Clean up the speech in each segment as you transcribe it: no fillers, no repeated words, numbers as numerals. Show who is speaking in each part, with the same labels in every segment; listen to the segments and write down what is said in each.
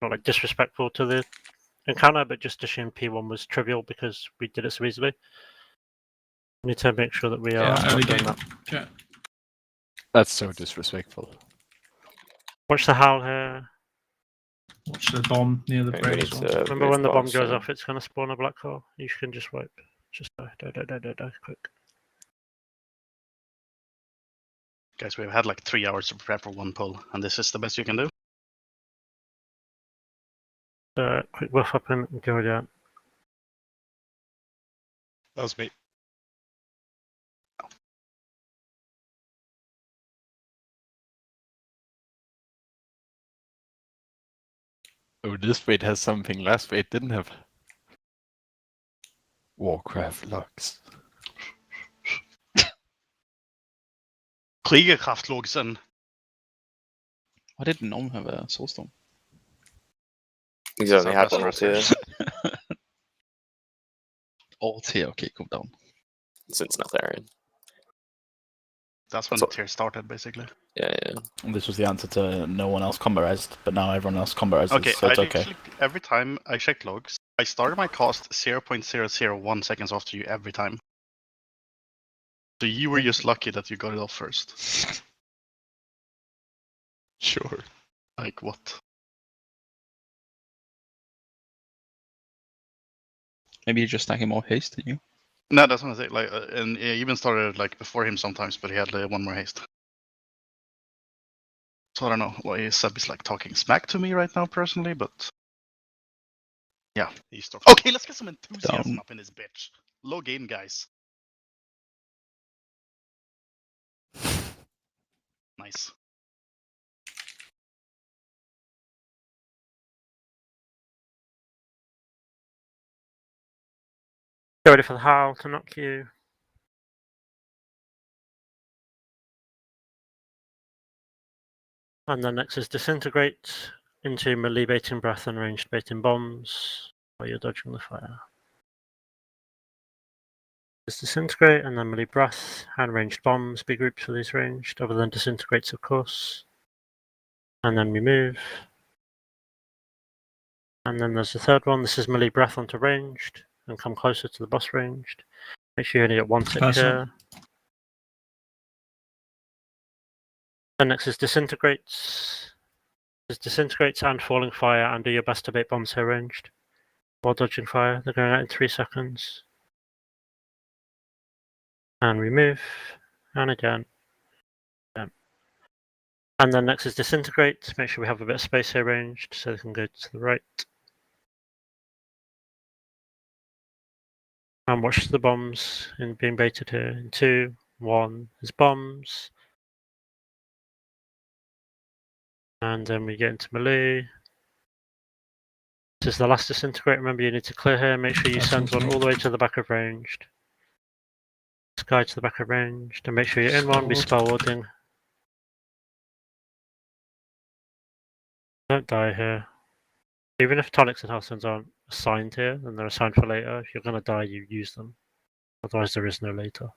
Speaker 1: not like disrespectful to the encounter, but just assume P1 was trivial because we did it so easily. We need to make sure that we are not doing that.
Speaker 2: Yeah.
Speaker 3: That's so disrespectful.
Speaker 1: Watch the howl here.
Speaker 2: Watch the bomb near the
Speaker 4: Okay,
Speaker 2: bridge.
Speaker 4: we need to
Speaker 1: Remember
Speaker 4: move
Speaker 1: when the bomb
Speaker 4: bombs
Speaker 1: goes
Speaker 4: soon.
Speaker 1: off, it's going to spawn a black hole. You can just wipe. Just die, quick.
Speaker 5: Guys, we've had like 3 hours to prepare for one pull, and this is the best you can do.
Speaker 1: Quick whiff up and go down.
Speaker 6: That was me.
Speaker 3: Oh, this raid has something last raid didn't have. Warcraft logs.
Speaker 5: Kriegerkraftlogsen.
Speaker 7: Why did Nom have a soulstone?
Speaker 4: He's only had one or two
Speaker 7: All tier, okay, go down.
Speaker 4: since Neltharion.
Speaker 5: That's when
Speaker 4: So-
Speaker 5: the tier started, basically.
Speaker 4: Yeah.
Speaker 8: And this was the answer to no one else combo-resed, but now everyone else combo-reses,
Speaker 5: Okay,
Speaker 8: so it's
Speaker 5: I
Speaker 8: okay.
Speaker 5: literally, every time I check logs, I started my cast 0.001 seconds after you every time. So you were just lucky that you got it off first.
Speaker 6: Sure.
Speaker 5: Like what?
Speaker 7: Maybe you're just stacking more haste than you.
Speaker 5: No, that's what I say. Like, and he even started like before him sometimes, but he had one more haste. So I don't know why Seb is like talking smack to me right now personally, but yeah, he's talking. Okay, let's get some enthusiasm
Speaker 7: Down.
Speaker 5: up in this bitch. Log in, guys. Nice.
Speaker 1: Get ready for the howl to knock you. And then next is disintegrate into melee baiting breath and ranged baiting bombs while you're dodging the fire. Just disintegrate and then melee breath and ranged bombs. Be groups for these ranged, other than disintegrates, of course. And then we move. And then there's the third one. This is melee breath onto ranged and come closer to the boss ranged. Make sure you only get one tick here. And next is disintegrates. There's disintegrates and falling fire, and do your best to bait bombs here ranged while dodging fire. They're going out in 3 seconds. And we move. And again. And then next is disintegrate. Make sure we have a bit of space here ranged so they can go to the right. And watch the bombs being baited here. In 2, 1 is bombs. And then we get into melee. This is the last disintegrate. Remember, you need to clear here. Make sure you send one all the way to the back of ranged. Sky to the back of ranged. And make sure you're in one. Be spell warding. Don't die here. Even if tonics and health stones aren't assigned here, then they're assigned for later. If you're going to die, you use them. Otherwise, there is no later.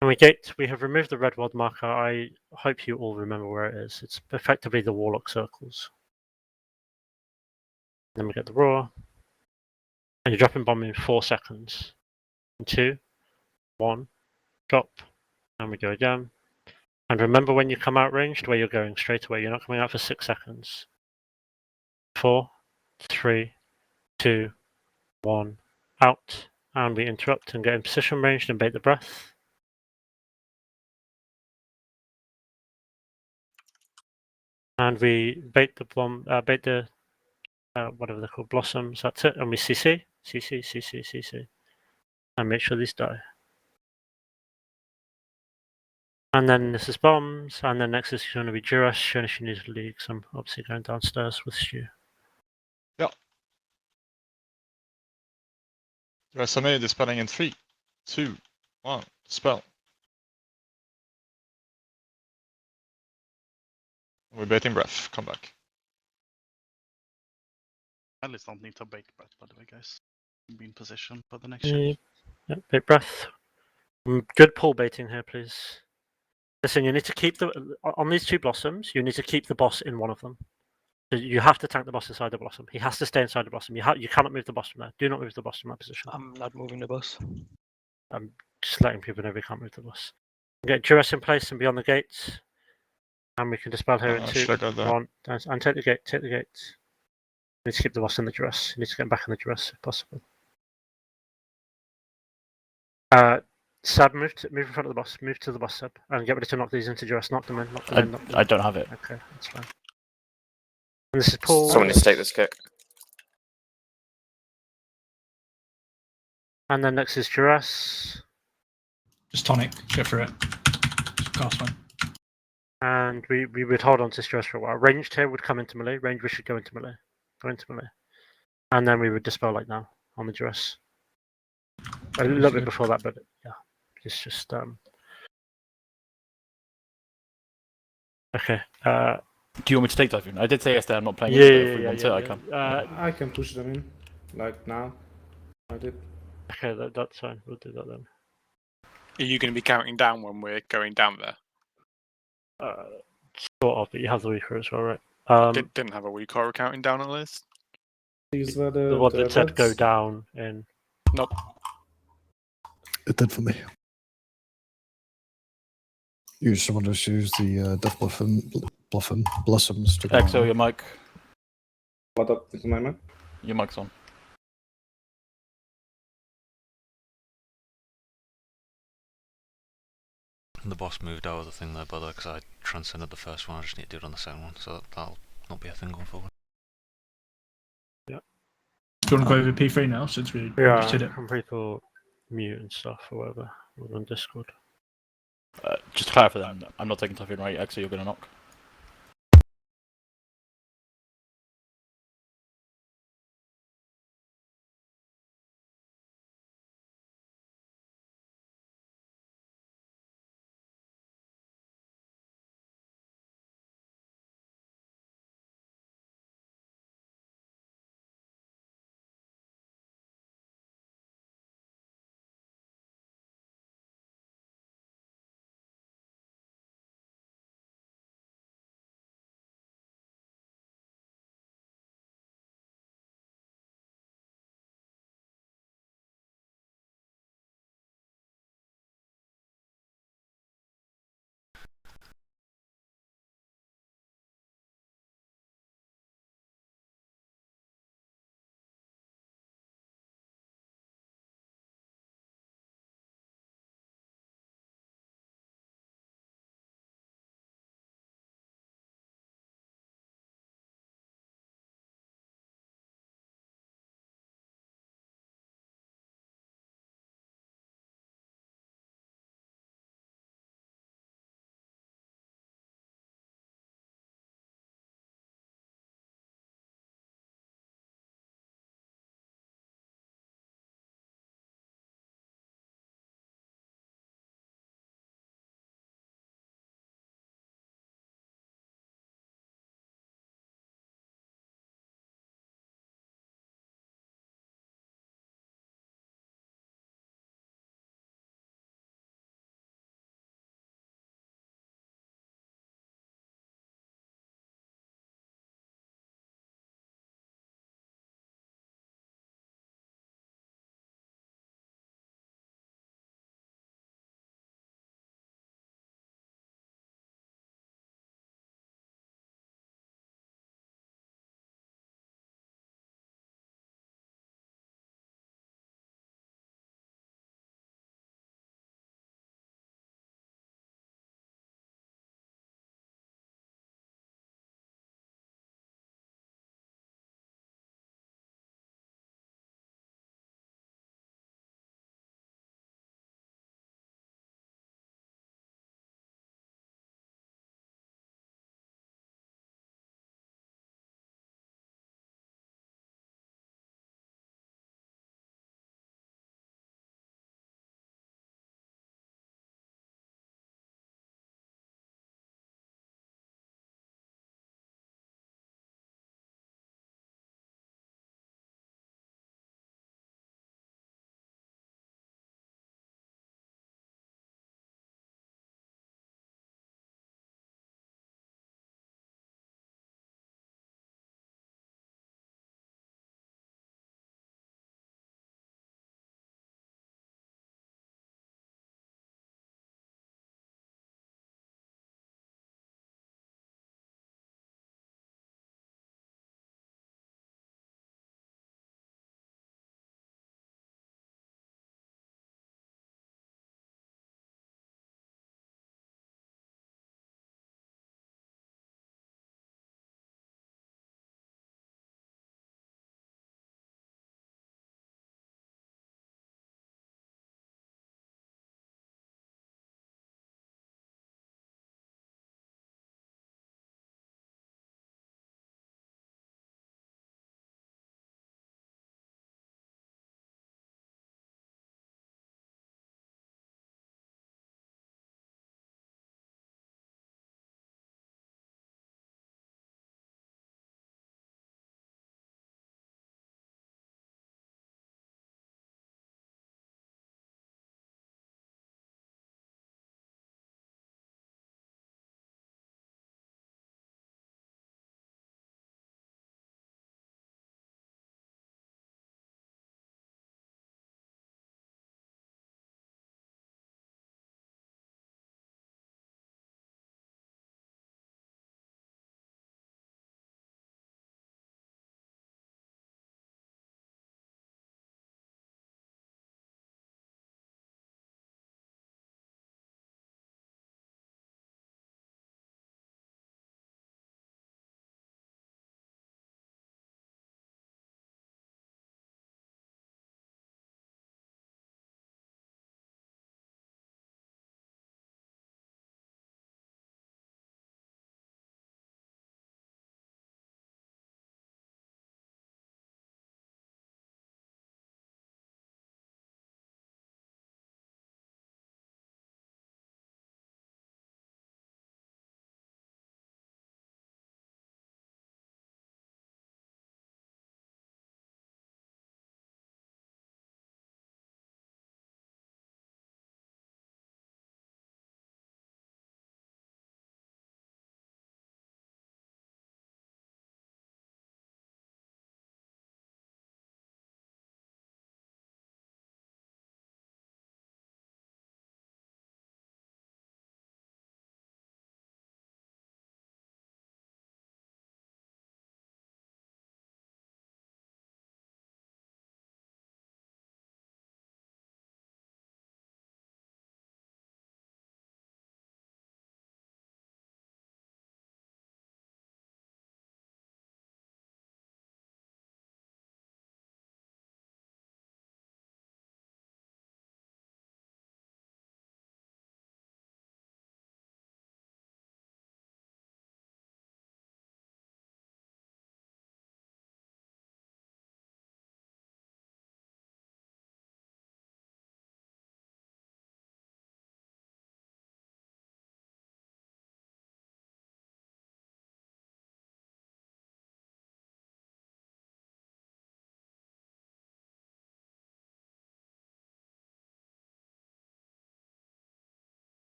Speaker 1: And we have removed the red ward marker. I hope you all remember where it is. It's effectively the warlock circles. Then we get the roar. And you're dropping bomb in 4 seconds. In 2, 1, drop. And we go again. And remember when you come out ranged where you're going straight away. You're not coming out for 6 seconds. 4, 3, 2, 1, out. And we interrupt and get in position ranged and bait the breath. And we bait the bomb, bait the whatever they're called, blossoms. That's it. And we CC. And make sure these die. And then this is bombs. And then next is going to be Duras. Showing if you need to leave, because I'm obviously going downstairs with Stu.
Speaker 6: Yeah. Resame dispelling in 3, 2, 1. Spell. We're baiting breath. Come back.
Speaker 5: At least don't need to bait breath, by the way, guys. Be in position for the next ship.
Speaker 1: Yep, bait breath. Good pull baiting here, please. Listen, you need to keep on these 2 blossoms, you need to keep the boss in one of them. So you have to tank the boss inside the blossom. He has to stay inside the blossom. You cannot move the boss from there. Do not move the boss from that position.
Speaker 9: I'm not moving the boss.
Speaker 1: I'm just letting people know we can't move the boss. Get duress in place and be on the gates. And we can dispel here in 2,
Speaker 6: should I go there?
Speaker 1: 1. And take the gate, take the gate. You need to keep the boss in the duress. You need to get him back in the duress if possible. Sab, move in front of the boss. Move to the boss, Sab. And get ready to knock these into duress. Knock them in, knock them in, knock them in.
Speaker 8: I don't have it.
Speaker 1: Okay, that's fine. And this is Paul.
Speaker 4: Someone needs to take this kick.
Speaker 1: And then next is duress.
Speaker 2: Just tonic. Go for it. Just cast one.
Speaker 1: And we would hold on to stress for a while. Ranged here would come into melee. Ranged we should go into melee. Go into melee. And then we would dispel like now on the duress. A little bit before that, but yeah. It's just okay.
Speaker 8: Do you want me to take Typhoon? I did say yesterday I'm not playing
Speaker 1: Yeah,
Speaker 8: it, but if we want to, I can.
Speaker 10: I can push them in, like now. I did.
Speaker 1: Okay, that's fine. We'll do that then.
Speaker 11: Are you going to be counting down when we're going down there?
Speaker 1: Sort of, but you have the weaker as well, right?
Speaker 11: Didn't have a weak horror counting down on the list.
Speaker 10: These were
Speaker 1: The one that said go
Speaker 10: dots.
Speaker 1: down in.
Speaker 11: Nope.
Speaker 12: It did for me. Someone just use the Death Blossoms to go.
Speaker 8: Exo, your mic.
Speaker 10: What up is my mic?
Speaker 8: Your mic's on.
Speaker 13: The boss moved out of the thing there, by the way, because I transcended the first one. I just need to do it on the second one, so that'll not be a thing going forward.
Speaker 1: Yeah.
Speaker 2: Do you want to go over P3 now since we
Speaker 1: Yeah,
Speaker 2: just did it?
Speaker 1: can people mute and stuff or whatever. We're on Discord.
Speaker 8: Just to clarify that, I'm not taking Typhoon, right? Exo, you're going to knock.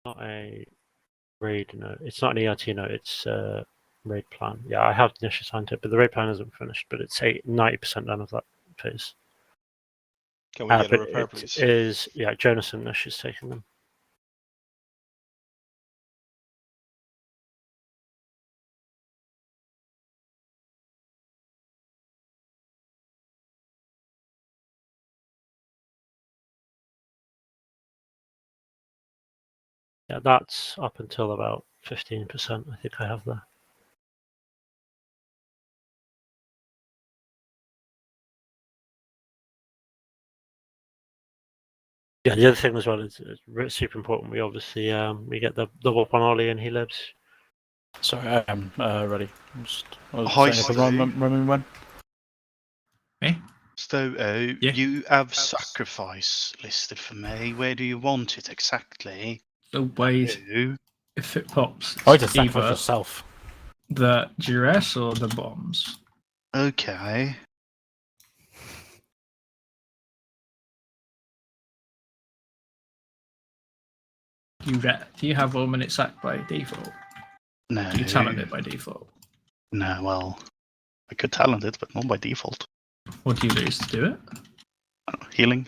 Speaker 1: not a raid note. It's not an ERT note. It's a raid plan. Yeah, I have Nish assigned to it, but the raid plan isn't finished. But it's 90% done of that phase.
Speaker 6: Can we get a
Speaker 1: but
Speaker 6: repair,
Speaker 1: it
Speaker 6: please?
Speaker 1: is Jonas and Nish is taking them. Yeah, that's up until about 15%. I think I have there. Yeah, the other thing as well is super important. We obviously we get the double upon Ollie and he lives.
Speaker 8: Sorry, I am ready. I was
Speaker 5: Hi,
Speaker 8: setting up a run when.
Speaker 2: Me?
Speaker 5: So,
Speaker 2: Yeah.
Speaker 5: you have sacrifice listed for me. Where do you want it exactly?
Speaker 2: The ways
Speaker 5: Two.
Speaker 2: if it pops,
Speaker 8: Oh,
Speaker 2: it's
Speaker 8: just sacrifice
Speaker 2: either
Speaker 8: yourself.
Speaker 2: the duress or the bombs.
Speaker 5: Okay.
Speaker 2: Do you have 1 minute sack by default?
Speaker 5: No.
Speaker 2: Do you talent it by default?
Speaker 5: No, well, I could talent it, but not by default.
Speaker 2: What do you lose to do it?
Speaker 5: Healing.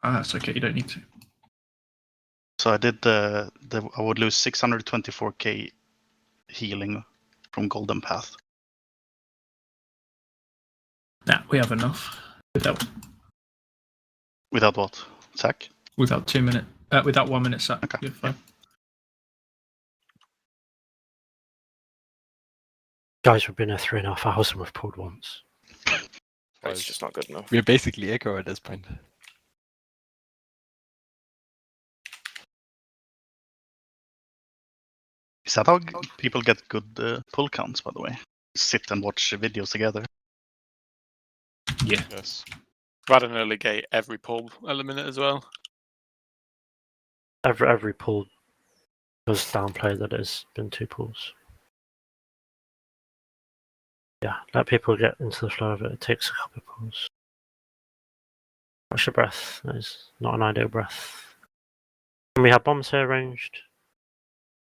Speaker 2: Ah, that's okay. You don't need to.
Speaker 5: So I did I would lose 624k healing from Golden Path.
Speaker 2: Nah, we have enough. Without
Speaker 5: Without what? Sack?
Speaker 2: without 2 minute. Without 1 minute sack.
Speaker 5: Okay,
Speaker 2: You're fine.
Speaker 1: Guys, we've been here 3.5 hours and we've pulled once.
Speaker 4: It's just not good enough.
Speaker 3: We're basically echo at this point.
Speaker 5: Is that how people get good pull counts, by the way? Sit and watch videos together.
Speaker 2: Yeah.
Speaker 6: Yes.
Speaker 11: I've had an early gate every pull element as well.
Speaker 1: Every pull does downplay that it's been 2 pulls. Yeah, let people get into the flow of it. It takes a couple of pulls. Watch your breath. That is not an ideal breath. And we have bombs here ranged.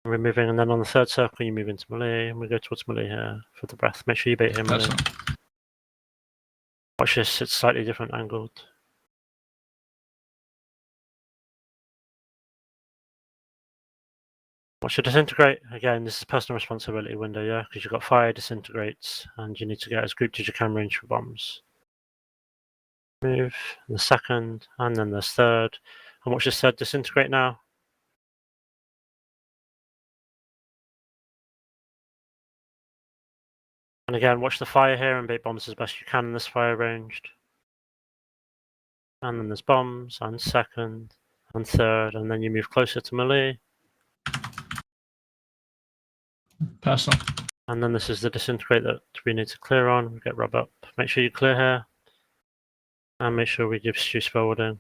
Speaker 1: We're moving, and then on the 3rd circle, you move into melee, and we go towards melee here for the breath. Make sure you bait him melee. Watch this, it's slightly different angled. Watch it disintegrate. Again, this is personal responsibility window, yeah? Because you've got fire, disintegrates, and you need to get as grouped as you can range for bombs. Move, the 2nd, and then there's 3rd. And watch this 3rd disintegrate now. And again, watch the fire here and bait bombs as best you can in this fire ranged. And then there's bombs, and 2nd, and 3rd, and then you move closer to melee.
Speaker 2: Personal.
Speaker 1: And then this is the disintegrate that we need to clear on. We get rub up. Make sure you clear here. And make sure we give Stu spellwarding.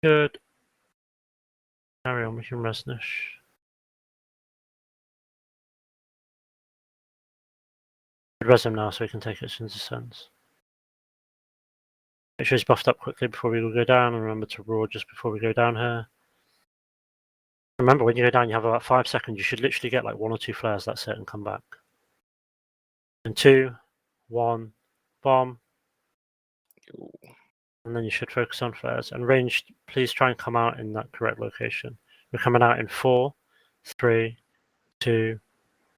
Speaker 1: Good. Carry on, we can resnish. Res him now so we can take it as soon as it sends. Make sure he's buffed up quickly before we go down, and remember to roar just before we go down here. Remember, when you go down, you have about 5 seconds. You should literally get like 1 or 2 flares, that's it, and come back. And 2, 1, bomb. And then you should focus on flares. And ranged, please try and come out in that correct location. We're coming out in 4, 3, 2,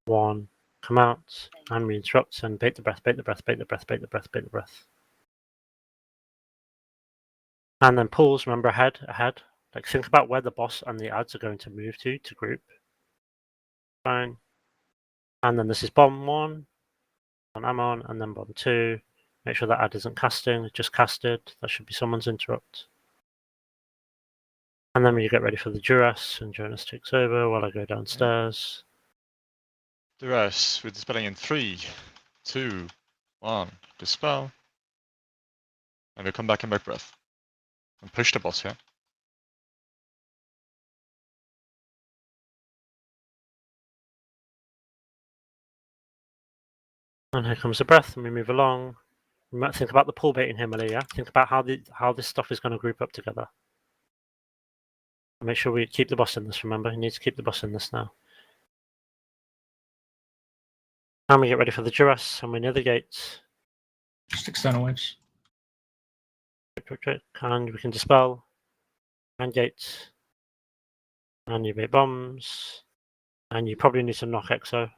Speaker 1: 1. Come out and re-interrupt and bait the breath, bait the breath, bait the breath, bait the breath, bait the breath. And then pulls, remember ahead. Like think about where the boss and the ads are going to move to group. Fine. And then this is bomb 1, on Amon, and then bomb 2. Make sure that ad isn't casting, it's just casted. That should be someone's interrupt. And then when you get ready for the duress, and Jonas takes over while I go downstairs.
Speaker 6: Duress, we're dispelling in 3, 2, 1. Dispel. And we'll come back and back breath. And push the boss here.
Speaker 1: And here comes the breath, and we move along. You might think about the pull baiting here, Millie, yeah? Think about how this stuff is going to group up together. Make sure we keep the boss in this, remember? You need to keep the boss in this now. And we get ready for the Duras, and we're near the gates.
Speaker 2: Just external waves.
Speaker 1: And we can dispel. And gates. And you make bombs. And you probably need to knock Exo.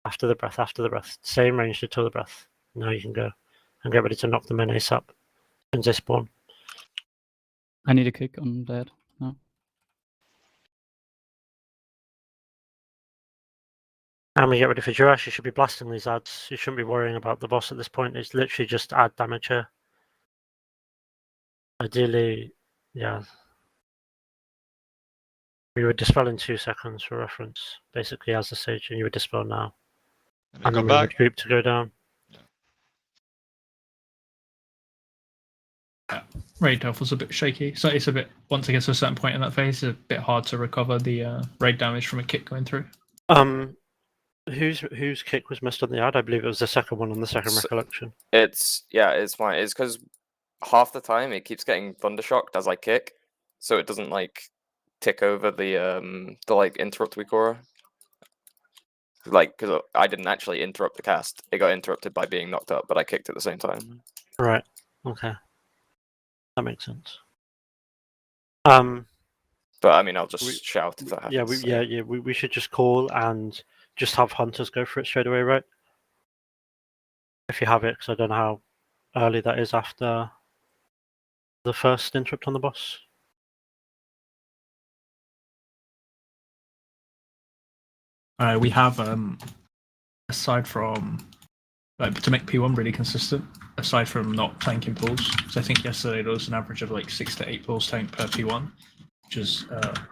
Speaker 1: After the breath. Same range until the breath. Now you can go. And get ready to knock them in ASAP. And they spawn.
Speaker 7: I need a kick on that. No.
Speaker 1: And we get ready for Duras. You should be blasting these ads. You shouldn't be worrying about the boss at this point. It's literally just add damage here. Ideally, yeah. We would dispel in 2 seconds for reference. Basically as the stage, and you would dispel now. And then we would group to go down.
Speaker 2: Raid health was a bit shaky, so it's a bit, once it gets to a certain point in that phase, it's a bit hard to recover the raid damage from a kick going through.
Speaker 1: Whose kick was missed on the ad? I believe it was the second one on the second recollection.
Speaker 4: It's fine. It's because half the time it keeps getting thundershocked as I kick, so it doesn't like tick over the like interrupt Wikora. Like, because I didn't actually interrupt the cast, it got interrupted by being knocked up, but I kicked at the same time.
Speaker 1: Right. Okay. That makes sense.
Speaker 4: But I mean, I'll just shout if that happens.
Speaker 1: We should just call and just have hunters go for it straight away, right? If you have it, because I don't know how early that is after the first interrupt on the boss.
Speaker 2: We have, aside from, like, to make P1 really consistent, aside from not tanking pulls, so I think yesterday there was an average of like 6 to 8 pulls tanked per P1, which is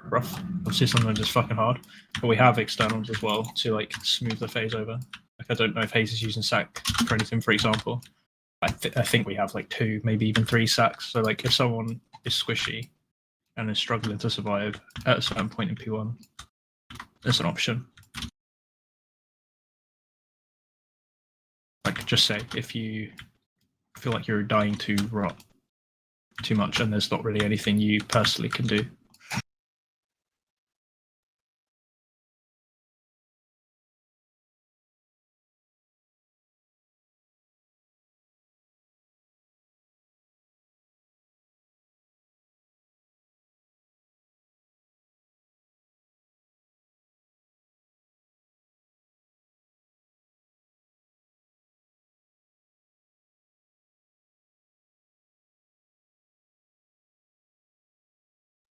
Speaker 2: rough. Obviously sometimes it's fucking hard, but we have externals as well to like smooth the phase over. Like, I don't know if Hayes is using sack for anything, for example. I think we have like 2, maybe even 3 sacks. So like if someone is squishy and is struggling to survive at a certain point in P1, there's an option. Like, just say if you feel like you're dying to rot too much and there's not really anything you personally can do.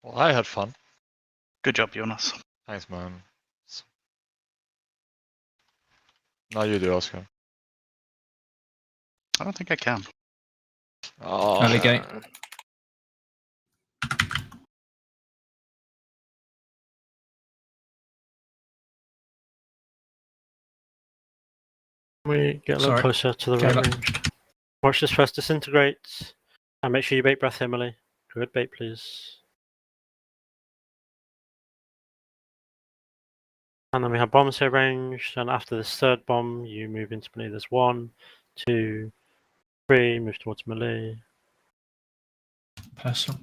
Speaker 6: Well, I had fun.
Speaker 5: Good job, Jonas.
Speaker 6: Thanks, man. Now you do, Oscar.
Speaker 5: I don't think I can.
Speaker 6: Oh,
Speaker 2: Early gate.
Speaker 1: We get a little closer to the right range. Watch this first disintegrate. And make sure you bait breath, Emily. Good bait, please. And then we have bombs here ranged. And after this third bomb, you move into melee. There's 1, 2, 3. Move towards melee.
Speaker 2: Personal.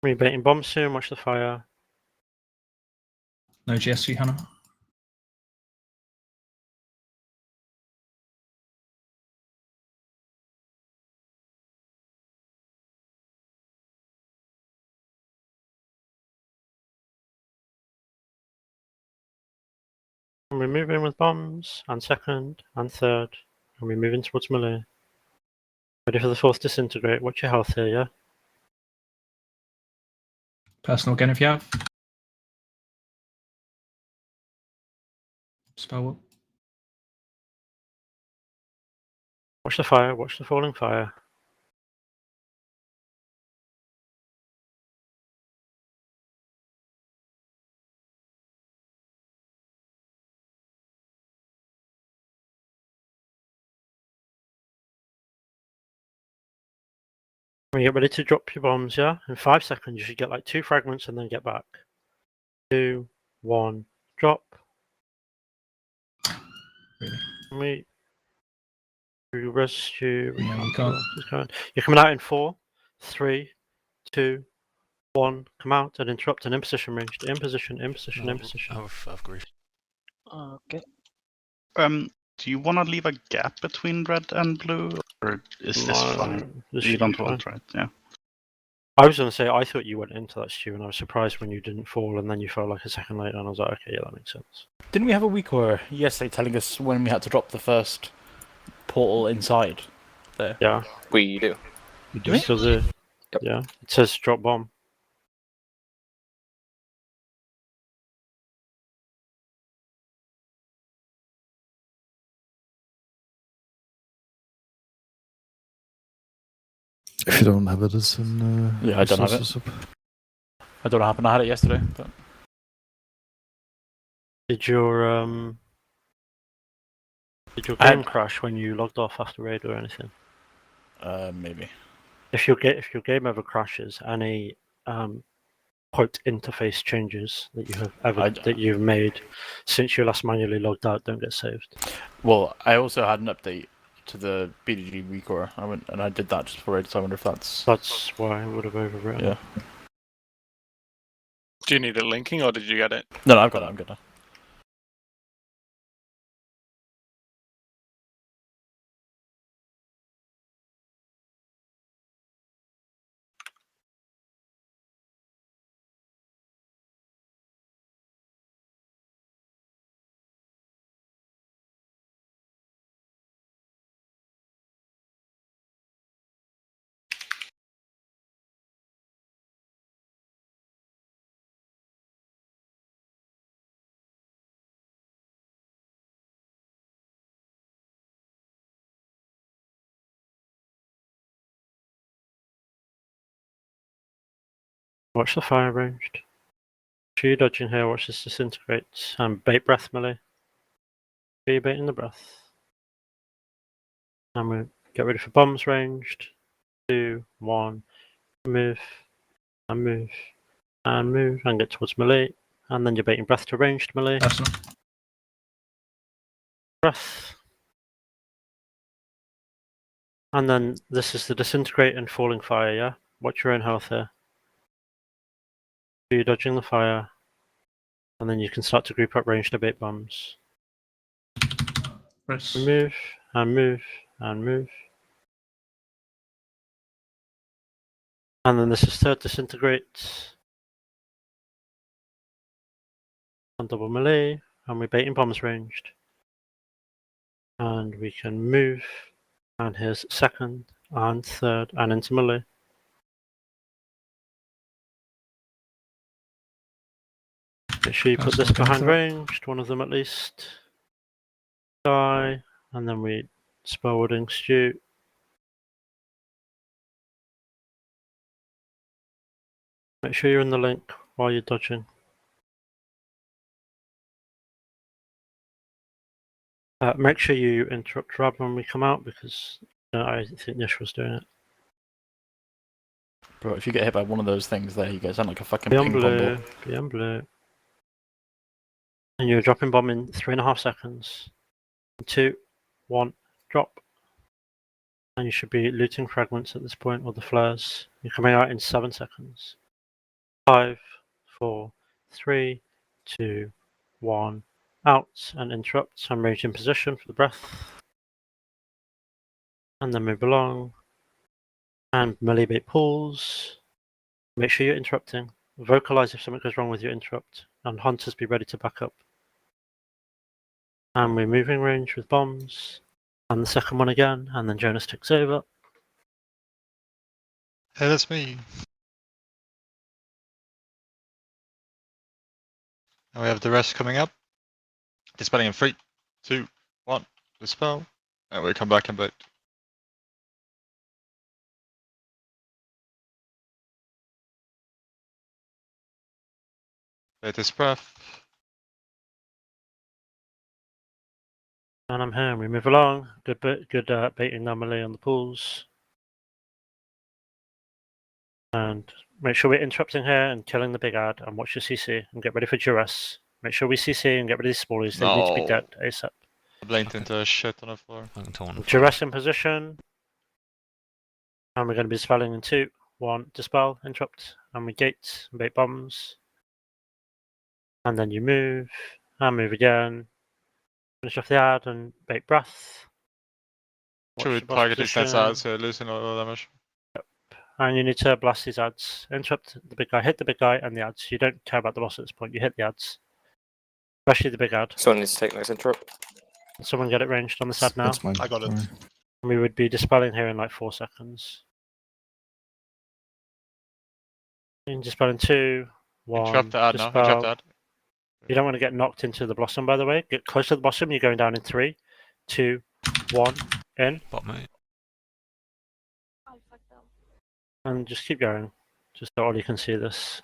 Speaker 1: Rebaiting bombs soon. Watch the fire.
Speaker 2: No GSV, Hannah.
Speaker 1: And we move in with bombs. And second. And third. And we move in towards melee. Ready for the fourth disintegrate. Watch your health here, yeah?
Speaker 2: Personal again if you have. Spell what?
Speaker 1: Watch the fire. Watch the falling fire. When you get ready to drop your bombs, yeah? In 5 seconds, you should get like 2 fragments and then get back. 2, 1, drop.
Speaker 2: Really?
Speaker 1: We rescue. We
Speaker 2: Yeah,
Speaker 1: can't
Speaker 2: you can't.
Speaker 1: kill. Just going. You're coming out in 4, 3, 2, 1. Come out and interrupt and in position ranged. In position, in position, in position.
Speaker 13: I've grief.
Speaker 7: Okay.
Speaker 5: Do you want to leave a gap between red and blue, or is this fine?
Speaker 1: This
Speaker 5: You
Speaker 1: should
Speaker 5: don't
Speaker 1: be
Speaker 5: want,
Speaker 1: fine.
Speaker 5: right? Yeah.
Speaker 1: I was going to say, I thought you went into that, Stu, and I was surprised when you didn't fall, and then you fell like a second later, and I was like, okay, yeah, that makes sense.
Speaker 8: Didn't we have a week or yesterday telling us when we had to drop the first portal inside there?
Speaker 1: Yeah.
Speaker 4: We do.
Speaker 8: We do
Speaker 1: We
Speaker 8: it?
Speaker 1: still do.
Speaker 4: Yep.
Speaker 1: Yeah. It says drop bomb.
Speaker 12: If you don't have it, it's in.
Speaker 8: Yeah, I don't have it. I don't know what happened. I had it yesterday. But...
Speaker 1: Did your game crash when you logged off after raid or anything?
Speaker 8: Maybe.
Speaker 1: If your game ever crashes, any quote interface changes that you have that you've made since you last manually logged out don't get saved.
Speaker 8: Well, I also had an update to the BDG recore. I went and I did that just before raid, so I wonder if that's.
Speaker 1: That's why I would have overwritten.
Speaker 8: Yeah.
Speaker 11: Do you need it linking or did you get it?
Speaker 8: No, I've got it. I'm good now.
Speaker 1: Watch the fire ranged. Tree dodging here, watch this disintegrate. And bait breath melee. Tree baiting the breath. And we get ready for bombs ranged. 2, 1, move, and move, and move, and get towards melee. And then you're baiting breath to ranged melee. Breath. And then this is the disintegrate and falling fire, yeah? Watch your own health here. So you're dodging the fire. And then you can start to group up ranged debate bombs.
Speaker 2: Press.
Speaker 1: Move, and move, and move. And then this is third disintegrate. On double melee. And we're baiting bombs ranged. And we can move. And here's second and third and into melee. Make sure you put this behind ranged, one of them at least. Die, and then we spell wording Stu. Make sure you're in the link while you're dodging. Make sure you interrupt Rab when we come out because I think Nish was doing it.
Speaker 8: Bro, if you get hit by one of those things there, you get sound like a fucking
Speaker 1: Beyond
Speaker 8: ping pong
Speaker 1: blue,
Speaker 8: ball.
Speaker 1: beyond blue. And you're dropping bomb in 3.5 seconds. 2, 1, drop. And you should be looting fragments at this point, or the flares. You're coming out in 7 seconds. 5, 4, 3, 2, 1. Out and interrupt. I'm ranged in position for the breath. And then move along. And melee bait pulls. Make sure you're interrupting. Vocalize if something goes wrong with your interrupt. And hunters be ready to back up. And we're moving range with bombs. And the second one again. And then Jonas takes over.
Speaker 6: Hey, that's me. And we have the rest coming up. Dispelling in 3, 2, 1. Dispel. And we come back and bait. Bait is breath.
Speaker 1: And I'm here. We move along. Good baiting now melee on the pools. And make sure we're interrupting here and killing the big ad, and watch your CC and get ready for duress. Make sure we CC and get rid of these smallies. They need to be dead ASAP.
Speaker 6: I blinked into shit on the floor.
Speaker 13: I can taunt him.
Speaker 1: Duress in position. And we're going to be dispelling in 2, 1, dispel, interrupt, and we gate, and bait bombs. And then you move, and move again. Finish off the ad and bait breath. Watch
Speaker 6: Should we
Speaker 1: the boss
Speaker 6: target these next
Speaker 1: position.
Speaker 6: ads so losing a lot of damage?
Speaker 1: And you need to blast these ads. Interrupt the big guy, hit the big guy and the ads. You don't care about the boss at this point. You hit the ads. Especially the big ad.
Speaker 4: Someone needs to take next interrupt.
Speaker 1: Someone get it ranged on this ad now.
Speaker 12: That's mine.
Speaker 11: I got it.
Speaker 12: Sorry.
Speaker 1: We would be dispelling here in like 4 seconds. In dispelling 2, 1.
Speaker 6: Interrupt the ad now.
Speaker 1: dispel.
Speaker 6: Interrupt the ad.
Speaker 1: You don't want to get knocked into the blossom, by the way. Get close to the blossom. You're going down in 3, 2, 1. In.
Speaker 13: Bot mate.
Speaker 1: And just keep going. Just so Ollie can see this.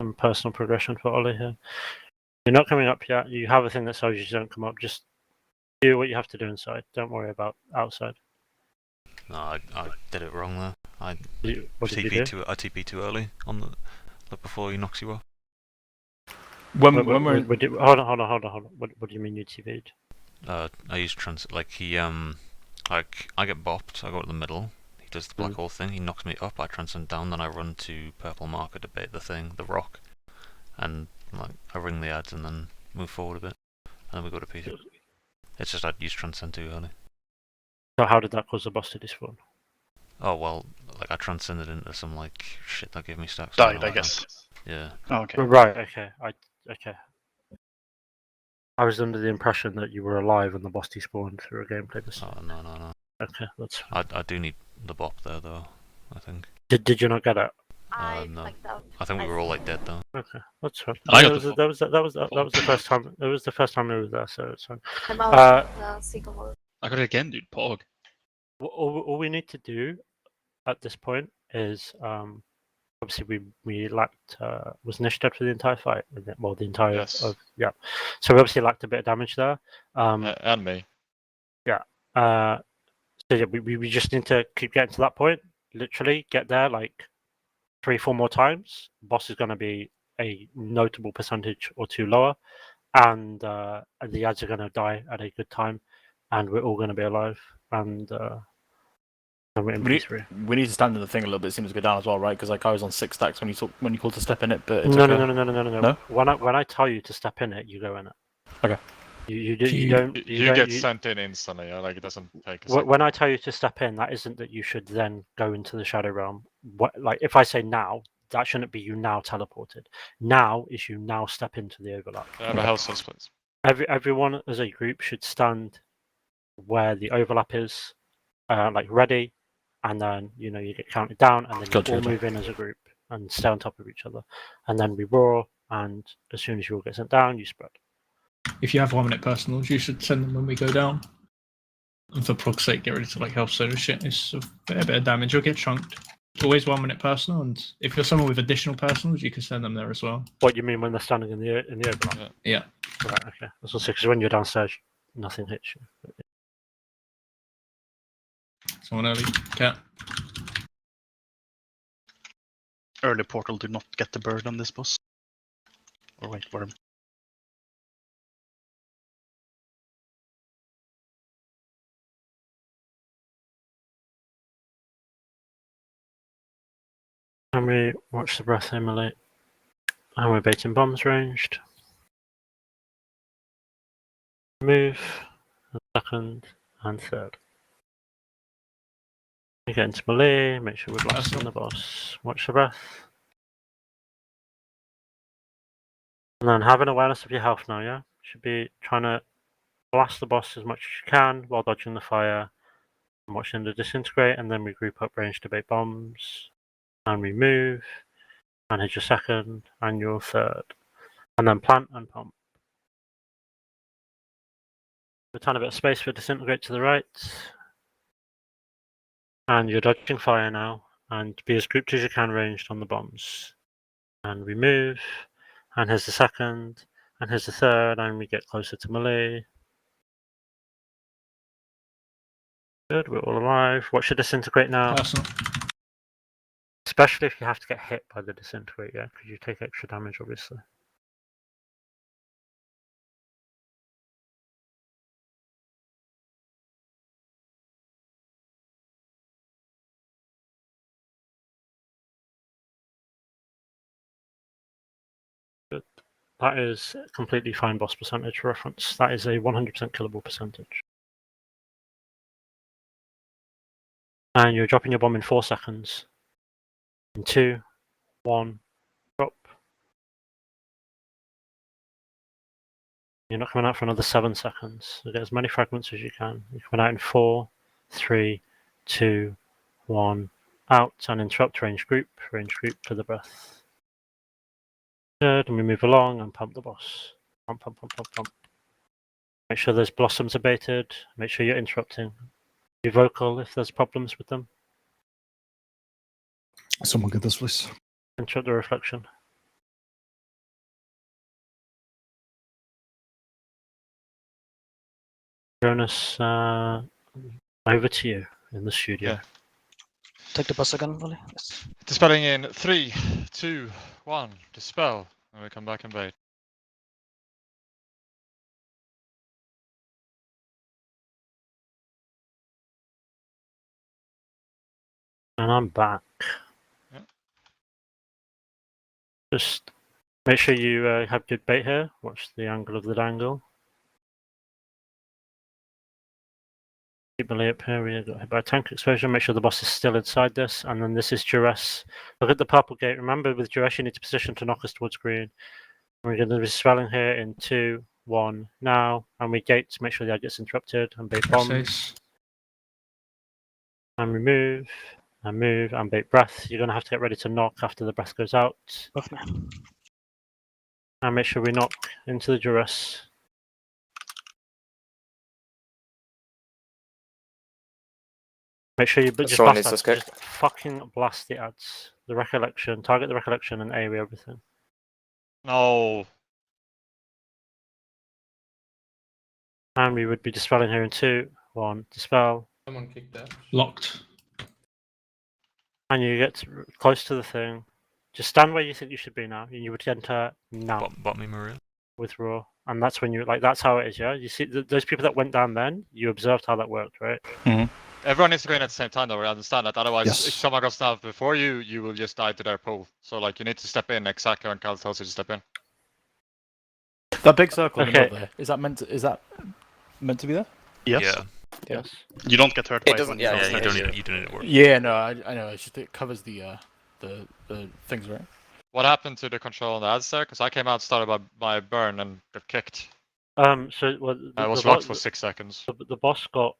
Speaker 1: Some personal progression for Ollie here. You're not coming up yet. You have a thing that tells you don't come up. Just do what you have to do inside. Don't worry about outside.
Speaker 13: No, I did it wrong there. I
Speaker 1: What did you do?
Speaker 13: TP too early on the like before he knocks you off.
Speaker 8: When we're
Speaker 1: Hold on. What do you mean you TV'd?
Speaker 13: I use like he like I get bopped. I go to the middle. He does the black hole thing. He knocks me up. I transcend down. Then I run to purple marker to bait the rock, and like I ring the ads and then move forward a bit, and then we go to PC. It's just I'd use transcend too early.
Speaker 1: So how did that cause the boss to despawn?
Speaker 13: Oh well, like I transcended into some like shit that gave me stacks.
Speaker 5: Died, I guess.
Speaker 13: Yeah.
Speaker 5: Oh, okay.
Speaker 1: Right. Okay. Okay. I was under the impression that you were alive and the boss despawned through a gameplay.
Speaker 13: Oh no.
Speaker 1: Okay, that's fine.
Speaker 13: I do need the bop there though. I think.
Speaker 1: Did you not get it?
Speaker 13: No. I think we were all like dead though.
Speaker 1: Okay, that's fine.
Speaker 11: I got
Speaker 1: that was the first time. It was the first time we were there, so it's fine.
Speaker 7: I
Speaker 11: got it again, dude. Pog.
Speaker 1: All we need to do at this point is obviously we lacked was Nishtad for the entire fight. Well, the entire
Speaker 6: Yes.
Speaker 1: yeah. So we obviously lacked a bit of damage there.
Speaker 6: And me.
Speaker 1: So yeah, we just need to keep getting to that point. Literally get there like 3-4 more times. Boss is going to be a notable percentage or 2 lower, and the ads are going to die at a good time, and we're all going to be alive. And we're in P3.
Speaker 8: we need to stand in the thing a little bit. It seems to go down as well, right? Because like I was on 6 stacks when you called to step in it, but it
Speaker 1: No.
Speaker 8: No?
Speaker 1: When I tell you to step in it, you go in it.
Speaker 8: Okay.
Speaker 1: You don't.
Speaker 6: You get sent in instantly. Like it doesn't take a second.
Speaker 1: When I tell you to step in, that isn't that you should then go into the Shadow Realm. Like if I say now, that shouldn't be you now teleported. Now is you now step into the overlap.
Speaker 6: I have a house on splits.
Speaker 1: Everyone as a group should stand where the overlap is, like ready, and then you get counted down, and then you all move in as a group and stay on top of each other, and then we roar, and as soon as you all get sent down, you spread.
Speaker 2: If you have 1 minute personals, you should send them when we go down. And for prog's sake, get ready to like health soda shit. It's a bit of damage. You'll get chunked. It's always 1 minute personal, and if you're someone with additional personals, you can send them there as well.
Speaker 1: What you mean when they're standing in the overlap?
Speaker 2: Yeah.
Speaker 1: Right. Okay. That's also because when you're downstairs, nothing hits you.
Speaker 2: Someone early. Cat.
Speaker 5: Early portal do not get the bird on this boss. Or wait, worm.
Speaker 1: And we watch the breath immolate. And we're baiting bombs ranged. Move. Second and third. We get into melee, make sure we're blasting the boss. Watch the breath. And then have an awareness of your health now, yeah? Should be trying to blast the boss as much as you can while dodging the fire. And watching the disintegrate, and then we group up range to bait bombs. And we move. And hit your second and your third. And then plant and pump. Return a bit of space for disintegrate to the right. And you're dodging fire now, and be as grouped as you can ranged on the bombs. And we move, and here's the second, and here's the third, and we get closer to melee. Good, we're all alive. Watch the disintegrate now.
Speaker 2: Personal.
Speaker 1: Especially if you have to get hit by the disintegrate, yeah, because you take extra damage, obviously. Good. That is completely fine boss percentage reference. That is a 100% killable percentage. And you're dropping your bomb in 4 seconds. In 2, 1, drop. You're not coming out for another 7 seconds. So get as many fragments as you can. You're coming out in 4, 3, 2, 1, out, and interrupt range group to the breath. Good, and we move along and pump the boss. Pump, pump, pump, pump, pump. Make sure those blossoms are baited. Make sure you're interrupting. Be vocal if there's problems with them.
Speaker 12: Someone get this, please.
Speaker 1: Interrupt the reflection. Jonas, over to you in the studio.
Speaker 6: Yeah.
Speaker 7: Take the bus again, Ollie. Yes.
Speaker 6: Dispelling in 3, 2, 1. Dispel. And we come back and bait.
Speaker 1: And I'm back.
Speaker 6: Yeah.
Speaker 1: Just make sure you have good bait here. Watch the angle of the dangle. Keep the lay up here. We got hit by a tank explosion. Make sure the boss is still inside this. And then this is duress. Look at the purple gate. Remember, with duress, you need to position to knock us towards green. We're going to be swelling here in 2, 1, now. And we gate to make sure the ad gets interrupted. And bait bombs. And we move. And move. And bait breath. You're going to have to get ready to knock after the breath goes out. And make sure we knock into the duress. Make sure you just
Speaker 4: Someone
Speaker 1: blast
Speaker 4: needs
Speaker 1: ads.
Speaker 4: to
Speaker 1: Just fucking blast the ads. The recollection. Target the recollection and AoE everything.
Speaker 6: No.
Speaker 1: And we would be dispelling here in 2, 1, dispel.
Speaker 10: Someone kicked that.
Speaker 2: Locked.
Speaker 1: And you get close to the thing. Just stand where you think you should be now. And you would enter now.
Speaker 13: Bot me, Maria.
Speaker 1: With raw. And that's when you like. That's how it is, yeah. You see those people that went down then. You observed how that worked, right?
Speaker 6: Mm-hmm. Everyone needs to go in at the same time, though. We understand that. Otherwise,
Speaker 12: Yes.
Speaker 6: if someone goes down before you, you will just die to their pool. So, like, you need to step in exactly when Cal tells you to step in.
Speaker 8: That big circle in the
Speaker 1: Okay.
Speaker 8: middle there. Is that meant to be there?
Speaker 5: Yes.
Speaker 13: Yeah.
Speaker 1: Yes.
Speaker 5: You don't get hurt by
Speaker 4: It doesn't.
Speaker 5: when
Speaker 4: Yeah,
Speaker 5: you
Speaker 13: Yeah,
Speaker 4: it's
Speaker 13: you
Speaker 4: not
Speaker 13: don't
Speaker 4: easier.
Speaker 13: need it to work.
Speaker 8: Yeah, no, I know. It's just it covers the things, right?
Speaker 6: What happened to the control on the ads there? Because I came out, started my burn, and got kicked.
Speaker 1: So well,
Speaker 6: I was locked for 6 seconds.
Speaker 1: the boss got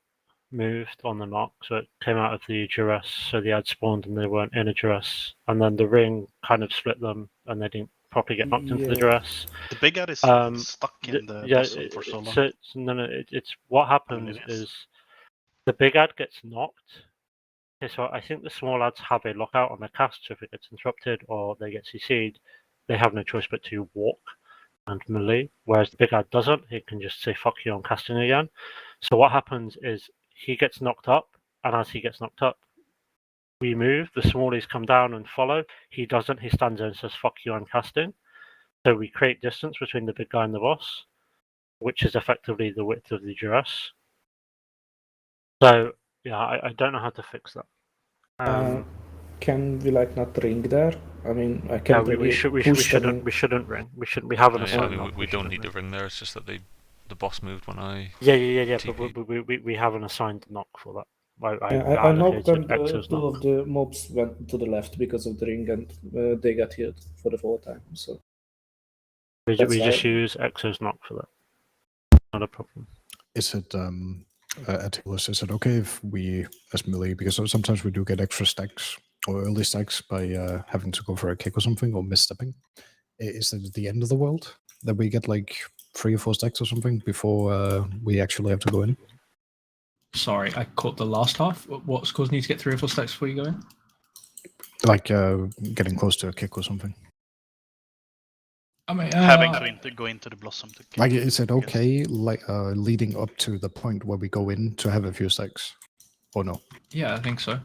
Speaker 1: moved on the knock, so it came out of the duress. So the ad spawned and they weren't in a duress, and then the ring kind of split them, and they didn't properly get knocked into the duress.
Speaker 5: The big ad is stuck in the
Speaker 1: yeah,
Speaker 5: blossom for so long.
Speaker 1: So it's what happens is the big ad gets knocked. Okay, so I think the small ads have a lockout on their cast, so if it gets interrupted or they get CC'd, they have no choice but to walk and melee, whereas the big ad doesn't. He can just say fuck you, I'm casting again. So what happens is he gets knocked up, and as he gets knocked up, we move, the smallies come down and follow. He doesn't, he stands there and says fuck you, I'm casting. So we create distance between the big guy and the boss, which is effectively the width of the duress. So yeah, I don't know how to fix that.
Speaker 10: Can we like not ring there? I mean, I can't
Speaker 1: we shouldn't ring. We have an assigned.
Speaker 13: We don't need to ring there. It's just that the boss moved when I.
Speaker 1: Yeah. But we have an assigned knock for that.
Speaker 10: I knocked and two of the mobs went to the left because of the ring, and they got healed for the full time. So
Speaker 1: we just use Exo's knock for that. Not a problem.
Speaker 12: Is it Atticus, is it okay if we, as melee, because sometimes we do get extra stacks or early stacks by having to go for a kick or something or misstepping? Is it the end of the world that we get like 3 or 4 stacks or something before we actually have to go in?
Speaker 2: Sorry, I caught the last half. What's causing you to get 3 or 4 stacks before you go in?
Speaker 12: Like getting close to a kick or something.
Speaker 2: I mean,
Speaker 5: having to go into the blossom.
Speaker 12: Like, is it okay, like leading up to the point where we go in to have a few stacks, or no?
Speaker 2: Yeah, I think so.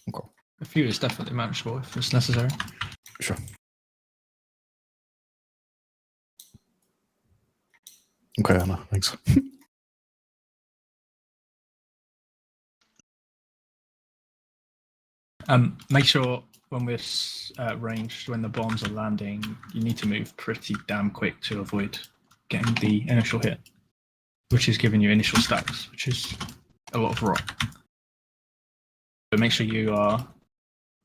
Speaker 12: Okay.
Speaker 2: A few is definitely manageable if it's necessary.
Speaker 12: Sure. Okay, Anna, thanks.
Speaker 2: Make sure when we're ranged, when the bombs are landing, you need to move pretty damn quick to avoid getting the initial hit, which is giving you initial stacks, which is a lot of rock. But make sure you are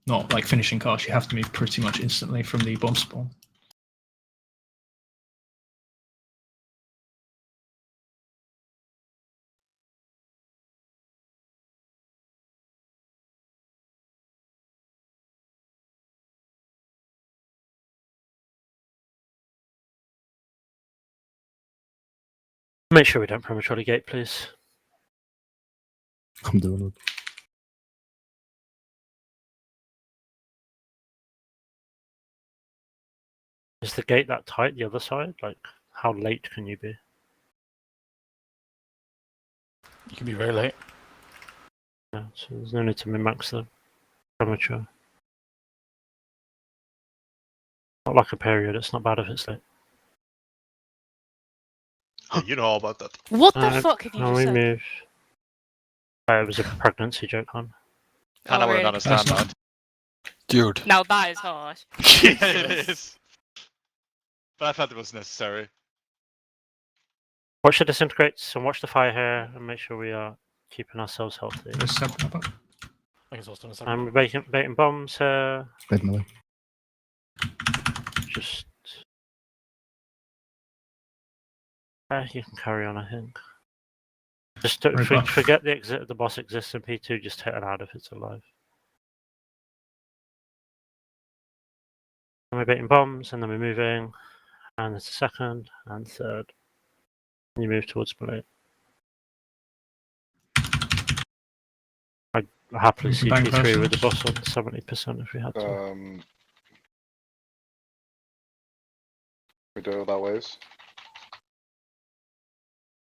Speaker 2: not like finishing cast. You have to move pretty much instantly from the bomb spawn.
Speaker 1: Make sure we don't prematurely gate, please.
Speaker 12: I'm doing it.
Speaker 1: Is the gate that tight the other side? Like, how late can you be?
Speaker 8: You can be very late.
Speaker 1: Yeah, so there's no need to min-max the premature. Not like a period, it's not bad if it's late.
Speaker 5: You know all about that.
Speaker 9: What the fuck have you
Speaker 1: Can
Speaker 9: just
Speaker 1: we
Speaker 9: said?
Speaker 1: move? It was a pregnancy joke, hon.
Speaker 6: Hannah wouldn't
Speaker 9: really?
Speaker 6: understand that.
Speaker 3: Dude.
Speaker 9: Now that is harsh.
Speaker 6: Yeah, it is. But I thought it was necessary.
Speaker 1: Watch the disintegrates and watch the fire here and make sure we are keeping ourselves healthy.
Speaker 2: There's seven up.
Speaker 8: I can source in a second.
Speaker 1: And we're baiting bombs here.
Speaker 12: Bait melee.
Speaker 1: Just. You can carry on, I think. Just don't
Speaker 2: Very buff.
Speaker 1: forget the boss exists in P2, just hit it out if it's alive. And we're baiting bombs, and then we're moving, and it's a second, and third. And you move towards melee. I'd happily see
Speaker 2: Bang
Speaker 1: P3 with the
Speaker 2: versus.
Speaker 1: boss on 70% if we had to.
Speaker 14: We do it that ways.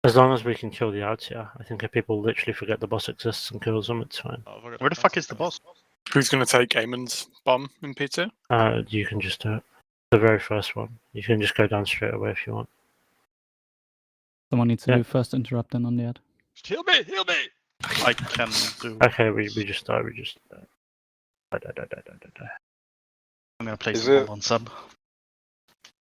Speaker 1: As long as we can kill the outs, yeah. I think if people literally forget the boss exists and kills them, it's fine.
Speaker 5: Where the fuck is the boss?
Speaker 11: Who's going to take Eamon's bomb in P2?
Speaker 1: You can just do it. The very first one. You can just go down straight away if you want.
Speaker 15: Someone needs to do first interrupt then on the ad.
Speaker 6: Heal me! Heal me!
Speaker 5: I can do.
Speaker 1: Okay, we just die. We just die.
Speaker 5: I'm gonna place
Speaker 14: Is
Speaker 5: the
Speaker 14: it-
Speaker 5: bomb on sub.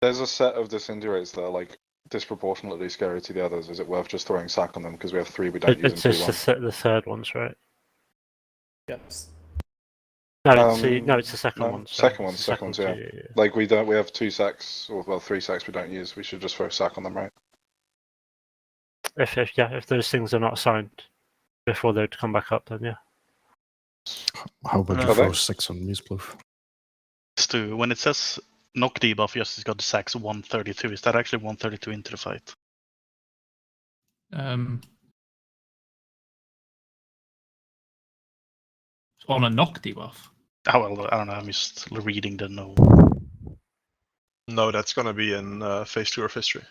Speaker 14: There's a set of disintegrates that are like disproportionately scary to the others. Is it worth just throwing sack on them because we have 3 we don't use
Speaker 1: It's
Speaker 14: in
Speaker 1: just
Speaker 14: P1?
Speaker 1: the third ones, right?
Speaker 10: Yep.
Speaker 1: No, it's the second
Speaker 14: no,
Speaker 1: one. sorry.
Speaker 14: Second
Speaker 1: It's
Speaker 14: ones,
Speaker 1: the
Speaker 14: yeah. Like we have 2 sacks, or well 3 sacks we don't use. We should just throw sack on them, right?
Speaker 1: If those things are not assigned before they'd come back up, then yeah.
Speaker 12: How about you
Speaker 14: Okay.
Speaker 12: throw 6 on Museploof?
Speaker 5: Stu, when it says knock debuff, yes, it's got the sacks 132. Is that actually 132 into the fight?
Speaker 2: On a knock debuff.
Speaker 5: Oh, well, I don't know. I'm just reading the no.
Speaker 16: No, that's gonna be in phase 2 of history.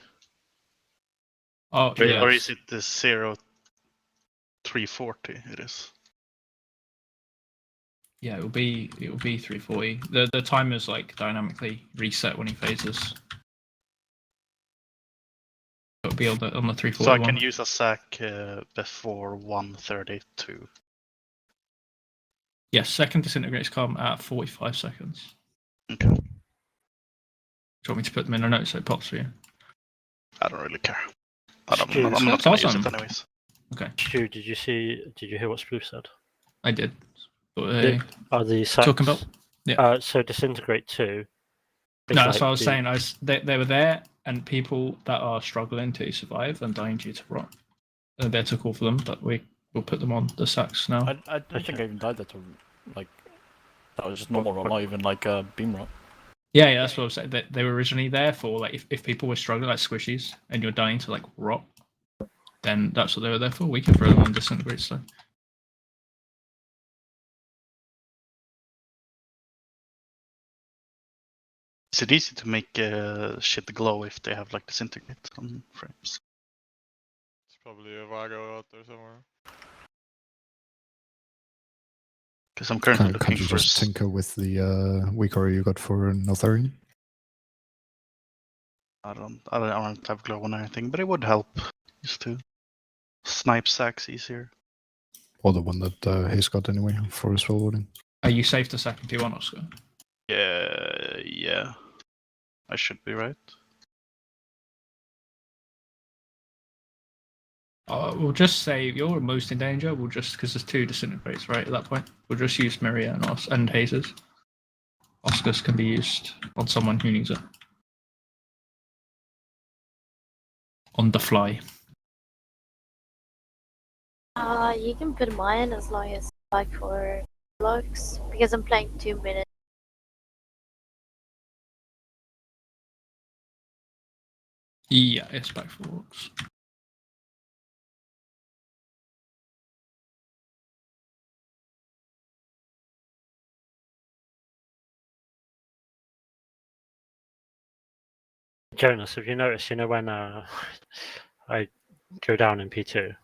Speaker 2: Oh, yeah.
Speaker 5: Or is it the 0340? It is.
Speaker 2: Yeah, it will be 340. The timer's like dynamically reset when he phases. It'll be on the 340.
Speaker 5: So I can use a sack before 132.
Speaker 2: Yes, second disintegrates come at 45 seconds.
Speaker 5: Okay.
Speaker 2: Do you want me to put them in a note so it pops for you?
Speaker 5: I don't really care. I'm not
Speaker 2: That's
Speaker 5: gonna use
Speaker 2: awesome.
Speaker 5: it anyways.
Speaker 2: Okay.
Speaker 1: Stu, did you hear what Sploof said?
Speaker 2: I did.
Speaker 1: Are the sacks,
Speaker 2: talking about? Yeah.
Speaker 1: So disintegrate 2.
Speaker 2: No, that's what I was saying. They were there, and people that are struggling to survive and dying due to rot, they're there to call for them, but we'll put them on the sacks now.
Speaker 8: I don't think I even died there to like. That was just normal rot, not even like beam rot.
Speaker 2: Yeah, that's what I was saying. They were originally there for like if people were struggling like squishies and you're dying to like rot, then that's what they were there for. We can throw them on disintegrate so.
Speaker 5: Is it easy to make shit glow if they have like disintegrate on frames?
Speaker 6: It's probably a Vago out there somewhere.
Speaker 5: Because I'm currently looking
Speaker 12: Can't you
Speaker 5: for.
Speaker 12: just tinker with the weak aura you got for Notharian?
Speaker 5: I don't have glow on anything, but it would help just to snipe sacks easier.
Speaker 12: Or the one that he's got anyway for his spellwarding.
Speaker 2: Are you safe to second P1, Oscar?
Speaker 5: Yeah. I should be right.
Speaker 2: We'll just say you're most in danger. We'll just, because there's 2 disintegrates, right, at that point. We'll just use Maria and Hazers. Oscars can be used on someone who needs it. On the fly.
Speaker 17: You can put mine as long as like for logs, because I'm playing 2 minutes.
Speaker 2: Yeah, it's back for walks.
Speaker 1: Jonas, have you noticed, when I go down in P2,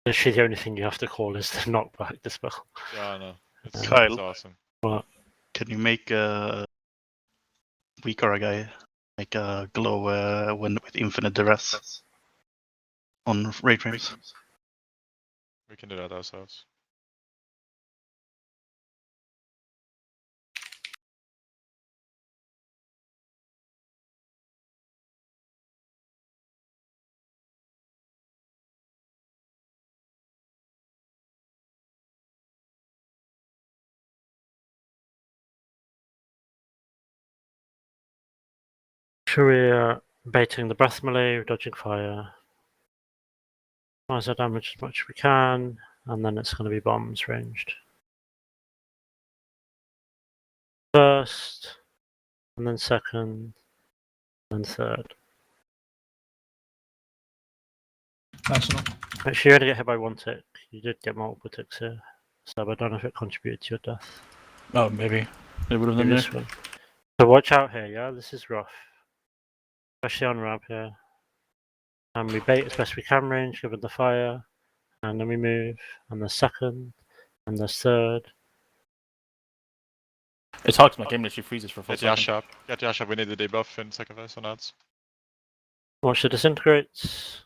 Speaker 1: literally the only thing you have to call is the knockback dispel.
Speaker 6: Yeah, I know. It's
Speaker 5: Kyle,
Speaker 6: awesome.
Speaker 1: What?
Speaker 5: Can you make a weak aura guy make a glow with infinite duress on raid frames?
Speaker 6: We can do that ourselves.
Speaker 1: Sure, we're baiting the breath melee, dodging fire. Minimize our damage as much as we can, and then it's going to be bombs ranged. First, and then second, and third.
Speaker 2: Nice enough.
Speaker 1: Make sure you only get hit by 1 tick. You did get multiple ticks here, so I don't know if it contributed to your death.
Speaker 8: Oh, maybe. It would have done
Speaker 1: this
Speaker 8: this.
Speaker 1: one. So watch out here, yeah? This is rough. Especially on ramp here. And we bait as best we can range, given the fire. And then we move. And the second. And the third.
Speaker 8: It's hard to my game literally freezes for a full
Speaker 6: Get Yash
Speaker 8: second.
Speaker 6: up. Get Yash up. We need the debuff in sacrifice on ads.
Speaker 1: Watch the disintegrates.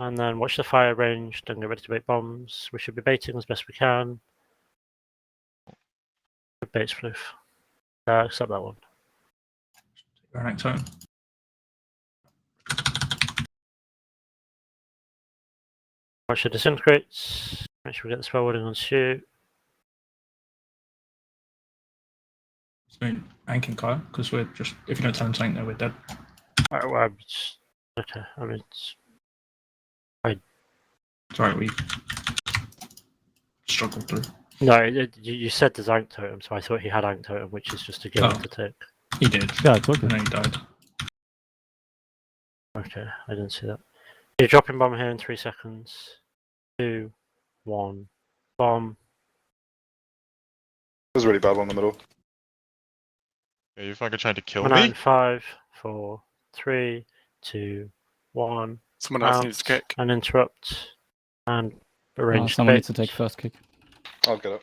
Speaker 1: And then watch the fire ranged and get ready to bait bombs. We should be baiting as best we can. Good baits floof. Except that one.
Speaker 2: Next time.
Speaker 1: Watch the disintegrates. Make sure we get the spell warding on shoot.
Speaker 2: So anking Kyle, because we're just, if you don't tell him something, then we're dead.
Speaker 1: Alright, well, okay, I mean,
Speaker 2: Sorry, we struggled through.
Speaker 1: No, you said there's Ank Totem, so I thought he had Ank Totem, which is just a given to take.
Speaker 2: He did.
Speaker 15: Yeah, I told you.
Speaker 2: And then he died.
Speaker 1: Okay, I didn't see that. You're dropping bomb here in 3 seconds. 2, 1, bomb.
Speaker 14: There's a really bad one in the middle.
Speaker 6: Yeah, you fucking trying to kill
Speaker 1: Coming out
Speaker 6: me?
Speaker 1: in 5, 4, 3, 2, 1.
Speaker 11: Someone else needs to kick.
Speaker 1: And interrupt. And arrange
Speaker 15: Someone
Speaker 1: bait.
Speaker 15: needs to take first kick.
Speaker 14: I'll get it.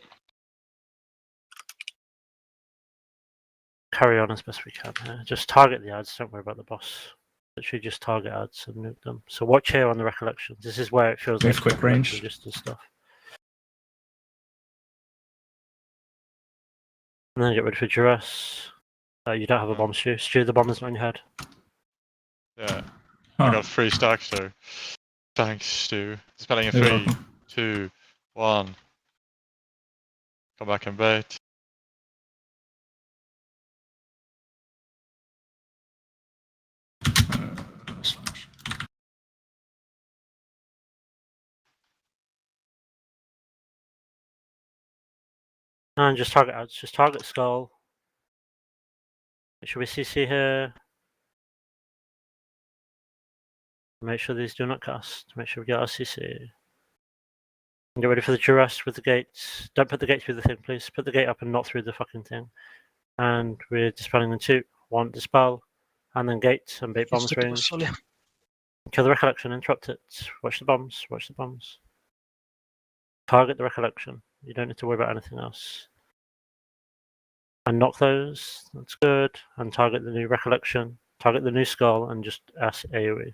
Speaker 1: Carry on as best we can here. Just target the ads, don't worry about the boss. Literally just target ads and nuke them. So watch here on the recollections. This is where it feels
Speaker 2: We
Speaker 1: like
Speaker 2: have quick range.
Speaker 1: just as stuff. And then get ready for duress. You don't have a bomb, Stu. Stu, the bomb isn't on your head.
Speaker 6: Yeah. I got 3 stacks, so thanks, Stu. Spelling in 3, 2, 1. Come back and bait.
Speaker 1: And just target ads. Just target skull. Make sure we CC here. Make sure these do not cast. Make sure we get our CC. And get ready for the duress with the gates. Don't put the gate through the thing, please. Put the gate up and not through the fucking thing. And we're dispelling in 2, 1, dispel. And then gate and bait bombs range. Kill the recollection, interrupt it. Watch the bombs, watch the bombs. Target the recollection. You don't need to worry about anything else. And knock those. That's good. And target the new recollection. Target the new skull and just S AoE.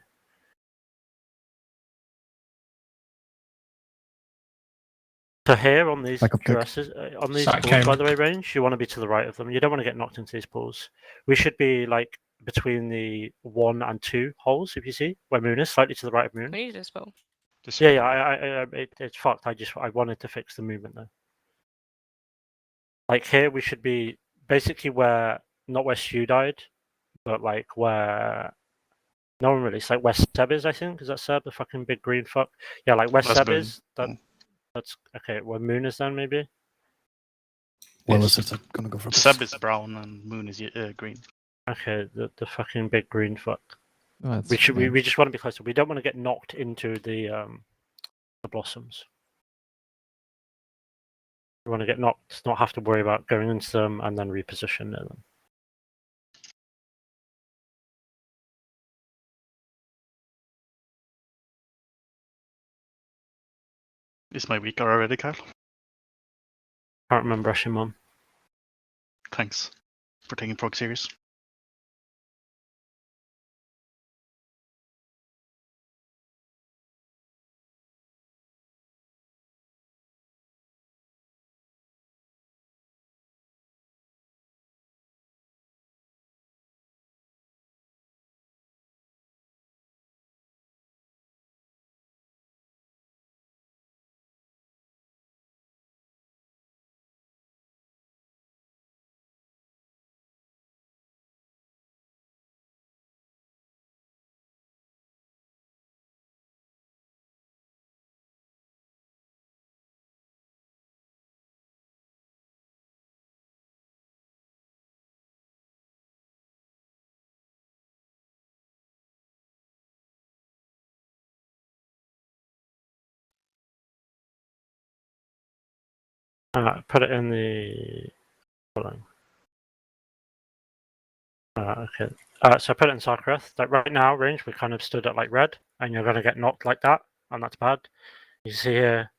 Speaker 1: So here on these dresses, on these
Speaker 2: Sark
Speaker 1: pools,
Speaker 2: came.
Speaker 1: by the way, range, you want to be to the right of them. You don't want to get knocked into these pools. We should be like between the 1 and 2 holes, if you see, where Moon is, slightly to the right of Moon.
Speaker 9: We need this spell.
Speaker 1: Yeah, it's fucked. I wanted to fix the movement though. Like here, we should be basically where, not where Stu died, but like where no one really. It's like where Seb is, I think. Is that Seb, the fucking big green fuck? Yeah, like where
Speaker 5: That's
Speaker 1: Seb
Speaker 5: Moon.
Speaker 1: is. That's okay. Where Moon is then, maybe.
Speaker 12: Well, is it gonna go for
Speaker 5: Seb is brown and Moon is green.
Speaker 1: Okay, the fucking big green fuck.
Speaker 15: Oh, that's
Speaker 1: We just want to be closer. We don't want to get knocked into the blossoms. We want to get knocked, not have to worry about going into them and then reposition them.
Speaker 5: Is my week already, Kyle?
Speaker 1: Can't remember actually, Mom.
Speaker 5: Thanks for taking prog serious.
Speaker 1: Put it in the. Hold on. Okay. So I put it in Sarkareth. Like right now, range, we kind of stood at like red, and you're gonna get knocked like that, and that's bad. You see here,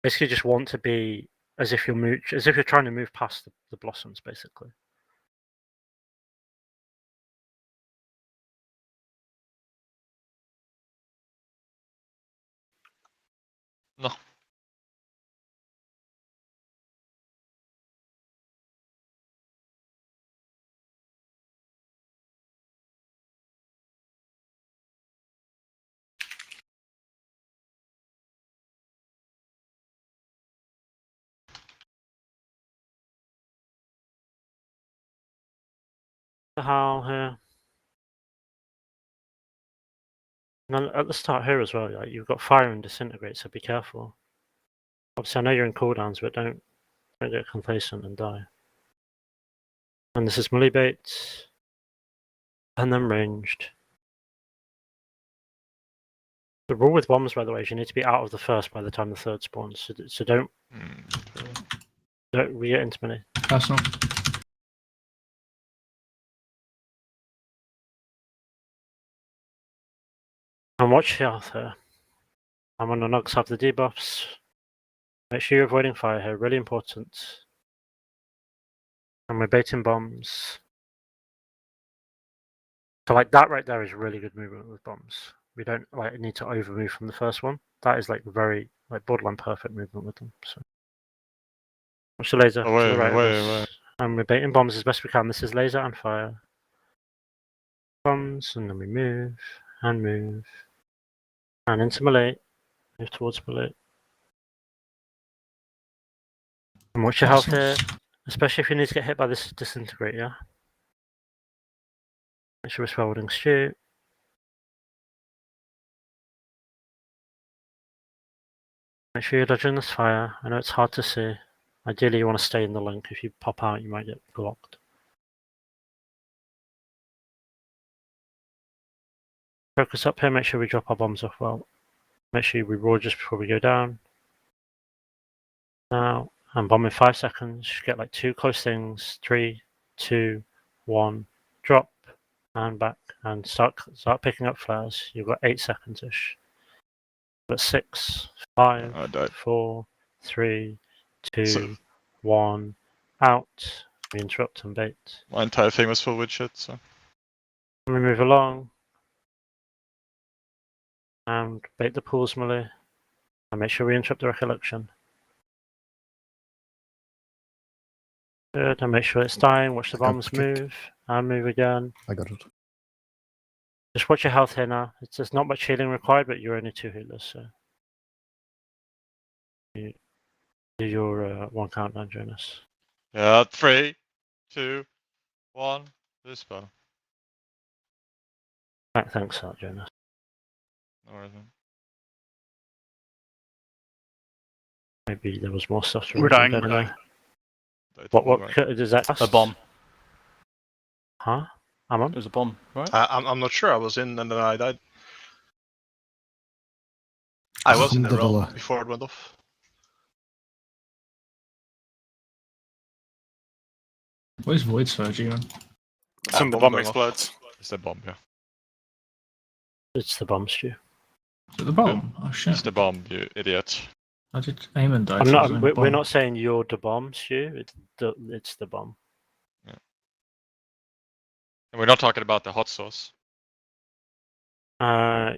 Speaker 1: basically just want to be as if you're trying to move past the blossoms, basically.
Speaker 6: No.
Speaker 1: The howl here. And then at the start here as well, like you've got fire and disintegrate, so be careful. Obviously, I know you're in cooldowns, but don't get complacent and die. And this is melee bait, and then ranged. The rule with bombs, by the way, is you need to be out of the first by the time the third spawns. So don't we get into melee.
Speaker 2: Personal.
Speaker 1: And watch health here. I'm on the Nugs have the debuffs. Make sure you're avoiding fire here, really important. And we're baiting bombs. So like that right there is really good movement with bombs. We don't like need to over move from the first one. That is like very like borderline perfect movement with them. So watch the laser to the right of us. And we're baiting bombs as best we can. This is laser and fire. Bombs, and then we move and move. And into melee. Move towards melee. And watch your health here. Especially if you need to get hit by this disintegrate, yeah? Make sure we're holding Stu. Make sure you're dodging this fire. I know it's hard to see. Ideally you want to stay in the link. If you pop out you might get blocked. Focus up here, make sure we drop our bombs off well. Make sure we roar just before we go down. Now, and bomb in 5 seconds. Get like 2 close things. 3, 2, 1, drop, and back. And start picking up flares. You've got 8 seconds-ish. But 6, 5, 4, 3, 2, 1, out. We interrupt and bait.
Speaker 6: My entire thing was full with shit, so.
Speaker 1: We move along. And bait the pools melee. And make sure we interrupt the recollection. Good, and make sure it's dying. Watch the bombs move. And move again.
Speaker 12: I got it.
Speaker 1: Just watch your health here now. There's not much healing required, but you're only 2 healers, so. You do your 1 countdown, Jonas.
Speaker 6: Yeah, 3, 2, 1, dispel.
Speaker 1: Thanks for that, Jonas.
Speaker 6: No worries, man.
Speaker 1: Maybe there was more stuff to
Speaker 5: We're
Speaker 1: read.
Speaker 5: dying, we're dying.
Speaker 1: What is that?
Speaker 8: A bomb.
Speaker 1: Huh? Amon?
Speaker 8: It was a bomb, right?
Speaker 16: I'm not sure. I was in and then I died. I was in the realm before it went off.
Speaker 2: Where's Void Surge even?
Speaker 11: Some the bomb explodes.
Speaker 6: It's the bomb, yeah.
Speaker 1: It's the bomb, Stu.
Speaker 2: Is it the bomb? Oh shit.
Speaker 6: It's the bomb, you idiot.
Speaker 2: I did aim and die.
Speaker 1: We're not saying you're the bomb, Stu. It's the bomb.
Speaker 6: Yeah. And we're not talking about the hot sauce.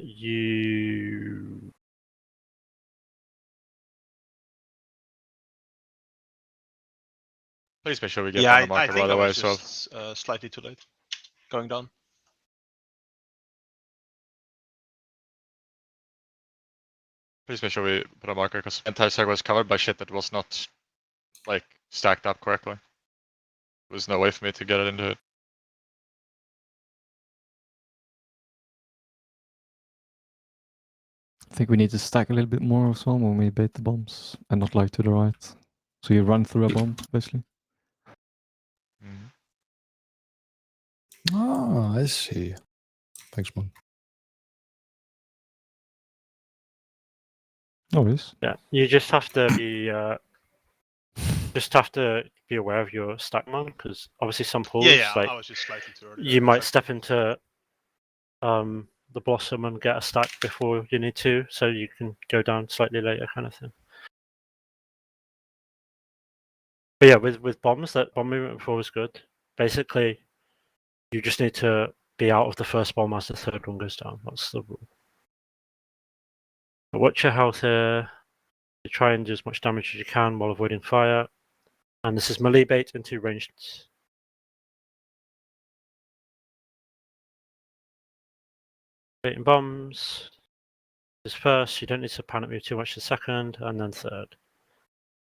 Speaker 1: You.
Speaker 6: Please make sure we get on the marker right away as well.
Speaker 16: Slightly too late. Going down.
Speaker 6: Please make sure we put a marker because entire circle was covered by shit that was not like stacked up correctly. There was no way for me to get it into it.
Speaker 15: I think we need to stack a little bit more as well when we bait the bombs and not like to the right. So you run through a bomb, basically.
Speaker 12: Ah, I see. Thanks, man.
Speaker 15: No worries.
Speaker 1: Yeah, you just have to be aware of your stack mon, because obviously some pools,
Speaker 16: Yeah,
Speaker 1: like
Speaker 16: I was just slightly too early.
Speaker 1: you might step into the blossom and get a stack before you need to, so you can go down slightly later, kind of thing. But yeah, with bombs, that bomb movement before was good. Basically, you just need to be out of the first bomb as the third one goes down. That's the rule. But watch your health here. You try and do as much damage as you can while avoiding fire. And this is melee bait into ranged. Baiting bombs. This first, you don't need to panic move too much the second, and then third.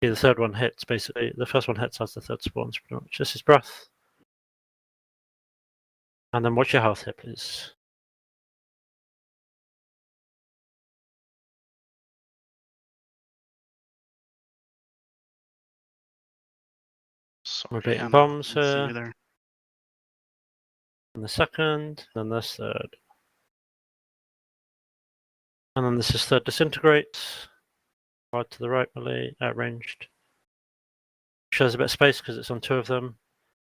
Speaker 1: Yeah, the third one hits, basically. The first one hits as the third spawns, pretty much. Just his breath. And then watch your health here, please. We're baiting bombs here. And the second, then this third. And then this is third disintegrate. Right to the right, melee, ranged. Shows a bit of space because it's on 2 of them.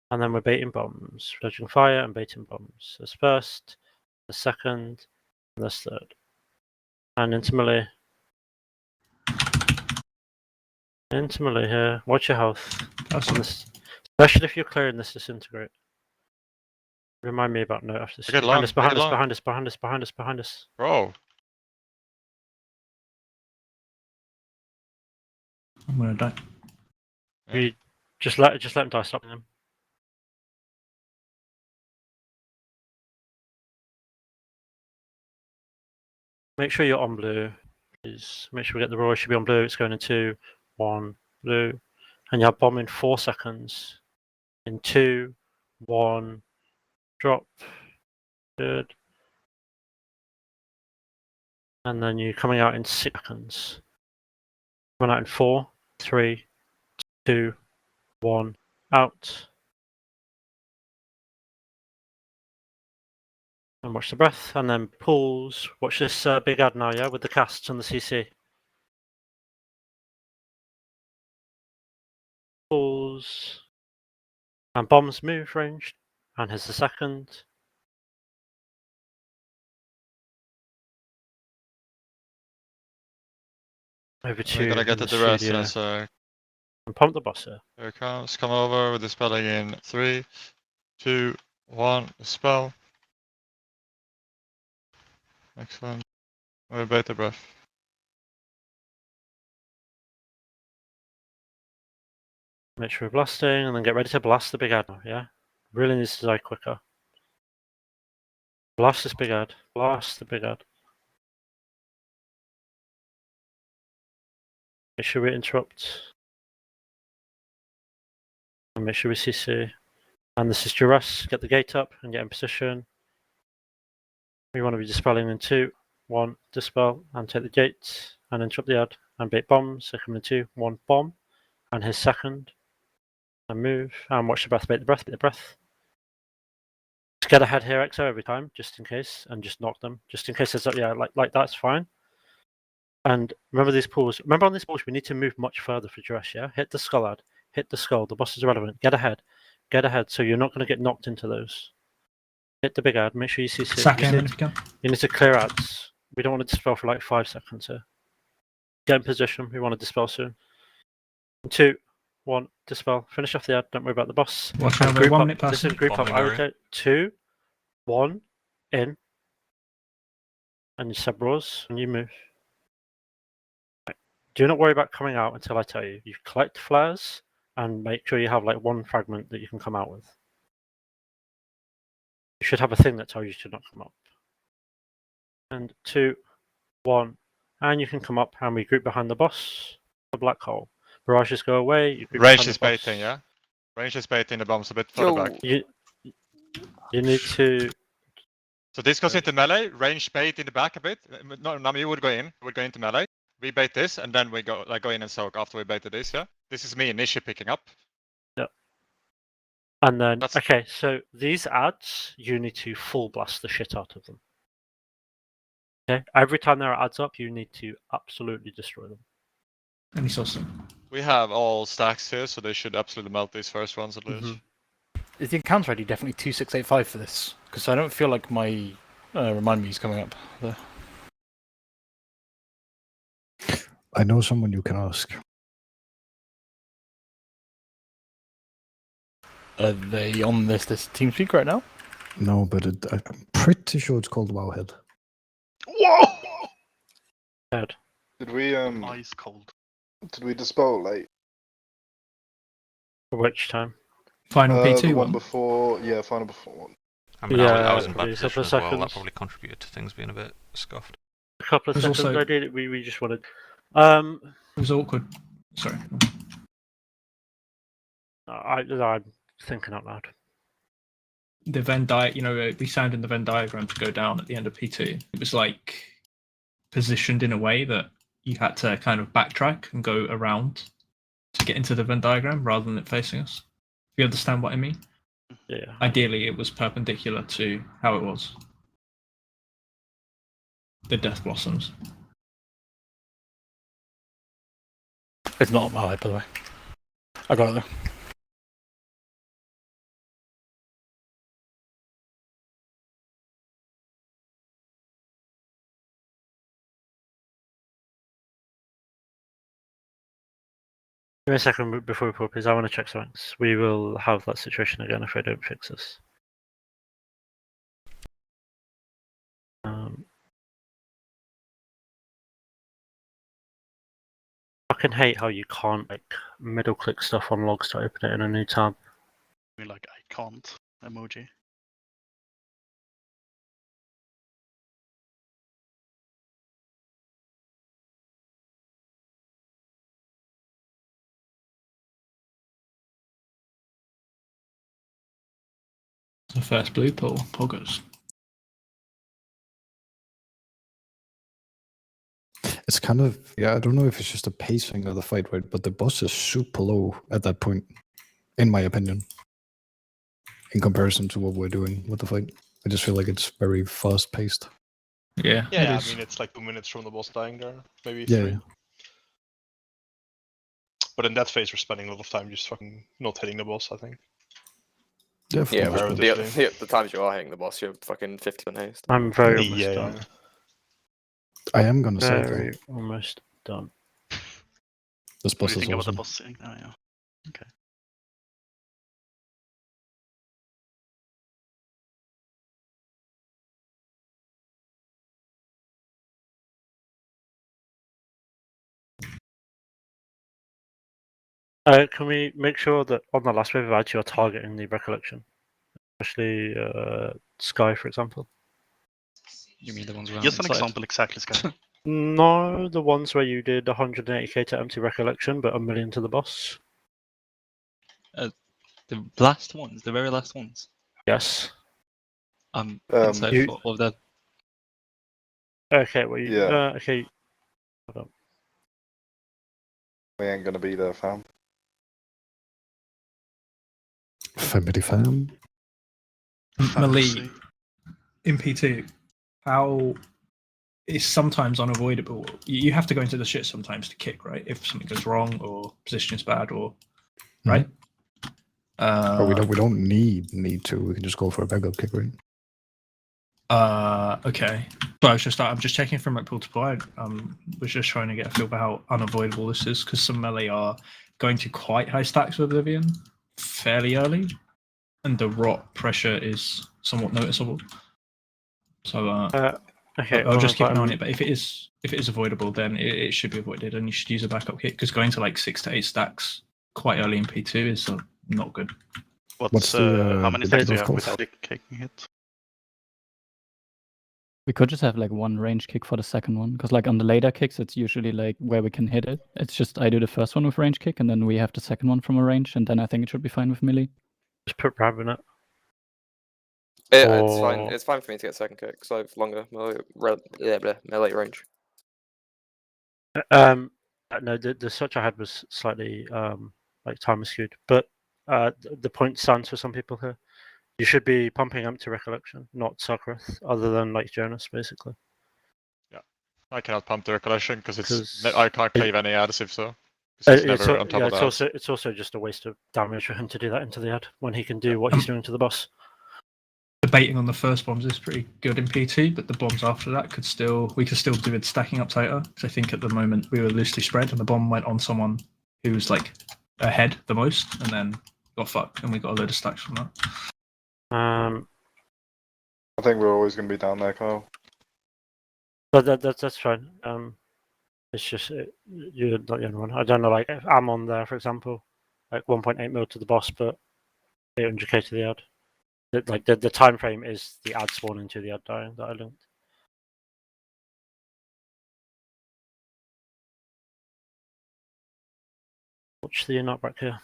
Speaker 1: And then we're baiting bombs. Dodging fire and baiting bombs. This first, the second, and this third. And into melee. Into melee here. Watch your health. Especially if you're clearing this disintegrate. Remind me about note after this. Behind us, behind us, behind us, behind us, behind us, behind us.
Speaker 6: Bro.
Speaker 2: I'm gonna die.
Speaker 1: You just let him die, stop him. Make sure you're on blue. Please make sure we get the roar. Should be on blue. It's going in 2, 1, blue. And you have bomb in 4 seconds. In 2, 1, drop. Good. And then you're coming out in 6 seconds. Coming out in 4, 3, 2, 1, out. And watch the breath, and then pulls. Watch this big ad now, yeah, with the casts and the CC. Pulls. And bombs move ranged. And here's the second. Over to
Speaker 6: We're gonna get
Speaker 1: the
Speaker 6: the rest in
Speaker 1: studio.
Speaker 6: a sec.
Speaker 1: And pump the boss here.
Speaker 6: Here it comes. Come over with the spelling in 3, 2, 1. Spell. Excellent. We bait the breath.
Speaker 1: Make sure we're blasting, and then get ready to blast the big ad. Yeah, really needs to die quicker. Blast this big ad. Blast the big ad. Make sure we interrupt. And make sure we CC. And this is Duras. Get the gate up and get in position. We want to be dispelling in 2, 1, dispel, and take the gate, and interrupt the ad, and bait bombs. So come in 2, 1, bomb, and his second, and move, and watch the breath, bait the breath, bait the breath. Just get ahead here, XO, every time, just in case, and just knock them. Just in case there's, yeah, like that's fine. And remember these pools. Remember on these pools, we need to move much further for Duras, yeah? Hit the skull ad, hit the skull. The boss is irrelevant. Get ahead, so you're not going to get knocked into those. Hit the big ad, make sure you CC.
Speaker 2: Sack in if you can.
Speaker 1: You need to clear ads. We don't want to dispel for like 5 seconds here. Get in position, we want to dispel soon. 2, 1, dispel. Finish off the ad, don't worry about the boss.
Speaker 2: Watch
Speaker 1: And
Speaker 2: out,
Speaker 1: group
Speaker 2: 1
Speaker 1: up.
Speaker 2: minute
Speaker 1: This
Speaker 2: passing.
Speaker 1: is group up. I would go 2, 1, in. And you sub roars, and you move. Right. Do not worry about coming out until I tell you. You collect flares, and make sure you have like 1 fragment that you can come out with. You should have a thing that tells you to not come up. And 2, 1, and you can come up and we group behind the boss, the black hole. Barrages go away. You group
Speaker 6: Range
Speaker 1: behind
Speaker 6: is
Speaker 1: the boss.
Speaker 6: baiting, yeah? Range is baiting the bombs a bit further back.
Speaker 1: You need to.
Speaker 6: So this goes into melee, range bait in the back a bit. No, Nami would go in. Would go into melee. We bait this, and then we go in and soak after we baited this, yeah? This is me and Nishi picking up.
Speaker 1: Yep. And then, okay, so these ads, you need to full blast the shit out of them. Okay? Every time there are ads up, you need to absolutely destroy them.
Speaker 2: Any system.
Speaker 6: We have all stacks here, so they should absolutely melt these first ones at least.
Speaker 8: Is the encounter ID definitely 2685 for this? Because I don't feel like my remind me is coming up there.
Speaker 12: I know someone you can ask.
Speaker 8: Are they on this TeamSpeak right now?
Speaker 12: No, but I'm pretty sure it's called Wowhead.
Speaker 5: Whoa!
Speaker 1: Head.
Speaker 14: Did we
Speaker 5: Ice cold.
Speaker 14: Did we dispel late?
Speaker 1: For which time?
Speaker 2: Final P2
Speaker 14: the
Speaker 2: one?
Speaker 14: before, yeah, final before one.
Speaker 13: I mean,
Speaker 1: Yeah,
Speaker 13: I was in bad
Speaker 1: probably a
Speaker 13: position
Speaker 1: couple of
Speaker 13: as well. That
Speaker 1: seconds.
Speaker 13: probably contributed to things being a bit scuffed.
Speaker 1: A couple of
Speaker 2: There's
Speaker 1: seconds.
Speaker 2: also-
Speaker 1: I did. We just wanted.
Speaker 2: It was awkward. Sorry.
Speaker 1: I'm thinking out loud.
Speaker 2: The Venn diagram, we sounded the Venn diagram to go down at the end of P2. It was like positioned in a way that you had to kind of backtrack and go around to get into the Venn diagram rather than it facing us. You understand what I mean?
Speaker 1: Yeah.
Speaker 2: Ideally, it was perpendicular to how it was. The Death Blossoms.
Speaker 8: It's not my by the way. I got it though.
Speaker 1: Give me a second before we pull, please. I want to check something. We will have that situation again if I don't fix this. I fucking hate how you can't like middle click stuff on logs to open it in a new tab.
Speaker 5: I mean, like, I can't emoji.
Speaker 2: The first blue pool, Poggers.
Speaker 12: It's kind of, yeah, I don't know if it's just the pacing of the fight, right? But the boss is super low at that point, in my opinion, in comparison to what we're doing with the fight. I just feel like it's very fast paced.
Speaker 2: Yeah.
Speaker 16: Yeah, I mean, it's like 2 minutes from the boss dying there, maybe
Speaker 12: Yeah.
Speaker 16: 3. But in that phase, we're spending a lot of time just fucking not hitting the boss, I think.
Speaker 12: Yeah, of
Speaker 4: Yeah,
Speaker 12: course,
Speaker 4: but
Speaker 12: but-
Speaker 4: the times you are hitting the boss, you're fucking 50% haste.
Speaker 1: I'm very almost done.
Speaker 12: I am gonna say
Speaker 1: Very
Speaker 12: though,
Speaker 1: almost done.
Speaker 12: This
Speaker 5: What
Speaker 12: boss
Speaker 5: do you
Speaker 12: is
Speaker 5: think about the
Speaker 12: awesome.
Speaker 5: boss sitting? Oh yeah. Okay.
Speaker 1: Can we make sure that on the last wave of ads you're targeting the recollection, especially Sky, for example?
Speaker 7: You mean the ones around
Speaker 5: Just an
Speaker 7: inside?
Speaker 5: example, exactly, Sky.
Speaker 1: No, the ones where you did 180k to empty recollection, but 1 million to the boss.
Speaker 7: The last ones, the very last ones.
Speaker 1: Yes.
Speaker 7: I'm inside
Speaker 1: You-
Speaker 7: for all of them.
Speaker 1: Okay, well, you,
Speaker 14: Yeah.
Speaker 1: okay. Hold on.
Speaker 14: We ain't gonna be there, fam.
Speaker 12: Family fam.
Speaker 2: Melee in PT, how it's sometimes unavoidable. You have to go into the shit sometimes to kick, right? If something goes wrong or position is bad, or right.
Speaker 12: But we don't need to. We can just go for a backup kick, right?
Speaker 2: Okay. But I'm just checking from like pool to pool. I was just trying to get a feel for how unavoidable this is, because some melee are going to quite high stacks with Oblivion fairly early, and the rot pressure is somewhat noticeable. So
Speaker 1: okay,
Speaker 2: I'll just keep an eye on it. But if it is avoidable, then it should be avoided, and you should use a backup kick, because going to like 6 to 8 stacks quite early in P2 is not good.
Speaker 5: What's how many stacks do you have without kicking it?
Speaker 15: We could just have like one range kick for the second one, because like on the later kicks, it's usually like where we can hit it. It's just I do the first one with range kick, and then we have the second one from a range, and then I think it should be fine with melee.
Speaker 1: Just put Rab in it.
Speaker 4: It's fine. It's fine for me to get second kick because I have longer melee range.
Speaker 1: No, the search I had was slightly like time skewed, but the point stands for some people here. You should be pumping up to recollection, not Sarkareth, other than like Jonas, basically.
Speaker 6: Yeah, I cannot pump the recollection because I can't cleave any ads if so. He's never on top of that.
Speaker 1: It's also just a waste of damage for him to do that into the ad when he can do what he's doing to the boss.
Speaker 2: Debating on the first bombs is pretty good in PT, but the bombs after that we could still do it stacking up tighter. Because I think at the moment we were loosely spread, and the bomb went on someone who was like ahead the most, and then got fucked, and we got a load of stacks from that.
Speaker 14: I think we're always going to be down there, Kyle.
Speaker 1: But that's fine. It's just you're not the only one. I don't know, like if I'm on there, for example, like 1.8 mil to the boss, but 800k to the ad. Like the time frame is the ad spawning to the ad dying that I linked. Watch the not back here.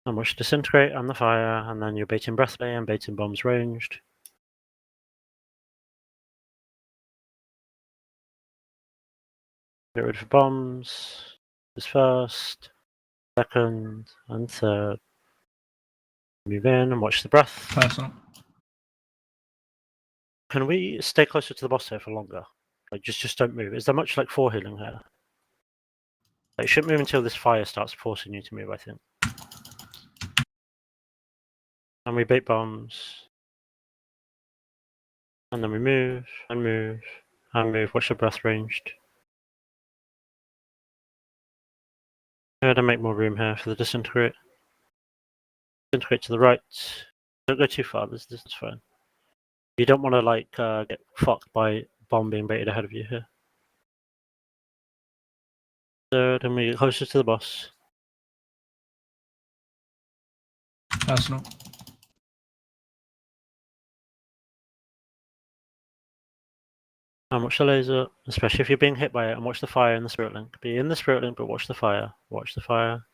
Speaker 1: And watch disintegrate and the fire, and then you're baiting breathley and baiting bombs ranged. Get rid of bombs. This first, second, and third. Move in and watch the breath.
Speaker 2: Personal.
Speaker 1: Can we stay closer to the boss here for longer? Like just don't move. Is there much like 4 healing here? Like, you shouldn't move until this fire starts forcing you to move, I think. And we bait bombs. And then we move, and move, and move. Watch the breath ranged. I'm gonna make more room here for the disintegrate. Disintegrate to the right. Don't go too far, this is fine. You don't want to like get fucked by bomb being baited ahead of you here. Third, and we get closer to the boss.
Speaker 2: Personal.
Speaker 1: And watch the laser, especially if you're being hit by it, and watch the fire in the spirit link. Be in the spirit link, but watch the fire. Watch the fire.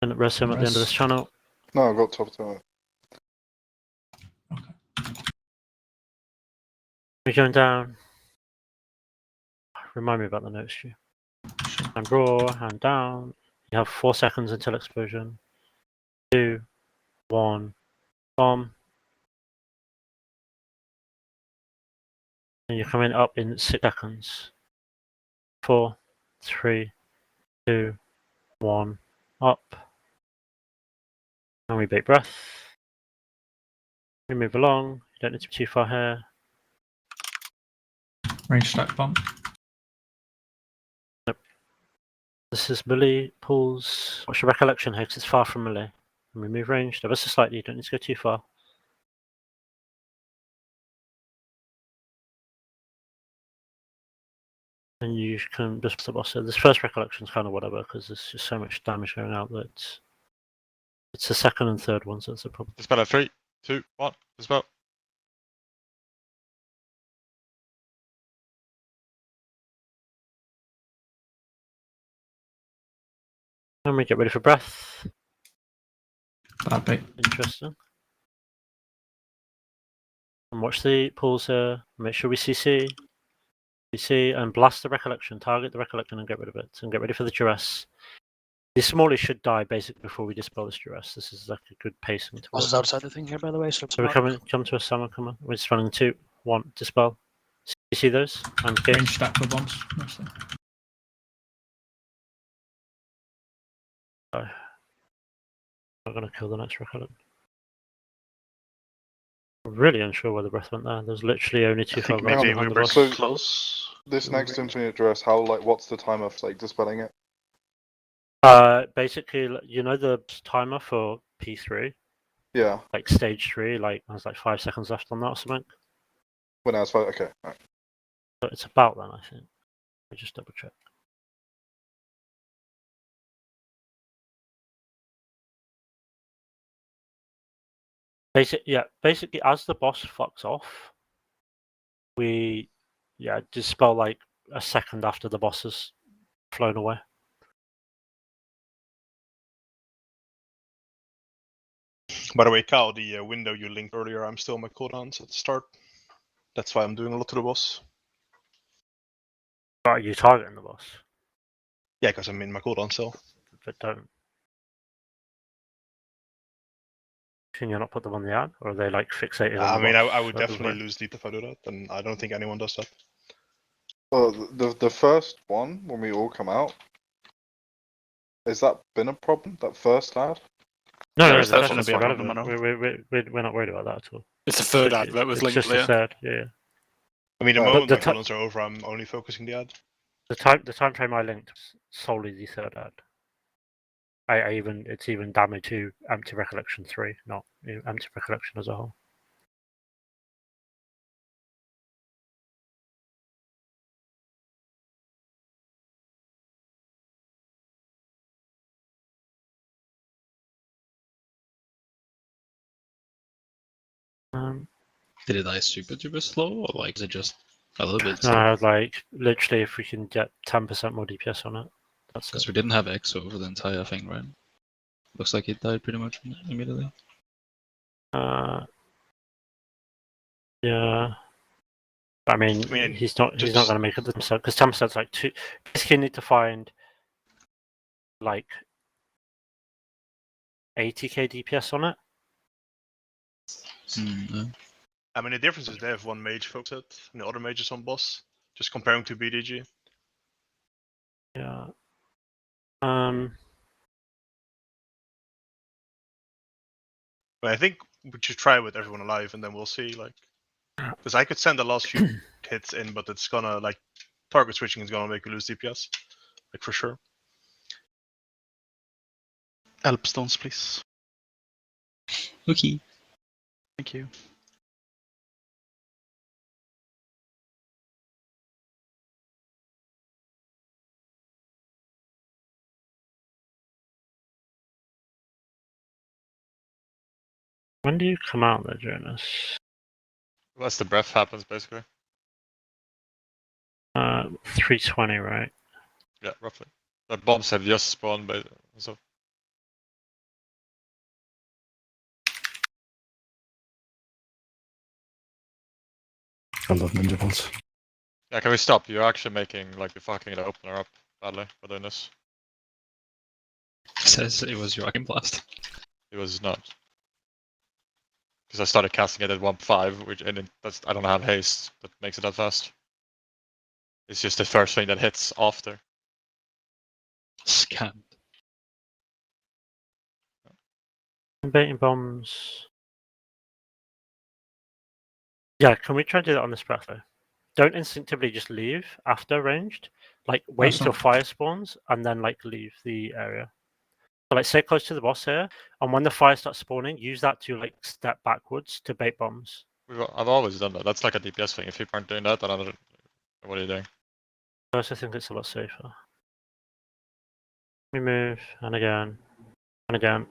Speaker 1: And rest him at the end of this channel.
Speaker 14: No, I've got top to
Speaker 1: We're going down. Remind me about the notes, Stu. And raw, and down. You have 4 seconds until explosion. 2, 1, bomb. And you're coming up in 6 seconds. 4, 3, 2, 1, up. And we bait breath. We move along. You don't need to be too far here.
Speaker 2: Range stack bomb.
Speaker 1: Nope. This is melee pulls. What's your recollection here? 'Cause it's far from melee. And we move ranged. Ever so slightly. You don't need to go too far. And you can just the boss. So this first recollection is kind of whatever because there's just so much damage going out that it's the second and third ones that's the problem.
Speaker 6: Dispel at 3, 2, 1. Dispel.
Speaker 1: And we get ready for breath.
Speaker 2: Bad bait.
Speaker 1: Interesting. And watch the pulls here. Make sure we CC. CC and blast the recollection. Target the recollection and get rid of it. And get ready for the duress. The smallie should die basically before we dispel this duress. This is like a good pacing to
Speaker 7: Boss
Speaker 1: work
Speaker 7: is
Speaker 1: with.
Speaker 7: outside the thing here, by the way. So
Speaker 1: So we're come to a summer. Come on. We're dispelling 2, 1. Dispel. CC those. And okay.
Speaker 2: Range stack for bombs, mostly.
Speaker 1: Sorry. I'm going to kill the next recollection. I'm really unsure where the breath went there. There's literally only 2 fog
Speaker 5: maybe
Speaker 1: behind
Speaker 5: we
Speaker 1: the
Speaker 5: were
Speaker 1: boss.
Speaker 14: So
Speaker 5: close.
Speaker 14: this next infinite duress, how what's the timer for dispelling it?
Speaker 1: Basically, you know the timer for P3?
Speaker 14: Yeah.
Speaker 1: Like stage 3, like there's like 5 seconds left on that or something.
Speaker 14: When I was okay. Right.
Speaker 1: So it's about then, I think. Let me just double check. Basically, as the boss fucks off, we dispel like a second after the boss has flown away.
Speaker 16: By the way, Cal, the window you linked earlier, I'm still on my cooldowns at the start. That's why I'm doing a lot to the boss.
Speaker 1: Are you targeting the boss?
Speaker 16: Yeah, because I'm in my cooldown still.
Speaker 1: But don't. Can you not put them on the ad? Or are they like fixated on
Speaker 16: I
Speaker 1: the
Speaker 16: mean,
Speaker 1: boss?
Speaker 16: I would definitely lose sleep if I do that, and I don't think anyone does that.
Speaker 14: Well, the first one, when we all come out, has that been a problem, that first ad?
Speaker 1: No,
Speaker 11: it's
Speaker 1: that's
Speaker 11: definitely
Speaker 1: not
Speaker 11: a problem
Speaker 1: relevant. We're not worried about that at all.
Speaker 11: It's the third ad that was
Speaker 1: It's
Speaker 11: linked
Speaker 1: just the
Speaker 11: there.
Speaker 1: third, yeah.
Speaker 16: I mean, the
Speaker 1: But
Speaker 16: moment
Speaker 1: the
Speaker 16: my cooldowns are over, I'm only focusing the ad.
Speaker 1: The time frame I linked was solely the third ad. It's even damage to Empty Recollection 3, not Empty Recollection as a whole.
Speaker 7: Did it die super duper slow, or like is it just a little bit?
Speaker 1: Like literally, if we can get 10% more DPS on it, that's
Speaker 7: Because
Speaker 1: it.
Speaker 7: we didn't have X over the entire thing, right? Looks like it died pretty much immediately.
Speaker 1: Yeah. I mean, he's not going to make it himself because 10%'s like 2. Basically, you need to find like 80k DPS on it.
Speaker 16: I mean, the difference is they have one mage focused and the other mage is on boss. Just comparing to BDG.
Speaker 1: Yeah.
Speaker 16: But I think we should try with everyone alive, and then we'll see. Like, because I could send the last few hits in, but it's gonna like target switching is gonna make you lose DPS, like for sure.
Speaker 18: Help stones, please.
Speaker 7: Okay.
Speaker 18: Thank you.
Speaker 1: When do you come out there, Jonas?
Speaker 6: Unless the breath happens, basically.
Speaker 1: 320, right?
Speaker 6: Yeah, roughly. The bombs have just spawned, but so.
Speaker 12: I love ninja bolts.
Speaker 6: Yeah, can we stop? You're actually making like you're fucking the opener up badly by doing this.
Speaker 7: Says it was your blast.
Speaker 6: It was not. Because I started casting it at 1.5, which I don't have haste that makes it that fast. It's just the first thing that hits after.
Speaker 7: Scammed.
Speaker 1: Baiting bombs. Yeah, can we try to do that on this breath though? Don't instinctively just leave after ranged. Like wait
Speaker 2: That's
Speaker 1: until
Speaker 2: not-
Speaker 1: fire spawns and then like leave the area. So like stay close to the boss here, and when the fire starts spawning, use that to like step backwards to bait bombs.
Speaker 6: I've always done that. That's like a DPS thing. If people aren't doing that, then I don't know what are you doing.
Speaker 1: First, I think it's a lot safer. We move, and again, and again.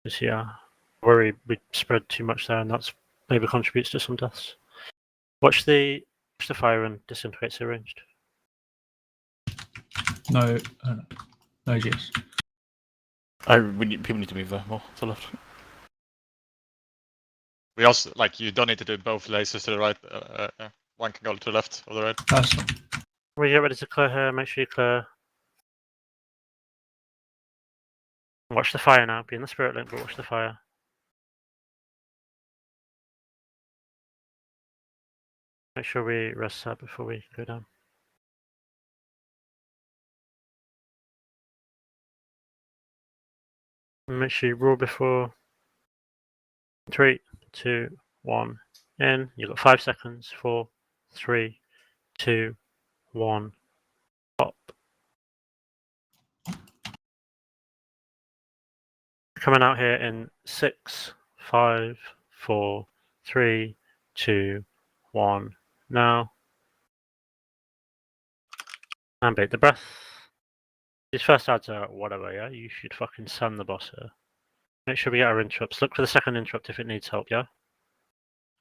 Speaker 1: Just yeah, worry we spread too much there, and that's maybe contributes to some deaths. Watch the fire and disintegrate so ranged.
Speaker 2: No, no GS.
Speaker 8: People need to move there more to the left.
Speaker 6: We also like you don't need to do both lasers to the right. One can go to the left or the right.
Speaker 2: That's not.
Speaker 1: We get ready to clear here. Make sure you clear. Watch the fire now. Be in the spirit link, but watch the fire. Make sure we rest that before we go down. Make sure you roll before. 3, 2, 1. In. You've got 5 seconds. 4, 3, 2, 1. Pop. Coming out here in 6, 5, 4, 3, 2, 1. Now. And bait the breath. These first ads are whatever, yeah? You should fucking send the boss here. Make sure we get our interrupts. Look for the second interrupt if it needs help, yeah?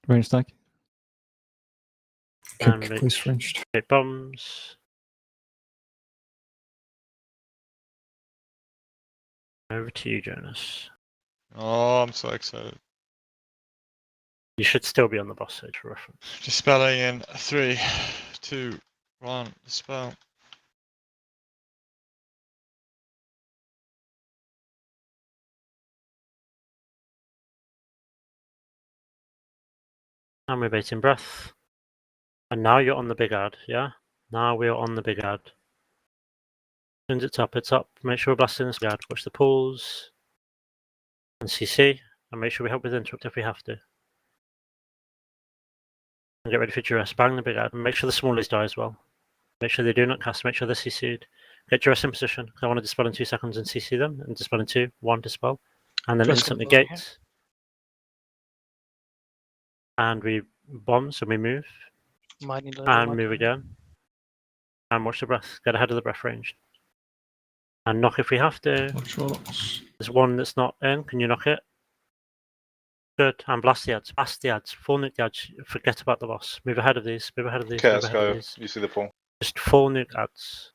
Speaker 15: Range stack.
Speaker 1: And
Speaker 12: Kick, please, ranged.
Speaker 1: bait bombs. Over to you, Jonas.
Speaker 6: Oh, I'm so excited.
Speaker 1: You should still be on the boss stage for reference.
Speaker 6: Dispelling in 3, 2, 1. Dispel.
Speaker 1: And we're baiting breath. And now you're on the big ad, yeah? Now we're on the big ad. As soon as it's up, it's up. Make sure we're blasting this ad. Watch the pulls. And CC. And make sure we help with interrupt if we have to. And get ready for duress. Bang the big ad. And make sure the smallies die as well. Make sure they do not cast. Make sure they're CC'd. Get duress in position. Because I want to dispel in 2 seconds and CC them. And dispel in 2. 1 dispel. And then
Speaker 11: Duress
Speaker 1: instantly
Speaker 11: comes on, yeah.
Speaker 1: gates. And we bomb, so we move.
Speaker 11: Might need a little
Speaker 1: And
Speaker 11: more
Speaker 1: move
Speaker 11: time.
Speaker 1: again. And watch the breath. Get ahead of the breath range. And knock if we have to.
Speaker 2: Watch rollouts.
Speaker 1: There's one that's not in. Can you knock it? Good. And blast the ads. Blast the ads. Full nuke the ads. Forget about the boss. Move ahead of these. Move ahead of these.
Speaker 14: Okay,
Speaker 1: Move
Speaker 14: let's
Speaker 1: ahead of
Speaker 14: go.
Speaker 1: these.
Speaker 14: You see the pool.
Speaker 1: Just full nuke ads.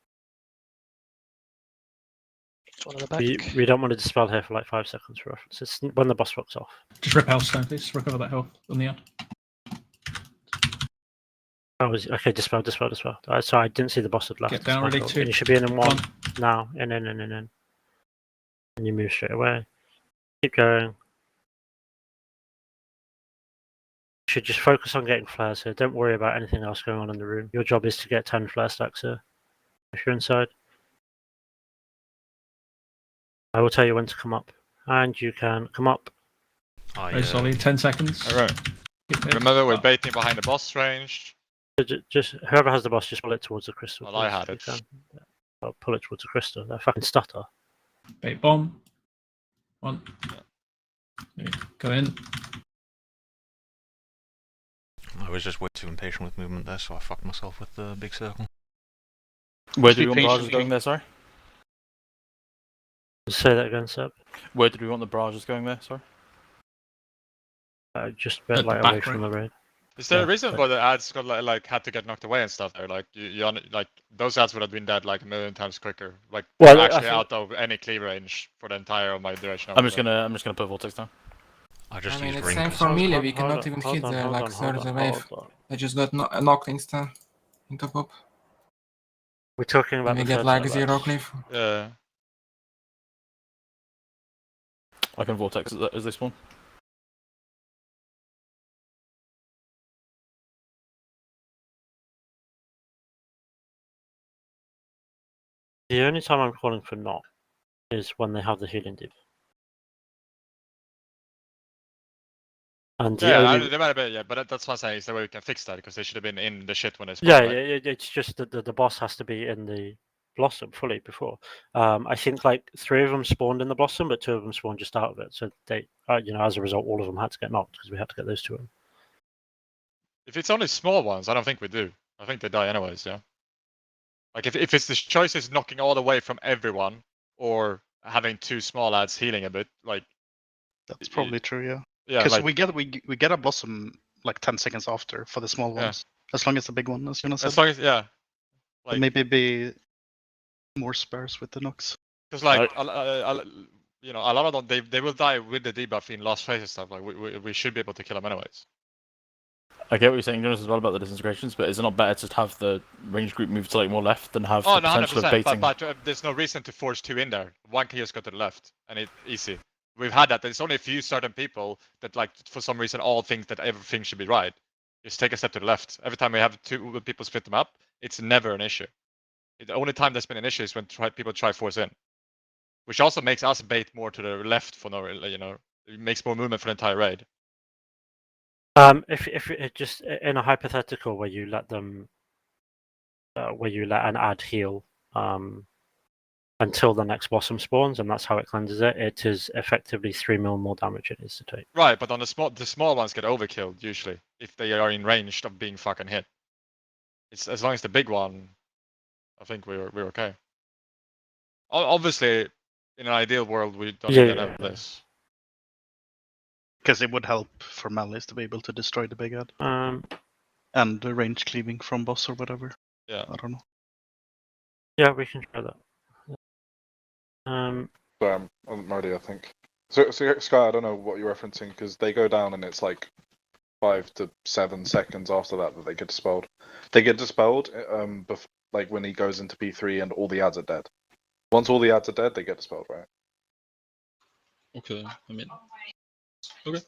Speaker 11: One at the back.
Speaker 1: We don't want to dispel here for like 5 seconds for reference. It's when the boss rocks off.
Speaker 2: Just rip Healthstone, please. Recover that health on the ad.
Speaker 1: Oh, okay, dispel. Sorry, I didn't see the boss had left.
Speaker 2: Get down,
Speaker 1: It's my
Speaker 2: ready,
Speaker 1: fault.
Speaker 2: 2.
Speaker 1: And you should be in 1
Speaker 2: 1.
Speaker 1: now. In. And you move straight away. Keep going. You should just focus on getting flares here. Don't worry about anything else going on in the room. Your job is to get 10 flare stacks here. If you're inside. I will tell you when to come up. And you can come up.
Speaker 2: Very solid. 10 seconds.
Speaker 6: Alright. Remember, we're baiting behind the boss range.
Speaker 1: Just whoever has the boss, just pull it towards the crystal.
Speaker 6: Well, I
Speaker 1: please,
Speaker 6: had
Speaker 1: if you
Speaker 6: it.
Speaker 1: can. I'll pull it towards the crystal. That fucking stutter.
Speaker 2: Bait bomb. 1. Go in.
Speaker 13: I was just way too impatient with movement there, so I fucked myself with the big circle.
Speaker 8: Where
Speaker 18: Just
Speaker 8: do we
Speaker 18: be
Speaker 8: want barrages
Speaker 18: patient,
Speaker 8: going
Speaker 18: King.
Speaker 8: there, sorry?
Speaker 1: Say that again, Seb.
Speaker 8: Where did we want the barrages going there, sorry?
Speaker 1: Just a bit
Speaker 2: At the
Speaker 1: like
Speaker 2: back,
Speaker 1: away from the raid.
Speaker 6: Is there
Speaker 1: Yeah,
Speaker 6: a reason
Speaker 1: but-
Speaker 6: why the ads got like had to get knocked away and stuff there? Like like those ads would have been dead like a million times quicker. Like
Speaker 8: Well,
Speaker 6: they're
Speaker 8: I
Speaker 6: actually
Speaker 8: think-
Speaker 6: out of any cleave range for the entire of my duration.
Speaker 8: I'm just gonna put vortex down.
Speaker 13: I just
Speaker 19: I mean,
Speaker 13: used
Speaker 19: it's
Speaker 13: ring.
Speaker 19: same for melee. We
Speaker 1: Hold
Speaker 19: cannot
Speaker 1: on,
Speaker 19: even
Speaker 1: hold
Speaker 19: hit
Speaker 1: on,
Speaker 19: there
Speaker 1: hold
Speaker 19: like
Speaker 1: on, hold
Speaker 19: there's a
Speaker 1: on,
Speaker 19: wave.
Speaker 1: hold on.
Speaker 19: I just got knocked insta into pop.
Speaker 1: We're talking about
Speaker 19: And we
Speaker 1: the
Speaker 19: get
Speaker 1: first
Speaker 19: like
Speaker 1: set of
Speaker 19: 0
Speaker 1: ads.
Speaker 19: cliff.
Speaker 6: Yeah.
Speaker 8: I can vortex as they spawn.
Speaker 1: The only time I'm calling for not is when they have the healing deep. And the
Speaker 6: Yeah,
Speaker 1: only...
Speaker 6: they might have been, yeah, but that's what I'm saying is the way we can fix that because they should have been in the shit when they spawned.
Speaker 1: Yeah,
Speaker 6: right?
Speaker 1: it's just that the boss has to be in the blossom fully before. I think like 3 of them spawned in the blossom, but 2 of them spawned just out of it. So they, as a result, all of them had to get knocked because we had to get those 2 in.
Speaker 6: If it's only small ones, I don't think we do. I think they die anyways, yeah. Like if it's the choice is knocking all the way from everyone or having 2 small lads healing a bit, like
Speaker 5: that's probably true, yeah.
Speaker 6: Yeah,
Speaker 5: because
Speaker 6: like,
Speaker 5: we get a blossom like 10 seconds after for the small ones, as long as the big one, as Jonas said.
Speaker 6: as long as
Speaker 5: But
Speaker 6: like
Speaker 5: maybe be more sparse with the knocks.
Speaker 6: because like you know, a lot of them they will die with the debuff in last phase and stuff. Like we should be able to kill them anyways.
Speaker 8: I get what you're saying, Jonas, as well about the disintegrations, but is it not better to have the range group move to like more left than have the
Speaker 6: No,
Speaker 8: potential of
Speaker 6: 100%.
Speaker 8: baiting?
Speaker 6: But there's no reason to force 2 in there. One can just go to the left, and it's easy. We've had that. There's only a few certain people that like for some reason all think that everything should be right. Just take a step to the left. Every time we have 2 people split them up, it's never an issue. The only time there's been an issue is when people try force in, which also makes us bait more to the left for no, you know, it makes more movement for the entire raid.
Speaker 1: If it just in a hypothetical where you let them, where you let an ad heal until the next blossom spawns, and that's how it cleanses it, it is effectively 3 mil more damage it needs to take.
Speaker 6: Right, but on the small ones get overkilled usually if they are in range of being fucking hit. It's as long as the big one, I think we're okay. Obviously, in an ideal world, we don't need any of this.
Speaker 5: Because it would help for Malice to be able to destroy the big ad. And the range cleaving from boss or whatever.
Speaker 6: Yeah.
Speaker 5: I don't know.
Speaker 1: Yeah, we can try that.
Speaker 14: I'm ready, I think. So Sky, I don't know what you're referencing because they go down and it's like 5 to 7 seconds after that they get dispelled. They get dispelled like when he goes into P3 and all the ads are dead. Once all the ads are dead, they get dispelled, right?
Speaker 7: Okay, I mean, okay.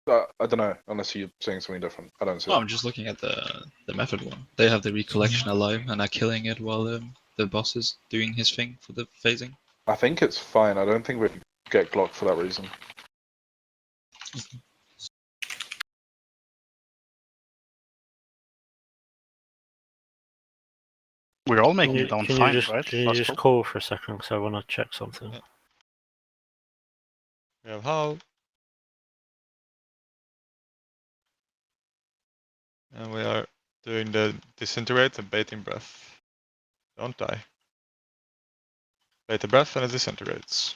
Speaker 14: I don't know, unless you're saying something different. I don't see
Speaker 7: No,
Speaker 14: that.
Speaker 7: I'm just looking at the method one. They have the recollection alive and are killing it while the boss is doing his thing for the phasing.
Speaker 14: I think it's fine. I don't think we get Glock for that reason.
Speaker 5: We're all making it down fine, right?
Speaker 1: Can you just call for a second because I want to check something?
Speaker 6: Yeah. We have Howl. And we are doing the disintegrate and baiting breath. Don't die. Bait the breath and it disintegrates.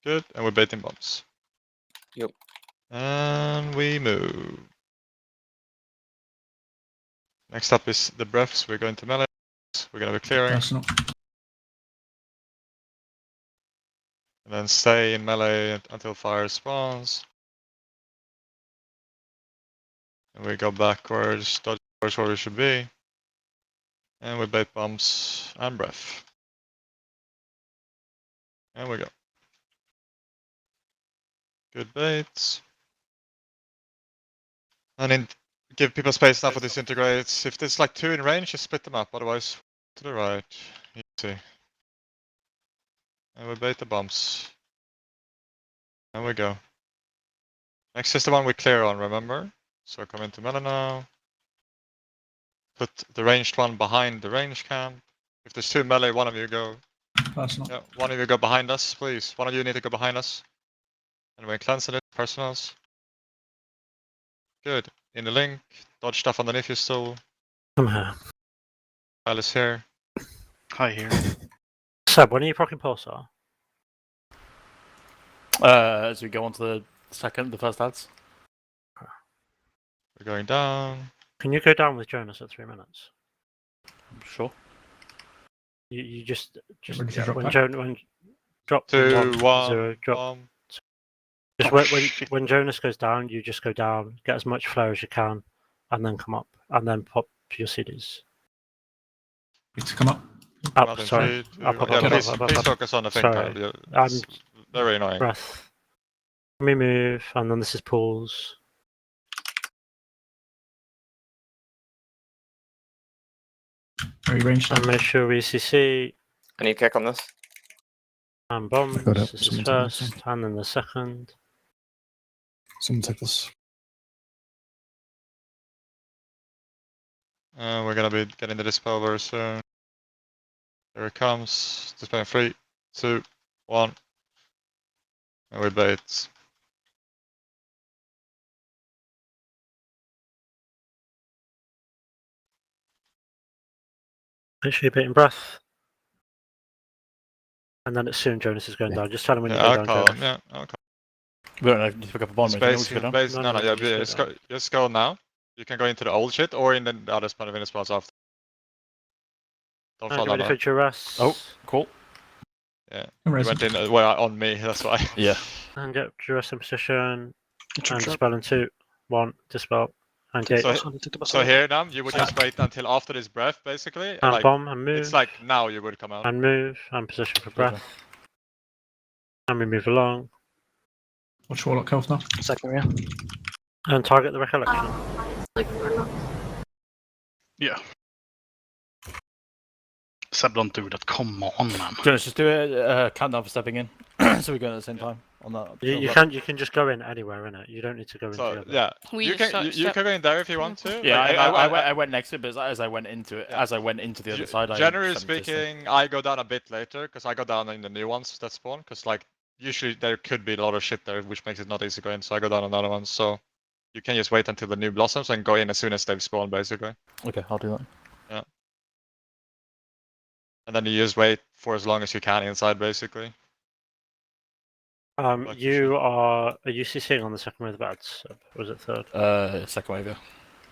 Speaker 6: Good, and we're baiting bombs.
Speaker 4: Yep.
Speaker 6: And we move. Next up is the breaths. We're going to melee. We're going to be clearing.
Speaker 2: Personal.
Speaker 6: And then stay in melee until fire spawns. And we go backwards, dodge towards where we should be. And we bait bombs and breath. And we go. Good baits. And give people space now for disintegrates. If there's like 2 in range, just split them up. Otherwise, to the right. Easy. And we bait the bombs. And we go. Next is the one we clear on, remember? So come into melee now. Put the ranged one behind the range camp. If there's 2 melee, one of you go.
Speaker 2: Personal.
Speaker 6: Yeah, one of you go behind us, please. One of you need to go behind us. And we're cleansing it, personals. Good. In the link, dodge stuff underneath you still.
Speaker 1: Come here.
Speaker 6: Kyle is here.
Speaker 5: Hi here.
Speaker 1: Seb, when are you proccing Pulsar?
Speaker 8: As we go on to the first ads.
Speaker 6: We're going down.
Speaker 1: Can you go down with Jonas at 3 minutes?
Speaker 8: Sure.
Speaker 1: You just
Speaker 2: Ready to drop
Speaker 1: when
Speaker 2: back?
Speaker 1: Jonas drop
Speaker 6: 2, 1,
Speaker 1: 0, drop.
Speaker 6: bomb.
Speaker 1: Just
Speaker 5: Oh,
Speaker 1: when Jonas goes down, you just go down, get as much flare as you can, and then come up, and then pop your CDs.
Speaker 2: Need to come up.
Speaker 1: Up,
Speaker 6: Not in
Speaker 1: sorry.
Speaker 6: 3, 2,
Speaker 1: Up,
Speaker 6: yeah, please,
Speaker 1: up,
Speaker 6: please
Speaker 1: up.
Speaker 6: focus on the thing,
Speaker 1: Sorry.
Speaker 6: Kyle. It's very annoying.
Speaker 1: Breath. Let me move, and then this is pulls.
Speaker 2: Very ranged.
Speaker 1: And make sure we CC.
Speaker 4: I need kick on this.
Speaker 1: And bombs.
Speaker 12: got it.
Speaker 1: This is
Speaker 12: Someone take this
Speaker 1: first, and then the second.
Speaker 12: Someone take this.
Speaker 6: We're gonna be getting the dispel very soon. Here it comes. Dispel in 3, 2, 1. And we bait.
Speaker 1: Literally baiting breath. And then it's soon Jonas is going down. Just tell him when you
Speaker 6: Yeah,
Speaker 1: go
Speaker 6: I'll
Speaker 1: down,
Speaker 6: call him.
Speaker 1: Jonas.
Speaker 6: Yeah, I'll call
Speaker 8: We don't have to pick up a bomb.
Speaker 6: him.
Speaker 8: Right?
Speaker 6: Space,
Speaker 8: We go down.
Speaker 6: base.
Speaker 1: No,
Speaker 6: No,
Speaker 1: no,
Speaker 6: yeah,
Speaker 1: just go down.
Speaker 6: just go now. You can go into the old shit or in the other spot of spots after. Don't
Speaker 1: Get
Speaker 6: fall
Speaker 1: ready
Speaker 6: down.
Speaker 1: for duress.
Speaker 8: Oh, cool.
Speaker 6: Yeah.
Speaker 2: I'm
Speaker 6: You
Speaker 2: resin.
Speaker 6: went in well on me, that's why.
Speaker 8: Yeah.
Speaker 1: And get duress in position. And
Speaker 18: Trap.
Speaker 1: dispel in 2, 1, dispel. And gate.
Speaker 6: So here now, you would just wait until after this breath, basically.
Speaker 1: And
Speaker 6: like,
Speaker 1: bomb and move.
Speaker 6: It's like now you would come out.
Speaker 1: And move. And position for breath. And we move along.
Speaker 2: Watch Warlock health now.
Speaker 18: Second area.
Speaker 1: And target the recollection.
Speaker 18: Yeah. Seb, don't do that. Come on, man.
Speaker 8: Jonas, just do a countdown for stepping in, so we go at the same time on that.
Speaker 1: You can just go in anywhere, innit? You don't need to go in
Speaker 6: So
Speaker 1: together.
Speaker 6: yeah,
Speaker 9: We
Speaker 6: you
Speaker 9: just
Speaker 6: can
Speaker 9: start-
Speaker 6: you can go in there if you want to.
Speaker 8: Yeah,
Speaker 6: Like,
Speaker 8: I went into it, but as I went into it, as I went into the other side,
Speaker 6: generally speaking, I go down a bit later because I go down in the new ones that spawn. Because like usually there could be a lot of shit there, which makes it not easy to go in. So I go down on the other ones. So you can just wait until the new blossoms and go in as soon as they've spawned, basically.
Speaker 8: Okay, I'll do that.
Speaker 6: Yeah. And then you just wait for as long as you can inside, basically.
Speaker 1: You are you CCing on the second wave of ads? Or was it third?
Speaker 8: Second wave, yeah.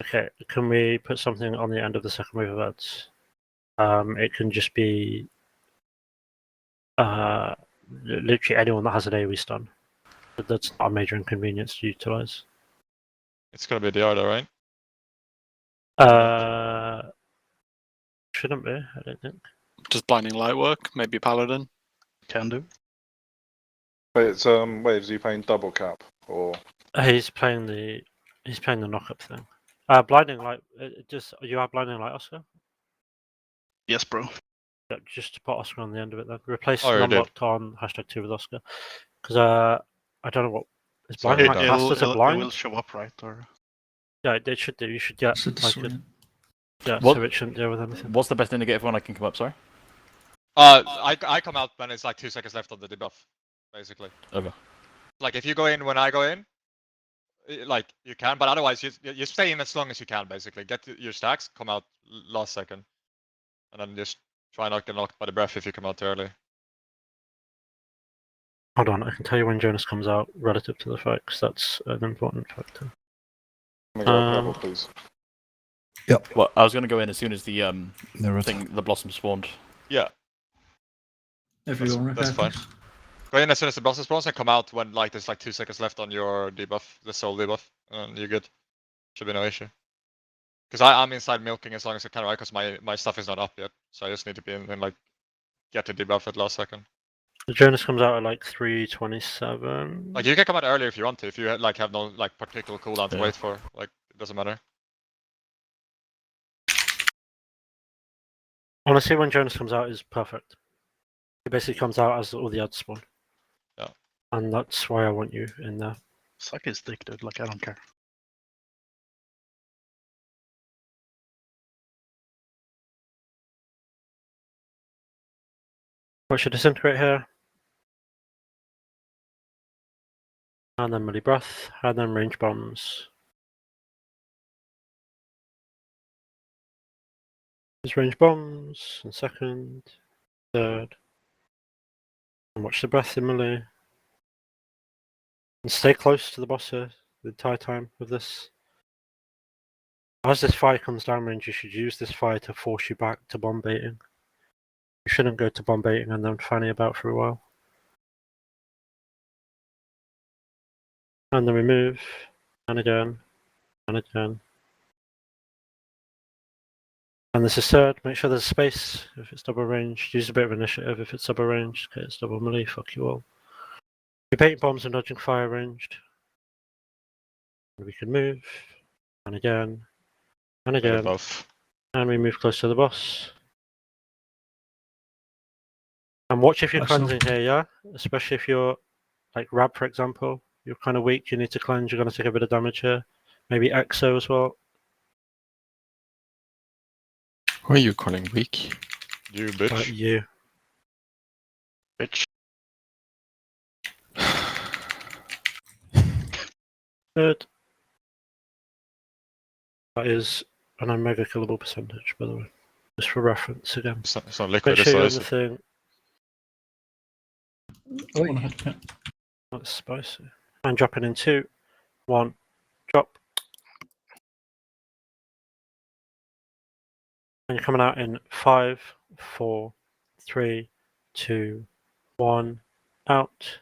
Speaker 1: Okay, can we put something on the end of the second wave of ads? It can just be literally anyone that has an AoE stun. But that's not a major inconvenience to utilize.
Speaker 6: It's gonna be the order, right?
Speaker 1: Shouldn't be, I don't think.
Speaker 11: Does blinding light work? Maybe paladin.
Speaker 18: Can do.
Speaker 14: Wait, it's waves. Are you playing double cap or?
Speaker 1: He's playing the knock-up thing. Blinding light. Just you have blinding light, Oscar.
Speaker 18: Yes, bro.
Speaker 1: Yeah, just to put Oscar on the end of it then. Replace
Speaker 6: Oh, you did.
Speaker 1: non-locked on #2 with Oscar. Because I don't know what is
Speaker 6: Sorry,
Speaker 1: blinding light
Speaker 6: it-
Speaker 1: classed as a blind.
Speaker 18: It will show up, right? Or
Speaker 1: Yeah, it should do. You should get
Speaker 2: It's a
Speaker 1: like a,
Speaker 2: disorient.
Speaker 1: yeah,
Speaker 8: What-
Speaker 1: so it shouldn't deal with anything.
Speaker 8: What's the best indicator for when I can come up? Sorry.
Speaker 6: I come out when it's like 2 seconds left on the debuff, basically.
Speaker 8: Okay.
Speaker 6: Like if you go in when I go in, like you can, but otherwise you stay in as long as you can, basically. Get your stacks, come out last second, and then just try not get knocked by the breath if you come out too early.
Speaker 1: Hold on, I can tell you when Jonas comes out relative to the fight, because that's an important factor.
Speaker 14: Let me go level, please.
Speaker 12: Yep.
Speaker 8: Well, I was going to go in as soon as the
Speaker 12: There it.
Speaker 8: the blossom spawned.
Speaker 6: Yeah,
Speaker 2: Everyone
Speaker 6: that's fine. Go in as soon as the blossom spawns and come out when like there's like 2 seconds left on your debuff, the soul debuff, and you're good. Should be no issue. Because I'm inside milking as long as I can, right? Because my stuff is not up yet, so I just need to be in and like get the debuff at last second.
Speaker 1: Jonas comes out at like 3:27.
Speaker 6: Like you can come out earlier if you want to, if you like have no like particular cooldown to
Speaker 8: Yeah.
Speaker 6: wait for. Like it doesn't matter.
Speaker 1: Honestly, when Jonas comes out is perfect. He basically comes out as all the ads spawn.
Speaker 6: Yeah.
Speaker 1: And that's why I want you in there.
Speaker 18: suck his dick, dude. Like I don't care.
Speaker 1: What should disintegrate here? And then melee breath, and then range bombs. Use range bombs in second, third. And watch the breath in melee. And stay close to the boss here the entire time with this. As this fire comes down range, you should use this fire to force you back to bomb baiting. You shouldn't go to bomb baiting and then fanny about for a while. And then we move, and again, and again. And this is third, make sure there's space if it's double range. Use a bit of initiative if it's double range. Okay, it's double melee, fuck you all. We paint bombs and dodging fire ranged. And we can move, and again, and again.
Speaker 6: Both.
Speaker 1: And we move close to the boss. And watch if you're
Speaker 2: Personal.
Speaker 1: cleansing here, yeah? Especially if you're, like, Rab, for example. You're kind of weak, you need to cleanse, you're going to take a bit of damage here. Maybe Exo as well.
Speaker 3: Who are you calling weak?
Speaker 6: You bitch.
Speaker 1: You.
Speaker 5: Bitch.
Speaker 1: Good. That is an omega killable percentage, by the way. Just for reference again.
Speaker 6: It's not liquid,
Speaker 1: Make sure you're on
Speaker 6: it's
Speaker 1: the
Speaker 6: ice.
Speaker 1: thing.
Speaker 2: Oh,
Speaker 1: That's spicy. And dropping in 2, 1, drop. And you're coming out in 5, 4, 3, 2, 1, out.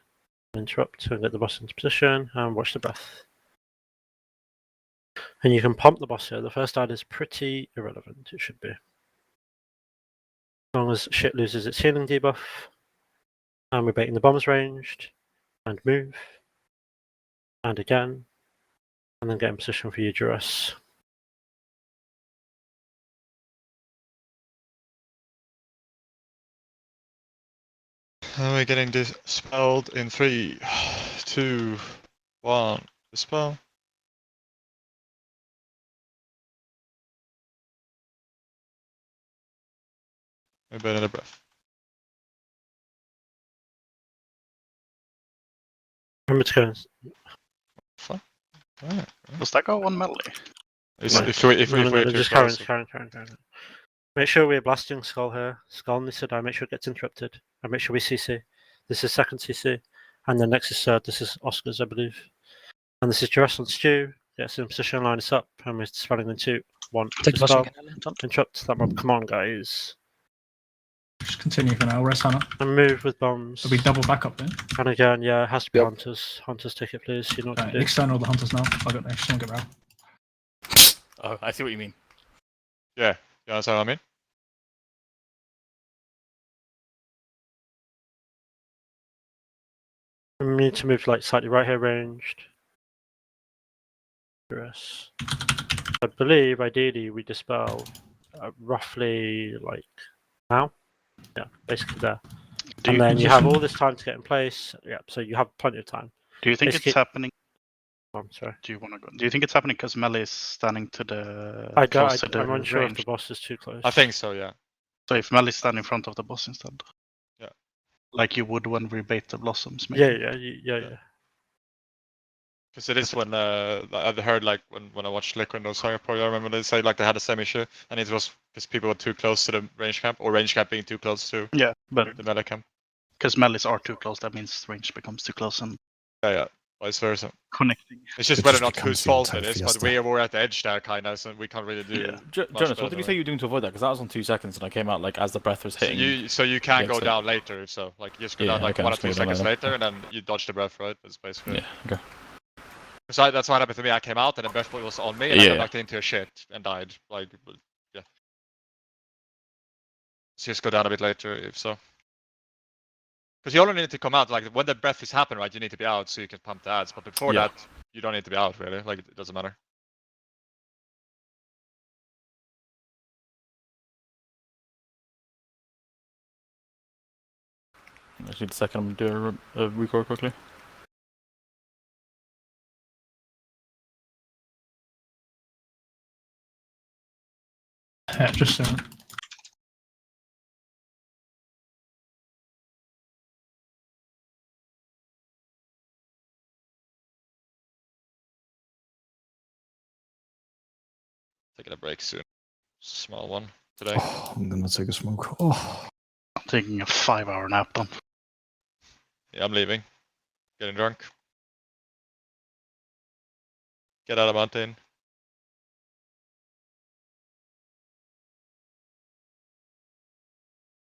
Speaker 1: Interrupt and get the boss into position and watch the breath. And you can pump the boss here. The first ad is pretty irrelevant, it should be. As long as shit loses its healing debuff. And we're baiting the bombs ranged. And move. And again. And then get in position for your duress.
Speaker 6: And we're getting dispelled in 3, 2, 1. Dispel. We're burning the breath.
Speaker 1: Remember to go.
Speaker 6: Fine. Alright.
Speaker 5: Does that go on melee?
Speaker 6: If we're too
Speaker 1: just
Speaker 6: close.
Speaker 1: carrying. Make sure we're blasting Skull here. Skull needs to die. Make sure it gets interrupted. And make sure we CC. This is second CC. And then next is third. This is Oscar's, I believe. And this is Duress on Stew. Gets in position, line us up. And we're spelling in 2, 1.
Speaker 15: Take the boss
Speaker 1: Dispel.
Speaker 15: again,
Speaker 1: Interrupt that mob. Come on, guys.
Speaker 2: Just continue for now. Rest Hannah.
Speaker 1: And move with bombs.
Speaker 2: There'll be double backup then.
Speaker 1: And again, yeah, it has to be Hunters. Hunters take it, please. You know what to do.
Speaker 2: External the hunters now. I got next. Someone get round.
Speaker 8: Oh, I see what you mean.
Speaker 6: Yeah, you understand what I mean?
Speaker 1: We need to move like slightly right here ranged. Duress. I believe ideally we dispel roughly like now. Yeah, basically there.
Speaker 5: Do
Speaker 1: and
Speaker 5: you
Speaker 1: then you have
Speaker 5: position-
Speaker 1: all this time to get in place. Yeah, so you have plenty of time.
Speaker 5: Do you think it's happening?
Speaker 1: I'm sorry.
Speaker 5: Do you want to go? Do you think it's happening because melee is standing to the
Speaker 1: I'm
Speaker 5: close to the
Speaker 1: unsure if
Speaker 5: range?
Speaker 1: the boss is too close.
Speaker 6: I think so, yeah.
Speaker 5: So if melee stand in front of the boss instead.
Speaker 6: Yeah.
Speaker 5: Like you would when we bait the blossoms.
Speaker 1: Yeah.
Speaker 6: Because it is when I've heard like when I watched Liquid and Sark, I remember they say like they had the same issue, and it was because people were too close to the range camp, or range camp being too close to
Speaker 5: but
Speaker 6: the melee camp.
Speaker 5: Because melees are too close, that means range becomes too close and
Speaker 6: Yeah, vice versa.
Speaker 5: Connecting.
Speaker 6: It's just
Speaker 12: It
Speaker 6: whether or
Speaker 12: just
Speaker 6: not
Speaker 12: becomes
Speaker 6: whose
Speaker 12: the
Speaker 6: fault
Speaker 12: entire
Speaker 6: it is, but
Speaker 12: fiesta.
Speaker 6: we're at the edge there, kind of, so we can't really do. much
Speaker 8: Jonas,
Speaker 6: better
Speaker 8: what did you
Speaker 6: than
Speaker 8: say you were doing to avoid that? Because that was on 2 seconds, and I came out like as the breath was hitting.
Speaker 6: So you can
Speaker 8: the
Speaker 6: go
Speaker 8: exit.
Speaker 6: down later, if so. Like you just go
Speaker 8: Yeah,
Speaker 6: down like
Speaker 8: okay,
Speaker 6: 1 or
Speaker 8: just
Speaker 6: 2
Speaker 8: gonna go down
Speaker 6: seconds
Speaker 8: later.
Speaker 6: later, and then you dodge the breath, right? That's basically.
Speaker 8: Yeah. Okay.
Speaker 6: So that's what happened to me. I came out and the breath was on me, and I
Speaker 8: Yeah.
Speaker 6: got knocked into a shit and died. Like, yeah. So just go down a bit later, if so. Because you only need to come out like when the breath is happening, right? You need to be out so you can pump the ads. But before
Speaker 8: Yeah.
Speaker 6: that, you don't need to be out really. Like it doesn't matter.
Speaker 8: Actually, the second I'm doing a record quickly.
Speaker 2: Yeah, just
Speaker 6: Taking a break soon. Small one today.
Speaker 12: Oh, I'm gonna take a smoke. Oh,
Speaker 5: I'm taking a 5-hour nap then.
Speaker 6: Yeah, I'm leaving. Getting drunk. Get out of mountain.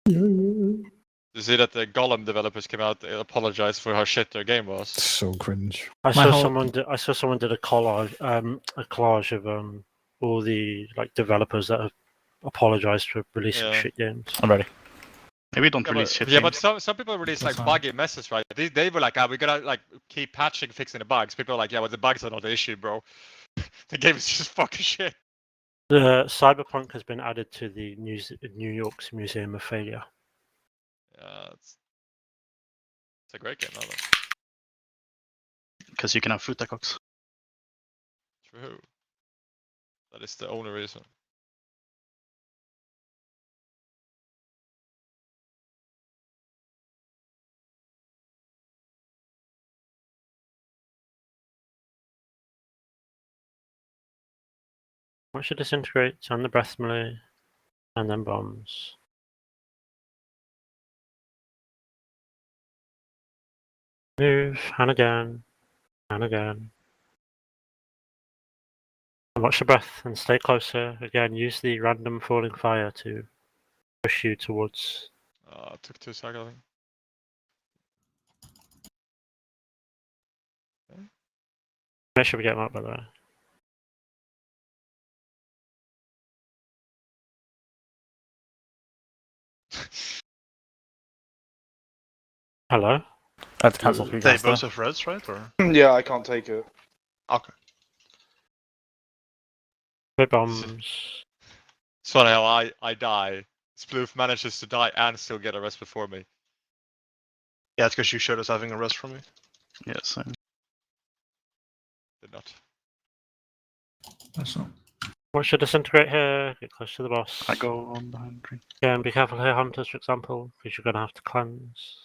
Speaker 6: You see that the Golem developers came out and apologized for how shit their game was.
Speaker 12: so cringe.
Speaker 1: I saw someone did a collage of all the like developers that have apologized for releasing
Speaker 6: Yeah.
Speaker 1: shit games.
Speaker 8: I'm ready.
Speaker 5: Maybe don't
Speaker 6: Yeah,
Speaker 5: release
Speaker 6: but,
Speaker 5: shit
Speaker 6: yeah,
Speaker 5: games.
Speaker 6: but some people release like
Speaker 5: That's
Speaker 6: buggy messes, right? They were like, we're gonna like keep patching, fixing the bugs. People are like, yeah, well the bugs are not the issue, bro. The game is just fucking shit.
Speaker 1: The Cyberpunk has been added to the New York's Museum of Failure.
Speaker 6: It's a great game, though.
Speaker 18: Because you can have Futacox.
Speaker 6: True. That is the only reason.
Speaker 1: Watch it disintegrate on the breath melee, and then bombs. Move, and again, and again. And watch the breath and stay closer. Again, use the random falling fire to push you towards.
Speaker 6: It took 2 seconds, I think.
Speaker 1: Make sure we get them up, by the way. Hello?
Speaker 8: I had to cancel through
Speaker 16: They both have reds, right? Or
Speaker 14: Yeah, I can't take it.
Speaker 16: okay.
Speaker 1: Bit bombs.
Speaker 6: It's funny how I die. Sploof manages to die and still get a rest before me.
Speaker 16: Yeah, it's because you showed us having a rest from me.
Speaker 18: Yes.
Speaker 6: Did not.
Speaker 2: That's not.
Speaker 1: Watch your disintegrate here. Get close to the boss.
Speaker 18: I go on behind green.
Speaker 1: Again, be careful here, hunters, for example, because you're going to have to cleanse.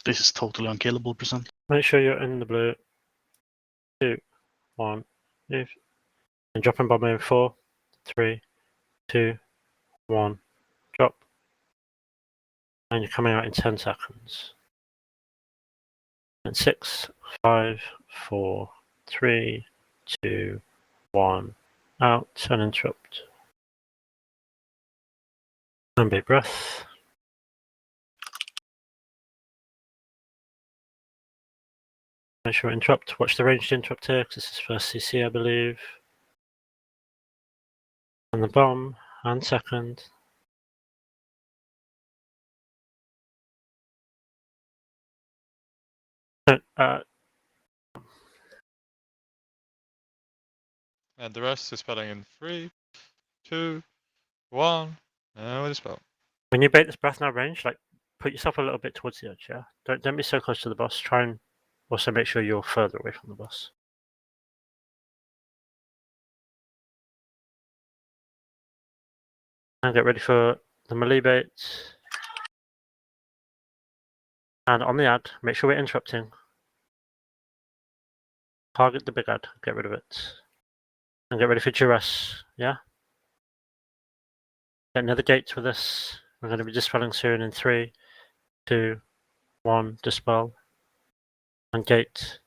Speaker 18: This is totally unkillable, percent.
Speaker 1: Make sure you're in the blue. 2, 1, move. And drop and bomb in 4, 3, 2, 1, drop. And you're coming out in 10 seconds. And 6, 5, 4, 3, 2, 1, out and interrupt. And big breath. Make sure interrupt. Watch the ranged interrupt here, because this is first CC, I believe. And the bomb, and second.
Speaker 6: And the rest is spelling in 3, 2, 1, and we dispel.
Speaker 1: When you bait this breath now range, like put yourself a little bit towards the edge, yeah? Don't be so close to the boss. Try and also make sure you're further away from the boss. And get ready for the melee bait. And on the ad, make sure we're interrupting. Target the big ad, get rid of it. And get ready for duress, yeah? Get near the gates with this. We're going to be dispelling soon in 3, 2, 1, dispel. And gate.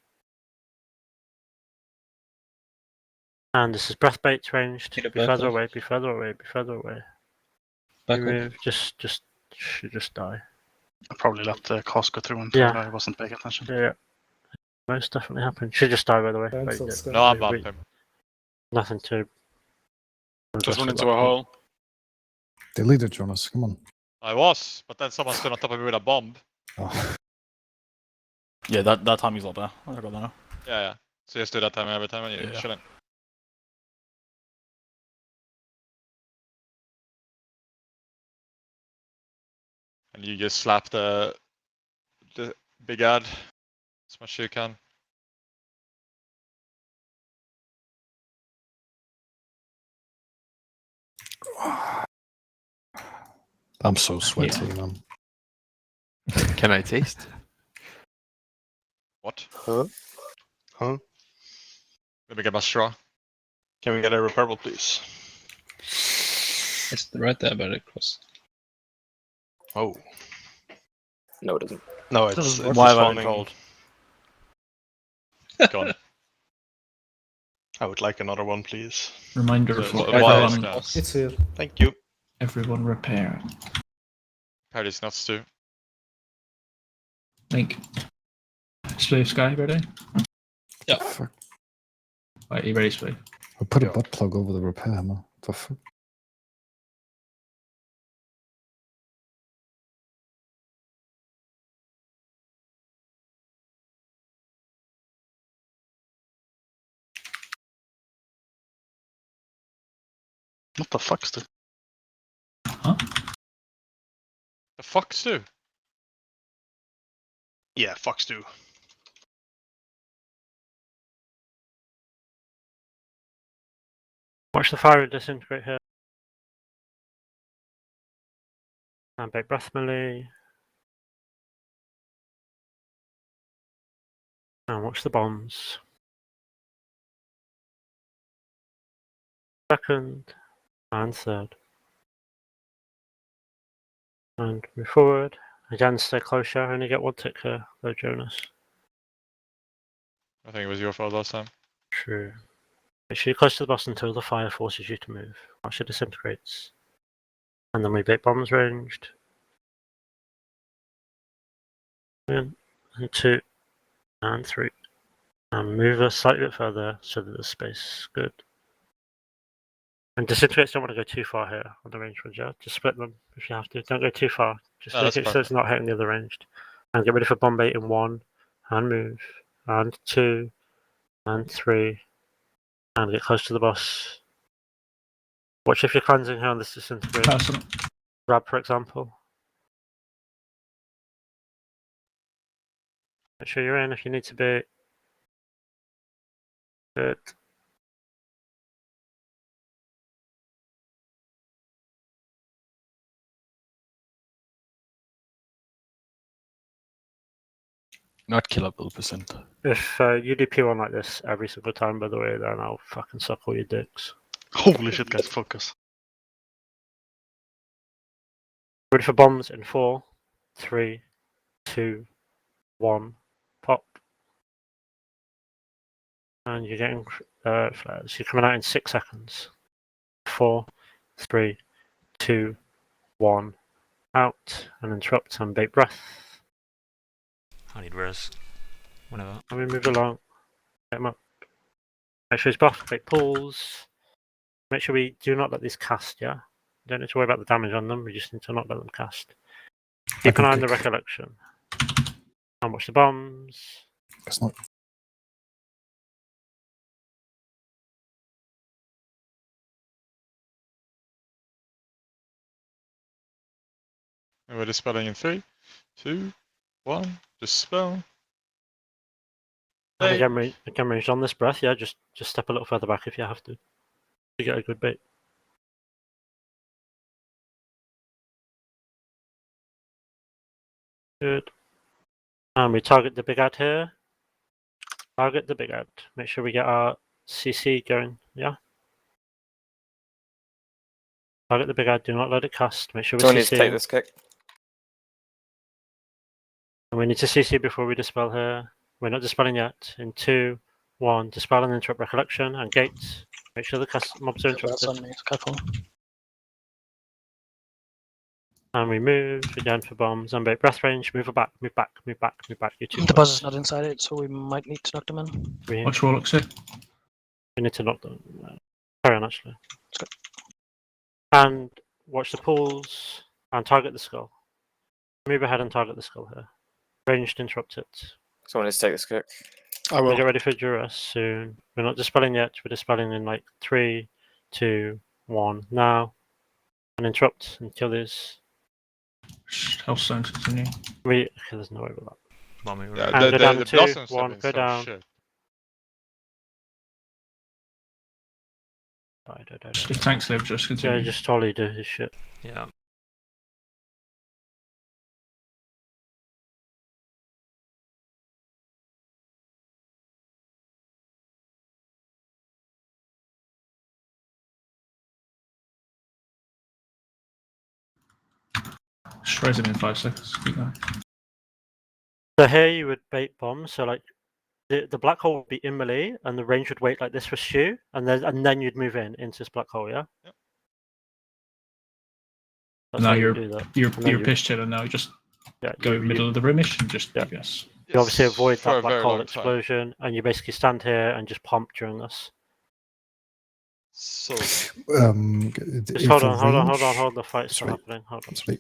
Speaker 1: And this is breath bait ranged. Be further away, be further away, be further away.
Speaker 7: Back
Speaker 1: You
Speaker 7: up.
Speaker 1: move, should just die.
Speaker 18: I probably let the cost go through until I wasn't paying attention.
Speaker 1: Yeah. Most definitely happened. Should just die, by the way.
Speaker 6: No, I'm bumping.
Speaker 1: Nothing to.
Speaker 11: Just run into a hole.
Speaker 12: Delete it, Jonas. Come on.
Speaker 6: I was, but then someone stood on top of me with a bomb.
Speaker 12: Oh.
Speaker 8: Yeah, that timing's a lot better. I got that now.
Speaker 6: Yeah. So you just do that time every time and you're
Speaker 8: Yeah.
Speaker 6: chilling. And you just slap the big ad as much as you can.
Speaker 12: I'm so sweaty, man.
Speaker 3: Can I taste?
Speaker 6: What?
Speaker 16: Huh?
Speaker 6: Let me get my straw.
Speaker 16: Can we get a repairable, please?
Speaker 7: It's right there by the cross.
Speaker 16: Oh.
Speaker 4: No, it doesn't.
Speaker 16: No, it's
Speaker 8: Why have I been
Speaker 16: respawning.
Speaker 8: told?
Speaker 6: Gone.
Speaker 16: I would like another one, please.
Speaker 2: Reminder
Speaker 6: So,
Speaker 2: for
Speaker 6: why
Speaker 2: everyone.
Speaker 6: is
Speaker 10: It's here.
Speaker 16: Thank you.
Speaker 2: Everyone repair.
Speaker 6: Pair these nuts too.
Speaker 2: Link. Slave Sky, ready?
Speaker 7: Yeah.
Speaker 12: Fuck.
Speaker 2: Right, you ready, Slave?
Speaker 12: I put a butt plug over the repair hammer. What the fuck?
Speaker 18: What the fuck, Stu?
Speaker 2: Huh?
Speaker 6: The fuck, Stu?
Speaker 16: Yeah, fuck Stu.
Speaker 1: Watch the fire disintegrate here. And bait breath melee. And watch the bombs. Second and third. And move forward. Again, stay closer. Only get one tick here, though, Jonas.
Speaker 6: I think it was your fault last time.
Speaker 1: True. Make sure you're close to the boss until the fire forces you to move. Watch it disintegrates. And then we bait bombs ranged. And 2 and 3. And move us slightly bit further so that the space is good. And disintegrates don't want to go too far here on the range ones, yeah? Just split them if you have to. Don't go too far. Just make it so it's not hitting the other ranged. And get ready for bomb bait in 1. And move. And 2. And 3. And get close to the boss. Watch if you're cleansing here on this disintegrate. Grab, for example. Make sure you're in if you need to be. Good.
Speaker 3: Not killable percent.
Speaker 1: If you do P1 like this every single time, by the way, then I'll fucking suck all your dicks.
Speaker 18: Holy shit, guys, focus.
Speaker 1: Ready for bombs in 4, 3, 2, 1, pop. And you're getting flares. You're coming out in 6 seconds. 4, 3, 2, 1, out. And interrupt and bait breath.
Speaker 13: I need res. Whenever.
Speaker 1: And we move along. Get him up. Make sure he's buffed. Bait pulls. Make sure we do not let these cast, yeah? Don't need to worry about the damage on them, we just need to not let them cast. Keep an eye on the recollection. And watch the bombs.
Speaker 12: Guess not.
Speaker 6: And we're dispelling in 3, 2, 1. Dispel.
Speaker 1: And again, range on this breath, yeah, just step a little further back if you have to get a good bait. Good. And we target the big ad here. Target the big ad. Make sure we get our CC going, yeah? Target the big ad, do not let it cast. Make sure we
Speaker 4: Someone
Speaker 1: CC.
Speaker 4: needs to take this kick.
Speaker 1: And we need to CC before we dispel here. We're not dispelling yet. In 2, 1, dispel and interrupt recollection and gates. Make sure the mobs are interrupted.
Speaker 8: That's on me, careful.
Speaker 1: And we move again for bombs and bait breath range. Move back, move back, move back, move back. You're too
Speaker 8: The
Speaker 1: close.
Speaker 8: buzz is not inside it, so we might need to knock them in.
Speaker 2: What's Warlock say?
Speaker 1: We need to knock them. Carry on, actually. And watch the pulls and target the skull. Move ahead and target the skull here. Ranged, interrupt it.
Speaker 4: Someone needs to take this kick.
Speaker 11: I will.
Speaker 1: We'll get ready for duress soon. We're not dispelling yet. We're dispelling in like 3, 2, 1 now. And interrupt and kill these.
Speaker 2: Health zone continue.
Speaker 1: Okay, there's no way with that.
Speaker 13: Mommy,
Speaker 6: Yeah,
Speaker 1: And go down
Speaker 6: the
Speaker 1: 2,
Speaker 6: blossoms have
Speaker 1: 1,
Speaker 6: been
Speaker 1: go
Speaker 6: so
Speaker 1: down.
Speaker 6: shit.
Speaker 2: If tanks live, just continue.
Speaker 1: Yeah, just totally do his shit.
Speaker 13: Yeah.
Speaker 2: Shreds him in 5 seconds. Keep going.
Speaker 1: So here you would bait bombs. So like the black hole would be in melee, and the range would wait like this for Shu, and then you'd move into this black hole. Yeah.
Speaker 6: Yep.
Speaker 1: That's
Speaker 2: Now
Speaker 1: how you
Speaker 2: you're
Speaker 1: do that.
Speaker 2: you're
Speaker 1: And then
Speaker 2: you're
Speaker 1: you-
Speaker 2: pitched in, and now you just
Speaker 1: Yeah,
Speaker 2: go middle of the roomish and just
Speaker 1: Yeah.
Speaker 2: yes.
Speaker 1: You obviously
Speaker 6: Yes,
Speaker 1: avoid
Speaker 6: for a
Speaker 1: that black
Speaker 6: very
Speaker 1: hole
Speaker 6: long time.
Speaker 1: explosion, and you basically stand here and just pump during this.
Speaker 6: So
Speaker 1: Just hold on. The fight's still happening. Hold on.
Speaker 12: Sorry.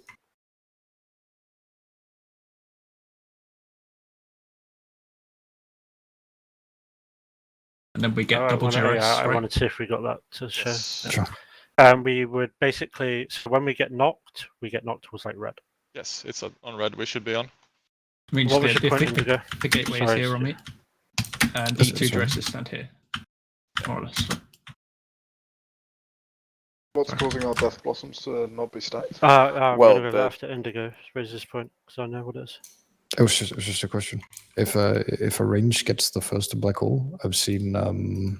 Speaker 2: And then we get double
Speaker 1: I
Speaker 2: Jarrus, right?
Speaker 1: wanted to see if we got that to show.
Speaker 6: yes.
Speaker 12: Sure.
Speaker 1: We would basically, so when we get knocked towards like red.
Speaker 6: Yes, it's on red. We should be on.
Speaker 2: I mean,
Speaker 1: What was
Speaker 2: the,
Speaker 1: your point,
Speaker 2: the,
Speaker 1: Indigo?
Speaker 2: the gateway is
Speaker 1: Sorry,
Speaker 2: here on me, and
Speaker 12: Yes,
Speaker 2: E2
Speaker 12: sorry.
Speaker 2: dresses stand here, more or less.
Speaker 14: What's causing our death blossoms to not be stacked?
Speaker 1: I'm
Speaker 4: Well,
Speaker 1: gonna go after Indigo raise this point because I know what it is.
Speaker 12: It was just a question. If a range gets the first black hole, I've seen them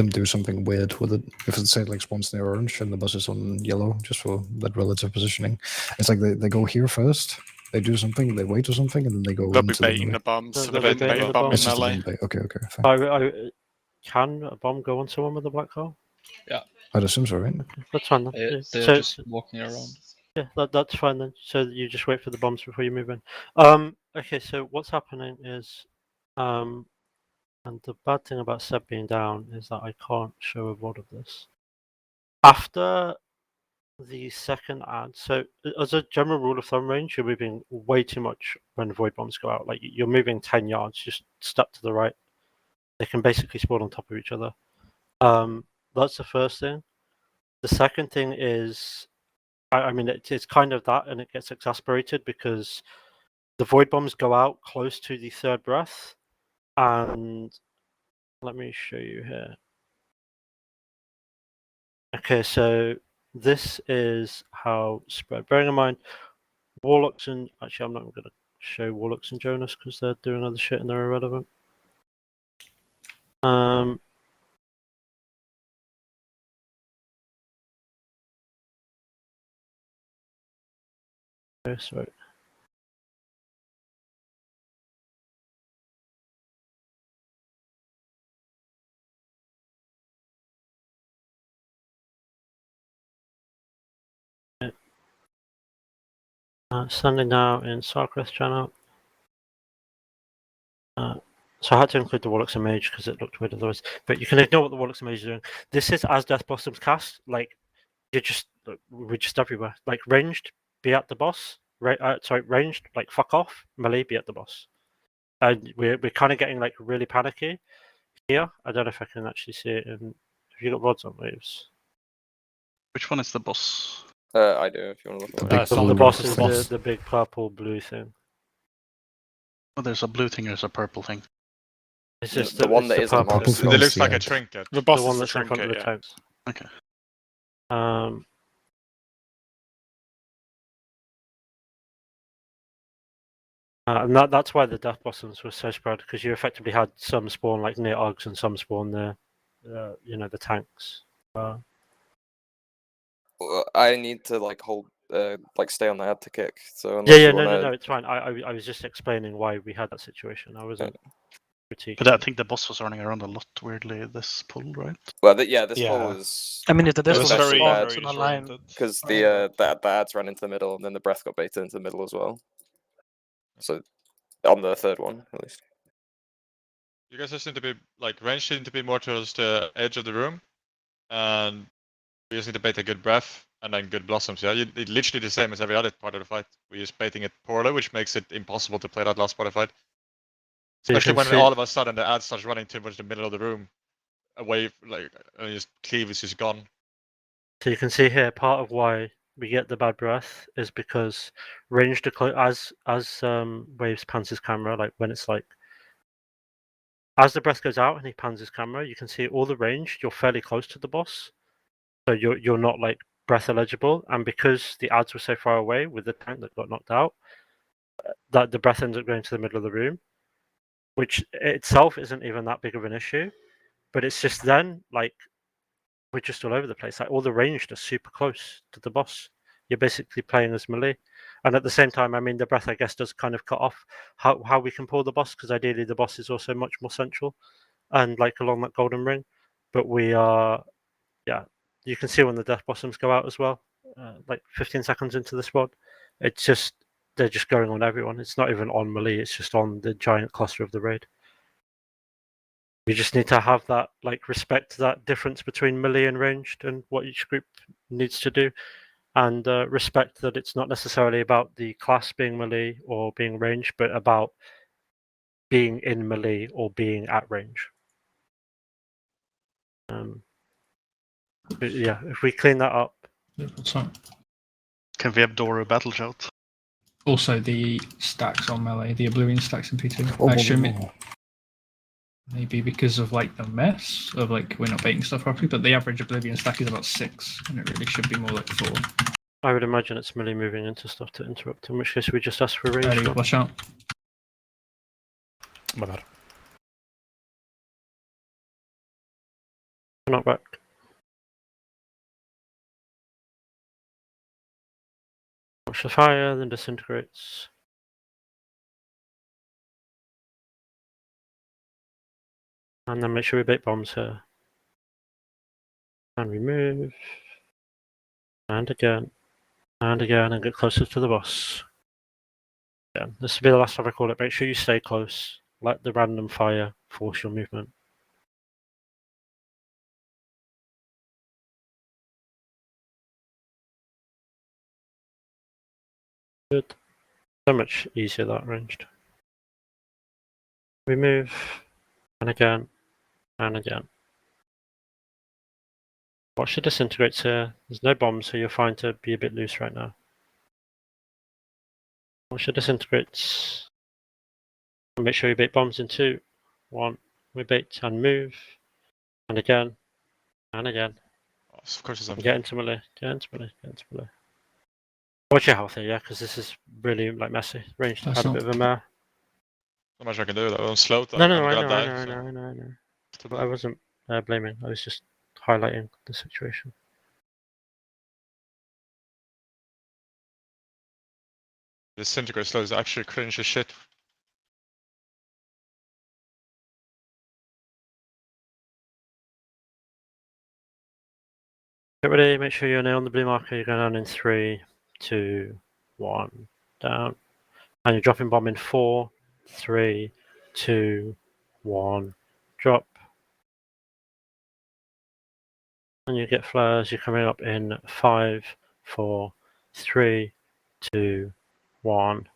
Speaker 12: do something weird with it. If it's say like spawns near orange and the bus is on yellow, just for that relative positioning, it's like they go here first. They do something, they wait or something, and then they go
Speaker 11: They'll be
Speaker 12: into
Speaker 11: baiting
Speaker 12: the
Speaker 11: the bombs.
Speaker 1: They'll
Speaker 11: They'll be
Speaker 1: be baiting the
Speaker 11: bomb
Speaker 12: It's
Speaker 11: in
Speaker 12: just a
Speaker 11: melee.
Speaker 12: wind bait. Okay, fine.
Speaker 1: Can a bomb go on someone with a black hole?
Speaker 7: Yeah.
Speaker 12: I'd assume so, right?
Speaker 1: That's fine then.
Speaker 7: They're
Speaker 1: So,
Speaker 7: just walking around.
Speaker 1: Yeah, that's fine then. So you just wait for the bombs before you move in. Okay, so what's happening is, and the bad thing about Seb being down is that I can't show a VOD of this. After the second ad, so as a general rule of thumb range, you're moving way too much when void bombs go out. Like you're moving 10 yards, just step to the right. They can basically spawn on top of each other. That's the first thing. The second thing is, I mean, it's kind of that, and it gets exasperated because the void bombs go out close to the third breath, and let me show you here. Okay, so this is how spread. Bearing in mind, Warlocks and actually, I'm not going to show Warlocks and Jonas because they're doing other shit and they're irrelevant. Okay, sorry. Standing now in sark channel. So I had to include the Warlocks and Mage because it looked weird otherwise. But you can ignore what the Warlocks and Mage are doing. This is as Death Blossoms cast. Like we're just everywhere. Like ranged, be at the boss. Sorry, ranged, like fuck off. Melee, be at the boss. And we're kind of getting like really panicky here. I don't know if I can actually see it. Have you got rods on waves?
Speaker 18: Which one is the boss?
Speaker 4: I do. If you want to look at
Speaker 1: The boss is the big purple blue thing.
Speaker 18: Oh, there's a blue thing. There's a purple thing.
Speaker 1: It's just
Speaker 4: the one that isn't marked.
Speaker 6: It looks like a trinket.
Speaker 11: The boss
Speaker 1: one
Speaker 11: is the
Speaker 1: that's in front of
Speaker 11: trinket,
Speaker 1: the
Speaker 11: yeah.
Speaker 1: tanks.
Speaker 18: Okay.
Speaker 1: And that's why the Death Blossoms were so spread, because you effectively had some spawn like near Uggs and some spawn near, the tanks.
Speaker 4: I need to like hold, stay on the head to kick. So
Speaker 1: No, it's fine. I was just explaining why we had that situation. I wasn't critiquing.
Speaker 18: But I think the boss was running around a lot weirdly this pull, right?
Speaker 4: Well, this pull was.
Speaker 20: I mean, if the death was
Speaker 4: especially
Speaker 20: spawned
Speaker 4: bad
Speaker 20: on a line.
Speaker 4: because the ads ran into the middle, and then the breath got baited into the middle as well. So, on the third one at least.
Speaker 6: You guys just need to be like range seem to be more towards the edge of the room, and we just need to bait a good breath and then good blossoms. Yeah, it's literally the same as every other part of the fight. We're just baiting it poorly, which makes it impossible to play that last part of the fight. Especially when all of a sudden the ad starts running towards the middle of the room, away and just cleave is just gone.
Speaker 1: So you can see here part of why we get the bad breath is because ranged as Waves pans his camera, like when it's like as the breath goes out and he pans his camera, you can see all the range. You're fairly close to the boss, so you're not like breath eligible. And because the ads were so far away with the tank that got knocked out, that the breath ends up going to the middle of the room, which itself isn't even that big of an issue. But it's just then like we're just all over the place. Like all the ranged are super close to the boss. You're basically playing as melee, and at the same time, I mean, the breath I guess does kind of cut off how we can pull the boss, because ideally the boss is also much more central, and like along that golden ring. But we are, yeah, you can see when the death blossoms go out as well. Like 15 seconds into the squad, it's just they're just going on everyone. It's not even on melee. It's just on the giant cluster of the raid. We just need to have that, like, respect that difference between melee and ranged and what each group needs to do, and respect that it's not necessarily about the class being melee or being ranged, but about being in melee or being at range. But yeah, if we clean that up.
Speaker 2: Yeah, that's fine.
Speaker 5: Can we have Doro battle shout?
Speaker 2: Also, the stacks on melee, the Oblivion stacks in P2.
Speaker 12: Oh,
Speaker 2: I assume it maybe because of like the mess of like we're not baiting stuff properly, but the average Oblivion stack is about 6, and it really should be more like 4.
Speaker 1: I would imagine it's melee moving into stuff to interrupt, in which case we just ask for range.
Speaker 2: Ready, watch out.
Speaker 12: My bad.
Speaker 1: Not back. Watch the fire, then disintegrates. And then make sure we bait bombs here. And we move. And again. And again, and get closer to the boss. Again. This will be the last time I call it. Make sure you stay close. Let the random fire force your movement. Good. So much easier that ranged. We move. And again. And again. Watch the disintegrates here. There's no bombs, so you're fine to be a bit loose right now. Watch the disintegrates. And make sure you bait bombs in 2, 1. We bait and move. And again. And again.
Speaker 6: Oh, of course, it's
Speaker 1: Get into melee. Get into melee. Get into melee. Watch your health here, yeah, because this is really like messy. Ranged had a bit of a mare.
Speaker 6: Not much I can do though. I'm slow.
Speaker 1: No, no,
Speaker 6: I'm
Speaker 1: I
Speaker 6: gonna
Speaker 1: know, I
Speaker 6: die.
Speaker 1: know, I
Speaker 6: so-
Speaker 1: know, I know, I know.
Speaker 6: Too
Speaker 1: But
Speaker 6: bad.
Speaker 1: I wasn't blaming. I was just highlighting the situation.
Speaker 6: Disintegrate slow is actually cringe as shit.
Speaker 1: Get ready. Make sure you're on the blue marker. You're going down in 3, 2, 1. Down. And you're dropping bomb in 4, 3, 2, 1. Drop. And you get flares. You're coming up in 5, 4, 3, 2, 1.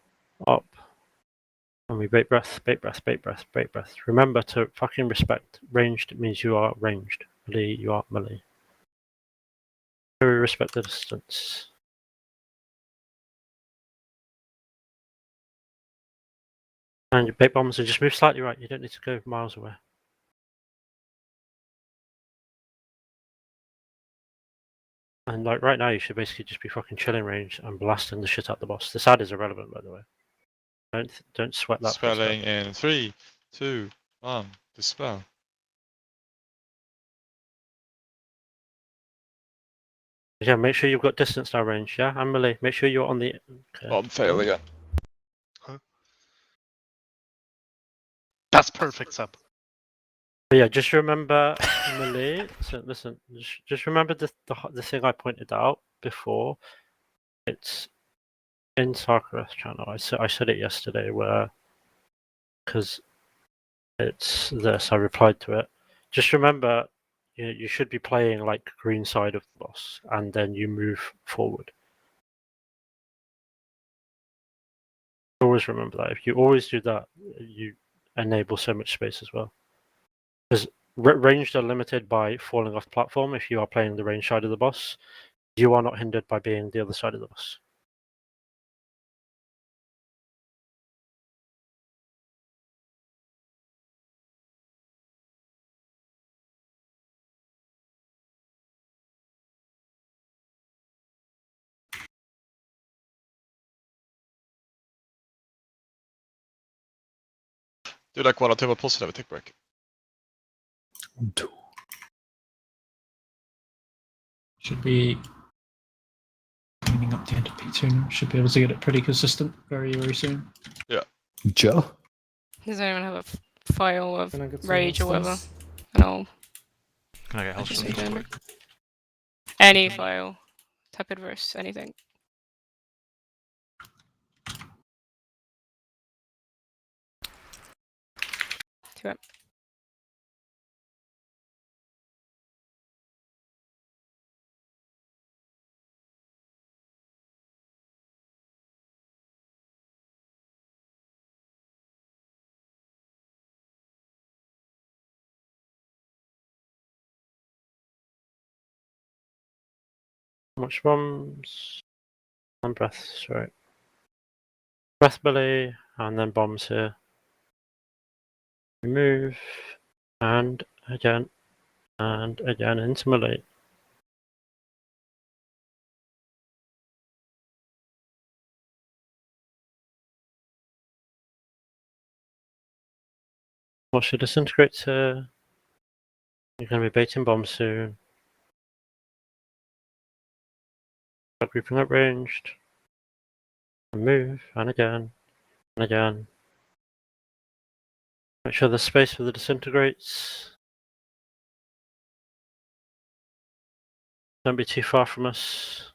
Speaker 1: Up. And we bait breath, bait breath, bait breath, bait breath. Remember to fucking respect. Ranged means you are ranged. Melee, you are melee. We respect the distance. And your bait bombs and just move slightly right. You don't need to go miles away. And like right now, you should basically just be fucking chilling range and blasting the shit out the boss. This ad is irrelevant, by the way. Don't sweat that.
Speaker 6: Spelling in 3, 2, 1. Dispel.
Speaker 1: Yeah, make sure you've got distance now range. Yeah, and melee. Make sure you're on the. Okay.
Speaker 6: Oh, fail again.
Speaker 5: That's perfect, Seb.
Speaker 1: But yeah, just remember melee. So listen, just remember the thing I pointed out before. It's in Sarkareth channel. I said it yesterday where because it's this. I replied to it. Just remember, you should be playing like green side of the boss, and then you move forward. Always remember that. If you always do that, you enable so much space as well. Because ranged are limited by falling off platform. If you are playing the range side of the boss, you are not hindered by being the other side of the boss.
Speaker 6: Do like 1 or 2 more pulses, have a tick break.
Speaker 12: 2.
Speaker 2: Should be cleaning up the end of P2 now. Should be able to get it pretty consistent very, very soon.
Speaker 6: Yeah.
Speaker 12: Joe?
Speaker 9: Does anyone have a file of
Speaker 10: Can I get some
Speaker 9: rage or whatever?
Speaker 10: instance?
Speaker 9: No.
Speaker 13: Can I get health
Speaker 9: Just
Speaker 13: real
Speaker 9: again.
Speaker 13: quick?
Speaker 9: Any file. Type adverse, anything. To it.
Speaker 1: Much bombs and breaths, right? Breath belly and then bombs here. Remove and again into melee. Watch the disintegrates here. You're going to be baiting bombs soon. Start grouping up ranged. And move and again and again. Make sure there's space for the disintegrates. Don't be too far from us.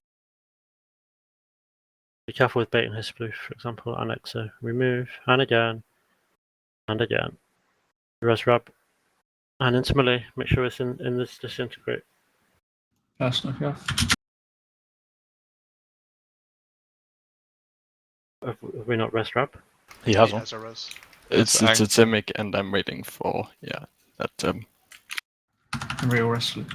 Speaker 1: Be careful with baiting his blue, for example, and Exo. Remove and again and again. Res Rab and into melee. Make sure it's in this disintegrate.
Speaker 2: Fast enough, yeah.
Speaker 1: Have we not res Rab?
Speaker 3: He has
Speaker 16: He
Speaker 3: one.
Speaker 16: has a res.
Speaker 3: It's a Simic, and I'm waiting for that
Speaker 2: Real wrestler.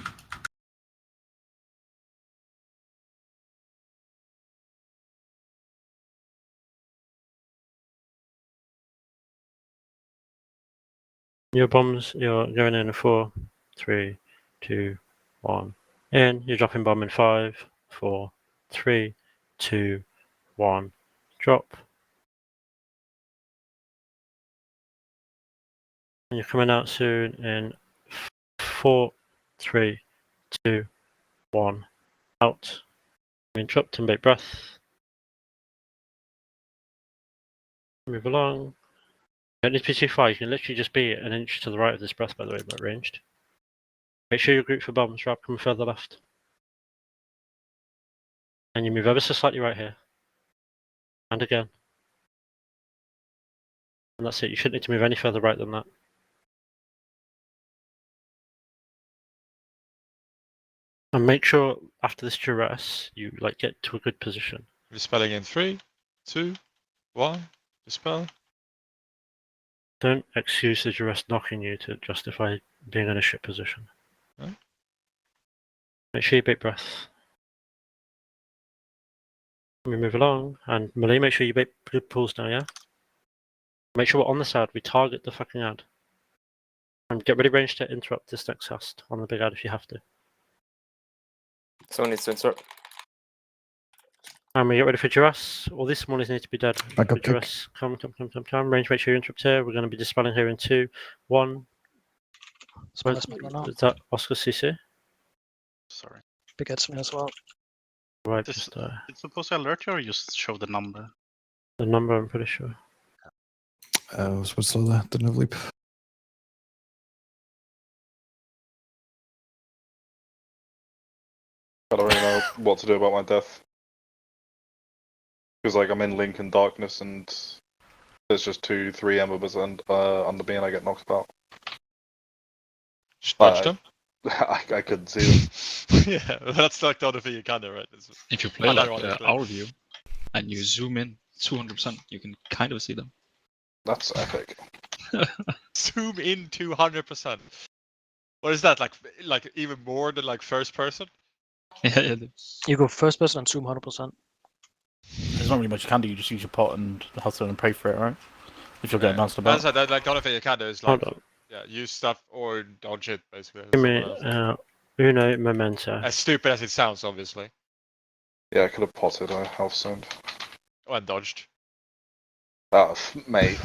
Speaker 1: Your bombs, you're going in 4, 3, 2, 1. In, you're dropping bomb in 5, 4, 3, 2, 1. Drop. And you're coming out soon in 4, 3, 2, 1. Out. Interrupt and bait breath. Move along. You don't need to be too far, you can literally just be an inch to the right of this breath, by the way, but ranged. Make sure you group for bombs, Rab, come further left. And you move ever so slightly right here. And again. And that's it, you shouldn't need to move any further right than that. And make sure after this duress, you get to a good position.
Speaker 6: Dispelling in 3, 2, 1. Dispel.
Speaker 1: Don't excuse the duress knocking you to justify being in a shit position.
Speaker 6: Right.
Speaker 1: Make sure you bait breath. We move along, and melee, make sure you bait good pulls now, yeah? Make sure we're on the side, we target the fucking ad. And get ready range to interrupt this next cast on the big ad if you have to.
Speaker 4: Someone needs to insert.
Speaker 1: And we get ready for duress. All these smallies need to be dead.
Speaker 12: Back up,
Speaker 1: duress. Come. Range, make sure you interrupt here. We're going to be dispelling here in 2, 1.
Speaker 20: Smallest mid right now.
Speaker 1: Is that Oscar CC?
Speaker 18: Sorry.
Speaker 20: Big heads me as well.
Speaker 1: Right,
Speaker 18: This,
Speaker 1: just
Speaker 18: it's supposed to alert you or just show the number?
Speaker 1: the number, I'm pretty sure.
Speaker 12: What's the nav leap?
Speaker 14: I don't really know what to do about my death. Because I'm in Link and Darkness and there's just 2, 3 Embers and under me and I get knocked out.
Speaker 6: Just dodge them?
Speaker 14: I couldn't see them.
Speaker 6: Yeah, that's like the other thing you can do, right?
Speaker 7: If you play like our view and you zoom in 200%, you can kind of see them.
Speaker 14: That's epic.
Speaker 6: Zoom in 200%. What is that? Like even more than first person?
Speaker 7: Yeah.
Speaker 20: You go first person and zoom 100%.
Speaker 8: There's not really much you can do. You just use your pot and hustle and pray for it, right? If you're getting bounced about.
Speaker 6: That's the only thing you can do is
Speaker 1: Hold on.
Speaker 6: use stuff or dodge it basically.
Speaker 1: Give me uno memento.
Speaker 6: As stupid as it sounds, obviously.
Speaker 14: Yeah, I could have potted, I half-zoned.
Speaker 6: Oh, and dodged.
Speaker 14: Oh, mate.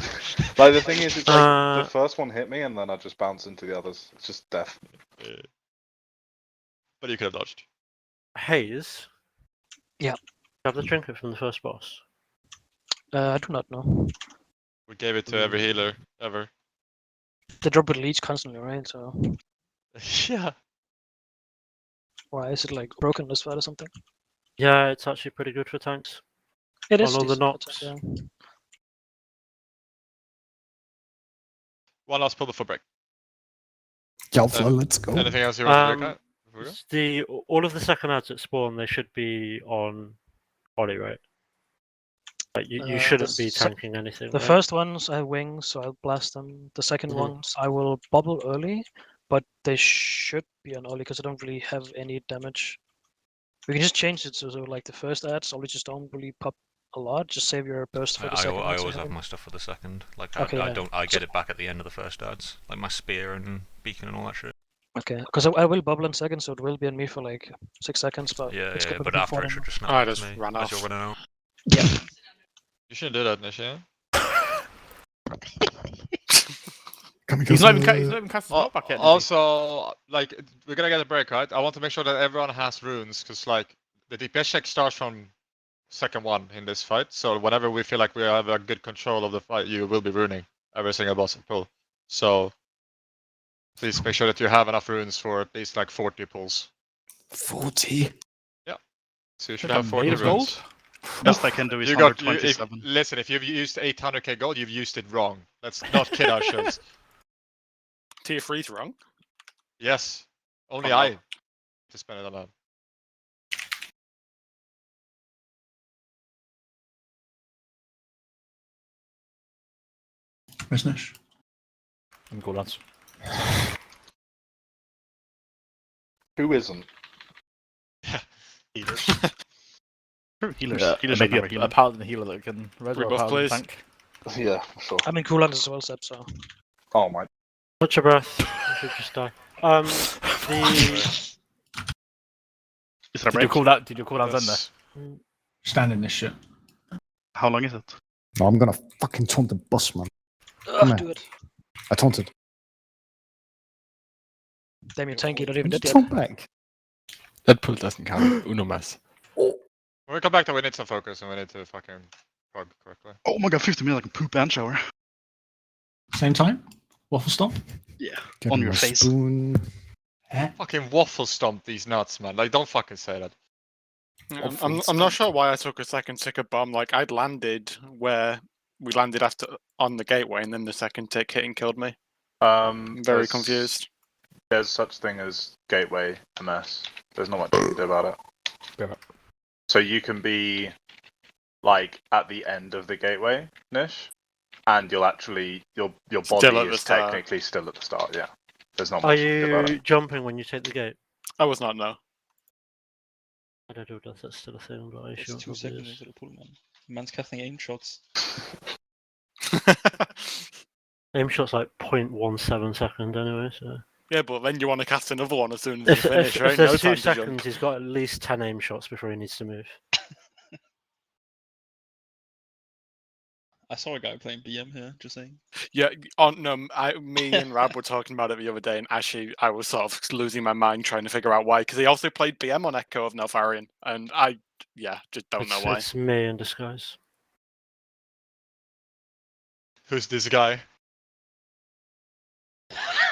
Speaker 14: The thing is, it's the first one hit me and then I just bounce into the others. It's just death.
Speaker 6: But you could have dodged.
Speaker 1: Haze?
Speaker 20: Yeah.
Speaker 1: Have the trinket from the first boss?
Speaker 20: I do not know.
Speaker 6: We gave it to every healer ever.
Speaker 20: They drop with leech constantly, right? So
Speaker 6: yeah.
Speaker 20: why is it broken this fight or something?
Speaker 1: Yeah, it's actually pretty good for tanks.
Speaker 20: It is
Speaker 1: on all the
Speaker 20: decent for
Speaker 1: knocks.
Speaker 20: tanks, yeah.
Speaker 6: One last pull before break.
Speaker 12: Alpha, let's go.
Speaker 6: Anything else you want to do?
Speaker 1: All of the second ads at spawn, they should be on Ollie, right? You shouldn't be tanking anything.
Speaker 20: The
Speaker 1: right?
Speaker 20: first ones I have wings, so I'll blast them. The second ones I will bubble early, but they should be on Ollie because I don't really have any damage. We can just change it so like the first ads only just don't really pop a lot. Just save your burst for the second.
Speaker 13: I
Speaker 20: one, so
Speaker 13: always
Speaker 20: you
Speaker 13: have
Speaker 20: them.
Speaker 13: my stuff for the second. Like
Speaker 20: Okay,
Speaker 13: I
Speaker 20: yeah.
Speaker 13: don't. I get it back at the end of the first ads, like my spear and beacon and all that shit.
Speaker 20: Okay, because I will bubble in second, so it will be on me for like 6 seconds, but
Speaker 13: Yeah,
Speaker 20: it's
Speaker 13: yeah.
Speaker 20: good
Speaker 13: But
Speaker 20: before
Speaker 13: after it
Speaker 20: then.
Speaker 13: should just snap
Speaker 6: Oh, I
Speaker 13: back
Speaker 6: just
Speaker 13: to me
Speaker 6: ran
Speaker 13: as
Speaker 6: off.
Speaker 13: you're running out.
Speaker 20: Yeah.
Speaker 6: You shouldn't do that, Nish, yeah?
Speaker 8: He's not even cast his smoke back yet. Did he?
Speaker 6: Also, like, we're gonna get a break, right? I want to make sure that everyone has runes, because, like, the DPS check starts from second one in this fight. So whenever we feel like we have a good control of the fight, you will be runing every single boss and pull. So please make sure that you have enough runes for at least like 40 pulls.
Speaker 12: 40?
Speaker 6: Yeah. So you should
Speaker 8: Like
Speaker 6: have
Speaker 8: I'm
Speaker 6: 40
Speaker 8: made of
Speaker 6: runes.
Speaker 8: gold?
Speaker 5: Best I can do is
Speaker 6: You
Speaker 5: 127.
Speaker 6: listen, if you've used 800k gold, you've used it wrong. Let's not kid ourselves.
Speaker 11: Tier 3's wrong.
Speaker 6: Yes. Only
Speaker 11: I'm
Speaker 6: I
Speaker 11: not.
Speaker 6: to spend it on that.
Speaker 2: Where's Nish?
Speaker 8: I'm cool, lads.
Speaker 14: Who isn't?
Speaker 5: Healers. True, healers.
Speaker 8: Yeah,
Speaker 5: Healers are
Speaker 8: maybe
Speaker 5: never
Speaker 8: a
Speaker 5: healing.
Speaker 8: paladin healer that can res or a
Speaker 11: Rebuff,
Speaker 8: paladin
Speaker 11: please.
Speaker 8: tank.
Speaker 14: Yeah, for sure.
Speaker 20: I'm in cooldown as well, Seb, so.
Speaker 14: Oh my.
Speaker 1: Watch your breath. You should just die.
Speaker 5: Is there a
Speaker 8: Did you
Speaker 5: break?
Speaker 8: call that? Did you call that then?
Speaker 6: Yes.
Speaker 2: Stand in this shit.
Speaker 5: How long is it?
Speaker 12: No, I'm gonna fucking taunt the boss, man.
Speaker 20: Ugh, do it.
Speaker 12: I taunted.
Speaker 20: Damn, you tanky, not even
Speaker 12: Did
Speaker 20: dead
Speaker 12: you
Speaker 20: yet.
Speaker 12: taunt back?
Speaker 3: Deadpool doesn't count. Uno mas.
Speaker 6: When we come back to we need some focus and we need to fucking prog correctly.
Speaker 5: Oh my god, 50 minutes, I can poop and shower.
Speaker 2: Same time? Waffle stomp?
Speaker 5: Yeah,
Speaker 12: Get
Speaker 5: on
Speaker 12: my
Speaker 5: your face.
Speaker 12: spoon.
Speaker 6: Fucking waffle stomp these nuts, man. Like, don't fucking say that.
Speaker 11: I'm not sure why I took a second tick of bomb. Like, I'd landed where we landed after on the gateway, and then the second tick hit and killed me. I'm very confused.
Speaker 14: There's such thing as gateway MS. There's not much you can do about it.
Speaker 8: Yeah.
Speaker 14: So you can be like at the end of the gateway, Nish, and you'll actually your
Speaker 11: Still
Speaker 14: body
Speaker 11: at the
Speaker 14: is
Speaker 11: start.
Speaker 14: technically still at the start. Yeah, there's not
Speaker 1: Are
Speaker 14: much you can do about
Speaker 1: you
Speaker 14: it.
Speaker 1: jumping when you take the gate?
Speaker 11: I was not, no.
Speaker 1: I don't know if that's still a thing, but I
Speaker 7: It's
Speaker 1: assume it
Speaker 7: 2
Speaker 1: probably
Speaker 7: seconds
Speaker 1: is.
Speaker 7: into the pool, man. Man's casting aim shots.
Speaker 1: Aim shot's like 0.17 seconds anyway, so.
Speaker 11: Yeah, but then you want to cast another one as soon as
Speaker 1: If,
Speaker 11: you finish,
Speaker 1: if
Speaker 11: right?
Speaker 1: there's
Speaker 11: No
Speaker 1: 2
Speaker 11: time to jump.
Speaker 1: seconds, he's got at least 10 aim shots before he needs to move.
Speaker 7: I saw a guy playing BM here, just saying.
Speaker 11: Yeah, me and Rab were talking about it the other day, and actually, I was sort of losing my mind trying to figure out why, because he also played BM on Echo of Neltharion, and I, just don't know why.
Speaker 1: It's me in disguise.
Speaker 6: Who's this guy?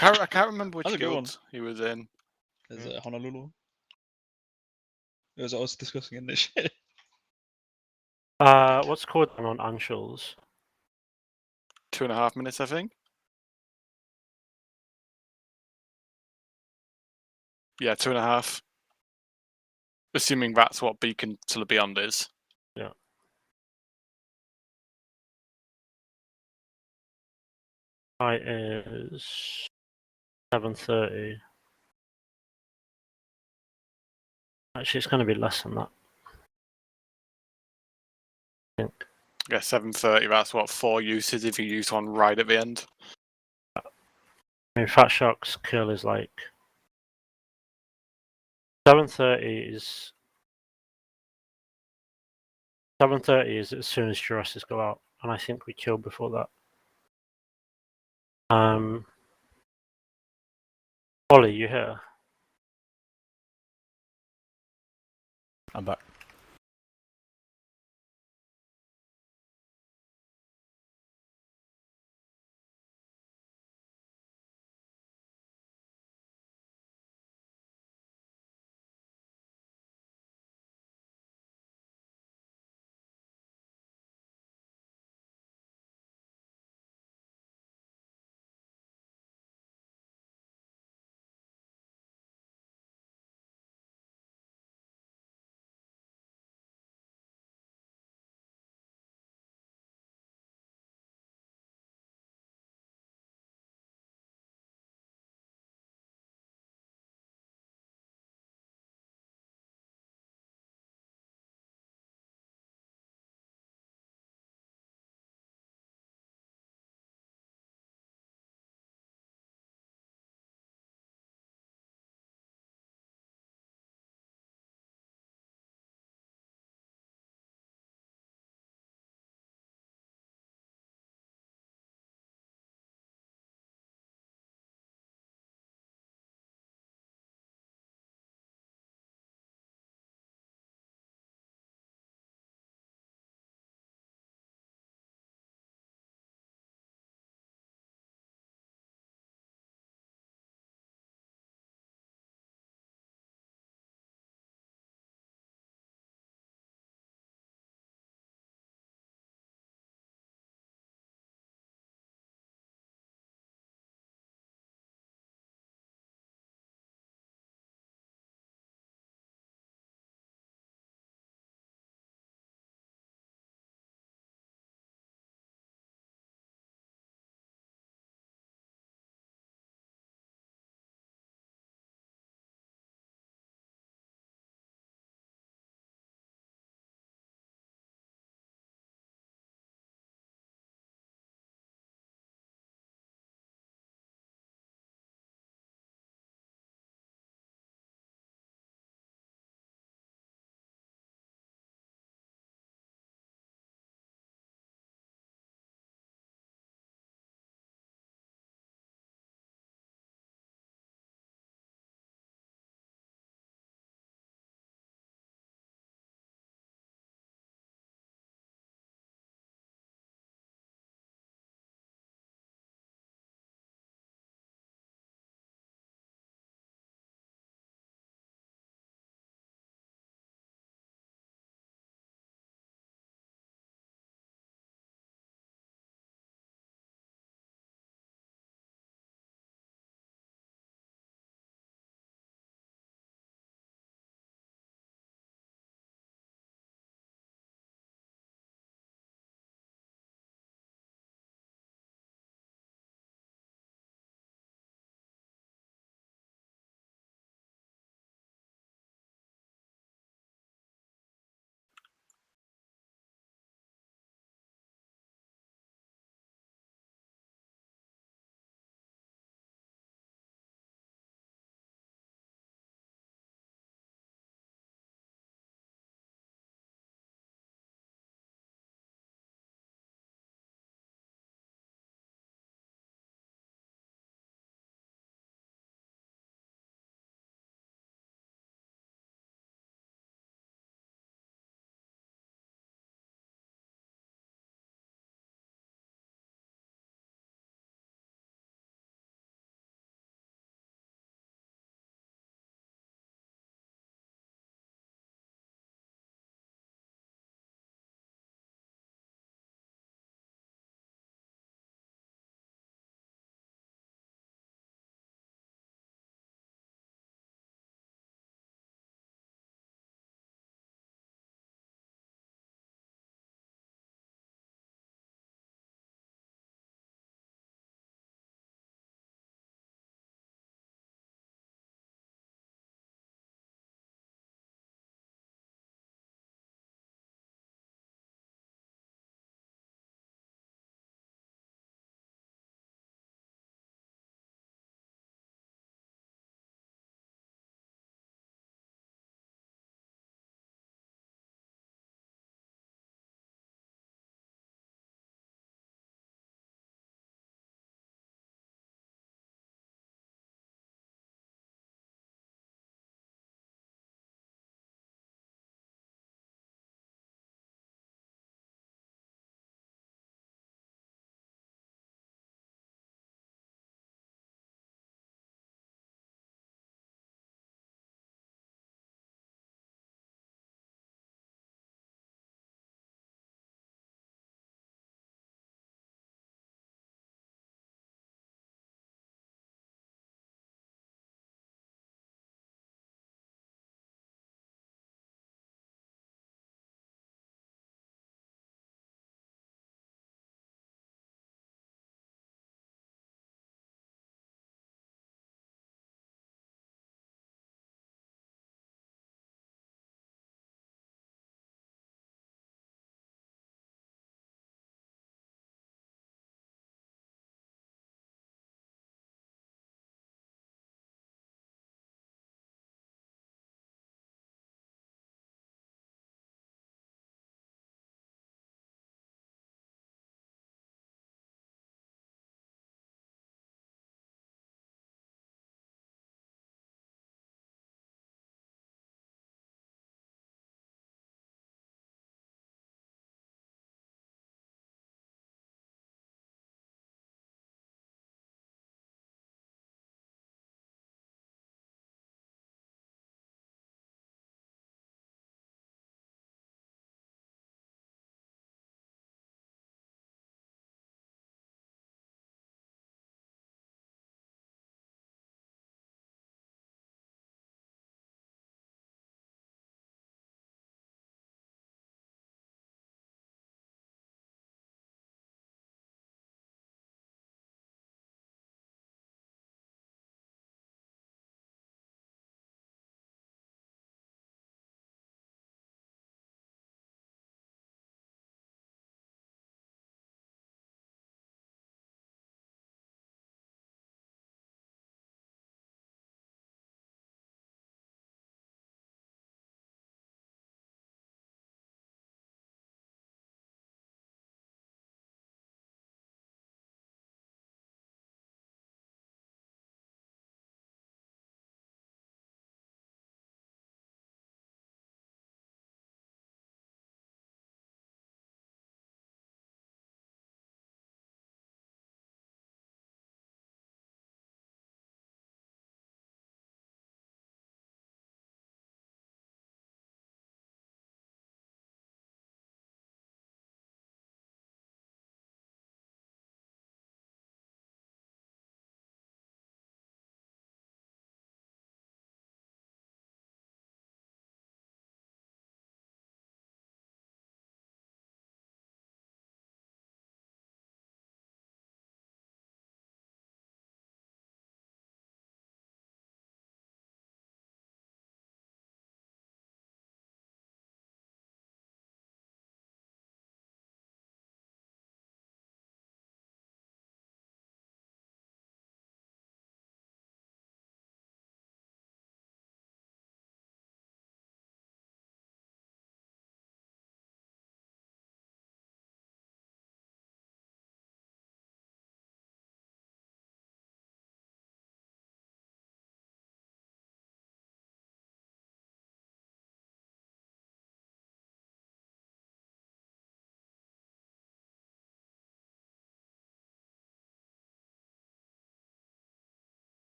Speaker 11: I can't remember
Speaker 7: That's
Speaker 11: which
Speaker 7: a good one.
Speaker 11: guild he was in.
Speaker 7: There's Honolulu. It was always discussing in this shit.
Speaker 1: What's called on Anshul's?
Speaker 11: 2.5 minutes, I think. Yeah, 2.5. Assuming that's what Beacon to the Beyond is.
Speaker 1: Yeah. Height is 7:30. Actually, it's going to be less than that. I think.
Speaker 11: Yeah, 7:30. That's what 4 uses if you use one right at the end.
Speaker 1: I mean, Fat Shark's kill is like 7:30 is 7:30 is as soon as Jurassic go out, and I think we killed before that. Ollie, you here?
Speaker 8: I'm back.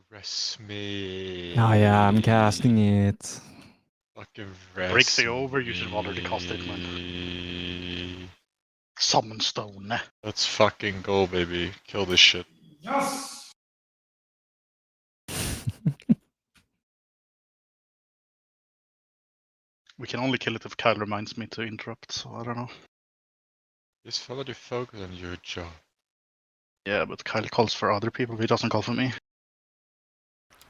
Speaker 6: Rest me.
Speaker 21: Oh yeah, I'm casting it.
Speaker 6: Fucking
Speaker 5: Breaks
Speaker 6: rest
Speaker 5: the over, you should already cast it, man.
Speaker 6: me.
Speaker 5: Summon stone.
Speaker 6: Let's fucking go, baby. Kill this shit.
Speaker 10: Yes!
Speaker 5: We can only kill it if Kyle reminds me to interrupt, so I don't know.
Speaker 6: Just follow the focus on your job.
Speaker 5: Yeah, but Kyle calls for other people, he doesn't call for me.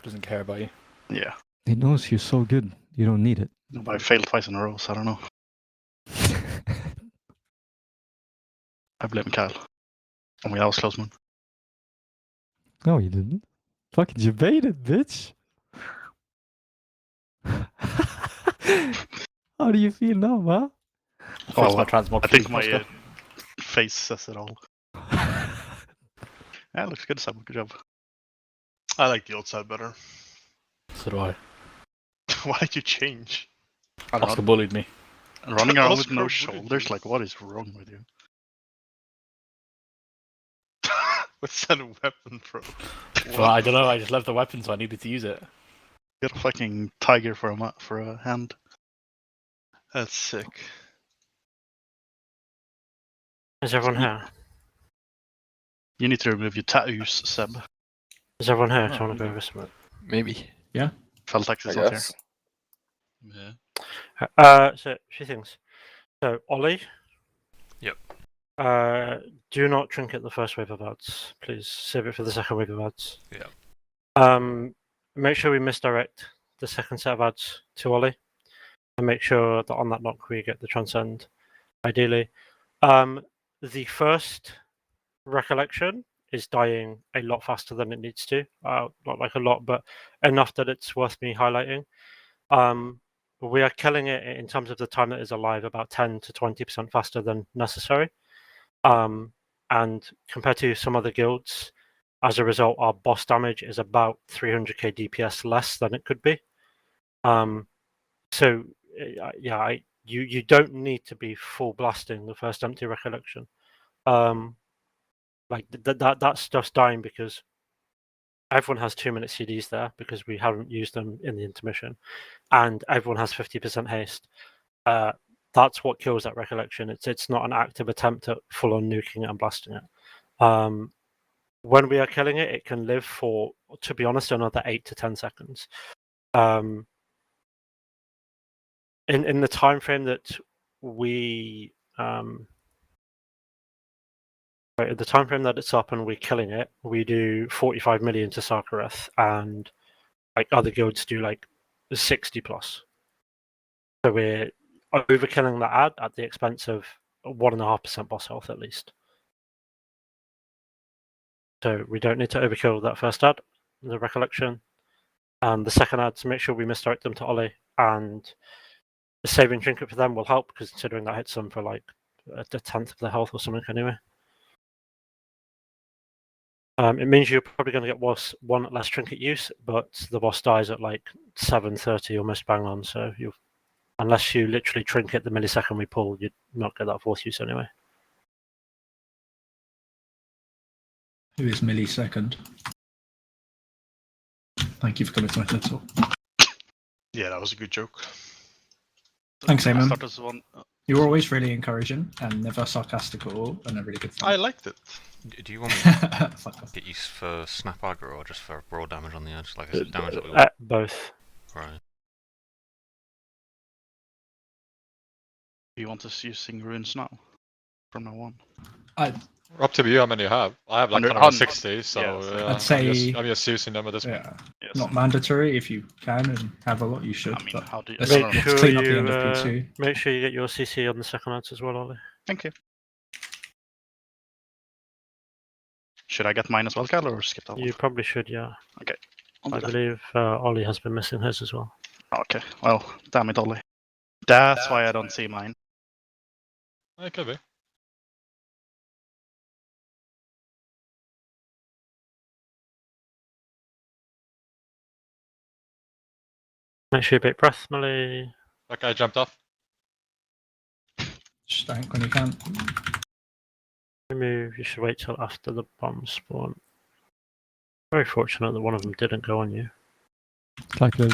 Speaker 8: Doesn't care about you.
Speaker 5: Yeah.
Speaker 21: He knows you're so good. You don't need it.
Speaker 5: No, but I failed twice in a row, so I don't know. I blame Kyle. I mean, that was close, man.
Speaker 21: No, you didn't. Fucking you baited, bitch. How do you feel now, huh?
Speaker 5: Well,
Speaker 8: my transmog
Speaker 5: I think
Speaker 8: fleet,
Speaker 5: my
Speaker 8: let's go.
Speaker 5: face says it all. Yeah, looks good, Sam. Good job.
Speaker 16: I like the old side better.
Speaker 8: So do I.
Speaker 16: Why did you change?
Speaker 5: I don't
Speaker 8: Oscar
Speaker 5: know.
Speaker 8: bullied me.
Speaker 5: Running around with
Speaker 16: Oscar
Speaker 5: no
Speaker 16: bullied
Speaker 5: shoulders,
Speaker 16: you.
Speaker 5: like, what is wrong with you?
Speaker 16: What's that weapon, bro?
Speaker 8: Well, I don't know. I just left the weapon, so I needed to use it.
Speaker 5: Get a fucking tiger for a hand.
Speaker 16: That's sick.
Speaker 1: Is everyone here?
Speaker 5: You need to remove your tattoos, Seb.
Speaker 1: Is everyone here? Do you want to go over some?
Speaker 3: Maybe.
Speaker 2: Yeah.
Speaker 5: Feltax is
Speaker 4: I
Speaker 5: not
Speaker 4: guess.
Speaker 5: here.
Speaker 3: Yeah.
Speaker 1: So a few things. So Ollie.
Speaker 13: Yep.
Speaker 1: Do not trinket the first wave of ads. Please save it for the second wave of ads.
Speaker 13: Yeah.
Speaker 1: Make sure we misdirect the second set of ads to Ollie, and make sure that on that knock we get the transcend. Ideally, the first recollection is dying a lot faster than it needs to. Not like a lot, but enough that it's worth me highlighting. We are killing it in terms of the time that is alive about 10 to 20% faster than necessary. And compared to some other guilds, as a result, our boss damage is about 300k DPS less than it could be. So yeah, you don't need to be full blasting the first empty recollection. Like that stuff's dying because everyone has 2-minute CDs there because we haven't used them in the intermission, and everyone has 50% haste. That's what kills that recollection. It's not an active attempt at full on nuking it and blasting it. When we are killing it, it can live for, to be honest, another 8 to 10 seconds. In the time frame that we at the time frame that it's up and we're killing it, we do 45 million to Sarkareth, and like other guilds do like 60 plus. So we're overkilling that ad at the expense of 1.5% boss health at least. So we don't need to overkill that first ad, the recollection. And the second ad, to make sure we misdirect them to Ollie, and the saving trinket for them will help, because considering that hits them for like a tenth of their health or something anyway. It means you're probably going to get one less trinket use, but the boss dies at like 7:30, almost bang on. So unless you literally trinket the millisecond we pull, you'd not get that fourth use anyway.
Speaker 2: Who is millisecond? Thank you for coming to my TED talk.
Speaker 16: Yeah, that was a good joke.
Speaker 2: Thanks,
Speaker 16: I
Speaker 2: Eamon.
Speaker 16: started as one.
Speaker 2: You were always really encouraging and never sarcastic at all, and a really good friend.
Speaker 16: I liked it.
Speaker 13: Do you want me to get you for snap aggro or just for raw damage on the edge? Like I said, damage that we want.
Speaker 1: Both.
Speaker 13: Right.
Speaker 18: Do you want us using runes now? From now on?
Speaker 6: Up to you how many you have. I have like 160, so
Speaker 2: I'd say
Speaker 6: I'm just using them at this point.
Speaker 2: Yeah, not mandatory. If you can and have a lot, you should.
Speaker 18: I mean,
Speaker 2: but
Speaker 18: how do you-
Speaker 2: let's
Speaker 1: Make sure
Speaker 2: clean up the end of P2.
Speaker 1: make sure you get your CC on the second ads as well, Ollie.
Speaker 18: Thank you. Should I get mine as well, Cal, or skip that one?
Speaker 1: You probably should, yeah.
Speaker 18: Okay.
Speaker 1: I believe Ollie has been missing his as well.
Speaker 18: Okay. Well, damn it, Ollie. That's why I don't see mine.
Speaker 6: It could be.
Speaker 1: Make sure you bait breath, melee.
Speaker 6: That guy jumped off.
Speaker 2: Stank when you can.
Speaker 1: Remove. You should wait till after the bombs spawn. Very fortunate that one of them didn't go on you.
Speaker 21: Calculate.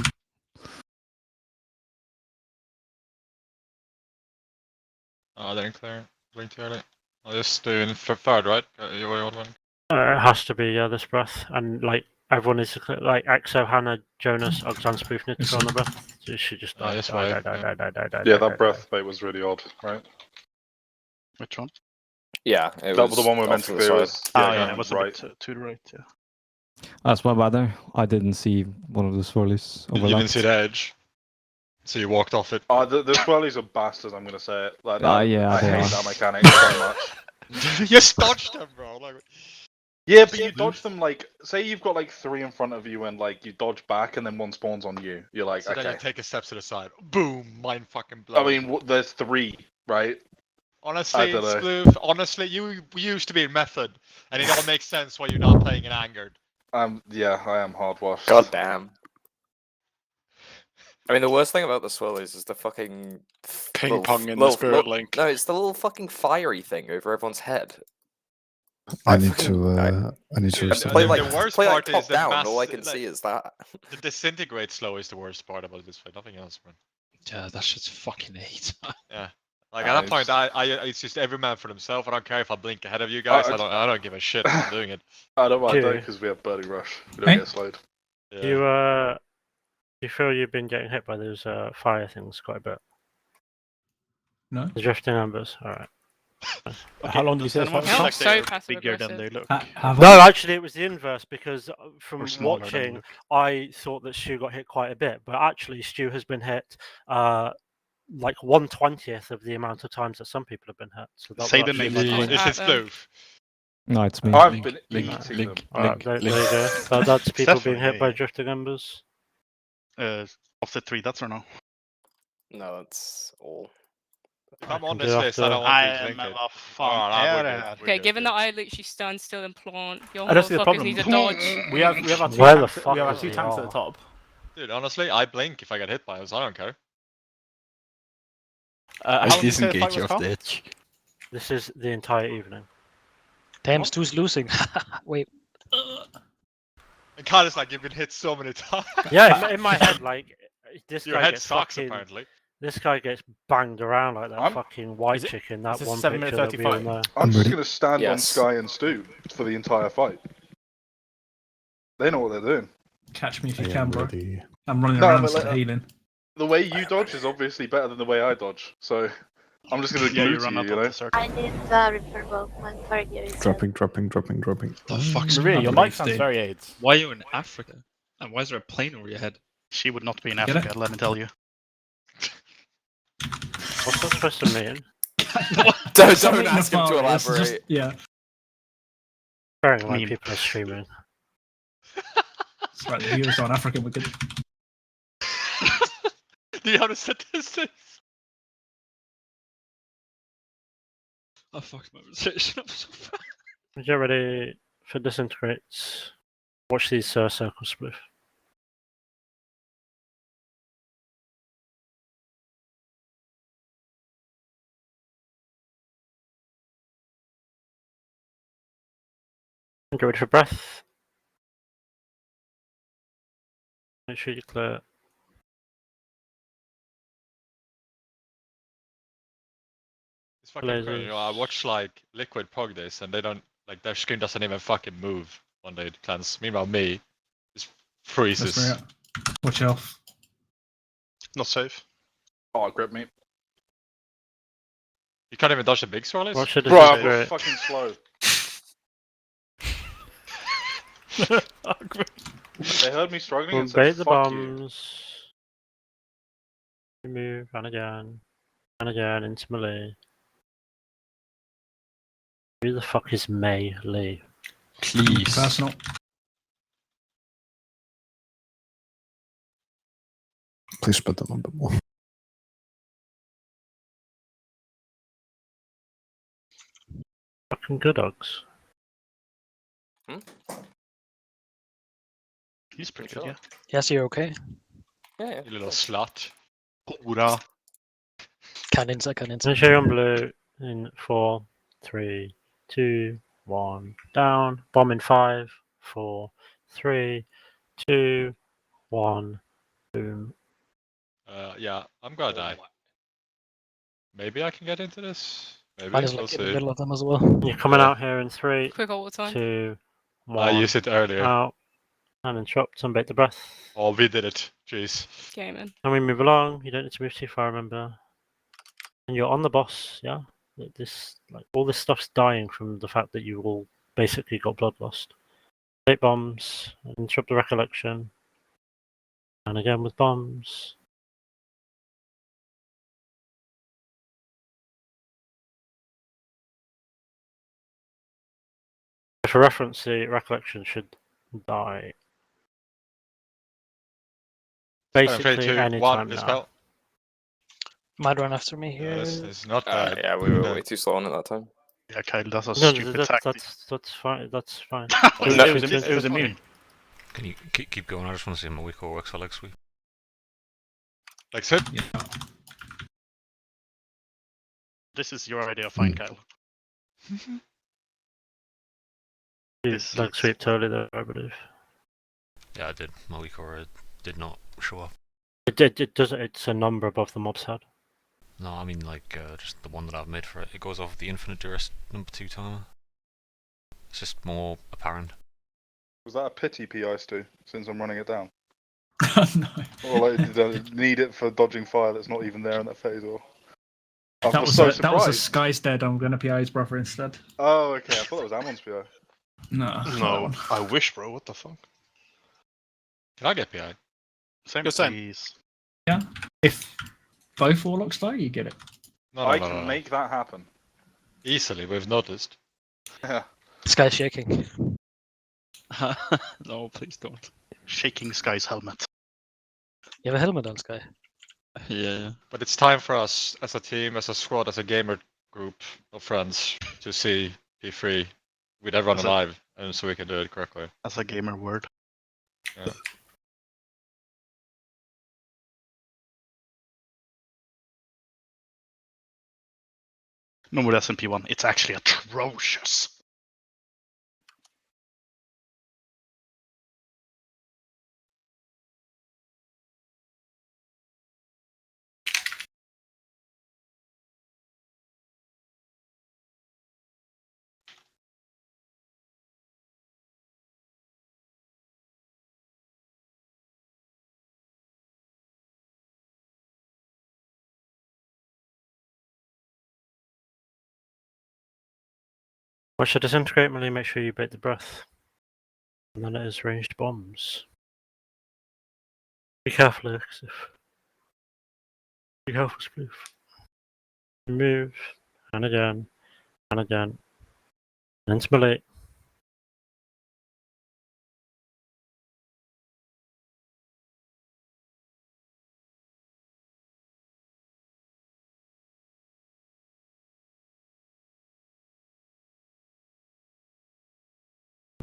Speaker 6: Oh, they didn't clear. Blink too early. I'll just do in third, right? You were one.
Speaker 1: It has to be, yeah, this breath. And like everyone is like Exo, Hannah, Jonas, Oxan, Spoof need to go on the breath. So you should just die.
Speaker 6: Yes,
Speaker 1: die,
Speaker 6: right.
Speaker 1: die, die, die, die, die,
Speaker 14: Yeah,
Speaker 1: die,
Speaker 14: that breath bait was really odd, right?
Speaker 18: Which one?
Speaker 4: Yeah, it
Speaker 14: That
Speaker 4: was
Speaker 14: was the one we're
Speaker 4: off
Speaker 14: meant
Speaker 4: to
Speaker 14: to
Speaker 4: the
Speaker 14: clear.
Speaker 4: side.
Speaker 14: Was,
Speaker 18: Yeah, it was a
Speaker 14: right.
Speaker 18: bit to the right, yeah.
Speaker 21: That's my bad there. I didn't see one of the swirlies
Speaker 6: You
Speaker 21: overlapped.
Speaker 6: didn't see the edge. So you walked off it.
Speaker 14: The swirlies are bastards, I'm gonna say it. Like,
Speaker 21: Yeah,
Speaker 14: I
Speaker 21: they
Speaker 14: hate
Speaker 21: are.
Speaker 14: that mechanic so much.
Speaker 6: You just dodged them, bro. Like,
Speaker 14: Yeah, but you dodge them like, say you've got like 3 in front of you and like you dodge back and then one spawns on you. You're like,
Speaker 6: so then
Speaker 14: okay.
Speaker 6: you take a step to the side. Boom! Mind fucking
Speaker 14: I
Speaker 6: blown.
Speaker 14: mean, there's 3, right?
Speaker 6: Honestly,
Speaker 14: I don't know.
Speaker 6: Sploof, honestly, you used to be in method, and it all makes sense why you're not playing in angered.
Speaker 14: Yeah, I am hard washed.
Speaker 4: God damn. I mean, the worst thing about the swirlies is the fucking
Speaker 11: Ping pong in the spirit link.
Speaker 4: No, it's the little fucking fiery thing over everyone's head.
Speaker 12: I need to restart.
Speaker 4: Play
Speaker 6: The
Speaker 4: like
Speaker 6: worst
Speaker 4: play
Speaker 6: part
Speaker 4: like top
Speaker 6: is the
Speaker 4: down. All I
Speaker 6: mass-
Speaker 4: can
Speaker 6: like-
Speaker 4: see is that.
Speaker 6: The disintegrate slow is the worst part about this fight. Nothing else, man.
Speaker 7: Yeah, that shit's fucking hate.
Speaker 6: Yeah. Like at that point, it's just every man for themselves. I don't care if I blink ahead of you guys. I don't give a shit. I'm doing it.
Speaker 14: I don't mind though,
Speaker 1: Okay.
Speaker 14: because we have Birdie Rush. We don't get slowed.
Speaker 6: Yeah.
Speaker 1: You feel you've been getting hit by those fire things quite a bit?
Speaker 2: No.
Speaker 1: The drifting embers. All right.
Speaker 8: How long do you say
Speaker 18: anyone
Speaker 8: this
Speaker 18: feel
Speaker 8: for?
Speaker 18: like
Speaker 9: So
Speaker 18: they're
Speaker 9: passive
Speaker 18: bigger than
Speaker 9: aggressive.
Speaker 18: they look?
Speaker 1: No, actually, it was the inverse because from
Speaker 18: Or smaller than
Speaker 1: watching,
Speaker 18: look.
Speaker 1: I thought that Stu got hit quite a bit, but actually, Stu has been hit like 1/20th of the amount of times that some people have been hit. So that
Speaker 18: Say
Speaker 1: was
Speaker 18: the
Speaker 1: actually
Speaker 18: name.
Speaker 6: Is it Sploof?
Speaker 21: No, it's me.
Speaker 14: I've been
Speaker 7: Link,
Speaker 14: eating
Speaker 7: link,
Speaker 14: them.
Speaker 7: link,
Speaker 1: there you
Speaker 7: link.
Speaker 1: go. That's people being
Speaker 18: Definitely,
Speaker 1: hit by
Speaker 18: yeah.
Speaker 1: drifting embers.
Speaker 18: Of the 3, that's or no?
Speaker 4: No, that's all.
Speaker 6: If I'm
Speaker 1: can
Speaker 6: on
Speaker 1: do
Speaker 6: this list, I
Speaker 1: after-
Speaker 6: don't want you to link it. Alright, we're good.
Speaker 9: Okay, given that I literally stand still and plant, your
Speaker 8: I don't see the
Speaker 9: motherfuckers
Speaker 8: problem.
Speaker 9: need to dodge.
Speaker 8: We have our two
Speaker 1: Where the
Speaker 8: tanks,
Speaker 1: fuck
Speaker 8: we have our
Speaker 1: is
Speaker 8: two
Speaker 1: the
Speaker 8: tanks at
Speaker 1: R?
Speaker 8: the top.
Speaker 6: Dude, honestly, I blink if I get hit by us. I don't care.
Speaker 8: How
Speaker 3: I
Speaker 8: long did you say the fight
Speaker 3: disengage
Speaker 8: was
Speaker 3: off
Speaker 8: for?
Speaker 3: the edge.
Speaker 1: This is the entire evening.
Speaker 20: Damn, Stu's losing. Wait.
Speaker 6: And kind of like you've been hit so many times.
Speaker 1: Yeah, in my head, like this
Speaker 6: Your
Speaker 1: guy
Speaker 6: head
Speaker 1: gets
Speaker 6: sucks
Speaker 1: fucking,
Speaker 6: apparently.
Speaker 1: This guy gets banged around like that
Speaker 14: I'm-
Speaker 1: fucking white
Speaker 8: Is it-
Speaker 1: chicken. That
Speaker 8: is this
Speaker 1: one
Speaker 8: 7 minute
Speaker 1: picture that we all
Speaker 8: 35?
Speaker 1: know.
Speaker 14: I'm
Speaker 12: I'm
Speaker 14: just
Speaker 12: ready.
Speaker 14: gonna stand on
Speaker 4: Yes.
Speaker 14: Sky and Stu for the entire fight. They know what they're doing.
Speaker 2: Catch me if you
Speaker 12: I
Speaker 2: can,
Speaker 12: am
Speaker 2: bro.
Speaker 12: ready.
Speaker 2: I'm running
Speaker 14: No,
Speaker 2: around
Speaker 14: but
Speaker 2: still
Speaker 14: like,
Speaker 2: healing.
Speaker 14: The way you dodge is obviously better than the way I dodge. So I'm just gonna
Speaker 18: Yeah,
Speaker 14: glue
Speaker 18: you
Speaker 14: to
Speaker 18: run
Speaker 14: you,
Speaker 18: out
Speaker 14: you
Speaker 18: of
Speaker 14: know?
Speaker 18: the circle.
Speaker 17: I need repair both when Faragir is
Speaker 12: Dropping.
Speaker 7: The fuck's
Speaker 8: Maria,
Speaker 7: going
Speaker 8: your
Speaker 7: on?
Speaker 8: mic sounds very AIDS.
Speaker 7: Why are you in Africa? And why is there a plane over your head?
Speaker 18: She would not be in
Speaker 2: Get
Speaker 18: Africa,
Speaker 2: it?
Speaker 18: let me tell you.
Speaker 1: What's that supposed to mean?
Speaker 4: Don't
Speaker 2: Something
Speaker 4: ask him to
Speaker 2: nefarious,
Speaker 4: elaborate.
Speaker 2: just- yeah.
Speaker 1: Bearing in mind
Speaker 18: Meme.
Speaker 1: people are streaming.
Speaker 2: That's right, the viewers on Africa were good.
Speaker 6: Do you have the statistics?
Speaker 7: I fucked my position up so fast.
Speaker 1: Get ready for disintegrates. Watch these circle split. Get ready for breath. Make sure you clear it.
Speaker 6: It's fucking crazy. You know, I watch like Liquid prog this, and they don't like their screen doesn't even fucking move when they cleanse. Meanwhile, me just freezes.
Speaker 2: That's right. Watch out.
Speaker 16: Not safe.
Speaker 14: Oh, grip me.
Speaker 6: You can't even dodge the big swirlies?
Speaker 1: Watch it.
Speaker 14: Bro, I'm fucking slow. They heard me struggling and
Speaker 1: Bait
Speaker 14: said,
Speaker 1: the
Speaker 14: fuck you.
Speaker 1: bombs. Move, and again into melee. Who the fuck is melee?
Speaker 7: Please.
Speaker 2: Personal.
Speaker 12: Please spread them a bit more.
Speaker 1: Fucking good dogs.
Speaker 18: He's pretty good, yeah.
Speaker 20: Yes, you're okay.
Speaker 4: Yeah.
Speaker 6: You little slut.
Speaker 16: Hurra.
Speaker 20: Can't inside, can't inside.
Speaker 1: Finish you on blue in 4, 3, 2, 1. Down. Bomb in 5, 4, 3, 2, 1. Boom.
Speaker 6: Yeah, I'm gonna die. Maybe I can get into this. Maybe
Speaker 20: Mine is
Speaker 6: we'll
Speaker 20: like in the
Speaker 6: see.
Speaker 20: middle of them as well.
Speaker 1: You're coming out here in 3,
Speaker 9: Quick ult time.
Speaker 1: 2, 1.
Speaker 6: I used it earlier.
Speaker 1: Out. And interrupt and bait the breath.
Speaker 6: Oh, we did it. Jeez.
Speaker 9: Gaming.
Speaker 1: And we move along. You don't need to move too far, remember. And you're on the boss, yeah? This, like, all this stuff's dying from the fact that you all basically got blood lost. 8 bombs, interrupt the recollection. And again with bombs. For reference, the recollection should die. Basically, anytime now.
Speaker 6: Dispel.
Speaker 20: Might run after me here.
Speaker 6: Yes, it's not bad.
Speaker 4: Yeah, we were way too slow on it that time.
Speaker 5: Yeah, Kyle, that's a
Speaker 1: No,
Speaker 5: stupid tactic.
Speaker 1: that's fine. That's fine.
Speaker 18: It was immune.
Speaker 13: Can you keep going? I just want to see how my weak core works for leg sweep.
Speaker 6: Leg sweep?
Speaker 2: Yeah.
Speaker 5: This is your idea, fine, Kyle.
Speaker 1: This leg sweep totally there, I believe.
Speaker 13: Yeah, I did. My weak core did not show up.
Speaker 1: It does. It's a number above the mob's head.
Speaker 13: No, I mean like just the one that I've made for it. It goes off the infinite duress number 2 timer. It's just more apparent.
Speaker 14: Was that a pity PI Stu, since I'm running it down?
Speaker 2: No.
Speaker 14: Or like, did I need it for dodging fire that's not even there in that phase? Or
Speaker 2: That was a Sky's dead. I'm gonna PI his brother instead.
Speaker 14: Oh, okay. I thought it was Ammon's PI.
Speaker 2: No.
Speaker 16: No, I wish, bro. What the fuck?
Speaker 6: Can I get PI?
Speaker 5: Same,
Speaker 16: please.
Speaker 2: Yeah. If both warlocks die, you get it.
Speaker 6: No,
Speaker 14: I can make that happen.
Speaker 6: Easily, we've noticed.
Speaker 14: Yeah.
Speaker 20: This guy's shaking.
Speaker 7: No, please don't.
Speaker 5: Shaking Sky's helmet.
Speaker 20: You have a helmet on, Sky.
Speaker 7: Yeah.
Speaker 6: But it's time for us as a team, as a squad, as a gamer group of friends to see P3 with everyone
Speaker 5: As a-
Speaker 6: alive, and so we can do it correctly.
Speaker 5: That's a gamer word.
Speaker 6: Yeah.
Speaker 5: No more SMP1. It's actually atrocious.
Speaker 1: Watch the disintegrate melee, make sure you bait the breath. And then it is ranged bombs. Be careful, Elixir. Be careful, Sploof. Move, and again, and again. And into melee.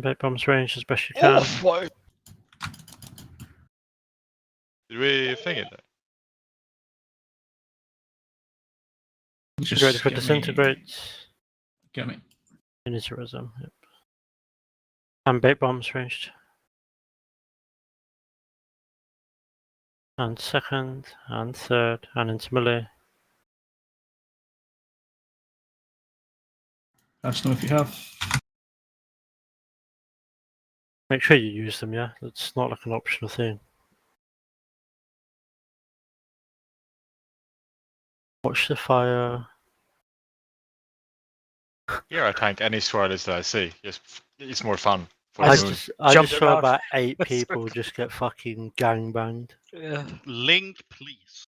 Speaker 1: Bait bombs ranged as best you can.
Speaker 6: Oh, what? Did we thing it?
Speaker 2: Just
Speaker 1: Ready for
Speaker 2: get me-
Speaker 1: disintegrate.
Speaker 2: Get me.
Speaker 1: Initialism, yep. And bait bombs ranged. and second, and third, and into melee.
Speaker 2: Let us know if you have.
Speaker 1: Make sure you use them, yeah? It's not like an optional thing. Watch the fire.
Speaker 6: Here I tank any swirlies that I see. It's more fun.
Speaker 1: I just saw about 8 people just get fucking gangbanged.
Speaker 20: Yeah.
Speaker 18: Link, please.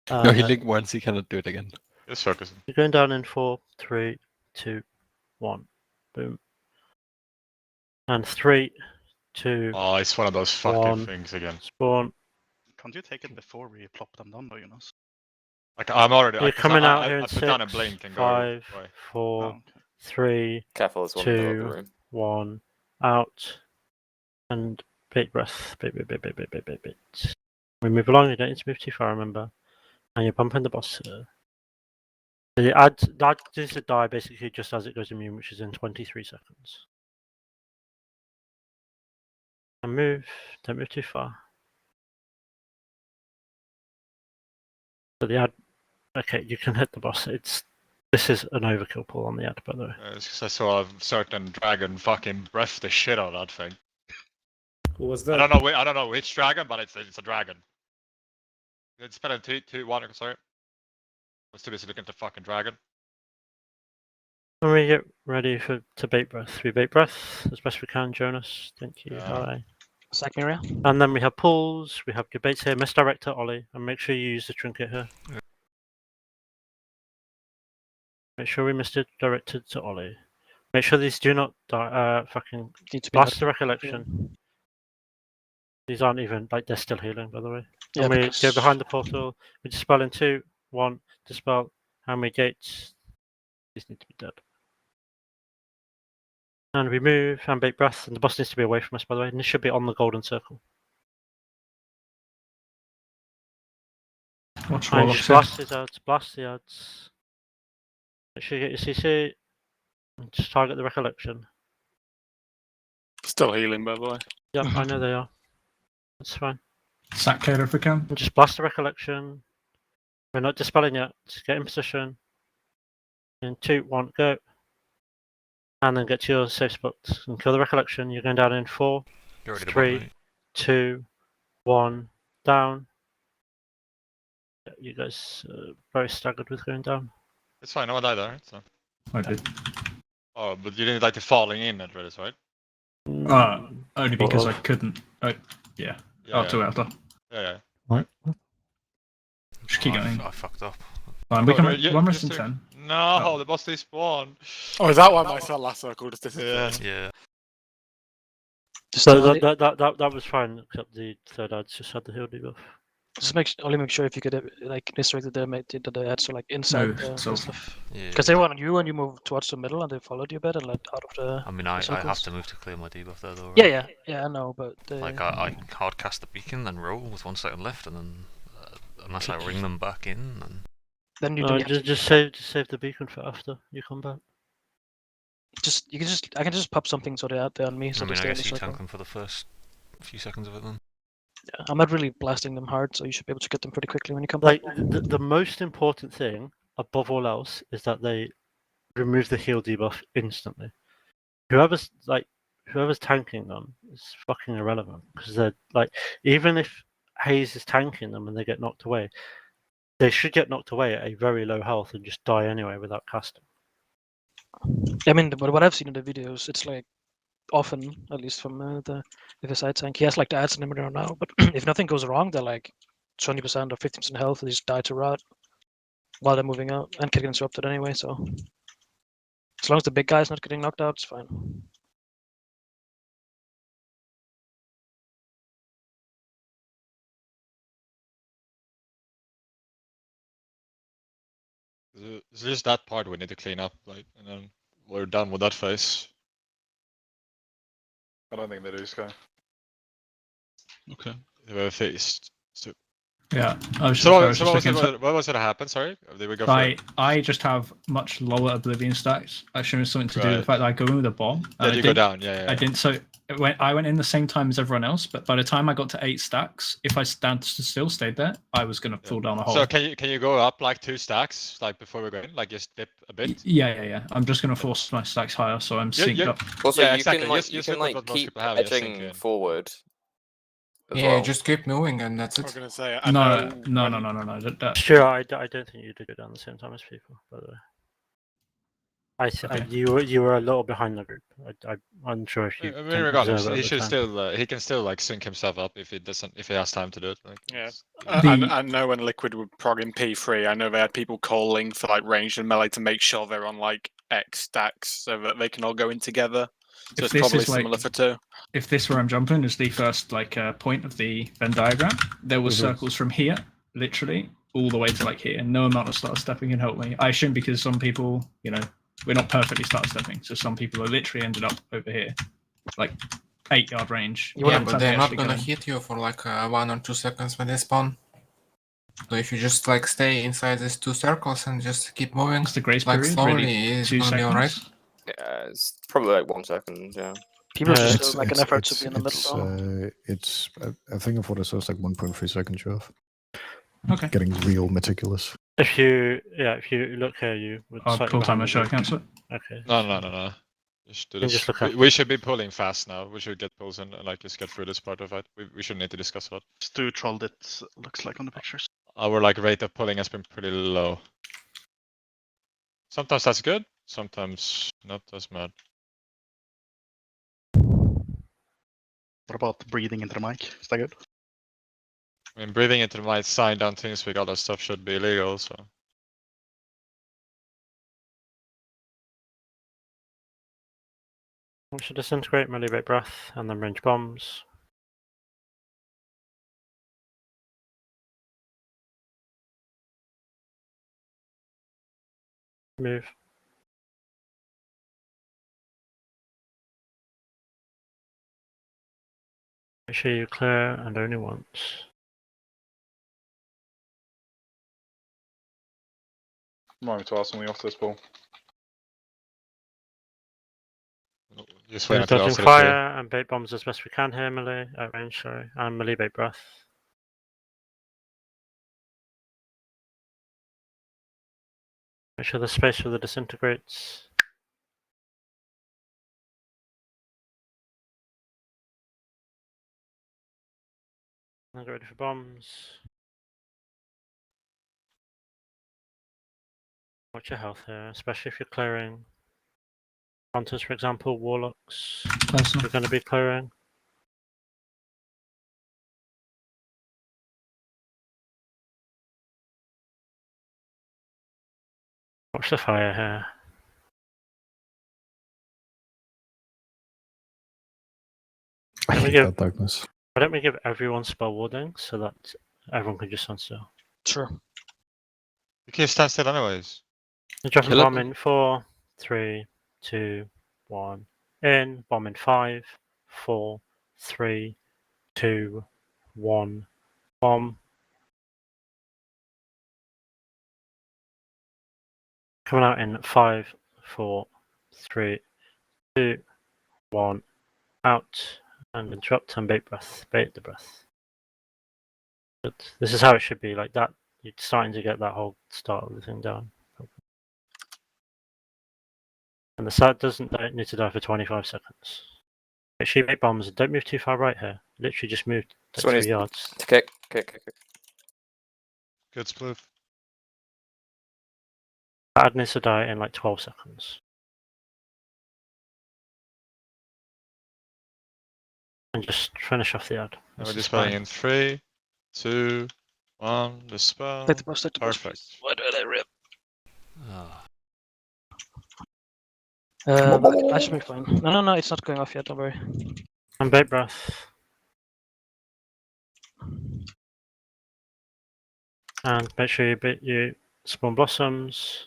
Speaker 3: No, he linked once, he cannot do it again.
Speaker 6: Just focusing.
Speaker 1: You're going down in 4, 3, 2, 1. Boom. And 3, 2.
Speaker 6: Oh, it's one of those fucking
Speaker 1: 1.
Speaker 6: things again.
Speaker 1: Spawn.
Speaker 18: Can't you take it before we plop them down, though, Jonas?
Speaker 6: Like, I'm already.
Speaker 1: You're coming out here in
Speaker 6: I put down a
Speaker 1: 6,
Speaker 6: blink and
Speaker 1: 5,
Speaker 6: go away.
Speaker 1: 4, 3,
Speaker 4: Careful, there's one in the middle of the
Speaker 1: 2,
Speaker 4: room.
Speaker 1: 1. Out. And bait breath. Bait. We move along, you don't need to move too far, remember. And you're bumping the boss. The that does the die basically just as it goes immune, which is in 23 seconds. And move. Don't move too far. So the ad. Okay, you can hit the boss. This is an overkill pull on the ad, by the way.
Speaker 6: It's 'cause I saw a certain dragon fucking breath the shit out of that thing.
Speaker 10: Who was that?
Speaker 6: I don't know which dragon, but it's a dragon. It's spelling 2, 2, 1. Sorry. I was too busy looking at the fucking dragon.
Speaker 1: When we get ready to bait breath, we bait breath as best we can, Jonas. Thank you. Hi.
Speaker 20: Second area.
Speaker 1: And then we have pulls, we have your baits here, misdirector, Ollie, and make sure you use the trinket here. Make sure we misdirected to Ollie. Make sure these do not fucking blast the recollection. These aren't even, like, they're still healing, by the way.
Speaker 20: Yeah,
Speaker 1: and we
Speaker 20: because-
Speaker 1: go behind the portal, we dispel in 2, 1, dispel. How many gates? These need to be dead. And we move and bait breath, and the boss needs to be away from us, by the way, and this should be on the golden circle.
Speaker 2: Watch
Speaker 1: And
Speaker 2: Warlock
Speaker 1: just
Speaker 2: here.
Speaker 1: blast his ads, blast the ads. Make sure you get your CC, and just target the recollection.
Speaker 11: Still healing, by the way.
Speaker 1: Yep, I know they are. That's fine.
Speaker 2: Sack Cater if we can.
Speaker 1: And just blast the recollection. We're not dispelling yet, just get in position. In 2, 1, go. And then get to your safe spot and kill the recollection. You're going down in 4,
Speaker 13: You're already
Speaker 1: 3,
Speaker 13: above me.
Speaker 1: 2, 1, down. Yeah, you guys very staggered with going down.
Speaker 6: It's fine, no one died there. So.
Speaker 2: I did.
Speaker 6: Oh, but you didn't like the falling in at Redis, right?
Speaker 2: Only because I couldn't. Yeah. After.
Speaker 6: Yeah.
Speaker 21: What?
Speaker 2: Just keep going.
Speaker 13: I fucked up.
Speaker 2: Fine, we
Speaker 6: Oh,
Speaker 2: can
Speaker 6: no,
Speaker 2: make
Speaker 6: yeah,
Speaker 2: one
Speaker 6: just
Speaker 2: rest in
Speaker 6: to-
Speaker 2: 10.
Speaker 6: No, the boss despawned.
Speaker 11: Oh, is that why my last circle just disappeared?
Speaker 13: Yeah.
Speaker 1: So that was fine, except the third ads just had the heal debuff.
Speaker 20: Just only make sure if you could like misdirect the ads so like inside
Speaker 2: No,
Speaker 20: the
Speaker 2: so-
Speaker 20: stuff.
Speaker 13: Yeah.
Speaker 20: Because they wanted you and you move towards the middle and they followed you a bit and let out of the.
Speaker 13: I mean, I have
Speaker 20: circles.
Speaker 13: to move to clear my debuff there, though.
Speaker 20: Yeah, I know, but
Speaker 13: Like I hard cast the beacon, then roll with 1 second left, and then unless I ring them back in, and
Speaker 20: then you
Speaker 1: No,
Speaker 20: don't have
Speaker 1: just save the beacon for after you come back.
Speaker 20: I can just pop something so they're out there on me. So
Speaker 13: I
Speaker 20: they
Speaker 13: mean, I
Speaker 20: stay in
Speaker 13: guess
Speaker 20: the
Speaker 13: you
Speaker 20: circle.
Speaker 13: tank them for the first few seconds of it then.
Speaker 20: Yeah, I'm not really blasting them hard, so you should be able to get them pretty quickly when you come
Speaker 1: Like
Speaker 20: back.
Speaker 1: the most important thing above all else is that they remove the heal debuff instantly. Whoever's tanking them is fucking irrelevant because they're like, even if Hayes is tanking them and they get knocked away, they should get knocked away at a very low health and just die anyway without casting.
Speaker 20: I mean, what I've seen in the videos, it's like often, at least from if a side tank, he has like the ads in the now, but if nothing goes wrong, they're like 20% or 15% health, and they just die to rot while they're moving out and getting interrupted anyway. So as long as the big guy's not getting knocked out, it's fine.
Speaker 6: It's just that part we need to clean up, like, and then we're done with that phase.
Speaker 14: I don't think they do, Sky.
Speaker 6: Okay. We're phased. So.
Speaker 2: Yeah, I was
Speaker 6: So,
Speaker 2: just
Speaker 6: what was
Speaker 2: thinking,
Speaker 6: it? What was it to happen? Sorry, did we go?
Speaker 2: I just have much lower Oblivion stacks. I assume it's something to do with the
Speaker 6: Right.
Speaker 2: fact that I go in with a bomb.
Speaker 6: Yeah, you go down. Yeah.
Speaker 2: I didn't. So I went in the same time as everyone else, but by the time I got to 8 stacks, if I still stayed there, I was going to fall down a hole.
Speaker 6: So can you go up like 2 stacks like before we go in, like just dip a bit?
Speaker 2: Yeah. I'm just going to force my stacks higher, so I'm synced up.
Speaker 4: Also,
Speaker 6: Yeah,
Speaker 4: you
Speaker 6: exactly.
Speaker 4: can
Speaker 6: Just
Speaker 4: you
Speaker 6: look
Speaker 4: can
Speaker 6: at
Speaker 4: like
Speaker 6: what most
Speaker 4: keep
Speaker 6: people have, just sink
Speaker 4: edging
Speaker 6: in.
Speaker 4: forward. As
Speaker 19: Yeah,
Speaker 4: well.
Speaker 19: just keep moving and that's
Speaker 11: I was
Speaker 19: it.
Speaker 11: gonna say
Speaker 2: No.
Speaker 1: Sure, I don't think you did it down the same time as people. By the way,
Speaker 2: Okay.
Speaker 1: you were a little behind the group. I'm unsure if you.
Speaker 6: I mean,
Speaker 1: didn't
Speaker 6: regardless,
Speaker 1: observe it
Speaker 6: he
Speaker 1: at the
Speaker 6: should
Speaker 1: time.
Speaker 6: still he can still like sync himself up if he has time to do it. Like,
Speaker 11: Yeah,
Speaker 2: The-
Speaker 11: I know when Liquid were progging P3, I know they had people calling for like ranged and melee to make sure they're on like X stacks so that they can all go in together. So
Speaker 2: If
Speaker 11: it's
Speaker 2: this
Speaker 11: probably
Speaker 2: is, like-
Speaker 11: similar for 2.
Speaker 2: If this where I'm jumping is the first point of the Venn diagram, there were circles from here, literally, all the way to like here. No amount of start stepping can help me. I assume because some people, we're not perfectly start stepping, so some people are literally ended up over here, like 8-yard range.
Speaker 19: Yeah, but they're not gonna hit you for like 1 or 2 seconds when they spawn. So if you just like stay inside these 2 circles and just keep moving,
Speaker 2: the grace
Speaker 19: like
Speaker 2: period,
Speaker 19: slowly,
Speaker 2: really,
Speaker 19: it's
Speaker 2: 2
Speaker 19: gonna be alright.
Speaker 2: seconds?
Speaker 4: Yeah, it's probably like 1 second. Yeah.
Speaker 20: People should still make an effort to be in the middle. Though.
Speaker 12: It's I think of what it says like 1.3 seconds you have.
Speaker 2: Okay.
Speaker 12: Getting real meticulous.
Speaker 1: If you look here, you would.
Speaker 2: I'll
Speaker 1: slightly
Speaker 2: pull
Speaker 1: behind
Speaker 2: timer,
Speaker 1: the
Speaker 2: should I
Speaker 1: group.
Speaker 2: cancel it?
Speaker 1: Okay.
Speaker 6: No. Just do
Speaker 1: You
Speaker 6: this.
Speaker 1: just look up.
Speaker 6: We should be pulling fast now. We should get pulls and like just get through this part of it. We shouldn't need to discuss a lot.
Speaker 5: Just do trolled it looks like on the pictures.
Speaker 6: Our like rate of pulling has been pretty low. Sometimes that's good. Sometimes not as bad.
Speaker 5: What about breathing into the mic? Is that good?
Speaker 6: I mean, breathing into the mic, sign down TeamSpeak, all that stuff should be illegal. So.
Speaker 1: We should disintegrate, melee bait breath, and then range bombs. Move. Make sure you clear and only once.
Speaker 14: Remind me to ask something after this ball.
Speaker 6: Just
Speaker 1: We're
Speaker 6: wait until
Speaker 1: dodging
Speaker 6: after the clear.
Speaker 1: fire and bait bombs as best we can here, melee at range, sorry, and melee bait breath. Make sure there's space for the disintegrates. Now get ready for bombs. Watch your health here, especially if you're clearing. Hunters, for example, warlocks. You're going to be clearing. Watch the fire here.
Speaker 12: I hate that darkness.
Speaker 1: Why don't we give everyone spell warding so that everyone can just stand still?
Speaker 20: Sure.
Speaker 6: You can't stand still anyways.
Speaker 1: You're dropping
Speaker 6: Kill it.
Speaker 1: bomb in 4, 3, 2, 1. In. Bomb in 5, 4, 3, 2, 1. Bomb. Coming out in 5, 4, 3, 2, 1. Out. And interrupt and bait breath. Bait the breath. But this is how it should be. Like that. You're starting to get that whole start of the thing down. And the site doesn't need to die for 25 seconds. Make sure you make bombs and don't move too far right here. Literally just move
Speaker 4: So
Speaker 1: 3 yards.
Speaker 4: Kick.
Speaker 6: Good sploof.
Speaker 1: That needs to die in like 12 seconds. And just finish off the ad.
Speaker 6: And we're dispelling in 3, 2, 1. Dispel.
Speaker 20: Take the boss, take the boss.
Speaker 6: Perfect.
Speaker 20: Why did I rip?
Speaker 13: Oh.
Speaker 20: That should be fine. No, it's not going off yet, don't worry.
Speaker 1: And bait breath. And make sure you spawn blossoms.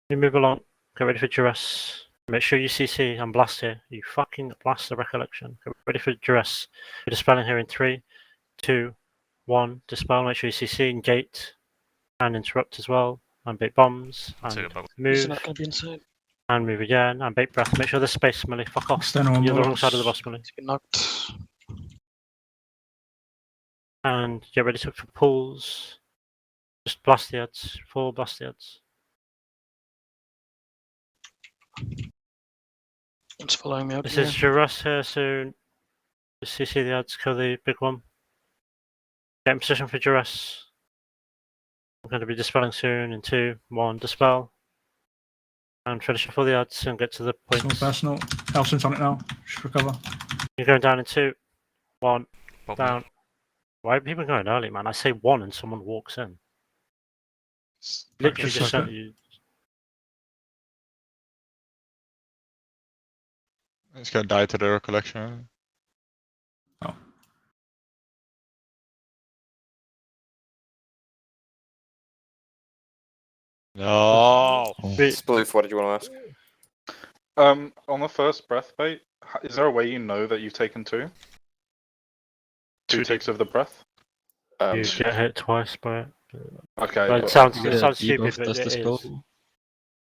Speaker 1: You move along. Get ready for duress. Make sure you CC and blast here. You fucking blast the recollection. Get ready for duress. You're dispelling here in 3, 2, 1. Dispel. Make sure you CC and gate and interrupt as well. And bait bombs. And
Speaker 20: He's
Speaker 1: move.
Speaker 20: not gonna be inside.
Speaker 1: And move again, and bait breath. Make sure there's space, Smelly. Fuck off.
Speaker 2: External
Speaker 1: You're the wrong
Speaker 2: Warlocks.
Speaker 1: side of the boss, Smelly.
Speaker 20: It's been knocked.
Speaker 1: And get ready to look for pulls. Just blast the heads. Full blast the heads.
Speaker 20: It's following me up
Speaker 1: This
Speaker 20: here.
Speaker 1: is Juras here soon. Just CC the heads, kill the big one. Get in position for Juras. I'm going to be dispelling soon in 2, 1, dispel. And finish off all the odds and get to the
Speaker 2: Small
Speaker 1: points.
Speaker 2: personal. Helson's on it now. Should recover.
Speaker 1: You're going down in 2, 1,
Speaker 13: Pop
Speaker 1: down.
Speaker 13: me.
Speaker 1: Why are people going early, man? I say 1 and someone walks in. Literally
Speaker 2: Just
Speaker 1: just
Speaker 2: like
Speaker 1: sent you.
Speaker 6: It's gonna die to the recollection.
Speaker 2: Oh.
Speaker 6: No.
Speaker 4: Sploof, what did you want to ask?
Speaker 14: On the first breath bait, is there a way you know that you've taken 2? 2 takes of the breath?
Speaker 1: You get hit twice by it.
Speaker 14: Okay.
Speaker 1: But it sounds stupid, but it is.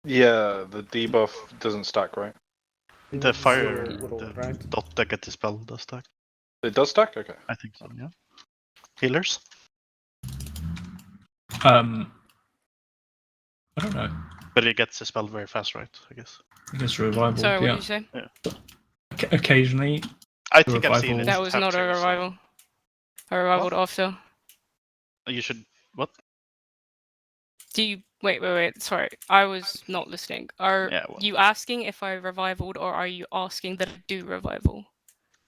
Speaker 14: Yeah, the debuff doesn't stack, right?
Speaker 18: The fire,
Speaker 10: right?
Speaker 18: dot that get dispelled does stack.
Speaker 14: It does stack? Okay.
Speaker 18: I think so, yeah. Healers?
Speaker 2: I don't know.
Speaker 18: But it gets dispelled very fast, right? I guess.
Speaker 2: I guess revival.
Speaker 9: Sorry, what
Speaker 2: yeah.
Speaker 9: did you say?
Speaker 18: Yeah.
Speaker 2: Occasionally.
Speaker 18: I think I've seen it.
Speaker 9: That was not a revival. I revivaled after.
Speaker 18: You should. What?
Speaker 9: Do you wait? Sorry, I was not listening. Are
Speaker 18: Yeah, well.
Speaker 9: you asking if I revivaled, or are you asking that I do revival?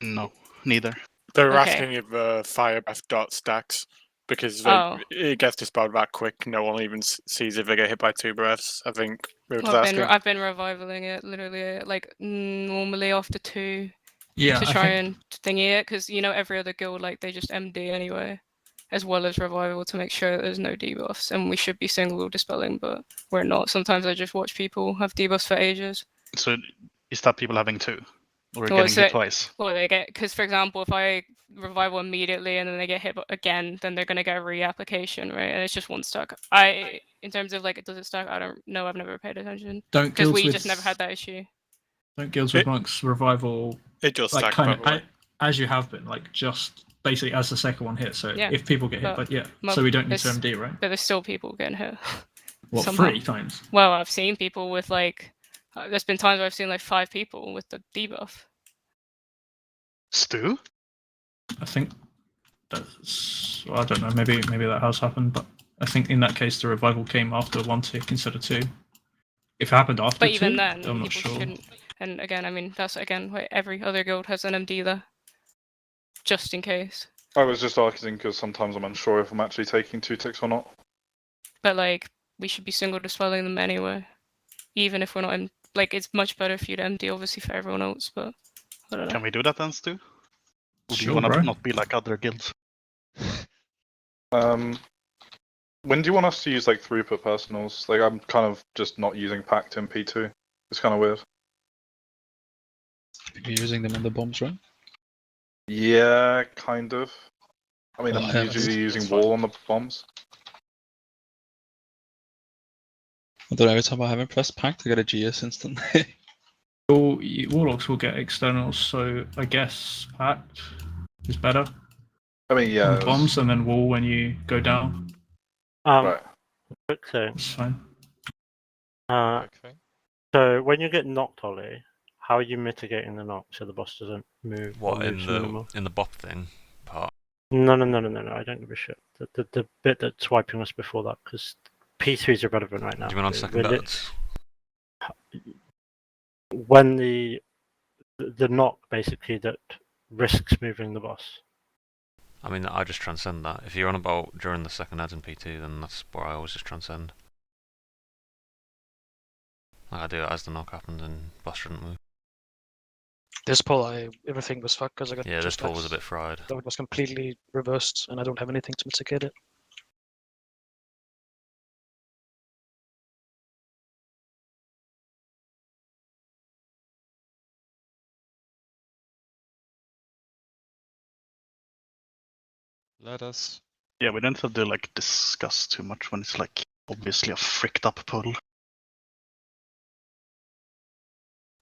Speaker 18: No, neither.
Speaker 11: They're
Speaker 9: Okay.
Speaker 11: asking if fire breath dot stacks because
Speaker 9: Oh.
Speaker 11: it gets dispelled that quick. No one even sees if they get hit by 2 breaths. I think we were asking.
Speaker 9: I've been revivaling it literally like normally after 2.
Speaker 2: Yeah,
Speaker 9: To
Speaker 2: I
Speaker 9: try
Speaker 2: think-
Speaker 9: and thingy it, because you know every other guild like they just MD anyway, as well as revival to make sure that there's no debuffs, and we should be single dispelling, but we're not. Sometimes I just watch people have debuffs for ages.
Speaker 18: So is that people having 2? Or
Speaker 9: Well,
Speaker 18: getting
Speaker 9: so-
Speaker 18: hit twice?
Speaker 9: Well, they get, because for example, if I revival immediately and then they get hit again, then they're gonna get a reapplication, right? And it's just 1 stack. In terms of like, does it stack? I don't know. I've never paid attention.
Speaker 2: Don't
Speaker 9: because
Speaker 2: guilds
Speaker 9: we
Speaker 2: with-
Speaker 9: just never had that issue.
Speaker 2: Don't guilds with monks revival.
Speaker 11: It does
Speaker 2: like
Speaker 11: stack,
Speaker 2: kind
Speaker 11: by
Speaker 2: of
Speaker 11: the way.
Speaker 2: as you have been, like just basically as the second one hits. So
Speaker 9: Yeah,
Speaker 2: if people get hit,
Speaker 9: but-
Speaker 2: but yeah,
Speaker 9: but
Speaker 2: so we don't need to
Speaker 9: there's-
Speaker 2: MD, right?
Speaker 9: But there's still people getting hit.
Speaker 2: What,
Speaker 9: somehow.
Speaker 2: 3 times?
Speaker 9: Well, I've seen people with like. There's been times where I've seen like 5 people with the debuff.
Speaker 18: Stu?
Speaker 2: I think that's. Well, I don't know. Maybe that has happened, but I think in that case the revival came after 1 tick instead of 2. If it happened after
Speaker 9: But
Speaker 2: 2,
Speaker 9: even then,
Speaker 2: I'm
Speaker 9: people
Speaker 2: not sure.
Speaker 9: shouldn't. And again, I mean, that's again why every other guild has an MD there, just in case.
Speaker 14: I was just asking because sometimes I'm unsure if I'm actually taking 2 ticks or not.
Speaker 9: But like, we should be single dispelling them anyway, even if we're not in. Like, it's much better for you to MD, obviously, for everyone else. But I don't know.
Speaker 18: Can we do that then, Stu? Or do
Speaker 2: Sure,
Speaker 18: you want to
Speaker 2: bro.
Speaker 18: not be like other guilds?
Speaker 14: When do you want us to use like throughput personals? Like I'm kind of just not using Pact in P2. It's kind of weird.
Speaker 7: You're using them on the bombs, right?
Speaker 14: Yeah, kind of. I mean,
Speaker 7: Well,
Speaker 14: I'm
Speaker 7: yeah,
Speaker 14: usually
Speaker 7: that's
Speaker 14: using
Speaker 7: fine.
Speaker 14: wall on the bombs.
Speaker 7: Although every time I haven't pressed Pact, I get a GS instant.
Speaker 2: Warlocks will get externals, so I guess Pact is better.
Speaker 14: I mean, yeah.
Speaker 2: On bombs and then wall when you go down.
Speaker 14: Right.
Speaker 1: Quick thing.
Speaker 2: That's fine.
Speaker 1: So when you get knocked, Ollie, how are you mitigating the knock so the boss doesn't move? or
Speaker 13: What in
Speaker 1: moves
Speaker 13: the
Speaker 1: minimal?
Speaker 13: bop thing part?
Speaker 1: No. I don't give a shit. The bit that's wiping us before that, because P3 is irrelevant right now.
Speaker 13: Do you mean on second
Speaker 1: We're lit-
Speaker 13: odds?
Speaker 1: When the knock basically that risks moving the boss.
Speaker 13: I mean, I just transcend that. If you're on about during the second ads in P2, then that's where I always just transcend. Like I do it as the knock happens and boss shouldn't move.
Speaker 20: This pull, everything was fucked because I got.
Speaker 13: Yeah,
Speaker 20: two
Speaker 13: this pull was a
Speaker 20: stacks.
Speaker 13: bit fried.
Speaker 20: That was completely reversed, and I don't have anything to mitigate it.
Speaker 6: Let us.
Speaker 18: Yeah, we don't have to like discuss too much when it's like obviously a fricked up puddle.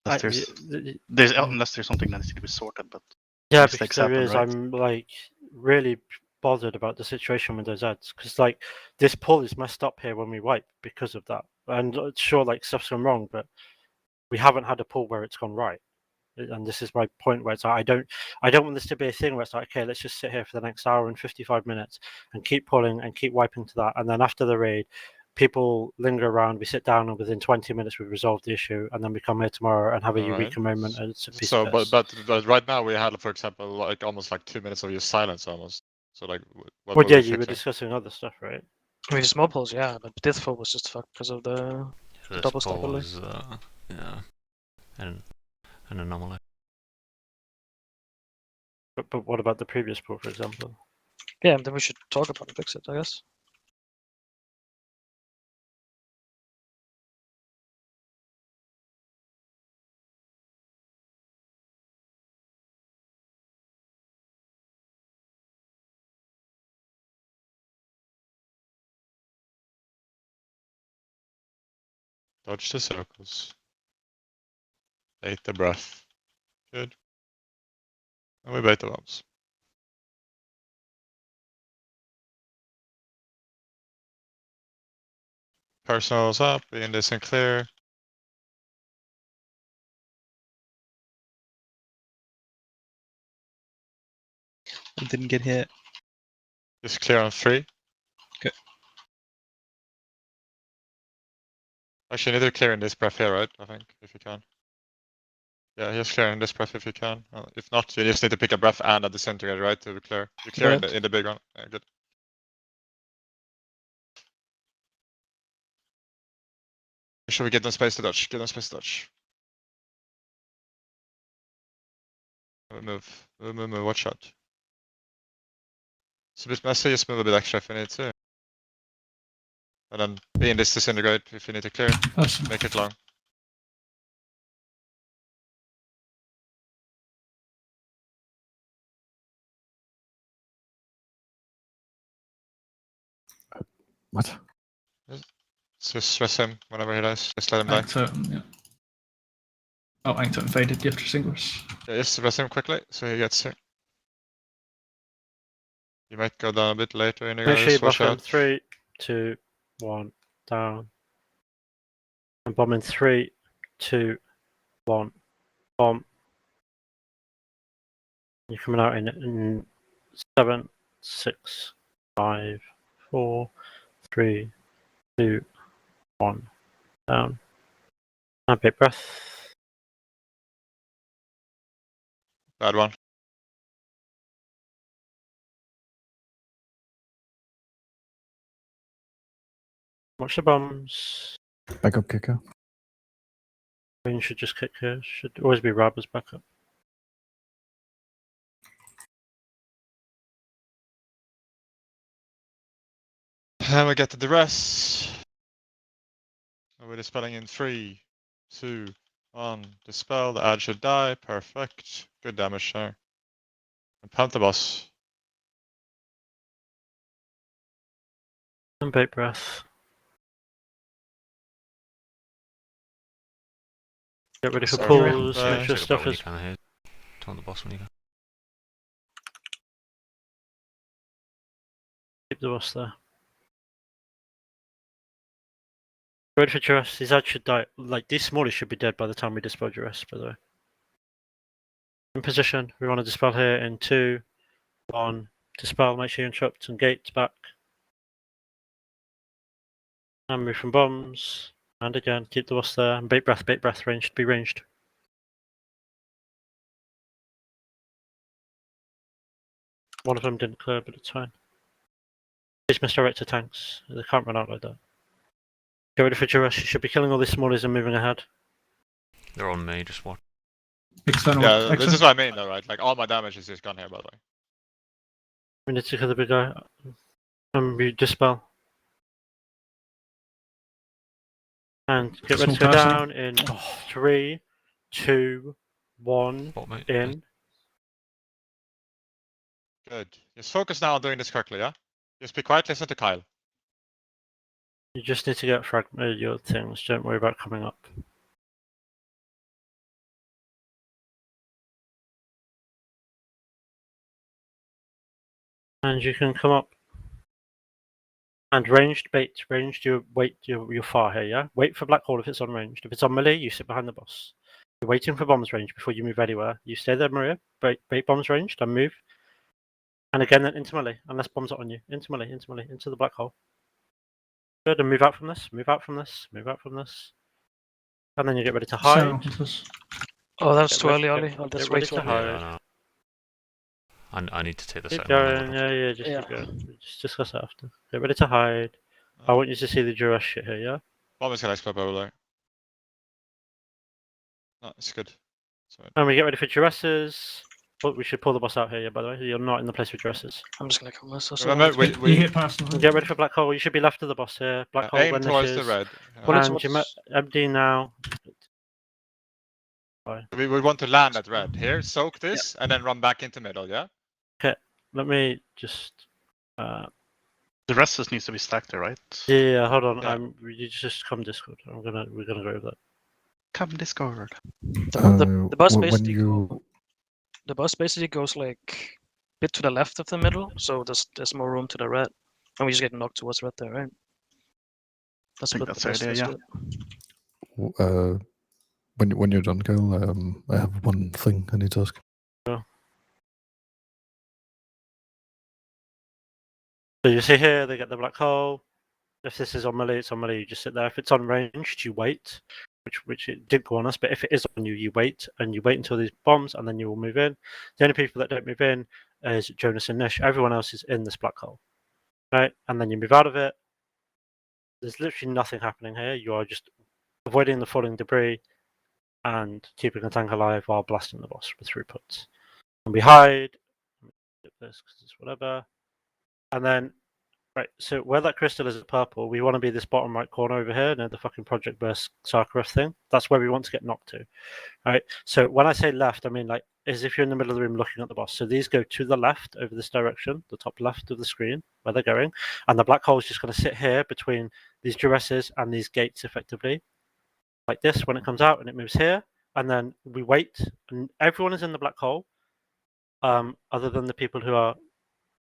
Speaker 5: unless there's something that needs to be sorted, but
Speaker 1: Yeah,
Speaker 5: mistakes
Speaker 1: because there
Speaker 5: happen,
Speaker 1: is.
Speaker 5: right?
Speaker 1: I'm like really bothered about the situation with those ads because like this pull is messed up here when we wipe because of that. And sure, like stuff's gone wrong, but we haven't had a pull where it's gone right. And this is my point where it's like I don't want this to be a thing where it's like, okay, let's just sit here for the next hour and 55 minutes and keep pulling and keep wiping to that, and then after the raid people linger around, we sit down, and within 20 minutes we've resolved the issue, and then we come here tomorrow and have a eureka moment, and it's a piece
Speaker 6: So,
Speaker 1: of piss.
Speaker 6: but right now we had, for example, like almost like 2 minutes of your silence almost. So like, what
Speaker 1: Well,
Speaker 6: were
Speaker 1: yeah,
Speaker 6: we
Speaker 1: you were
Speaker 6: fixing?
Speaker 1: discussing other stuff, right?
Speaker 20: I mean, small pulls, yeah, but this pull was just fucked because of the
Speaker 13: This
Speaker 20: double stop
Speaker 13: pull
Speaker 20: delay.
Speaker 13: is, yeah, an anomaly.
Speaker 1: But what about the previous pull, for example?
Speaker 20: Yeah, then we should talk about and fix it, I guess.
Speaker 6: Dodge the circles. Bait the breath. Good. And we bait the bombs. Personals up, being this and clear.
Speaker 7: I didn't get hit.
Speaker 6: Just clear on 3.
Speaker 7: Okay.
Speaker 6: Actually, you need to clear in this breath here, right? I think, if you can. Yeah, just clear in this breath if you can. If not, you just need to pick a breath and a disintegrate, right, to be clear. You clear in the big one. Yeah, good. Make sure we get them space to dodge. Get them space to dodge. Move. Watch out. It's a bit messy, just move a bit extra if you need to. And then be in this disintegrate if you need to clear.
Speaker 2: Awesome.
Speaker 6: Make it long.
Speaker 12: What?
Speaker 6: Just stress him whenever he dies. Just let him die.
Speaker 2: Yeah. Oh, Ankton invaded gift for singles.
Speaker 6: Yeah, just stress him quickly so he gets here. You might go down a bit later in the
Speaker 1: Make sure you
Speaker 6: guys. Watch
Speaker 1: buff in
Speaker 6: out.
Speaker 1: 3, 2, 1, down. And bomb in 3, 2, 1, bomb. You're coming out in 7, 6, 5, 4, 3, 2, 1, down. And big breath.
Speaker 6: Bad one.
Speaker 1: Watch the bombs.
Speaker 12: Backup kicker.
Speaker 1: Green should just kick here. Should always be Rabba's backup.
Speaker 6: And we get to the rest. And we're dispelling in 3, 2, 1. Dispel. The ad should die. Perfect. Good damage there. And pump the boss.
Speaker 1: And bait breath. Get ready for pulls. Make sure stuff is.
Speaker 13: Turn the boss when you go.
Speaker 1: Keep the boss there. Ready for Jurus. These ads should die. Like, these smallies should be dead by the time we dispel Jurus, by the way. In position. We want to dispel here in 2, 1. Dispel. Make sure you interrupt and gates back. And move from bombs. And again, keep the boss there. And bait breath, ranged. Be ranged. One of them didn't clear, but it's fine. Please misdirect to tanks. They can't run out like that. Get ready for Jurus. You should be killing all these smallies and moving ahead.
Speaker 13: They're on me, just watch.
Speaker 2: External.
Speaker 6: Yeah, this is what I mean though, right? Like all my damage is just gone here, by the way.
Speaker 1: We need to kill the big guy. And we dispel. And get ready to go down in 3, 2, 1. In.
Speaker 6: Good. Just focus now on doing this correctly, yeah? Just be quiet, listen to Kyle.
Speaker 1: You just need to get your things. Don't worry about coming up. And you can come up. And ranged bait, ranged, you wait, you're far here, yeah? Wait for black hole if it's on ranged. If it's on melee, you sit behind the boss. You're waiting for bombs range before you move anywhere. You stay there, Maria, bait bombs ranged, and move. And again, then into melee, unless bombs are on you. Into melee, into the black hole. Good, and move out from this, move out from this, move out from this. And then you get ready to hide.
Speaker 20: Oh, that was too early, Ollie. Oh, that's way too early.
Speaker 13: Yeah, I need to take the
Speaker 1: Keep
Speaker 13: second one.
Speaker 1: going, yeah, just keep going. Just discuss it after. Get ready to hide. I want you to see the duress shit here, yeah?
Speaker 6: Bomb is gonna explode bowler. No, it's good. Sorry.
Speaker 1: And we get ready for duresses. But we should pull the boss out here, yeah, by the way. You're not in the place with duresses.
Speaker 20: I'm just gonna kill myself.
Speaker 6: Remember, we
Speaker 2: hit past them.
Speaker 1: Get ready for black hole. You should be left of the boss here. Black hole
Speaker 6: aim
Speaker 1: when
Speaker 6: towards
Speaker 1: this
Speaker 6: the
Speaker 1: is.
Speaker 6: red.
Speaker 1: And you're empty now.
Speaker 6: We want to land at red. Here, soak this, and then run back into middle, yeah?
Speaker 1: Okay, let me just...
Speaker 5: The rest just needs to be stacked there, right?
Speaker 1: Yeah, hold on.
Speaker 6: Yeah.
Speaker 1: You just come Discord. We're gonna go over that.
Speaker 5: Come Discord.
Speaker 20: The boss
Speaker 12: when
Speaker 20: basically
Speaker 12: you
Speaker 20: the boss basically goes like a bit to the left of the middle, so there's more room to the red, and we just get knocked towards red there, right? That's
Speaker 5: I think
Speaker 20: what
Speaker 5: that's the idea,
Speaker 20: yeah.
Speaker 12: when you're done, Kyle, I have one thing I need to ask.
Speaker 1: So you see here, they get the black hole. If this is on melee, it's on melee. You just sit there. If it's on ranged, you wait, which it did go on us. But if it is on you, you wait, and you wait until these bombs, and then you will move in. The only people that don't move in is Jonas and Nish. Everyone else is in this black hole, right? And then you move out of it. There's literally nothing happening here. You are just avoiding the falling debris and keeping the tank alive while blasting the boss with throughputs. And we hide. This because it's whatever. And then, right, so where that crystal is purple, we want to be this bottom right corner over here near the fucking Project Burst sark thing. That's where we want to get knocked to. Right. So when I say left, I mean like as if you're in the middle of the room looking at the boss. So these go to the left over this direction, the top left of the screen where they're going, and the black hole is just going to sit here between these duresses and these gates effectively, like this when it comes out, and it moves here, and then we wait, and everyone is in the black hole, other than the people who are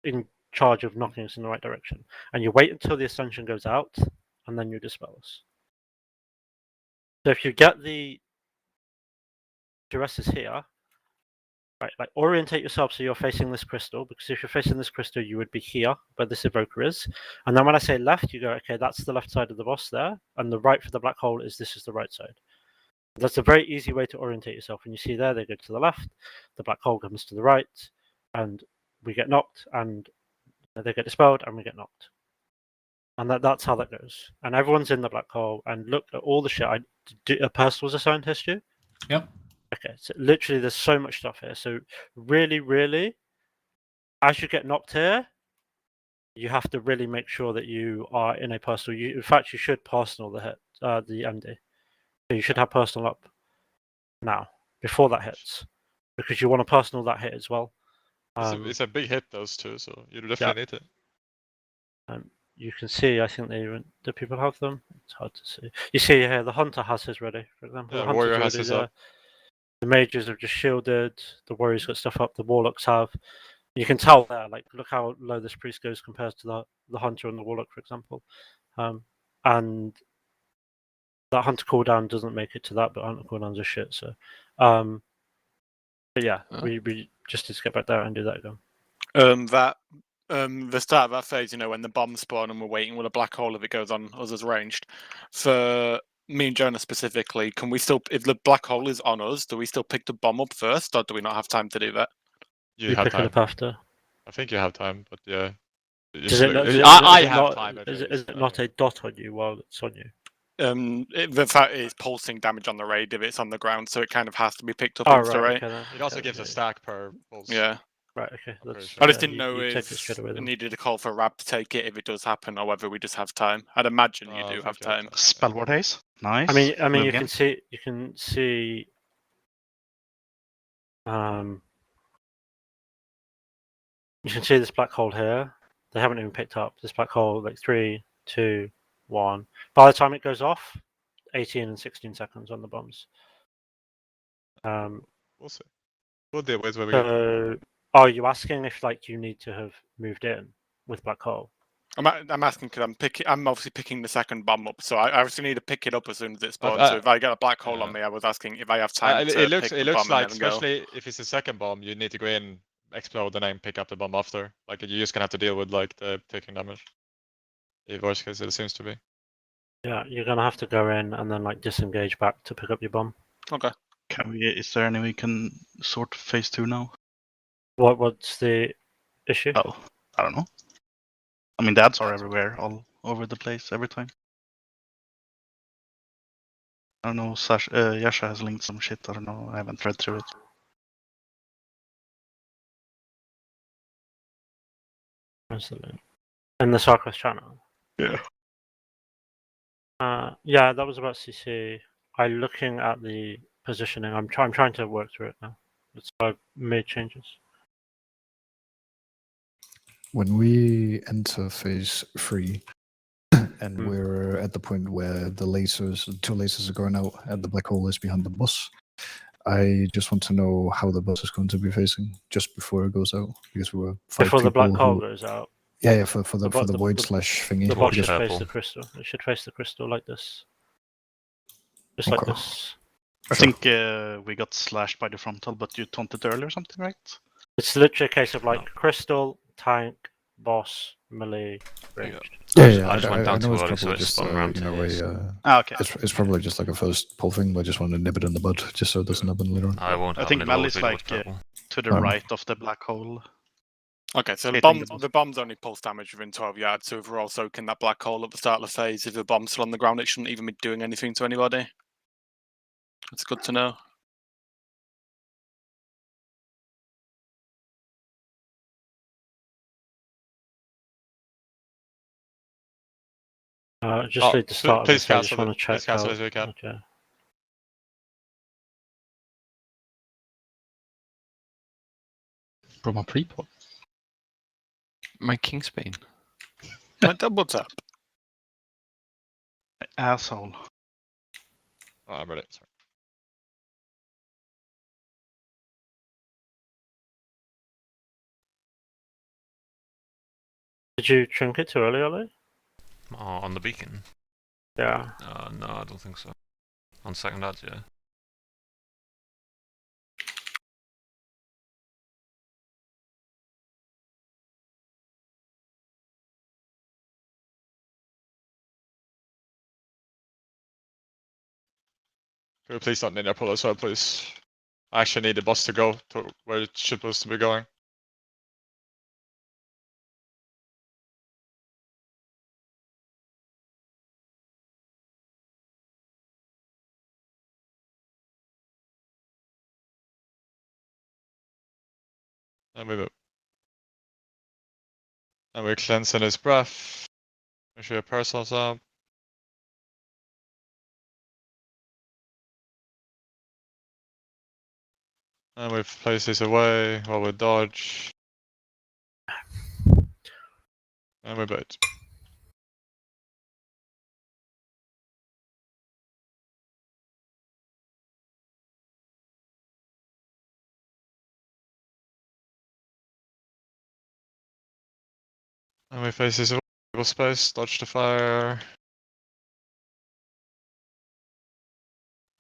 Speaker 1: in charge of knocking us in the right direction. And you wait until the ascension goes out, and then you dispel us. So if you get the duresses here, right, like orientate yourself so you're facing this crystal, because if you're facing this crystal, you would be here where this evoker is. And then when I say left, you go, okay, that's the left side of the boss there, and the right for the black hole is this is the right side. That's a very easy way to orientate yourself. And you see there, they go to the left, the black hole comes to the right, and we get knocked, and they get dispelled, and we get knocked. And that's how that goes. And everyone's in the black hole, and look at all the shit. A person was assigned history.
Speaker 2: Yep.
Speaker 1: Okay, so literally there's so much stuff here. So really, really, as you get knocked here, you have to really make sure that you are in a personal. In fact, you should personal the hit, the MD. So you should have personal up now before that hits, because you want to personal that hit as well.
Speaker 6: It's a big hit, those two, so you definitely need it.
Speaker 1: You can see, I think do people have them? It's hard to see. You see here, the hunter has his ready, for example.
Speaker 6: Yeah,
Speaker 1: the
Speaker 6: warrior has his up.
Speaker 1: The mages have just shielded. The warriors got stuff up. The warlocks have. You can tell there, like, look how low this priest goes compared to the hunter and the warlock, for example. And that hunter cooldown doesn't make it to that, but hunter cooldowns are shit. So, but yeah, we just need to get back there and do that again.
Speaker 11: The start of that phase, when the bombs spawn and we're waiting with a black hole if it goes on us as ranged. For me and Jonah specifically, can we still, if the black hole is on us, do we still pick the bomb up first, or do we not have time to do that?
Speaker 6: You have
Speaker 1: pick
Speaker 6: time.
Speaker 1: it up after.
Speaker 6: I think you have time, but yeah.
Speaker 1: I
Speaker 6: have time.
Speaker 1: Is it not a dot on you while it's on you?
Speaker 11: The fact is pulsing damage on the raid if it's on the ground, so it kind of has to be picked up
Speaker 1: Oh,
Speaker 11: insta, right?
Speaker 1: Okay,
Speaker 6: It also gives a stack per pulse.
Speaker 11: Yeah.
Speaker 1: Right, okay.
Speaker 11: I just didn't know if I needed a call for Rab to take it if it does happen, or whether we just have time. I'd imagine you do have time.
Speaker 5: Spellword haze, nice.
Speaker 1: I mean,
Speaker 5: Move
Speaker 1: you
Speaker 5: again.
Speaker 1: can see, you can see this black hole here. They haven't even picked up this black hole. Like 3, 2, 1. By the time it goes off, 18 and 16 seconds on the bombs.
Speaker 6: We'll see. We'll deal with where we
Speaker 1: So Oh, are you asking if like you need to have moved in with black hole?
Speaker 11: I'm asking because I'm obviously picking the second bomb up, so I obviously need to pick it up as soon as it spawns. So if I get a black hole on me, I was asking if I have time to
Speaker 6: it looks
Speaker 11: pick the bomb
Speaker 6: like,
Speaker 11: and then go.
Speaker 6: especially if it's a second bomb, you need to go in, explode, and then pick up the bomb after. Like you're just gonna have to deal with like the taking damage. In worst case, it seems to be.
Speaker 1: Yeah, you're gonna have to go in and then like disengage back to pick up your bomb.
Speaker 11: Okay.
Speaker 18: Can we? Is there any way we can sort phase 2 now?
Speaker 1: What's the issue?
Speaker 18: Oh, I don't know. I mean, the ads are everywhere, all over the place, every time. I don't know. Yasha has linked some shit. I don't know. I haven't read through it.
Speaker 1: In the Sarkos channel.
Speaker 18: Yeah.
Speaker 1: Yeah, that was about CC. I'm looking at the positioning. I'm trying to work through it now. So I've made changes.
Speaker 12: When we enter phase 3, and we're at the point where the two lasers are going out, and the black hole is behind the boss, I just want to know how the boss is going to be facing just before it goes out, because we were 5
Speaker 1: Before the
Speaker 12: people
Speaker 1: black hole
Speaker 12: who...
Speaker 1: goes out.
Speaker 12: Yeah, for the void slash thingy.
Speaker 1: The boss should
Speaker 12: because-
Speaker 1: face the crystal. It should face the crystal like this. Just like this.
Speaker 18: I think we got slashed by the frontal, but you taunted earlier or something, right?
Speaker 1: It's literally a case of like crystal, tank, boss, melee, ranged.
Speaker 12: Yeah,
Speaker 13: I just went
Speaker 12: I
Speaker 13: down
Speaker 12: know
Speaker 13: too
Speaker 12: it's
Speaker 13: early, so
Speaker 12: probably
Speaker 13: it
Speaker 12: just
Speaker 13: spun around
Speaker 12: you know
Speaker 13: to his.
Speaker 18: Okay.
Speaker 12: It's probably just like a first pull thing. I just want to nip it in the bud, just so it doesn't happen later on.
Speaker 13: I won't.
Speaker 18: I think Mel is like to the right of the black hole.
Speaker 11: Okay, so
Speaker 18: Hitting
Speaker 11: the bomb's only pulse damage within 12 yards, so if we're all soaking that black hole at the start of the phase, if the bomb's still on the ground, it shouldn't even be doing anything to anybody. That's good to know.
Speaker 1: Just read the start of
Speaker 6: please
Speaker 1: this. I just
Speaker 6: cancel
Speaker 1: want
Speaker 6: it.
Speaker 1: to check
Speaker 6: Please cancel
Speaker 1: how.
Speaker 6: it if you can.
Speaker 1: Okay.
Speaker 7: Bro, my pre-pot. My Kingsbane.
Speaker 11: My double tap.
Speaker 18: Asshole.
Speaker 6: Oh, I'm ready. Sorry.
Speaker 1: Did you trink it too early, Ollie?
Speaker 13: On the beacon?
Speaker 1: Yeah.
Speaker 13: No, I don't think so. On second ads, yeah.
Speaker 6: Could we please not ninja pull as well, please? I actually need the boss to go to where it's supposed to be going. And we're cleansing his breath. Make sure your parasol's up. And we place this away while we dodge. And we bait. And we face this available space, dodge the fire.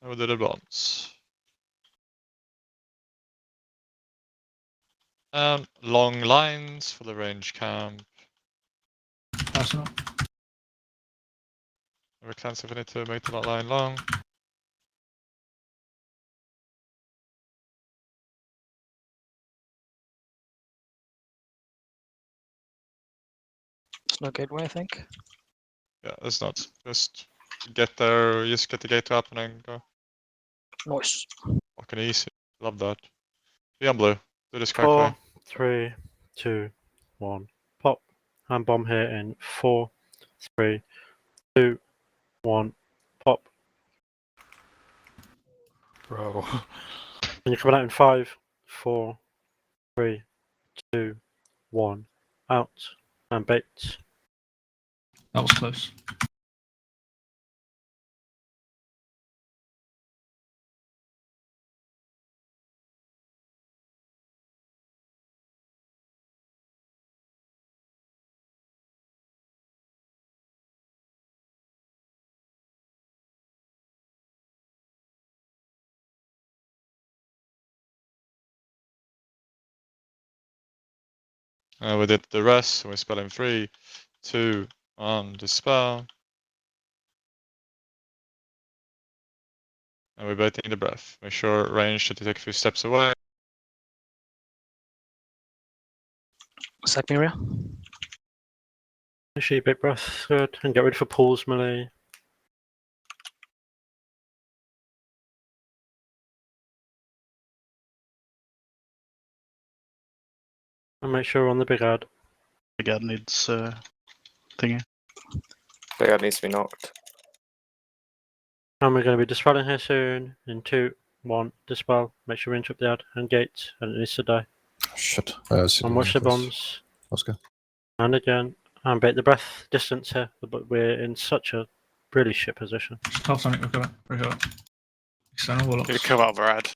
Speaker 6: And we do the bombs. And long lines for the range camp.
Speaker 2: Personal.
Speaker 6: We cleanse if we need to make the line long.
Speaker 20: It's no gateway, I think.
Speaker 6: Yeah, it's not. Just get there, just get the gate to happen and go.
Speaker 20: Nice.
Speaker 6: Fucking easy. Love that. Be on blue. Do this
Speaker 1: 4,
Speaker 6: correctly.
Speaker 1: 3, 2, 1. Pop. Hand bomb here in 4, 3, 2, 1. Pop.
Speaker 8: Bro.
Speaker 1: And you're coming out in 5, 4, 3, 2, 1. Out. And bait.
Speaker 2: That was close.
Speaker 6: We did the rest. We spell in 3, 2, 1. Dispel. And we're baiting the breath. Make sure range should take a few steps away.
Speaker 20: Sack Miria.
Speaker 1: Make sure you bait breath, good. And get ready for pulls melee. And make sure we're on the big ad.
Speaker 18: Big ad needs thingy.
Speaker 4: Big ad needs to be knocked.
Speaker 1: And we're going to be dispelling here soon. In 2, 1, dispel. Make sure we interrupt the ad and gate, and it needs to die.
Speaker 12: Shit.
Speaker 1: And watch the bombs.
Speaker 12: Let's go.
Speaker 1: And again. And bait the breath distance here, but we're in such a really shit position.
Speaker 2: Half Sonic, recover. External warlocks.
Speaker 11: Gonna kill out Rad.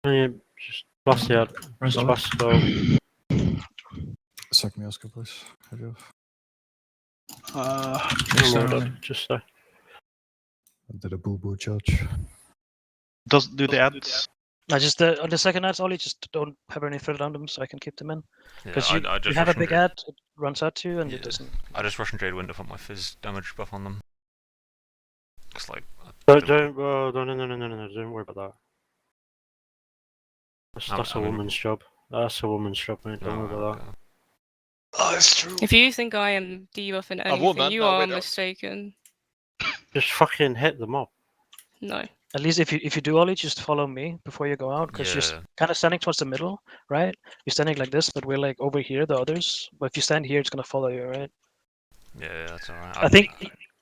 Speaker 1: And just blast the ad. Just
Speaker 2: Solid.
Speaker 1: blast the
Speaker 12: Sack me, Oscar, please. Head you
Speaker 1: I
Speaker 12: off.
Speaker 1: just
Speaker 12: I did a boo-boo charge.
Speaker 18: Do the ads?
Speaker 20: I just on the second ads, Ollie, just don't have any threat on them so I can keep them in.
Speaker 13: Yeah,
Speaker 20: Because
Speaker 13: I
Speaker 20: you
Speaker 13: just
Speaker 20: have a
Speaker 13: rush
Speaker 20: big
Speaker 13: and
Speaker 20: ad, it runs out to you and
Speaker 13: Yeah.
Speaker 20: it doesn't.
Speaker 13: I just rush and Jade Winter to put my fizz damage buff on them. It's like
Speaker 1: Don't no, don't worry about that. That's
Speaker 13: I
Speaker 1: a
Speaker 13: mean-
Speaker 1: woman's job. That's a woman's job, mate. Don't worry about that.
Speaker 6: Oh, it's true.
Speaker 9: If you think I am debuffing anything,
Speaker 6: woman,
Speaker 9: you
Speaker 6: no,
Speaker 9: are
Speaker 6: we don't.
Speaker 9: mistaken.
Speaker 1: Just fucking hit the mob.
Speaker 9: No.
Speaker 20: At least if you do Ollie, just follow me before you go out, because
Speaker 13: Yeah.
Speaker 20: you're kind of standing towards the middle, right? You're standing like this, but we're like over here, the others. But if you stand here, it's gonna follow you, right?
Speaker 13: Yeah, that's alright.
Speaker 20: I think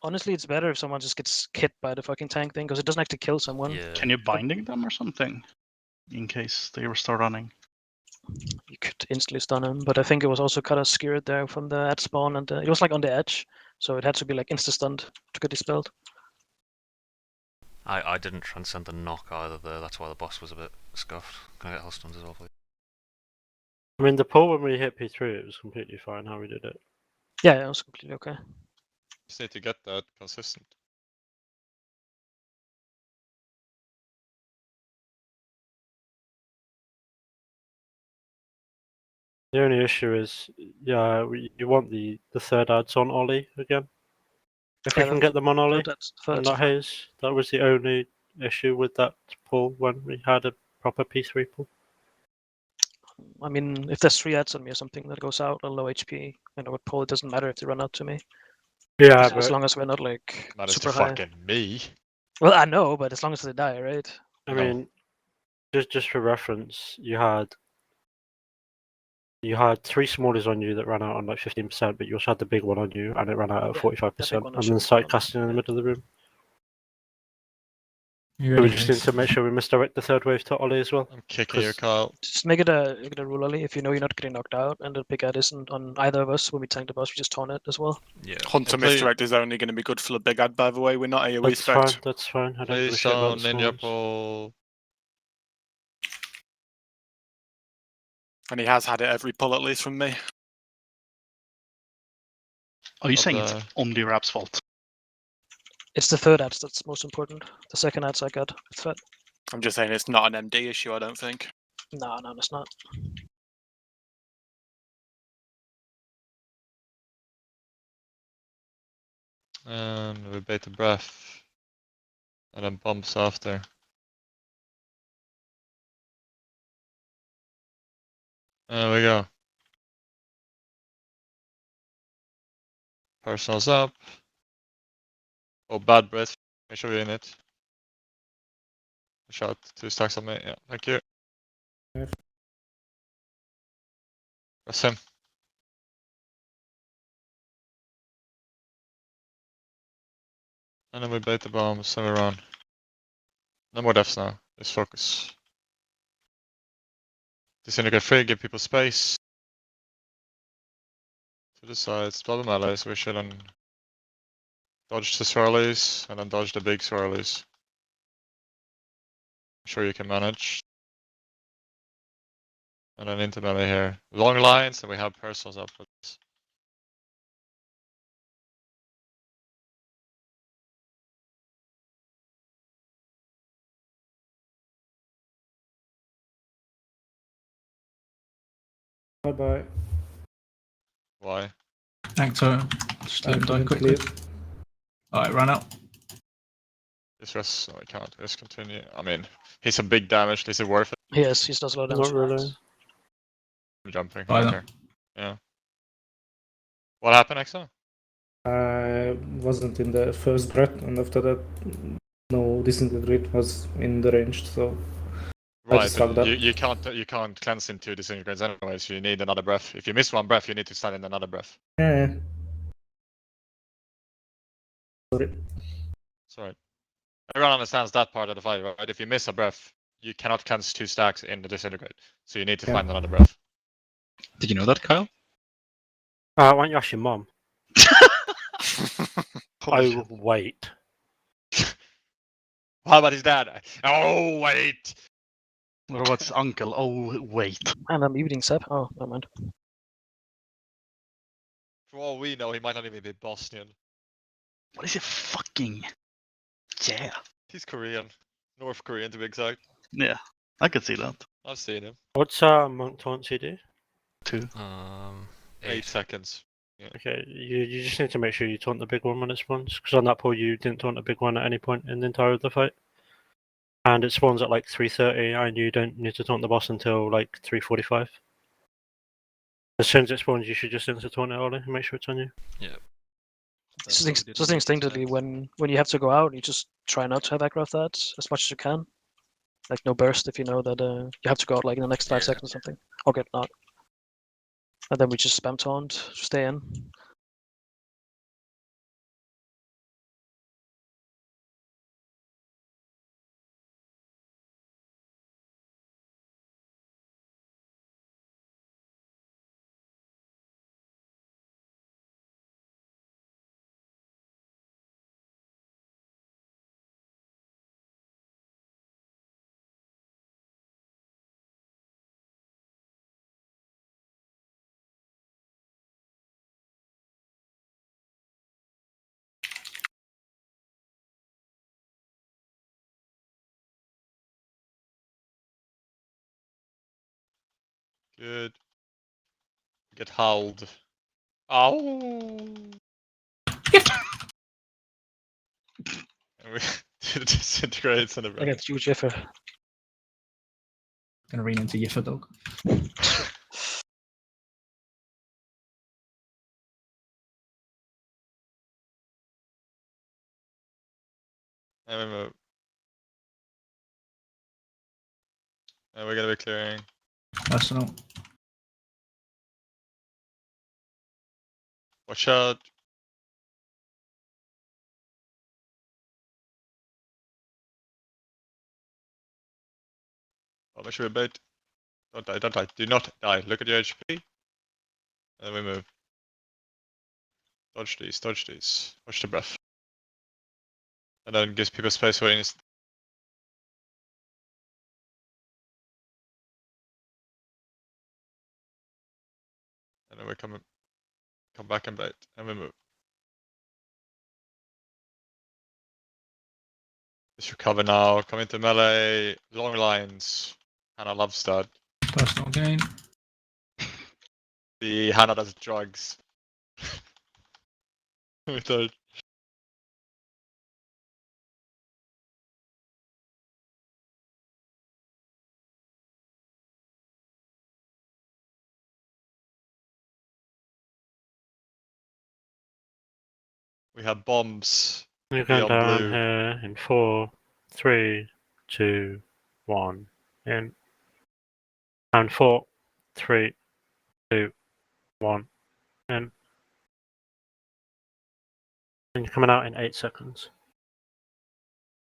Speaker 20: honestly, it's better if someone just gets hit by the fucking tank thing, because it doesn't actually kill someone.
Speaker 13: Yeah.
Speaker 18: Can you binding them or something? In case they start running.
Speaker 20: You could instantly stun him, but I think it was also kind of skewered there from the ad spawn, and it was like on the edge, so it had to be like insta stunned to get dispelled.
Speaker 13: I didn't transcend the knock either there, that's why the boss was a bit scuffed. Can I get health stuns as well, please?
Speaker 1: I mean, the pull when we hit P3, it was completely fine how we did it.
Speaker 20: Yeah, it was completely okay.
Speaker 6: Just need to get that consistent.
Speaker 1: The only issue is, yeah, you want the third ads on Ollie again. If we
Speaker 20: Yeah,
Speaker 1: can
Speaker 20: the
Speaker 1: get them on Ollie
Speaker 20: third
Speaker 1: and
Speaker 20: ad's
Speaker 1: not
Speaker 20: fine.
Speaker 1: Haze, that was the only issue with that pull when we had a proper P3 pull.
Speaker 20: I mean, if there's 3 ads on me or something that goes out, a low HP, and I would pull, it doesn't matter if they run out to me.
Speaker 1: Yeah,
Speaker 20: as
Speaker 1: but
Speaker 20: long as we're not like
Speaker 6: Matters
Speaker 20: super
Speaker 6: to
Speaker 20: high.
Speaker 6: fucking me.
Speaker 20: Well, I know, but as long as they die, right?
Speaker 1: I mean, just for reference, you had 3 smallies on you that ran out on like 15%, but you also had the big one on you, and it ran out at
Speaker 20: Yeah,
Speaker 1: 45%,
Speaker 20: one
Speaker 1: and
Speaker 20: should
Speaker 1: then
Speaker 20: be
Speaker 1: started
Speaker 20: on.
Speaker 1: casting in the middle of the room.
Speaker 2: You
Speaker 1: So we
Speaker 2: ready,
Speaker 1: just need
Speaker 2: Haze?
Speaker 1: to make sure we misdirect the third wave to Ollie as well.
Speaker 6: I'm kicking you,
Speaker 1: 'cause-
Speaker 6: Kyle.
Speaker 20: Just make it a rule, Ollie. If you know you're not getting knocked out, and the big ad isn't on either of us when we tank the boss, we just taunt it as well.
Speaker 13: Yeah.
Speaker 11: Hunter
Speaker 6: please-
Speaker 11: misdirect is only going to be good for the big ad, by the way. We're not AoE
Speaker 1: That's
Speaker 11: spec.
Speaker 1: fine, that's fine. I don't give a
Speaker 6: Please
Speaker 1: shit about
Speaker 6: don't
Speaker 1: the small
Speaker 6: ninja
Speaker 1: ones.
Speaker 6: pull.
Speaker 11: And he has had it every pull at least from me.
Speaker 18: Are you
Speaker 6: Of
Speaker 18: saying
Speaker 6: the-
Speaker 18: it's Omni Rap's fault?
Speaker 20: It's the third ads that's most important. The second ads I got with Fed.
Speaker 11: I'm just saying it's not an MD issue, I don't think.
Speaker 20: No, it's not.
Speaker 6: And we bait the breath. And then bumps after. There we go. Personals up. Oh, bad breath. Make sure you're in it. Shot 2 stacks on me. Yeah, thank you. Press him. And then we bait the bombs and we run. No more deaths now. Just focus. Disintegrate free, give people space. To the sides, spell the melees, we should then dodge the swirlies and then dodge the big swirlies. I'm sure you can manage. And then into melee here. Long lines and we have personals up.
Speaker 10: Bye bye.
Speaker 6: Why?
Speaker 2: Thanks, just let him die
Speaker 10: didn't
Speaker 2: quickly.
Speaker 10: clear.
Speaker 2: Alright, run out.
Speaker 6: This rest, no, I can't. Let's continue. I mean, he's some big damage. Is it worth it?
Speaker 20: Yes, he does a lot of damage.
Speaker 1: Not really.
Speaker 6: I'm jumping.
Speaker 2: Bye
Speaker 6: I don't
Speaker 2: then.
Speaker 6: care. Yeah. What happened, Exo?
Speaker 10: I wasn't in the first breath, and after that, no disintegrate was in the range, so I
Speaker 6: Right,
Speaker 10: just fucked
Speaker 6: but
Speaker 10: up.
Speaker 6: you can't cleanse into disintegrates anyway, so you need another breath. If you miss one breath, you need to stand in another breath.
Speaker 10: Yeah. Sorry.
Speaker 6: Sorry. Everyone understands that part of the fight, right? If you miss a breath, you cannot cleanse 2 stacks in the disintegrate. So you need to
Speaker 10: Yeah.
Speaker 6: find another breath.
Speaker 7: Did you know that, Kyle?
Speaker 1: Why don't you ask your mum? Oh, wait.
Speaker 6: How about his dad? Oh, wait!
Speaker 18: What about his uncle? Oh, wait.
Speaker 20: And I'm muting Seb. Oh, never mind.
Speaker 6: For all we know, he might not even be Bosnian.
Speaker 18: What is it fucking? Yeah.
Speaker 6: He's Korean. North Korean, to be exact.
Speaker 18: Yeah, I could see that.
Speaker 6: I've seen him.
Speaker 1: What's monk taunt CD?
Speaker 18: 2.
Speaker 6: 8 seconds. Yeah.
Speaker 1: Okay, you just need to make sure you taunt the big one when it spawns, because on that pool you didn't taunt the big one at any point in the entire of the fight. And it spawns at like 3:30, and you don't need to taunt the boss until like 3:45. As soon as it spawns, you should just instant taunt it, Ollie, and make sure it's on you.
Speaker 13: Yeah.
Speaker 20: Just instinctively, when you have to go out, you just try not to have aggro of that as much as you can. Like no burst if you know that you have to go out like in the next 5 seconds or something. Or get not. And then we just spam taunt to stay in.
Speaker 6: Good. Get howled. Ow! And we disintegrates in the
Speaker 20: I
Speaker 6: breath.
Speaker 20: get huge effort.
Speaker 2: Gonna rein into Yiffa dog.
Speaker 6: And we move. And we're gonna be clearing.
Speaker 2: Personal.
Speaker 6: Watch out. Oh, make sure we bait. Don't die, don't die. Do not die. Look at your HP. And then we move. Dodge these, dodge these. Watch the breath. And then gives people space for instant. And then we come back and bait. And we move. Just recover now. Come into melee. Long lines. Hannah loves that.
Speaker 2: Personal gain.
Speaker 6: The Hannah does drugs. We don't. We have bombs.
Speaker 1: You're going
Speaker 6: beyond
Speaker 1: down
Speaker 6: blue.
Speaker 1: here in 4, 3, 2, 1, in. And 4, 3, 2, 1, in. And you're coming out in 8 seconds.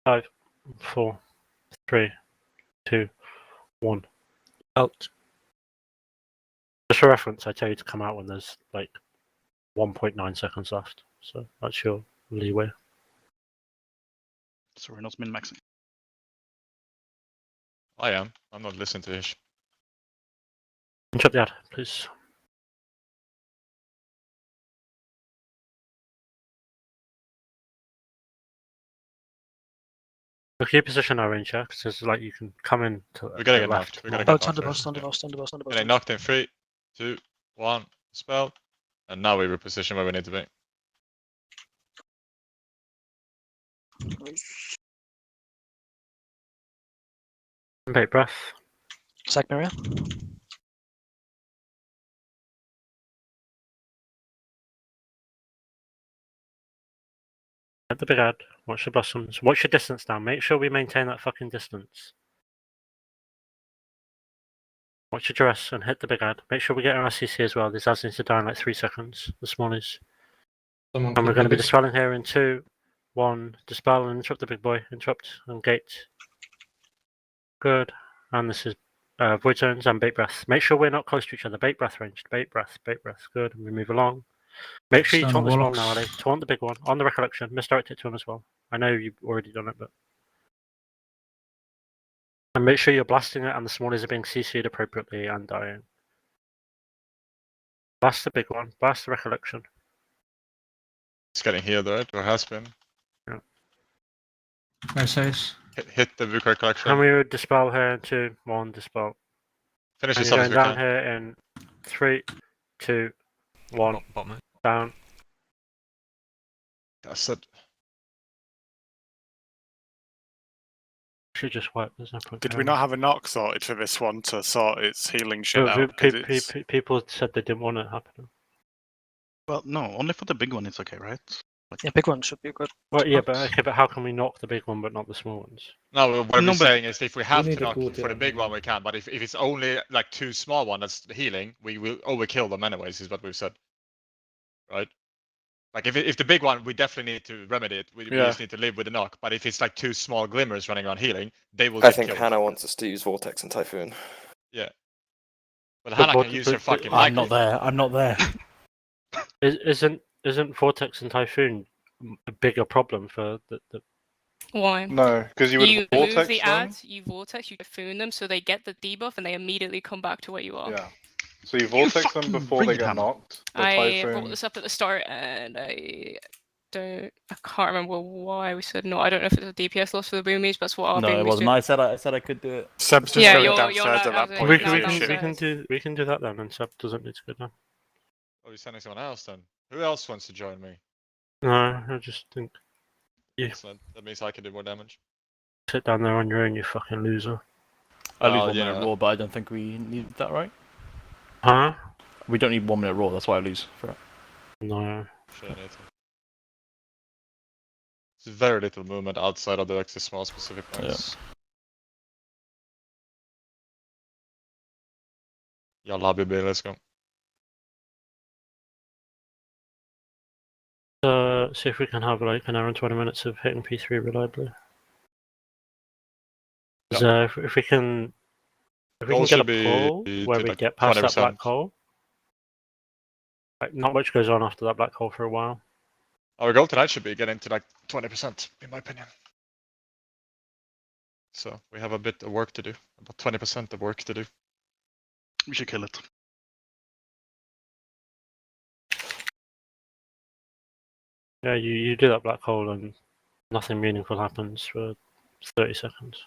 Speaker 1: 5, 4, 3, 2, 1. Out. Just for reference, I tell you to come out when there's like 1.9 seconds left. So that's your leeway.
Speaker 18: So we're not min-maxing.
Speaker 6: I am. I'm not listening to this.
Speaker 1: Chop the ad, please. Look at your position now, range, yeah? Because like you can come in to
Speaker 6: We're gonna
Speaker 1: the
Speaker 6: get
Speaker 1: left.
Speaker 6: knocked. We're gonna
Speaker 20: Oh,
Speaker 6: get
Speaker 20: it's on
Speaker 6: knocked.
Speaker 20: the boss, on the boss, on the boss, on the boss.
Speaker 6: Getting knocked in 3, 2, 1, spell. And now we reposition where we need to be.
Speaker 1: Bait breath.
Speaker 20: Sack Maria.
Speaker 1: At the big ad. Watch the blossoms. Watch your distance down. Make sure we maintain that fucking distance. Watch your dress and hit the big ad. Make sure we get our CC as well. This ads needs to die in like 3 seconds. The smallies. And we're going to be dispelling here in 2, 1. Dispel and interrupt the big boy. Interrupt and gate. Good. And this is void zones and bait breath. Make sure we're not close to each other. Bait breath ranged. Bait breath. Bait breath. Good. And we move along. Make sure you taunt the small now, Ali. Taunt the big one. On the recollection. Misdirect it to him as well. I know you've already done it, but. And make sure you're blasting it and the smallies are being CC'd appropriately and dying. Blast the big one. Blast the recollection.
Speaker 6: It's getting healed, right? Or has been.
Speaker 1: Yeah.
Speaker 2: Nice.
Speaker 6: Hit the Vukai collection.
Speaker 1: And we would dispel here in 2, 1, dispel.
Speaker 6: Finish
Speaker 1: and
Speaker 6: this
Speaker 1: you're
Speaker 6: up
Speaker 1: going
Speaker 6: as we
Speaker 1: down
Speaker 6: can.
Speaker 1: here in 3, 2, 1. Down.
Speaker 6: That's it.
Speaker 1: Should just wipe. There's no point.
Speaker 11: Did we not have a knock sorted for this one to sort its healing shit
Speaker 1: No,
Speaker 11: out? 'Cause it's...
Speaker 1: people said they didn't want it happening.
Speaker 18: Well, no, only for the big one it's okay, right?
Speaker 20: Yeah, big one should be good.
Speaker 1: Well, yeah, but okay, but how can we knock the big one but not the small ones?
Speaker 6: No, what I'm saying is if we have
Speaker 1: need
Speaker 6: to
Speaker 1: a
Speaker 6: knock
Speaker 1: good
Speaker 6: for the big one, we can. But if it's only like 2 small ones that's healing, we will overkill them anyways, is what we've said. Right? Like if the big one, we definitely need to remedy it. We just need to live with the knock. But if it's like 2 small glimmers running around healing, they will
Speaker 4: I
Speaker 6: get
Speaker 4: think
Speaker 6: killed.
Speaker 4: Hannah wants us to use Vortex and Typhoon.
Speaker 6: Yeah. But Hannah can use her fucking
Speaker 8: I'm
Speaker 6: micro.
Speaker 8: not there. I'm not there.
Speaker 1: Isn't Vortex and Typhoon a bigger problem for the
Speaker 9: Why?
Speaker 14: No, because you would
Speaker 9: move
Speaker 14: vortex
Speaker 9: the
Speaker 14: them.
Speaker 9: ads, you vortex, you typhoon them, so they get the debuff and they immediately come back to where you are.
Speaker 14: Yeah. So you vortex them before they get knocked. The
Speaker 9: I brought
Speaker 14: Typhoon.
Speaker 9: this up at the start and I can't remember why we said no. I don't know if it's a DPS loss for the boomies, but that's what our
Speaker 21: No, it
Speaker 9: boomies
Speaker 21: wasn't.
Speaker 9: do.
Speaker 21: I said I could do it.
Speaker 11: Seb's just
Speaker 9: Yeah,
Speaker 11: going
Speaker 9: you're
Speaker 11: downstairs
Speaker 9: not
Speaker 11: at that
Speaker 9: as
Speaker 11: point.
Speaker 9: in-
Speaker 11: because
Speaker 9: now
Speaker 11: of shit.
Speaker 1: we can do that then, and Seb doesn't need to go down.
Speaker 6: Are we sending someone else then? Who else wants to join me?
Speaker 1: No, I just think you
Speaker 6: Excellent. That means I can do more damage.
Speaker 1: sit down there on your own, you fucking loser.
Speaker 21: I lose
Speaker 6: Well,
Speaker 21: 1
Speaker 6: you
Speaker 21: minute
Speaker 6: know.
Speaker 21: raw, but I don't think we need that, right?
Speaker 1: Huh?
Speaker 21: We don't need 1 minute raw. That's why I lose for it.
Speaker 1: No.
Speaker 6: Sure, I need to. There's very little movement outside of the like, the small specific points. Yeah, lobby B, let's go.
Speaker 1: See if we can have like an hour and 20 minutes of hitting P3 reliably. 'Cause, if we can
Speaker 6: Goal
Speaker 1: get
Speaker 6: should
Speaker 1: a
Speaker 6: be
Speaker 1: pull where
Speaker 6: to,
Speaker 1: we
Speaker 6: like,
Speaker 1: get past that
Speaker 6: 20%.
Speaker 1: black hole, like not much goes on after that black hole for a while.
Speaker 6: Our goal tonight should be getting to like 20%, in my opinion. So we have a bit of work to do, about 20% of work to do.
Speaker 18: We should kill it.
Speaker 1: Yeah, you do that black hole and nothing meaningful happens for 30 seconds.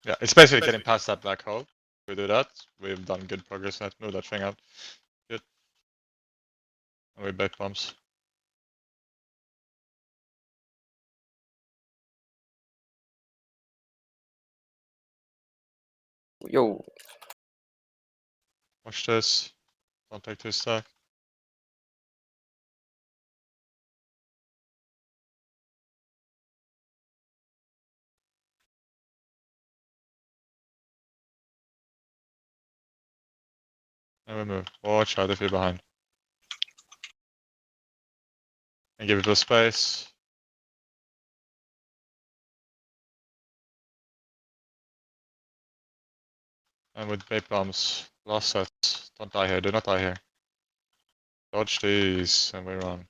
Speaker 6: Yeah, it's basically getting past that black hole. We do that, we've done good progress. Let's move that thing out. Good. And we bait bombs.
Speaker 4: Yo.
Speaker 6: Watch this. Don't take this stack. And we move. Watch out if you're behind. And give it a space. And with bait bombs, last set. Don't die here, do not die here. Dodge these, and we run.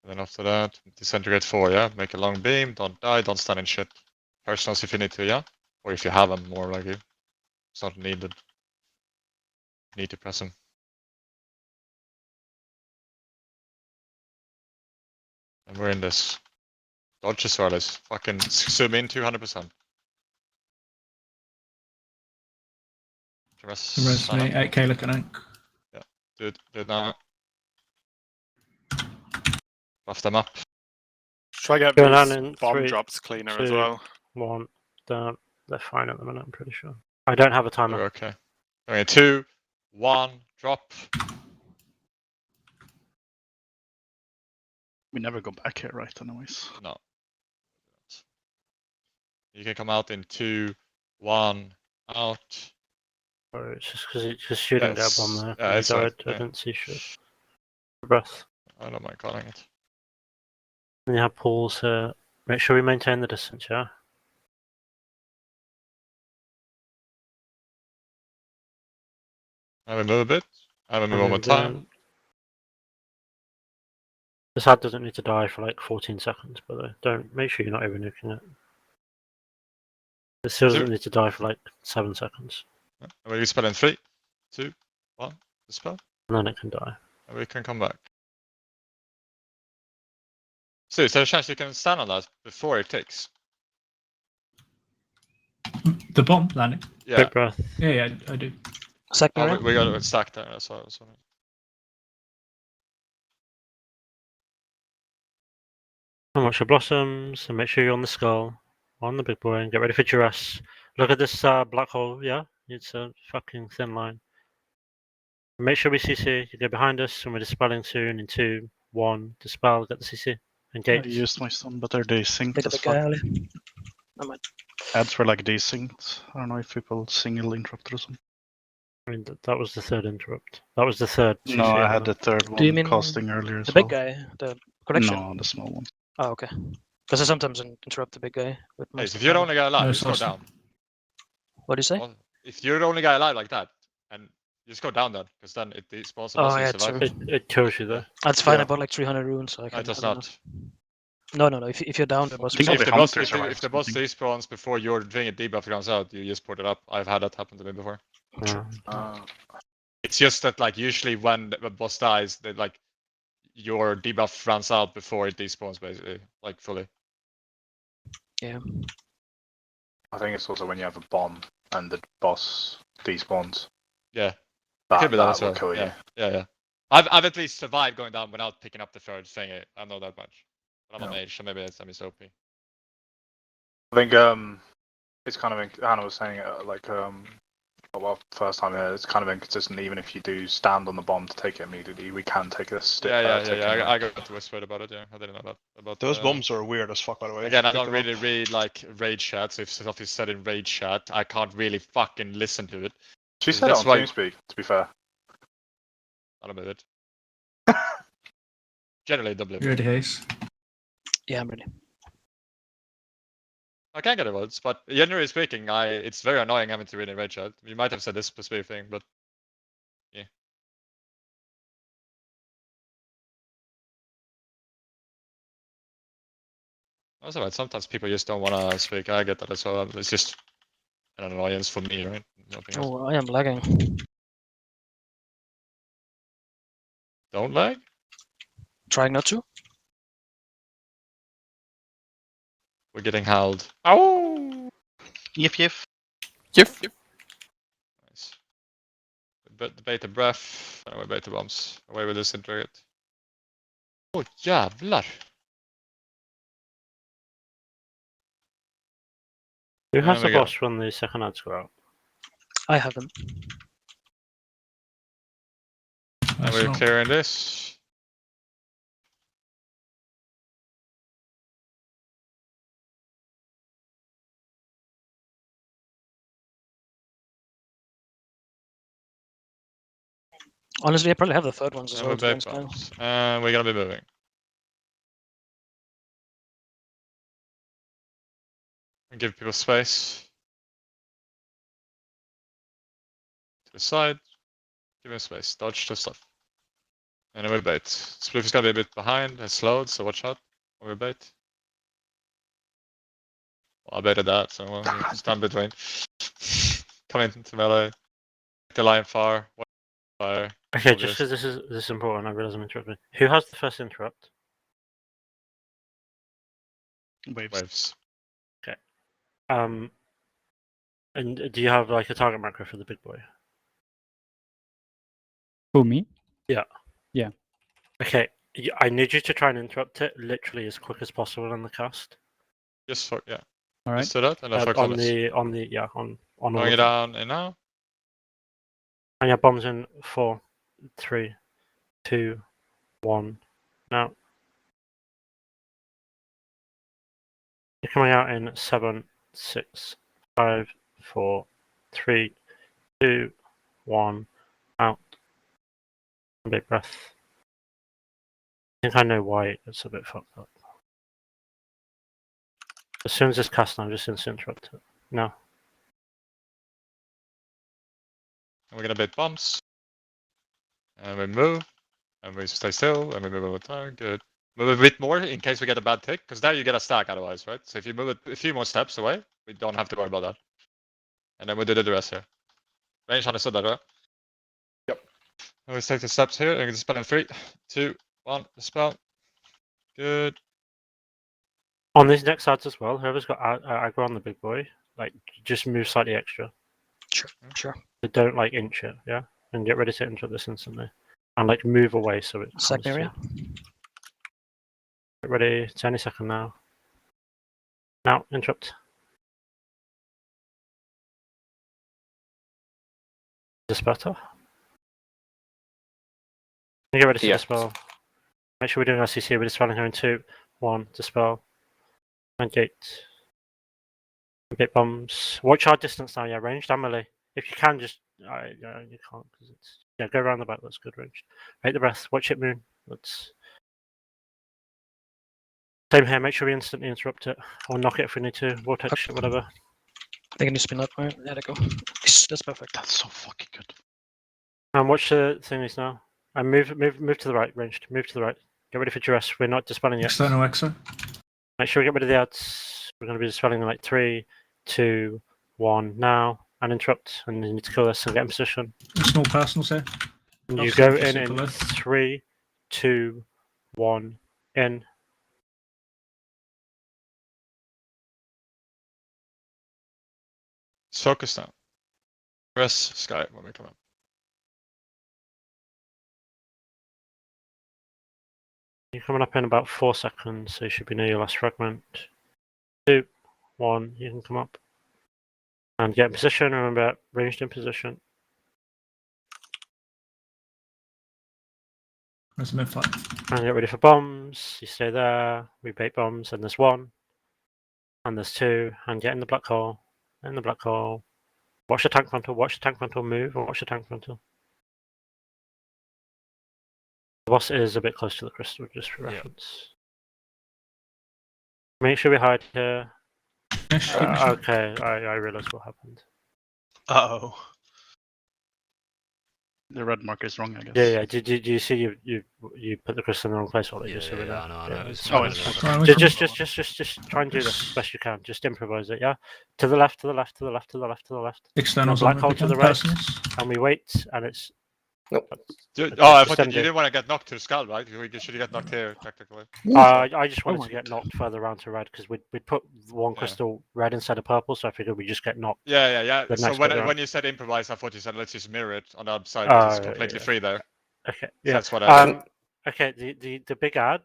Speaker 6: And then after that, disintegrate 4, yeah? Make a long beam, don't die, don't stand in shit. Personals if you need to, yeah? Or if you have them, more like you. It's not needed. You need to press them. And we're in this. Dodge as well as fucking zoom in 200%.
Speaker 2: Rest me, 8k looking at.
Speaker 6: Yeah, do it now. Buff them up.
Speaker 11: Try get
Speaker 1: Going on
Speaker 11: those
Speaker 1: in
Speaker 11: bomb
Speaker 1: 3,
Speaker 11: drops cleaner
Speaker 1: 2,
Speaker 11: as well.
Speaker 1: 1. They're fine at the minute, I'm pretty sure. I don't have a timer.
Speaker 6: We're okay. Okay, 2, 1, drop.
Speaker 18: We never go back here, right? Anyways.
Speaker 6: No. You can come out in 2, 1, out.
Speaker 1: Or it's just because it's just shooting down bomb there.
Speaker 6: Yeah,
Speaker 1: He
Speaker 6: it's
Speaker 1: died.
Speaker 6: fine.
Speaker 1: I didn't see shit. Breath.
Speaker 6: I don't mind calling it.
Speaker 1: And you have pools here. Make sure we maintain the distance, yeah?
Speaker 6: I will move a bit. I will move one more time.
Speaker 1: This ad doesn't need to die for like 14 seconds, by the way. Don't make sure you're not over nuking it. It still doesn't need to die for like 7 seconds.
Speaker 6: And we spell in 3, 2, 1. Dispel.
Speaker 1: And then it can die.
Speaker 6: And we can come back. So is there a chance you can stand on that before it takes?
Speaker 2: The bomb landing.
Speaker 6: Yeah.
Speaker 1: Quick breath.
Speaker 2: Yeah, I do.
Speaker 6: Oh, we got it stacked there. That's what I was wondering.
Speaker 1: And watch your blossoms, and make sure you're on the skull, on the big boy, and get ready for duress. Look at this black hole, yeah? It's a fucking thin line. Make sure we CC, you go behind us, and we're dispelling soon in 2, 1, dispel, get the CC. Engage.
Speaker 18: I used my stun, but they're desynced
Speaker 20: Bit of
Speaker 18: as
Speaker 20: a guy,
Speaker 18: fuck.
Speaker 20: Ali. I might.
Speaker 18: Ads were like desynced. I don't know if people single interrupted or something.
Speaker 1: I mean, that was the third interrupt. That was the third CC.
Speaker 18: No, I had the third
Speaker 20: Do you
Speaker 18: one
Speaker 20: mean
Speaker 18: casting earlier as
Speaker 20: the
Speaker 18: well.
Speaker 20: big guy, the collection?
Speaker 18: No, the small one.
Speaker 20: Oh, okay. Because I sometimes interrupt the big guy with my.
Speaker 6: Hey, so if you're the only guy alive, just go down.
Speaker 20: What do you say?
Speaker 6: Well, if you're the only guy alive like that, and just go down then, because then it spawns the boss
Speaker 20: Oh,
Speaker 6: and
Speaker 20: yeah,
Speaker 6: you survive.
Speaker 20: true.
Speaker 1: It kills you there.
Speaker 20: That's fine.
Speaker 6: Yeah.
Speaker 20: I bought like 300 runes, so I
Speaker 6: No,
Speaker 20: can.
Speaker 6: it does
Speaker 20: I don't
Speaker 6: not.
Speaker 20: know. No. If you're down, the boss.
Speaker 6: If the boss, if the boss respawns before your thing at debuff comes out, you just port it up. I've had that happen to me before. It's just that like usually when the boss dies, that like your debuff runs out before it despawns basically, like fully.
Speaker 20: Yeah.
Speaker 14: I think it's also when you have a bomb and the boss despawns.
Speaker 6: Yeah.
Speaker 14: That,
Speaker 6: Could be that
Speaker 14: that
Speaker 6: as
Speaker 14: will
Speaker 6: well.
Speaker 14: kill you.
Speaker 6: Yeah. I've at least survived going down without picking up the third thing. I know that much. But I'm a mage, so maybe it's OP.
Speaker 14: I think it's kind of Hannah was saying well, first time here, it's kind of inconsistent. Even if you do stand on the bomb to take it immediately, we can take this.
Speaker 6: I got whispered about it. Yeah, I didn't know that. About
Speaker 16: Those bombs are weird as fuck, by the way.
Speaker 6: Again, I don't really read like raid chat, so if stuff is said in raid chat, I can't really fucking listen to it.
Speaker 14: She said it on TeamSpeak, to be fair.
Speaker 6: I don't believe it. Generally, don't believe
Speaker 2: You
Speaker 6: it.
Speaker 2: ready, Hayes?
Speaker 20: Yeah, I'm ready.
Speaker 6: I can get votes, but generally speaking, it's very annoying having to read in raid chat. You might have said this specific thing, but yeah. Also, right, sometimes people just don't want to speak. I get that as well. It's just an annoyance for me, right? Nothing else.
Speaker 20: Oh, I am lagging.
Speaker 6: Don't lag?
Speaker 20: Trying not to.
Speaker 6: We're getting howled. Oh!
Speaker 18: Yif.
Speaker 6: Nice. Debate the breath. And we bait the bombs. Away with this interrogate. Oh, jävlar!
Speaker 1: Who has
Speaker 6: There
Speaker 1: the
Speaker 6: we go.
Speaker 1: boss when the second ads go out?
Speaker 20: I haven't.
Speaker 6: And we're clearing this.
Speaker 20: Honestly, I probably have the third ones as
Speaker 6: And
Speaker 20: well.
Speaker 6: we
Speaker 20: To be
Speaker 6: bait
Speaker 20: honest, now.
Speaker 6: bombs. And we're gonna be moving. And give people space. To the side. Give him space. Dodge the stuff. And then we bait. Spliff is gonna be a bit behind and slowed, so watch out. Or we bait. Well, I baited that, so we'll stand between. Come into melee. The line far. Fire.
Speaker 1: Okay,
Speaker 6: All
Speaker 1: just
Speaker 6: good.
Speaker 1: because this is important, I realize I'm interrupting. Who has the first interrupt?
Speaker 5: Waves.
Speaker 1: Okay. And do you have like a target macro for the big boy?
Speaker 21: Who, me?
Speaker 1: Yeah.
Speaker 21: Yeah.
Speaker 1: Okay. I need you to try and interrupt it literally as quick as possible on the cast.
Speaker 6: Just for yeah.
Speaker 21: All right.
Speaker 6: Just do that and then focus
Speaker 1: on
Speaker 6: on
Speaker 1: all
Speaker 6: Going
Speaker 1: of
Speaker 6: it
Speaker 1: them.
Speaker 6: down and now.
Speaker 1: And your bombs in 4, 3, 2, 1. Now. You're coming out in 7, 6, 5, 4, 3, 2, 1. Out. Big breath. I think I know why it's a bit fucked up. As soon as it's cast, I'm just instant interrupt it. No.
Speaker 6: And we're gonna bait bombs. And we move. And we stay still. And we move over time. Good. Move a bit more in case we get a bad tick, because there you get a stack otherwise, right? So if you move it a few more steps away, we don't have to worry about that. And then we do the rest here. Range understood that, right? Yep. And we take the steps here, and we can spell in 3, 2, 1, spell. Good.
Speaker 1: On these next sides as well, whoever's got aggro on the big boy, like just move slightly extra.
Speaker 20: Sure.
Speaker 1: But don't like inch it, yeah? And get ready to interrupt this instantly. And like move away so it
Speaker 20: Sack
Speaker 1: comes
Speaker 20: area.
Speaker 1: to you. Get ready, it's any second now. Now, interrupt. Is this better? And get ready to
Speaker 4: Yeah.
Speaker 1: dispel. Make sure we're doing RCC, we're dispelling her in 2, 1, dispel. And gate. Gate bombs. Watch our distance now, yeah, ranged and melee. If you can, just. You can't, because it's. Yeah, go around the back, that's good ranged. Take the breath, watch it moon. Let's. Same here, make sure we instantly interrupt it. Or knock it if we need to. Vortex, whatever.
Speaker 20: I think I need to spin up. Right, there they go. Yes, that's perfect.
Speaker 18: That's so fucking good.
Speaker 1: And watch the thingies now. And move to the right, ranged. Move to the right. Get ready for duress. We're not dispelling yet.
Speaker 2: External exo.
Speaker 1: Make sure we get rid of the ads. We're going to be dispelling in like 3, 2, 1 now. And interrupt. And you need to kill this and get in position.
Speaker 2: Small personal save.
Speaker 1: And you
Speaker 2: Also,
Speaker 1: go
Speaker 2: just
Speaker 1: in
Speaker 2: below.
Speaker 1: 3, 2, 1, in.
Speaker 6: Focus now. Press Sky when we come up.
Speaker 1: You're coming up in about 4 seconds, so you should be near your last fragment. 2, 1, you can come up. And get in position, remember, ranged in position.
Speaker 2: There's a mid-fight.
Speaker 1: And get ready for bombs. You stay there, we bait bombs, and there's 1. And there's 2, and get in the black hole. In the black hole. Watch the tank frontal, move, and watch the tank frontal. The boss is a bit close to the crystal, just for reference. Make sure we hide here. Okay, I realised what happened.
Speaker 18: Uh-oh. The red marker is wrong, I guess.
Speaker 1: Yeah. Did you see you put the crystal in the wrong place? Or just so we know.
Speaker 13: I know.
Speaker 1: It's
Speaker 18: Oh,
Speaker 1: fine,
Speaker 18: it's
Speaker 1: it's
Speaker 18: fine.
Speaker 1: fine. Just try and do this as best you can. Just improvise it, yeah. To the left, to the left, to the left, to the left, to the left.
Speaker 2: Externals
Speaker 1: Black
Speaker 2: on
Speaker 1: hole
Speaker 2: if
Speaker 1: to
Speaker 2: we
Speaker 1: the
Speaker 2: can,
Speaker 1: right,
Speaker 2: personals.
Speaker 1: and we wait, and it's.
Speaker 4: Nope.
Speaker 6: I thought you didn't want to get knocked to the skull, right? You should get knocked here, technically.
Speaker 1: I just wanted to get knocked further around to red because we'd put one crystal red instead of purple, so I figured we just get knocked.
Speaker 6: Yeah.
Speaker 1: the
Speaker 6: So
Speaker 1: next bit around.
Speaker 6: when you said improvise, I thought you said let's just mirror it on the other side. Because it's completely free there.
Speaker 1: Okay.
Speaker 6: So
Speaker 1: Yeah.
Speaker 6: that's what I did.
Speaker 1: Okay. The big ad.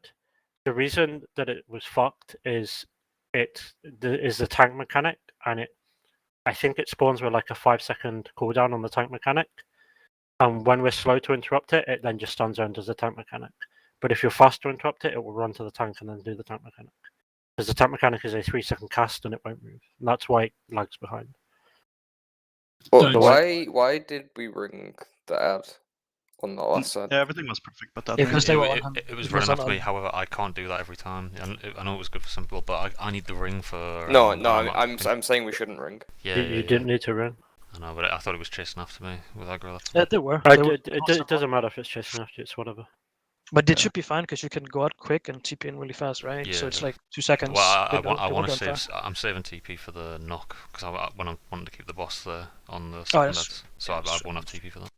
Speaker 1: The reason that it was fucked is the tank mechanic, and I think it spawns with like a 5-second cooldown on the tank mechanic. And when we're slow to interrupt it, it then just stun zone does the tank mechanic. But if you're fast to interrupt it, it will run to the tank and then do the tank mechanic. Because the tank mechanic is a 3-second cast and it won't move. And that's why it lags behind.
Speaker 4: Well, why did we ring the ad on the last side?
Speaker 18: Yeah, everything was perfect, but that
Speaker 20: Yeah, because they were
Speaker 13: It was running after me. However, I can't do that every time. I know it was good for some people, but I need the ring for.
Speaker 4: No, I'm saying we shouldn't ring.
Speaker 13: Yeah,
Speaker 1: you didn't need to ring.
Speaker 13: I know, but I thought it was chasing after me with aggro.
Speaker 20: They were.
Speaker 1: It doesn't matter if it's chasing after you, it's whatever.
Speaker 20: But it should be fine because you can go out quick and TP in really fast, right?
Speaker 13: Yeah,
Speaker 20: so it's like 2 seconds.
Speaker 13: Well, I
Speaker 20: They
Speaker 13: want
Speaker 20: won't
Speaker 13: to
Speaker 20: run
Speaker 13: save. I'm saving TP for the knock because I wanted to keep the boss there on the
Speaker 20: Oh,
Speaker 13: second
Speaker 20: that's
Speaker 13: ads, so I won't have TP for that.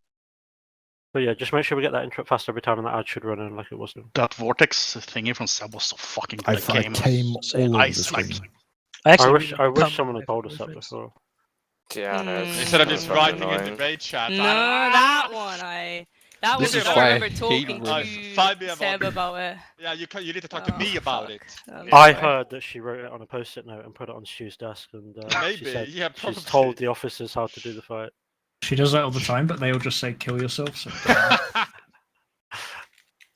Speaker 1: But yeah, just make sure we get that interrupt fast every time, and that ad should run in like it was doing.
Speaker 5: That vortex thingy from Seb was so fucking good.
Speaker 12: I tame all
Speaker 5: I
Speaker 12: over the
Speaker 5: like.
Speaker 12: screen.
Speaker 1: I wish someone had told us that before.
Speaker 4: Yeah, no,
Speaker 6: Instead of just writing in debate chat.
Speaker 9: No, that one That
Speaker 3: This
Speaker 9: was
Speaker 3: is
Speaker 9: I
Speaker 3: why I
Speaker 9: remember
Speaker 3: hate
Speaker 9: talking
Speaker 3: women.
Speaker 9: to Seb about it.
Speaker 6: Yeah, you need to talk to me about it.
Speaker 1: I heard that she wrote it on a post-it note and put it on Stu's desk, and she
Speaker 6: Maybe,
Speaker 1: said
Speaker 6: yeah,
Speaker 1: she's
Speaker 6: probably.
Speaker 1: told the officers how to do the fight.
Speaker 2: She does that all the time, but they all just say kill yourself. So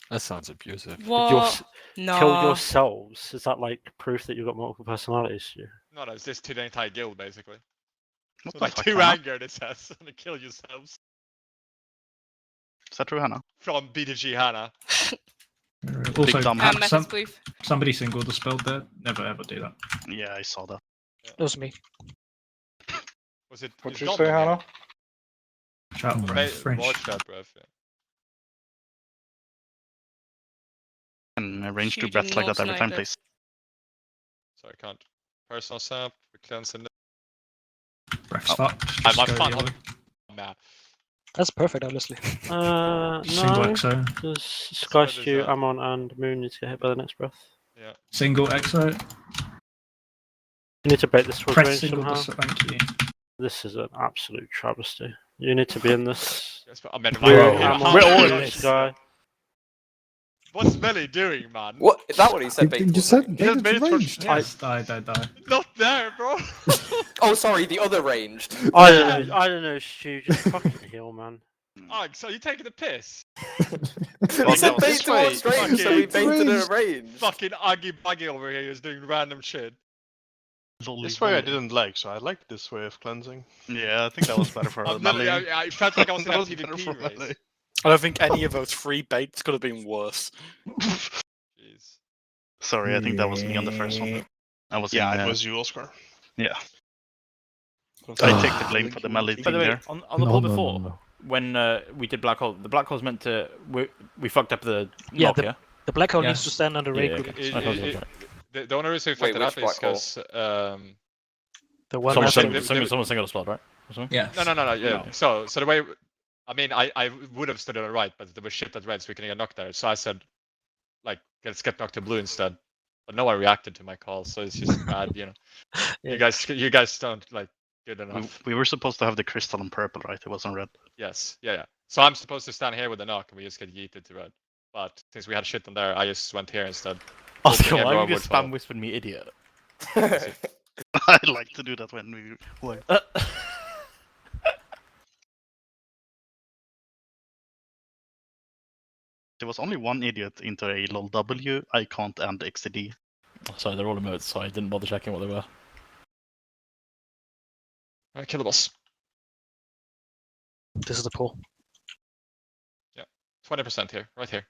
Speaker 3: That sounds abusive.
Speaker 9: What?
Speaker 1: Kill yourselves? Is that like proof that you've got multiple personalities? Stu?
Speaker 6: No, it's just to the entire guild basically.
Speaker 5: What
Speaker 6: So
Speaker 5: the
Speaker 6: like
Speaker 5: fuck,
Speaker 6: 2
Speaker 5: Hannah?
Speaker 6: anger it says, and kill yourselves.
Speaker 5: Is that true, Hannah?
Speaker 6: From BDG Hannah.
Speaker 2: also,
Speaker 5: dumb
Speaker 2: somebody single the spell there. Never ever do that.
Speaker 5: Yeah, I saw that.
Speaker 20: That was me.
Speaker 6: Was it?
Speaker 14: What'd
Speaker 6: is
Speaker 14: you
Speaker 6: Dom
Speaker 14: say,
Speaker 6: in here?
Speaker 14: Hannah?
Speaker 2: Shout breath, French.
Speaker 6: Watch that breath. Yeah.
Speaker 5: And arrange to
Speaker 9: Shooting
Speaker 5: breath like that every time,
Speaker 9: snipers.
Speaker 5: please.
Speaker 6: Sorry, I can't. Personal sap, we cleansing it.
Speaker 2: Breath stop.
Speaker 6: My fun. Nah.
Speaker 20: That's perfect, honestly.
Speaker 1: No.
Speaker 2: Single exo.
Speaker 1: Does Sky Stew, Amon, and Moon need to get hit by the next breath?
Speaker 6: Yeah.
Speaker 2: Single exo.
Speaker 1: You need to bait this towards
Speaker 2: Press
Speaker 1: range
Speaker 2: single.
Speaker 1: somehow.
Speaker 2: Thank you.
Speaker 1: This is an absolute travesty. You need to be in this.
Speaker 6: Yes, but I mean,
Speaker 1: We're
Speaker 6: we're
Speaker 1: all in this guy.
Speaker 6: What's Melly doing, man?
Speaker 4: What? Is that what he said?
Speaker 12: You said
Speaker 6: He just
Speaker 12: bait
Speaker 6: made
Speaker 12: it
Speaker 6: it
Speaker 12: ranged.
Speaker 2: Yes, die.
Speaker 6: Not there, bro.
Speaker 4: Oh, sorry, the other ranged.
Speaker 1: I don't know, Stu. Just fucking heal, man.
Speaker 6: Oh, so you taking the piss?
Speaker 4: He said bait towards range, so we baited it at range.
Speaker 6: Fucking Aggy Buggy over here is doing random shit.
Speaker 16: This way I didn't like, so I like this way of cleansing.
Speaker 5: Yeah, I think that was better for Melly.
Speaker 6: I felt like I was in a
Speaker 16: That was better for
Speaker 6: PvP
Speaker 16: Melly.
Speaker 6: race.
Speaker 11: I don't think any of those 3 baits could have been worse.
Speaker 6: Jeez.
Speaker 5: Sorry, I think that was me on the first one. I was
Speaker 16: Yeah,
Speaker 5: in,
Speaker 16: it was you, Oscar.
Speaker 5: Yeah. I take the blame for the Melly
Speaker 15: By
Speaker 5: thing
Speaker 15: the way,
Speaker 5: there.
Speaker 15: on the ball before, when we did Black Hole, the Black Hole's meant to... We fucked up the
Speaker 20: Yeah,
Speaker 15: knock,
Speaker 20: the black hole needs to stand under ray group.
Speaker 6: The only reason we fucked it up is because
Speaker 20: The one
Speaker 15: someone single the spot, right?
Speaker 2: Yeah.
Speaker 6: No, yeah. So the way, I mean, I would have stood on the right, but there was shit at red, so we couldn't get knocked there. So I said, like, let's get knocked to blue instead. But no one reacted to my call, so it's just bad, you know.
Speaker 20: Yeah.
Speaker 6: You guys don't like good enough.
Speaker 5: We were supposed to have the crystal in purple, right? It wasn't red.
Speaker 6: Yes, yeah. So I'm supposed to stand here with the knock, and we just get yeeted to red. But since we had shit on there, I just went here instead.
Speaker 15: Oscar,
Speaker 6: hoping
Speaker 15: why
Speaker 6: everyone
Speaker 15: you
Speaker 6: would
Speaker 15: just
Speaker 6: follow.
Speaker 15: spam whispered me idiot?
Speaker 5: I like to do that when we work. There was only one idiot into a lol W, icont, and XD.
Speaker 15: Sorry, they're all emotes, so I didn't bother checking what they were.
Speaker 6: Alright, kill the boss.
Speaker 20: This is the pool.
Speaker 6: Yeah, 20% here, right here.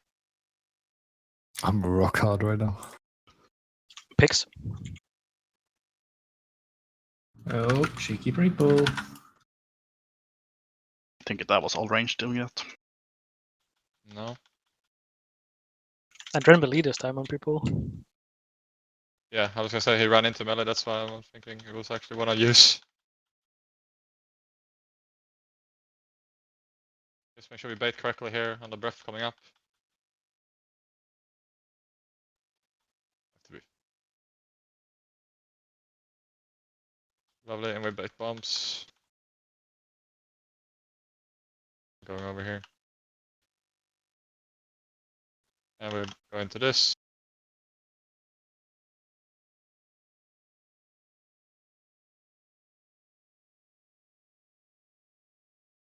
Speaker 12: I'm rock hard right now.
Speaker 20: Picks.
Speaker 2: Oh, cheeky break ball.
Speaker 5: I think that was all ranged doing that.
Speaker 6: No.
Speaker 20: Adrenaline lead this time on people.
Speaker 6: Yeah, I was gonna say he ran into melee, that's why I'm thinking it was actually one I use. Just make sure we bait correctly here on the breath coming up. Lovely, and we bait bombs. Going over here. And we go into this.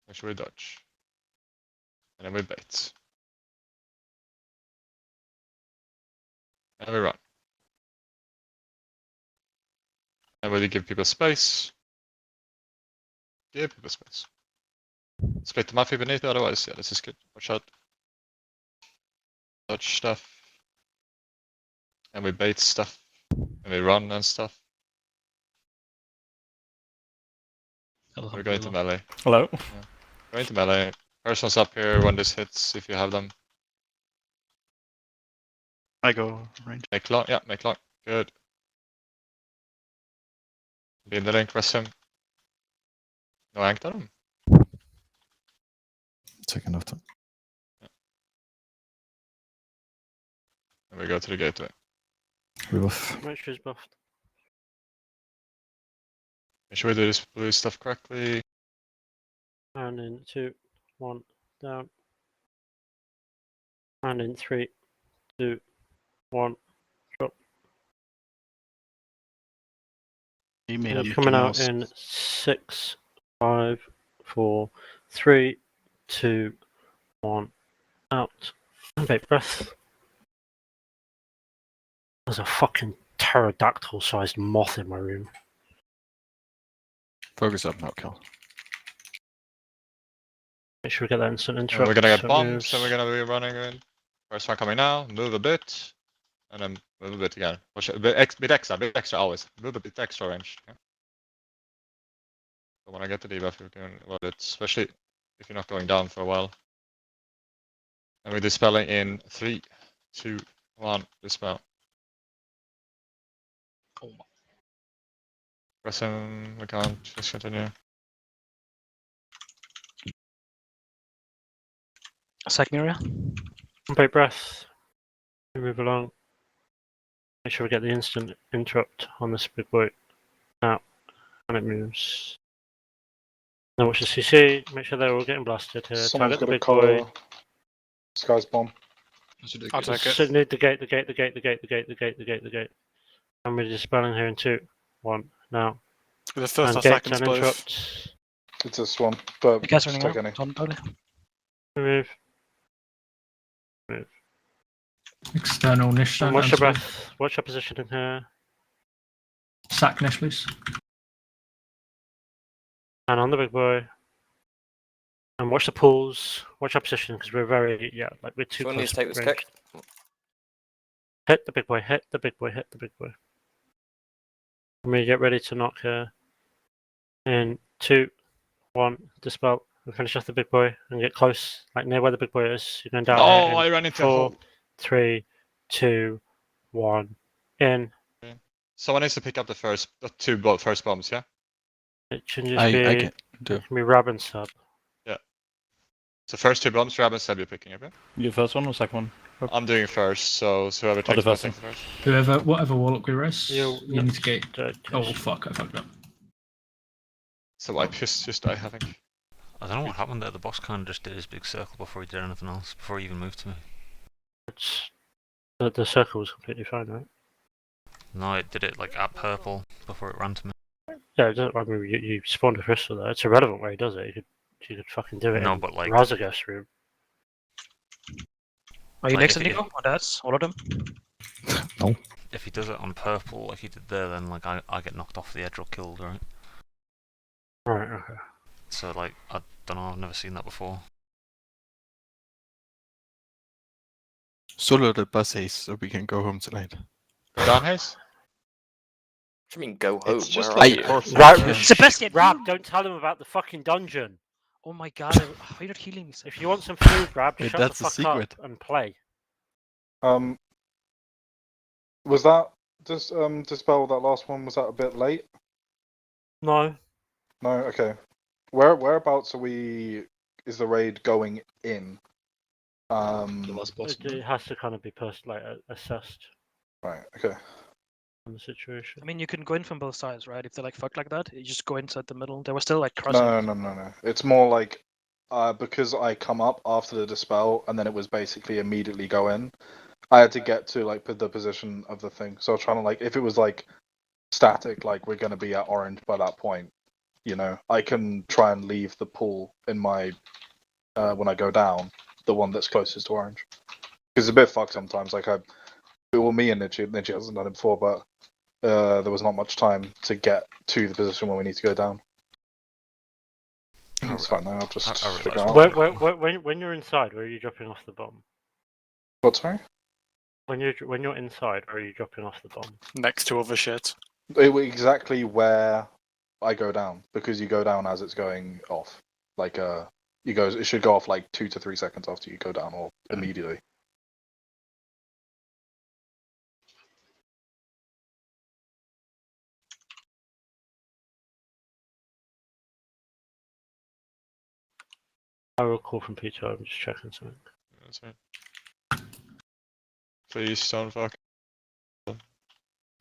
Speaker 6: Make sure we dodge. And then we bait. And we run. And we give people space. Give people space. Split them up if you need, otherwise, yeah, this is good. Watch out. Dodge stuff. And we bait stuff. And we run and stuff. We're going to melee.
Speaker 15: Hello.
Speaker 6: Yeah. Going to melee. Personals up here when this hits, if you have them.
Speaker 5: I go range.
Speaker 6: Make lock, yeah, make lock. Good. Be in the link, rest him. No anked on him.
Speaker 12: Take enough time.
Speaker 6: And we go to the gateway.
Speaker 12: Rebuff.
Speaker 1: Make sure he's buffed.
Speaker 6: Make sure we do this blue stuff correctly.
Speaker 1: And in 2, 1, down. And in 3, 2, 1, drop.
Speaker 18: He made
Speaker 1: And
Speaker 18: a
Speaker 1: he's
Speaker 18: Mickey
Speaker 1: coming out
Speaker 18: Mouse.
Speaker 1: in 6, 5, 4, 3, 2, 1, out. And big breath. There's a fucking pterodactyl-sized moth in my room.
Speaker 3: Focus up, not kill.
Speaker 1: Make sure we get that instant
Speaker 6: And
Speaker 1: interrupt.
Speaker 6: we're gonna get
Speaker 1: so it
Speaker 6: bombed,
Speaker 1: moves.
Speaker 6: so we're gonna be running in. First one coming now, move a bit. And then move a bit again. Watch it, a bit extra always. Move a bit extra range. Yeah. So when I get the debuff, you can, well, it's especially if you're not going down for a while. And we're dispelling in 3, 2, 1, dispel. Pressing, we can't, just continue.
Speaker 20: Second area.
Speaker 1: Big breath. We move along. Make sure we get the instant interrupt on this big boy. Now, and it moves. Now watch the CC. Make sure they're all getting blasted here.
Speaker 14: Someone's
Speaker 1: Target the
Speaker 14: got a
Speaker 1: big boy.
Speaker 14: color. Sky's bomb.
Speaker 11: I'll take it.
Speaker 1: So need the gate, the gate, the gate, the gate, the gate, the gate, the gate, the gate. And we're dispelling here in 2, 1, now.
Speaker 11: The first
Speaker 1: and
Speaker 11: or
Speaker 1: gates
Speaker 11: second
Speaker 1: and
Speaker 11: both.
Speaker 1: interrupts.
Speaker 14: It's this one, but
Speaker 20: You guys
Speaker 14: just
Speaker 20: running
Speaker 14: take
Speaker 20: out?
Speaker 14: any.
Speaker 20: Done, early.
Speaker 1: Move. Move.
Speaker 2: External niche.
Speaker 1: And watch your breath. Watch your position in here.
Speaker 2: Sack niche, please.
Speaker 1: And on the big boy. And watch the pulls. Watch our position because we're very, yeah, like we're too
Speaker 4: Someone
Speaker 1: close
Speaker 4: needs to take this
Speaker 1: range.
Speaker 4: kick.
Speaker 1: Hit the big boy, hit the big boy, hit the big boy. And we get ready to knock here. In 2, 1, dispel. We finish off the big boy and get close, like near where the big boy is. You're going down.
Speaker 6: Oh,
Speaker 1: here in
Speaker 6: I ran into a
Speaker 1: 4,
Speaker 6: hole.
Speaker 1: 3, 2, 1, in.
Speaker 6: Someone needs to pick up the first, first bombs, yeah?
Speaker 1: It can just
Speaker 3: I
Speaker 1: be.
Speaker 3: can do.
Speaker 1: It can be Rab and Sub.
Speaker 6: Yeah. So first 2 bombs, Rab and Seb, you're picking up, yeah?
Speaker 15: You do first one or second one?
Speaker 6: I'm doing first, so whoever
Speaker 15: the
Speaker 6: takes
Speaker 15: first
Speaker 6: takes the first.
Speaker 2: Whatever warlock we rest,
Speaker 1: You
Speaker 2: need to gate. Oh fuck! I fucked up.
Speaker 6: So I just die, I think.
Speaker 13: I don't know what happened there. The boss kind of just did his big circle before he did anything else, before he even moved to me.
Speaker 1: It's, the circle was completely fine, right?
Speaker 13: No, it did it like at purple before it ran to me.
Speaker 1: Yeah, it doesn't, I mean, you spawned a crystal there. It's irrelevant where he does it. You could fucking do it
Speaker 13: No,
Speaker 1: in
Speaker 13: but, like-
Speaker 1: Razagast room.
Speaker 20: Are you
Speaker 13: Like,
Speaker 20: next
Speaker 13: if
Speaker 20: to
Speaker 13: he-
Speaker 20: Nico? On that's all of them.
Speaker 12: No.
Speaker 13: If he does it on purple like he did there, then like I get knocked off the edge or killed, right?
Speaker 1: Right, okay.
Speaker 13: So like I don't know, I've never seen that before.
Speaker 3: Solo the bus Ace so we can go home tonight.
Speaker 6: Go down, Hayes?
Speaker 4: What do you mean go home?
Speaker 14: It's just
Speaker 4: Where are
Speaker 14: like
Speaker 4: you?
Speaker 14: perfect.
Speaker 20: Sebastian!
Speaker 1: Rab, don't tell him about the fucking dungeon.
Speaker 20: Oh my god, why are you not healing me?
Speaker 1: If you want some food, Rab,
Speaker 3: Wait,
Speaker 1: shut
Speaker 3: that's
Speaker 1: the
Speaker 3: a
Speaker 1: fuck up
Speaker 3: secret.
Speaker 1: and play.
Speaker 14: Was that just dispel that last one? Was that a bit late?
Speaker 1: No.
Speaker 14: No. Okay. Whereabouts are we? Is the raid going in?
Speaker 1: It has to kind of be assessed
Speaker 14: Right. Okay.
Speaker 1: on the situation.
Speaker 20: I mean, you can go in from both sides, right? If they're like fucked like that, you just go inside the middle. They were still like crossing.
Speaker 14: No. It's more like because I come up after the dispel and then it was basically immediately go in. I had to get to like the position of the thing. So I was trying to like if it was like static, like we're gonna be at orange by that point, you know, I can try and leave the pool in my when I go down, the one that's closest to orange. Because it's a bit fucked sometimes. Like me and Nichi hasn't done it before, but there was not much time to get to the position where we need to go down. It's fine though. I'll just figure out.
Speaker 1: When you're inside, where are you dropping off the bomb?
Speaker 14: What, sorry?
Speaker 1: When you're inside, where are you dropping off the bomb?
Speaker 11: Next to other shit.
Speaker 14: Exactly where I go down, because you go down as it's going off. Like it should go off like 2 to 3 seconds after you go down, or immediately.
Speaker 1: I will call from Peter. I'm just checking something.
Speaker 6: That's right. Please don't fuck.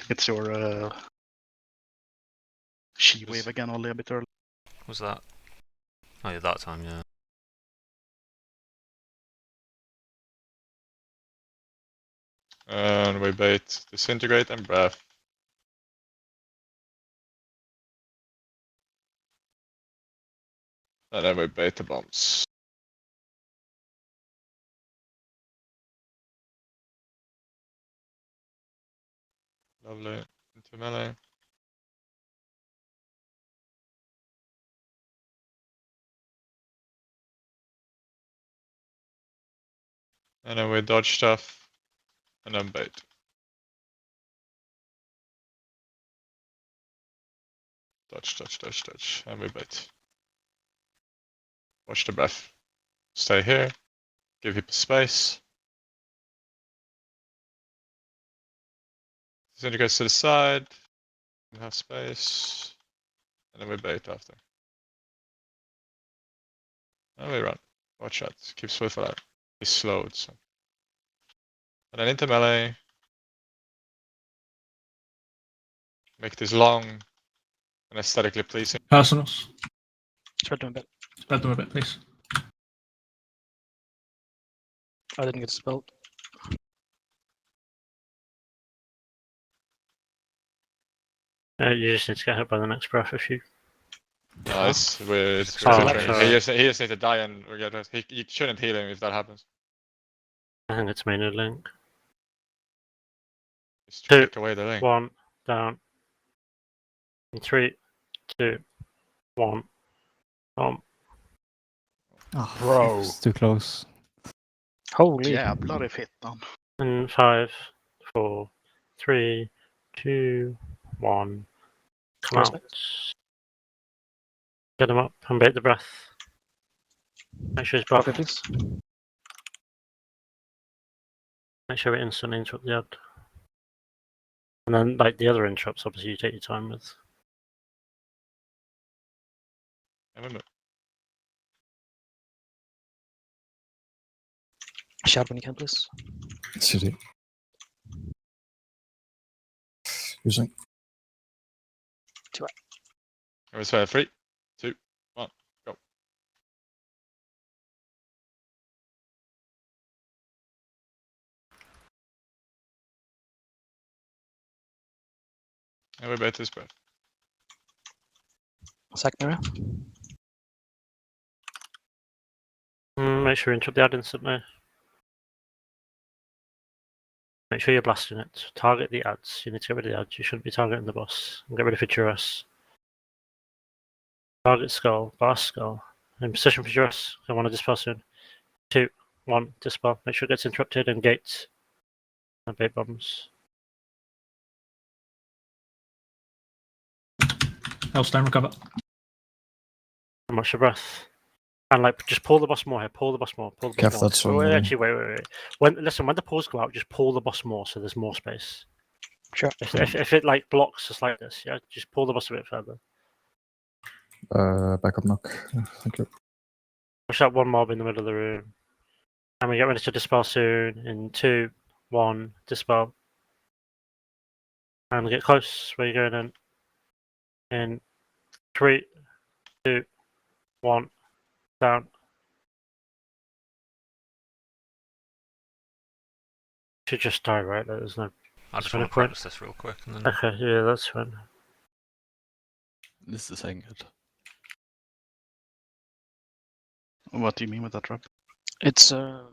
Speaker 18: It's your she wave again, only a bit early.
Speaker 13: Was that? Oh yeah, that time, yeah.
Speaker 6: And we bait disintegrate and breath. And then we bait the bombs. Lovely. Into melee. And then we dodge stuff. And then bait. Dodge, dodge, dodge, dodge. And we bait. Watch the breath. Stay here. Give people space. Disintegrates to the side. We have space. And then we bait after. And we run. Watch out. Keep swift alive. He's slowed, so. And then into melee. Make this long and aesthetically pleasing.
Speaker 2: Personals.
Speaker 20: Spread them a bit.
Speaker 2: Spread them a bit, please.
Speaker 20: I didn't get spelled.
Speaker 1: You just need to get hit by the next breath if you.
Speaker 6: Nice. We're
Speaker 1: Oh,
Speaker 6: he just needs to die and we get it. You shouldn't heal him if that happens.
Speaker 1: I think it's mainly link.
Speaker 6: Just
Speaker 1: 2,
Speaker 6: take away the link.
Speaker 1: 1, down. In 3, 2, 1, bomb.
Speaker 21: Oh,
Speaker 2: Bro.
Speaker 21: It's too close.
Speaker 20: Holy.
Speaker 18: Jävlar i fittan.
Speaker 1: In 5, 4, 3, 2, 1. Come
Speaker 20: Close
Speaker 1: out.
Speaker 20: it.
Speaker 1: Get him up and bait the breath. Make sure he's buffed.
Speaker 20: Okay, please.
Speaker 1: Make sure we instantly interrupt the ad. And then, like the other interrupts, obviously you take your time with.
Speaker 20: Shout when you can, please.
Speaker 12: City. Using.
Speaker 20: 2.
Speaker 6: It was 3, 2, 1, go. And we bait this breath.
Speaker 20: Sack mirror.
Speaker 1: Make sure you interrupt the ad instantly. Make sure you're blasting it. Target the ads. You need to get rid of the ads. You shouldn't be targeting the boss. And get rid of Futurus. Target skull. Blast skull. In position for Futurus. I want to dispel soon. 2, 1, dispel. Make sure it gets interrupted and gate. And bait bombs.
Speaker 2: Hellstone, recover.
Speaker 1: And watch your breath. And like, just pull the boss more here. Pull the boss more. Pull the boss
Speaker 12: Kev,
Speaker 1: more.
Speaker 12: that's on
Speaker 1: Wait,
Speaker 12: me.
Speaker 1: actually, wait. When the pulls go out, just pull the boss more so there's more space.
Speaker 20: Sure.
Speaker 1: If it like blocks just like this, yeah, just pull the boss a bit further.
Speaker 12: Backup knock. Thank you.
Speaker 1: Push that one mob in the middle of the room. And we get ready to dispel soon. In 2, 1, dispel. And get close. Where you going in 3, 2, 1, down. Should just die, right? There's no.
Speaker 13: I just
Speaker 1: no
Speaker 13: want to
Speaker 1: point.
Speaker 13: practice this real quick and then.
Speaker 1: Okay, yeah, that's fine.
Speaker 3: This is saying good.
Speaker 18: What do you mean with that, Rob?
Speaker 20: It's
Speaker 1: Come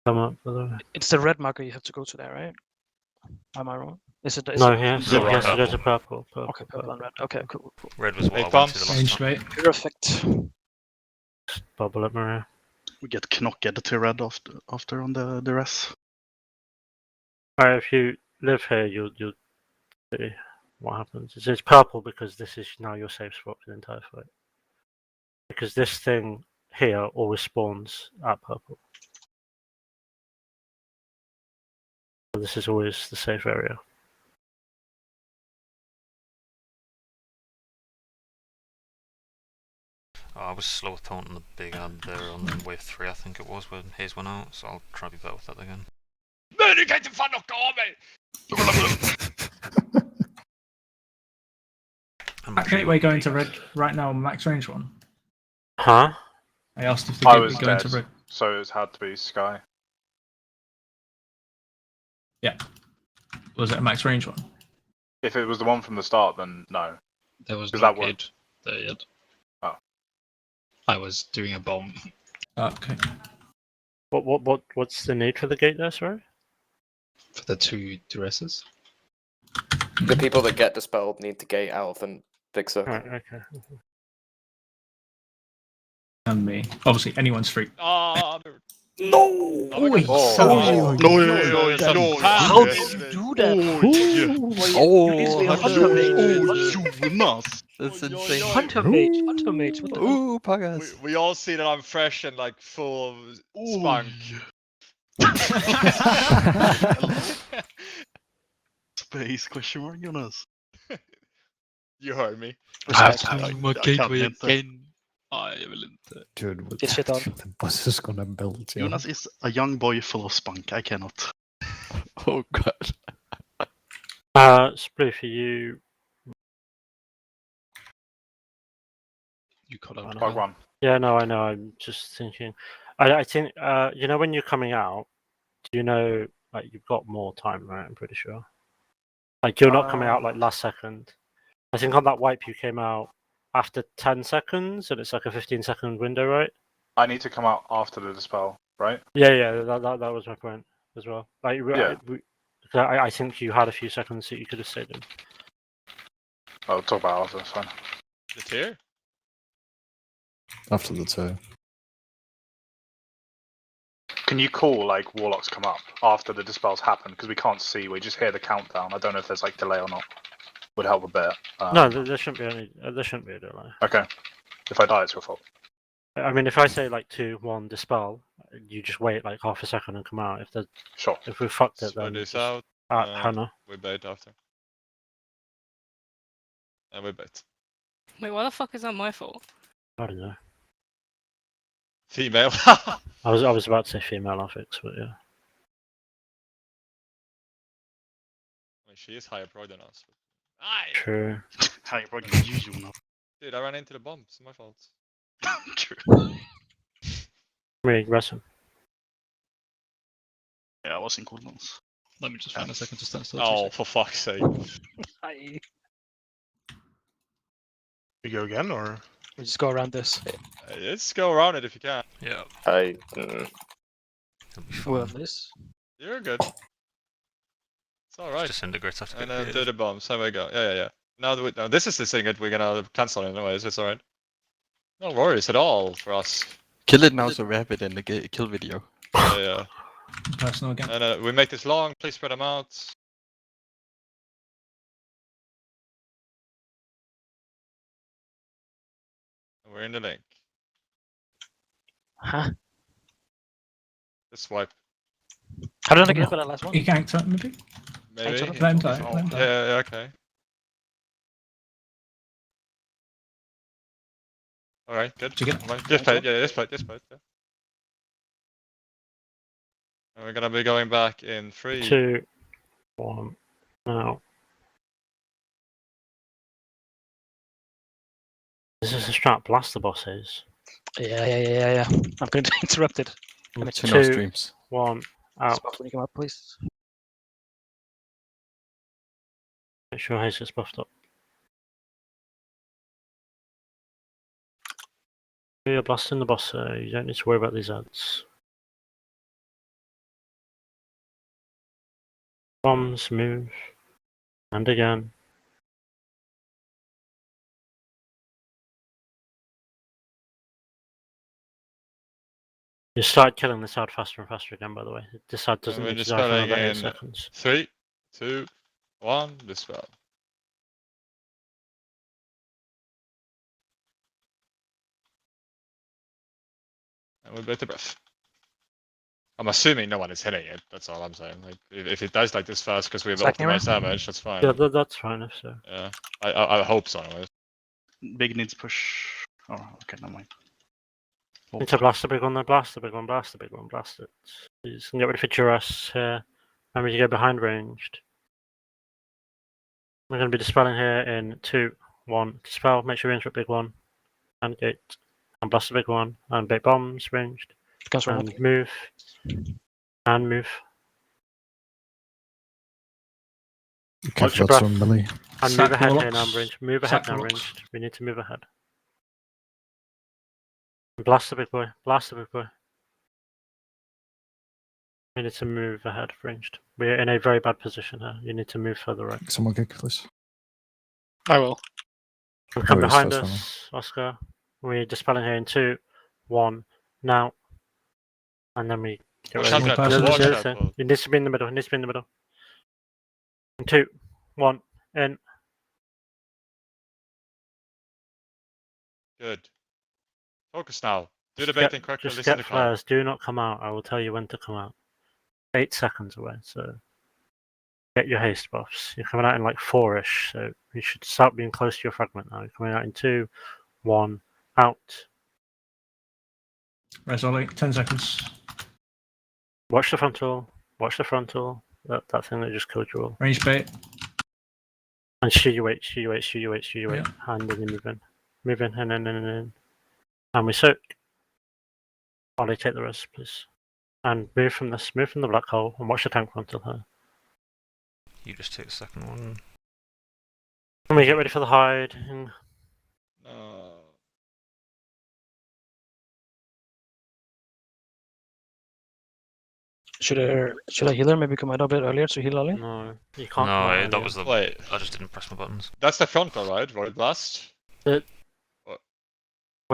Speaker 1: up for the.
Speaker 20: it's the red marker you have to go to there, right? Am I wrong? Is it?
Speaker 1: No,
Speaker 20: it...
Speaker 1: he has to go to purple.
Speaker 20: Okay, purple and red. Okay, cool.
Speaker 13: Red was what I
Speaker 6: Bait
Speaker 13: went to the
Speaker 6: bombs.
Speaker 13: last
Speaker 2: Ranged
Speaker 13: time.
Speaker 2: bait.
Speaker 20: Perfect.
Speaker 1: Bubble it, Maria.
Speaker 18: We get knocked to red after on the rest.
Speaker 1: Alright, if you live here, you'll see what happens. It's purple because this is now your safe spot for the entire fight. Because this thing here always spawns at purple. So this is always the safe area.
Speaker 13: Oh, I was slow taunting the big ad there on wave 3, I think it was, when Haze went out, so I'll try to be better with that again.
Speaker 6: Men, du kan inte fan knocka av mig!
Speaker 2: That gateway going to red right now, max range one.
Speaker 1: Huh?
Speaker 2: I asked if the
Speaker 14: I
Speaker 2: gateway
Speaker 14: was
Speaker 2: going
Speaker 14: dead,
Speaker 2: to red.
Speaker 14: so it had to be Sky.
Speaker 2: Yeah. Was it a max range one?
Speaker 14: If it was the one from the start, then no.
Speaker 7: There was
Speaker 14: Does
Speaker 7: no
Speaker 14: that work?
Speaker 7: gate there yet.
Speaker 14: Oh.
Speaker 7: I was doing a bomb.
Speaker 2: Okay.
Speaker 1: What's the need for the gate there, sorry?
Speaker 7: For the two dresses.
Speaker 4: The people that get dispelled need to gate out of the big circle.
Speaker 1: Right, okay.
Speaker 2: And me. Obviously, anyone's free.
Speaker 6: Ah,
Speaker 2: No!
Speaker 6: Oh my God.
Speaker 2: How did you do that?
Speaker 3: Jonas! That's insane.
Speaker 20: Hunter mage, Hunter mage. What the hell?
Speaker 3: Ooh, Pagas.
Speaker 6: We all see that I'm fresh and like full of spunk.
Speaker 18: Space question mark, Jonas.
Speaker 6: You heard me.
Speaker 12: Dude, what
Speaker 20: Get shit on.
Speaker 12: the boss is gonna build. Yeah.
Speaker 18: Jonas is a young boy full of spunk. I cannot.
Speaker 3: Oh god.
Speaker 1: Split for you.
Speaker 7: You cut out.
Speaker 14: Bug one.
Speaker 1: Yeah, no, I know. I'm just thinking. I think you know when you're coming out, do you know like you've got more time, right? I'm pretty sure. Like you're not coming out like last second. I think on that wipe you came out after 10 seconds, and it's like a 15-second window, right?
Speaker 14: I need to come out after the dispel, right?
Speaker 1: Yeah. That was my point as well. Like,
Speaker 14: Yeah.
Speaker 1: I think you had a few seconds that you could have stayed in.
Speaker 14: I'll talk about it after. That's fine.
Speaker 6: The tier?
Speaker 12: After the two.
Speaker 14: Can you call like warlocks come up after the dispels happen? Because we can't see. We just hear the countdown. I don't know if there's like delay or not. Would help a bit.
Speaker 1: No, there shouldn't be any. There shouldn't be a delay.
Speaker 14: Okay. If I die, it's your fault.
Speaker 1: I mean, if I say like 2, 1, dispel, you just wait like half a second and come out. If the
Speaker 14: Sure.
Speaker 1: If we fucked it,
Speaker 6: Spread
Speaker 1: then
Speaker 6: this
Speaker 1: just
Speaker 6: out.
Speaker 1: Hannah.
Speaker 6: We bait after. And we bait.
Speaker 9: Wait, why the fuck is that my fault?
Speaker 1: I don't know.
Speaker 6: Female.
Speaker 1: I was about to say female affix, but yeah.
Speaker 6: I mean, she is higher pro than us.
Speaker 1: True.
Speaker 18: Higher pro than you, Jonas.
Speaker 6: Dude, I ran into the bomb. It's my fault.
Speaker 18: True.
Speaker 1: Me, Russell.
Speaker 18: Yeah, I was in cooldowns.
Speaker 7: Let me just find a second to stand still.
Speaker 6: Oh, for fuck's sake.
Speaker 20: Hi.
Speaker 16: We go again, or?
Speaker 20: We just go around this.
Speaker 6: Let's go around it if you can.
Speaker 13: Yeah.
Speaker 20: Well, this.
Speaker 6: You're good. It's alright.
Speaker 13: Disintegrates after
Speaker 6: And
Speaker 13: get
Speaker 6: then
Speaker 13: created.
Speaker 6: do the bombs. There we go. Yeah. Now this is the thing that we're gonna cancel anyways. It's alright. No worries at all for us.
Speaker 3: Kill it now so we have it in the kill video.
Speaker 6: Yeah.
Speaker 2: Personal again.
Speaker 6: And we make this long. Please spread them out. We're in the link.
Speaker 20: Huh?
Speaker 6: Just swipe.
Speaker 20: How did I get for that last one?
Speaker 2: He ganked up, maybe?
Speaker 6: Maybe.
Speaker 2: Let him die. Let him die.
Speaker 6: Yeah, okay. Alright, good.
Speaker 2: Did you get it?
Speaker 6: Alright, just play it, yeah, just play it, yeah. And we're gonna be going back in 3,
Speaker 1: 2, 1, now. This is a strat blaster bosses.
Speaker 20: Yeah. I'm going to interrupt it.
Speaker 1: 2, 1, out.
Speaker 20: Spot when you come up, please.
Speaker 1: Make sure Haze gets buffed up. You're blasting the boss, so you don't need to worry about these ads. Bombs, move. And again. You start killing this ad faster and faster again, by the way. This ad doesn't
Speaker 6: we're
Speaker 1: need to
Speaker 6: just
Speaker 1: die for
Speaker 6: spelling
Speaker 1: another 8
Speaker 6: in
Speaker 1: seconds.
Speaker 6: 3, 2, 1, dispel. And we'll bait the breath. I'm assuming no one is hitting it, that's all I'm saying. Like, if it dies like this fast because we have
Speaker 20: Second
Speaker 6: optimized
Speaker 20: round?
Speaker 6: damage, that's fine.
Speaker 1: Yeah, that's fine if so.
Speaker 6: Yeah, I hope so anyways.
Speaker 18: Big needs push. Oh, okay, never mind.
Speaker 1: Need to blast the big one there, blast the big one, blast the big one, blast it. You can get ready for Duras here. Remember to go behind ranged. We're going to be dispelling here in 2, 1. Dispel, make sure you interrupt big one. And gate. And blast the big one. And bait bombs ranged. And move. And move. Watch your breath. And move ahead here now, ranged. Move ahead now, ranged. We need to move ahead. Blast the big boy. Blast the big boy. We need to move ahead, ranged. We're in a very bad position here. You need to move further right.
Speaker 12: Someone kick, please.
Speaker 11: I will.
Speaker 1: Come behind us, Oscar. We're dispelling here in 2, 1, now. And then we get ready. It needs to be in the middle. It needs to be in the middle. In 2, 1, in.
Speaker 6: Good. Focus now. Do the baiting correctly.
Speaker 1: Just
Speaker 6: Listen
Speaker 1: get
Speaker 6: to
Speaker 1: flares. Do not come out. I will tell you when to come out. 8 seconds away, so get your haste buffs. You're coming out in like 4-ish, so you should start being close to your fragment now. You're coming out in 2, 1, out.
Speaker 2: Resolute, 10 seconds.
Speaker 1: Watch the frontal. Watch the frontal. That thing that just killed you all.
Speaker 2: Range bait.
Speaker 1: And shoot your weight, shoot your weight, shoot your weight, shoot your weight. And then you move in. Move in, in. And we soak. Ollie, take the rest, please. And move from this, move from the black hole, and watch the tank frontal here.
Speaker 13: You just take the second one.
Speaker 1: And we get ready for the hide.
Speaker 20: Should I heal her? Maybe come out a bit earlier to heal Ollie?
Speaker 1: No, you can't.
Speaker 13: No, that was the.
Speaker 6: Wait.
Speaker 13: I just didn't press my buttons.
Speaker 6: That's the frontal, right? Void Blast?
Speaker 1: Void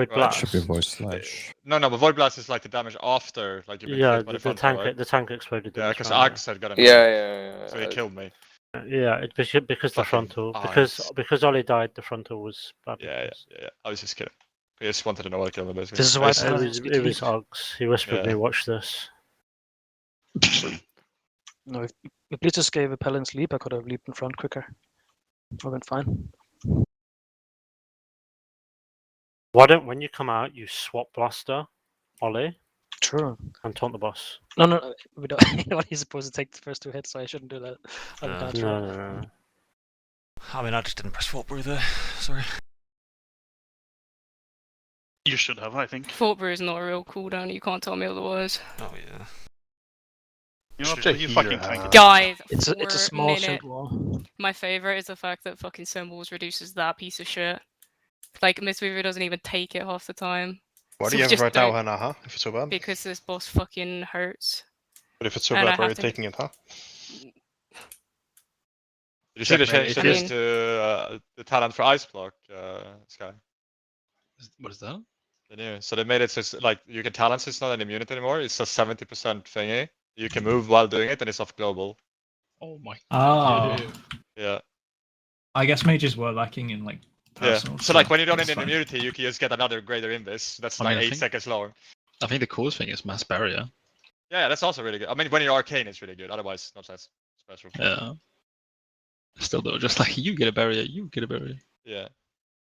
Speaker 1: Blast.
Speaker 12: Should be voice slash.
Speaker 6: No, but Void Blast is like the damage after, like you've been hit by the frontal, right?
Speaker 1: The tank exploded.
Speaker 6: Yeah, because Ags had got an
Speaker 4: Yeah.
Speaker 6: So he killed me.
Speaker 1: Yeah, because the frontal, because Ollie died, the frontal was bad.
Speaker 6: Yeah. I was just kidding. I just wanted to know what killed me, basically.
Speaker 20: This is why
Speaker 1: it was Ogs. He whispered me, watch this.
Speaker 20: No, if Blitz just gave a Paladin's leap, I could have leaped in front quicker. I went fine.
Speaker 1: Why don't, when you come out, you swap Blaster, Ollie?
Speaker 20: True.
Speaker 1: And taunt the boss.
Speaker 20: No, we don't. He's supposed to take the first 2 hits, so I shouldn't do that.
Speaker 1: No.
Speaker 13: I mean, I just didn't press Fort Brew there. Sorry.
Speaker 18: You should have, I think.
Speaker 9: Fort Brew is not a real cooldown. You can't tell me otherwise.
Speaker 13: Oh yeah.
Speaker 18: You know what? You fucking tank it.
Speaker 9: Guys,
Speaker 20: it's a small
Speaker 9: minute.
Speaker 20: shield wall.
Speaker 9: My favorite is the fact that fucking Symbols reduces that piece of shit. Like, Mistweaver doesn't even take it half the time.
Speaker 16: Why
Speaker 9: So
Speaker 16: do you have
Speaker 9: just
Speaker 16: it right now,
Speaker 9: don't-
Speaker 16: Hannah, huh? If it's so bad?
Speaker 9: Because this boss fucking hurts.
Speaker 16: But if it's so
Speaker 9: And
Speaker 16: bad,
Speaker 9: I
Speaker 16: why are you
Speaker 9: have to-
Speaker 16: taking it, huh?
Speaker 6: You should have
Speaker 16: Checkmate.
Speaker 6: changed this to the talent for Ice Block, Sky.
Speaker 7: What is that?
Speaker 6: The new. So they made it so it's like you can talent, so it's not an immunity anymore. It's a 70% thingy. You can move while doing it, and it's off global.
Speaker 7: Oh my.
Speaker 2: Oh.
Speaker 6: Yeah.
Speaker 2: I guess mages were lacking in like personal.
Speaker 6: So like when you don't
Speaker 2: that's
Speaker 6: need an
Speaker 2: fine.
Speaker 6: immunity, you can just get another greater invis. That's
Speaker 7: I mean,
Speaker 6: like
Speaker 7: I
Speaker 6: 8
Speaker 7: think-
Speaker 6: seconds lower.
Speaker 7: I think the coolest thing is mass barrier.
Speaker 6: Yeah, that's also really good. I mean, when you're arcane, it's really good. Otherwise, not as special.
Speaker 7: Yeah. Still though, just like you get a barrier, you get a barrier.
Speaker 6: Yeah.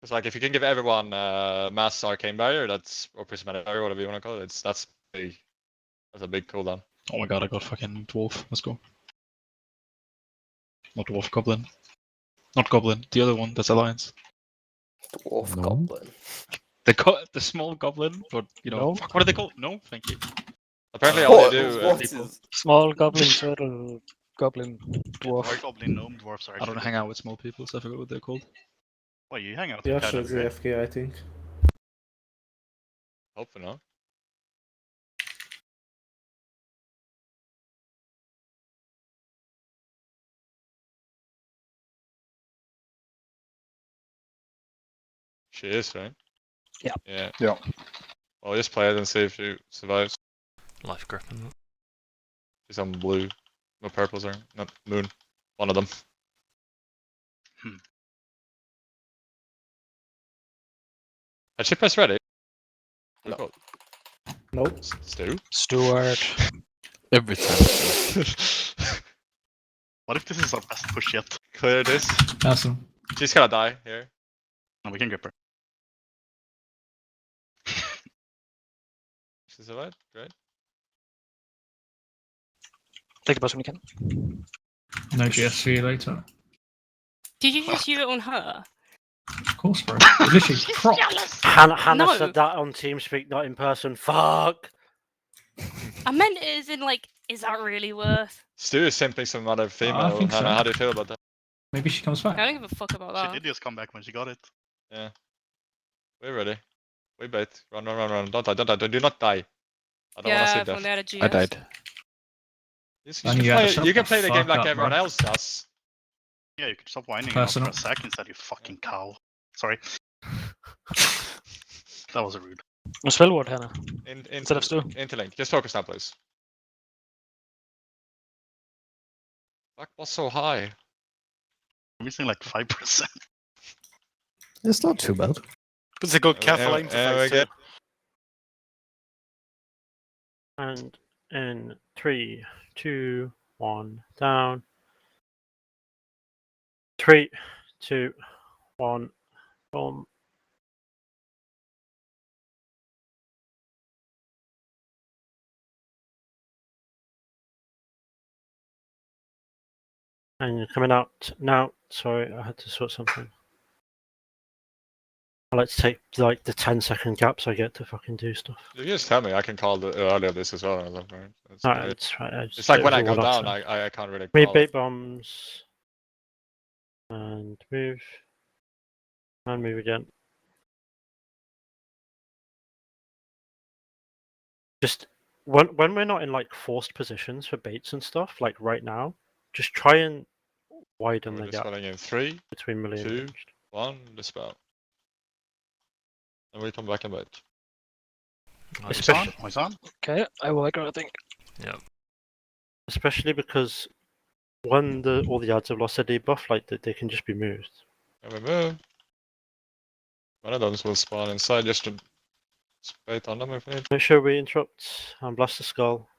Speaker 6: It's like if you can give everyone mass arcane barrier, that's or prismatic barrier, whatever you want to call it. That's a big cooldown.
Speaker 7: Oh my god, I got fucking dwarf. Let's go. Not dwarf, goblin. Not goblin. The other one. That's alliance.
Speaker 4: Dwarf goblin.
Speaker 7: The small goblin, but you know, fuck, what are they called? No, thank you.
Speaker 6: Apparently, all they do.
Speaker 4: What
Speaker 6: people,
Speaker 4: is-
Speaker 20: Small goblin, turtle, goblin, dwarf.
Speaker 18: Goblin, gnome, dwarfs are
Speaker 7: I don't
Speaker 18: actually
Speaker 7: hang out with small people, so I forgot what they're called.
Speaker 18: Well, you hang out
Speaker 10: Yeah,
Speaker 18: with
Speaker 10: sure,
Speaker 18: Canada, right?
Speaker 10: AFK, I think.
Speaker 6: hopefully not. She is, right?
Speaker 20: Yeah.
Speaker 6: Yeah.
Speaker 14: Yeah.
Speaker 6: Well, just play it and see if she survives.
Speaker 13: Life gripping.
Speaker 6: She's on blue. No purples or not moon. One of them. Had she pressed ready?
Speaker 4: No.
Speaker 10: Nope.
Speaker 6: Stu?
Speaker 20: Stuart.
Speaker 7: Every time.
Speaker 18: What if this is our best push yet?
Speaker 6: Clear this.
Speaker 2: Awesome.
Speaker 6: She's gonna die here.
Speaker 18: No, we can grip her.
Speaker 6: Is that right? Great.
Speaker 20: Take the boss when you can.
Speaker 2: No GS, see you later.
Speaker 9: Did you just use it on her?
Speaker 2: Of course, bro. It literally propped.
Speaker 1: Hannah
Speaker 9: No.
Speaker 1: said that on TeamSpeak, not in person. Fuck.
Speaker 9: I meant it as in like, is that really worth?
Speaker 6: Stu is simping some other female.
Speaker 2: think so.
Speaker 6: Hannah, how do you feel about that?
Speaker 2: Maybe she comes back.
Speaker 9: I don't give a fuck about
Speaker 5: She
Speaker 9: that.
Speaker 5: did just come back when she got it.
Speaker 6: Yeah. We're ready. We bait. Run, run, run, run. Don't die, don't die. Do not die. I don't want to
Speaker 9: Yeah,
Speaker 6: see
Speaker 9: when
Speaker 6: death.
Speaker 9: they had a GS.
Speaker 3: I died.
Speaker 6: You can play the game like everyone else does.
Speaker 5: Yeah, you can stop whining
Speaker 2: Personal.
Speaker 5: for a second, instead, you fucking cow. Sorry. That was rude.
Speaker 20: Spell ward, Hannah. Instead of Stu.
Speaker 6: Interlink. Just focus now, please. Fuck was so high.
Speaker 5: I'm missing like 5%.
Speaker 12: It's not too bad.
Speaker 11: It's a good careful aim for phase 2.
Speaker 1: And in 3, 2, 1, down. 3, 2, 1, boom. And you're coming out now. Sorry, I had to sort something. I like to take like the 10-second gap so I get to fucking do stuff.
Speaker 6: You just tell me, I can call the early of this as well. It's,
Speaker 1: Alright,
Speaker 6: great.
Speaker 1: it's right.
Speaker 6: It's like
Speaker 1: it
Speaker 6: when
Speaker 1: was
Speaker 6: I
Speaker 1: a
Speaker 6: go
Speaker 1: one-off
Speaker 6: down,
Speaker 1: thing.
Speaker 6: I can't really
Speaker 1: We
Speaker 6: call
Speaker 1: bait
Speaker 6: it.
Speaker 1: bombs. And move. And move again. Just when we're not in like forced positions for baits and stuff, like right now, just try and widen
Speaker 6: We're
Speaker 1: the gap
Speaker 6: dispelling in 3,
Speaker 1: between melee and
Speaker 6: 2,
Speaker 1: ranged.
Speaker 6: 1, dispel. And we come back and bait.
Speaker 1: Especially,
Speaker 20: Okay, I will aggro, I think.
Speaker 13: Yeah.
Speaker 1: especially because when all the ads have lost their debuff, like they can just be moved.
Speaker 6: And we move. One of those will spawn inside just to bait on them if we need.
Speaker 1: Make sure we interrupt and blast the skull.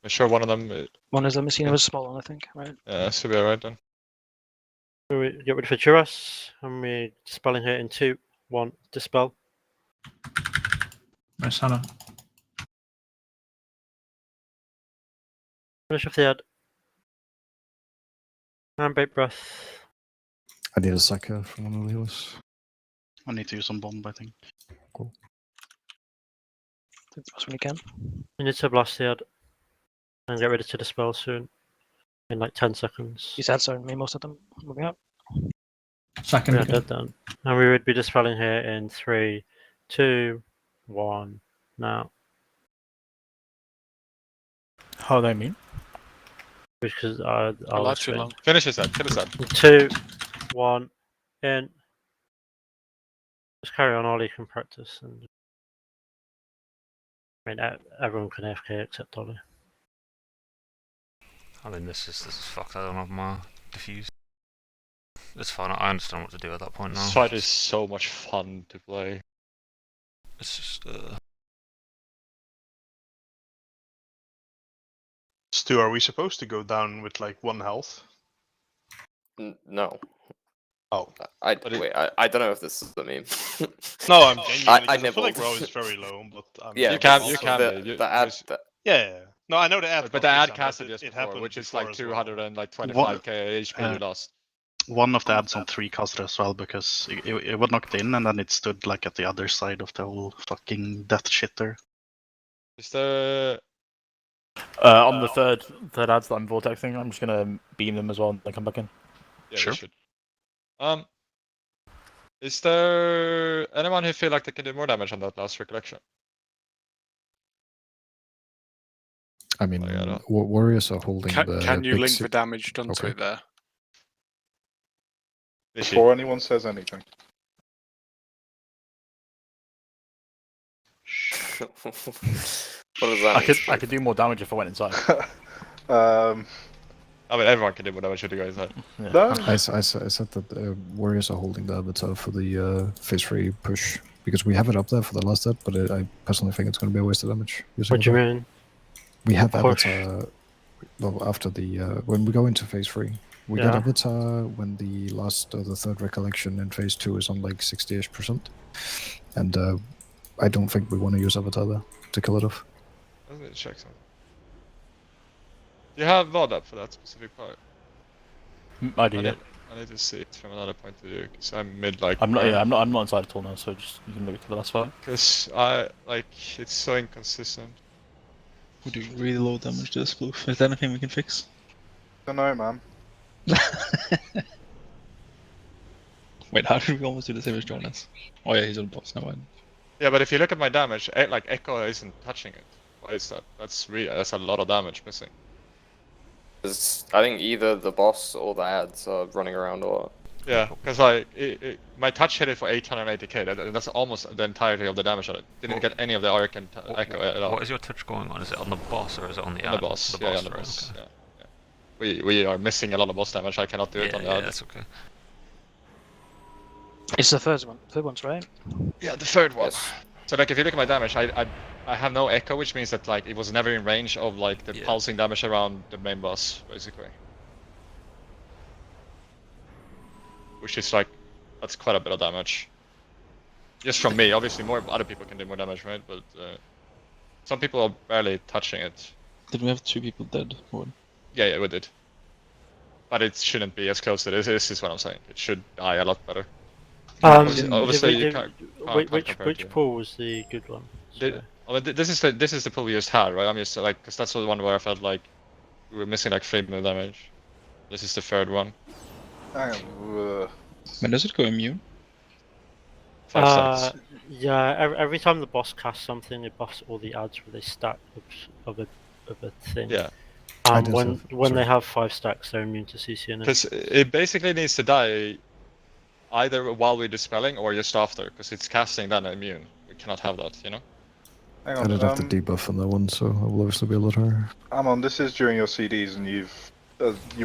Speaker 6: Make sure one of them.
Speaker 20: One is the machine was small one, I think, right?
Speaker 6: Yeah, should be alright then.
Speaker 1: We get rid of Aberrus, and we're dispelling here in 2, 1, dispel.
Speaker 2: Nice, Hannah.
Speaker 1: Finish off the head. And bait breath.
Speaker 12: I need a sucker from one of the healers.
Speaker 5: I need to use some bomb, I think.
Speaker 12: Cool.
Speaker 20: Take the boss when you can.
Speaker 1: You need to blast the head. And get ready to dispel soon. In like 10 seconds.
Speaker 20: These ads are me, most of them. Moving up.
Speaker 2: Second.
Speaker 1: Yeah, dead then. And we would be dispelling here in 3, 2, 1, now.
Speaker 8: How do I mean?
Speaker 1: Because I'll
Speaker 11: Last too long.
Speaker 6: Finish his head, finish that.
Speaker 1: 2, 1, in. Just carry on all you can practice. And I mean, everyone can AFK except Ollie.
Speaker 13: I mean, this is fucked. I don't have my diffuse. It's fine. I understand what to do at that point now.
Speaker 6: This fight is so much fun to play.
Speaker 13: It's just.
Speaker 16: Stu, are we supposed to go down with like 1 health?
Speaker 4: No.
Speaker 16: Oh.
Speaker 4: I don't know if this is a meme.
Speaker 16: No, I'm genuinely.
Speaker 4: I
Speaker 16: I feel like
Speaker 4: nibbled.
Speaker 16: Row is very low, but
Speaker 4: Yeah,
Speaker 6: you can
Speaker 4: the,
Speaker 6: be.
Speaker 4: the ad.
Speaker 16: Yeah. No, I know the ad.
Speaker 6: But the ad
Speaker 16: cost
Speaker 6: casted
Speaker 16: is
Speaker 6: just
Speaker 16: it
Speaker 6: before,
Speaker 16: happened
Speaker 6: which is
Speaker 16: before
Speaker 6: like
Speaker 16: as well.
Speaker 6: 225k HP you lost.
Speaker 5: One of the ads on 3 casted as well, because it was knocked in and then it stood like at the other side of the whole fucking death shitter.
Speaker 6: Is there...
Speaker 15: On the third ads that I'm vortexing, I'm just gonna beam them as well and then come back in.
Speaker 6: Yeah, sure. Should. Is there anyone who feel like they can do more damage on that last recollection?
Speaker 12: I mean, warriors are holding the.
Speaker 11: Can you
Speaker 12: big
Speaker 11: link the damage done to
Speaker 12: Okay.
Speaker 11: it there?
Speaker 14: Before anyone says anything.
Speaker 4: What does that
Speaker 15: I could do more damage if I went inside.
Speaker 6: I mean, everyone can do more damage if you go inside.
Speaker 12: No. I said that warriors are holding the avatar for the phase 3 push because we have it up there for the last set, but I personally think it's going to be a waste of damage.
Speaker 1: What do you mean?
Speaker 12: We have
Speaker 1: Push.
Speaker 12: avatar. Well, after the when we go into phase 3, we get avatar when the last the third recollection in phase 2 is on like 60ish%, and I don't think we want to use Avatar there to kill it off.
Speaker 6: Let me check something. You have VOD for that specific part.
Speaker 8: I do, yeah.
Speaker 6: I need to see it from another point of view, because I'm mid like.
Speaker 8: I'm not. Yeah, I'm not inside at all now. So just you can look at the last part.
Speaker 6: Because I like it's so inconsistent.
Speaker 7: We're doing really low damage to this blue. Is there anything we can fix?
Speaker 14: Don't know, man.
Speaker 7: Wait, how did we almost do the same as Jonas? Oh yeah, he's on boss now.
Speaker 6: Yeah, but if you look at my damage, like Echo isn't touching it. Why is that? That's a lot of damage missing.
Speaker 4: I think either the boss or the ads are running around a lot.
Speaker 6: Yeah, because like my touch hit it for 880k. That's almost the entirety of the damage on it. Didn't get any of the arc and Echo at all.
Speaker 13: What is your touch going on? Is it on the boss or is it on the
Speaker 6: on
Speaker 13: ad?
Speaker 6: the boss?
Speaker 13: The
Speaker 6: Yeah,
Speaker 13: boss,
Speaker 6: on the
Speaker 13: right,
Speaker 6: boss.
Speaker 13: okay.
Speaker 6: Yeah. We are missing a lot of boss damage. I cannot do it on the ad.
Speaker 13: That's okay.
Speaker 20: It's the first one. Third one's right.
Speaker 6: Yeah, the third one. So like if you look at my damage, I have no echo, which means that like it was never in range of like the pulsing damage around the main boss, basically. Which is like, that's quite a bit of damage. Just from me, obviously more other people can do more damage, right? But some people are barely touching it.
Speaker 7: Did we have 2 people dead?
Speaker 6: Yeah, we did. But it shouldn't be as close to this. This is what I'm saying. It should die a lot better. Obviously, you can't
Speaker 1: which pool was the good one?
Speaker 6: This is the pool we just had, right? I'm just like, because that's the one where I felt like we were missing like 3 million damage. This is the third one.
Speaker 7: When does it go immune?
Speaker 6: 5 seconds.
Speaker 1: Yeah, every time the boss casts something, it buffs all the ads with a stack of a thing.
Speaker 6: Yeah.
Speaker 1: When they have 5 stacks, they're immune to CCNA.
Speaker 6: Because it basically needs to die either while we're dispelling or just after, because it's casting then immune. We cannot have that, you know?
Speaker 14: Hang
Speaker 12: I
Speaker 14: on,
Speaker 12: did have to debuff on that one, so I will obviously be a lot higher.
Speaker 14: Amon, this is during your CDs, and you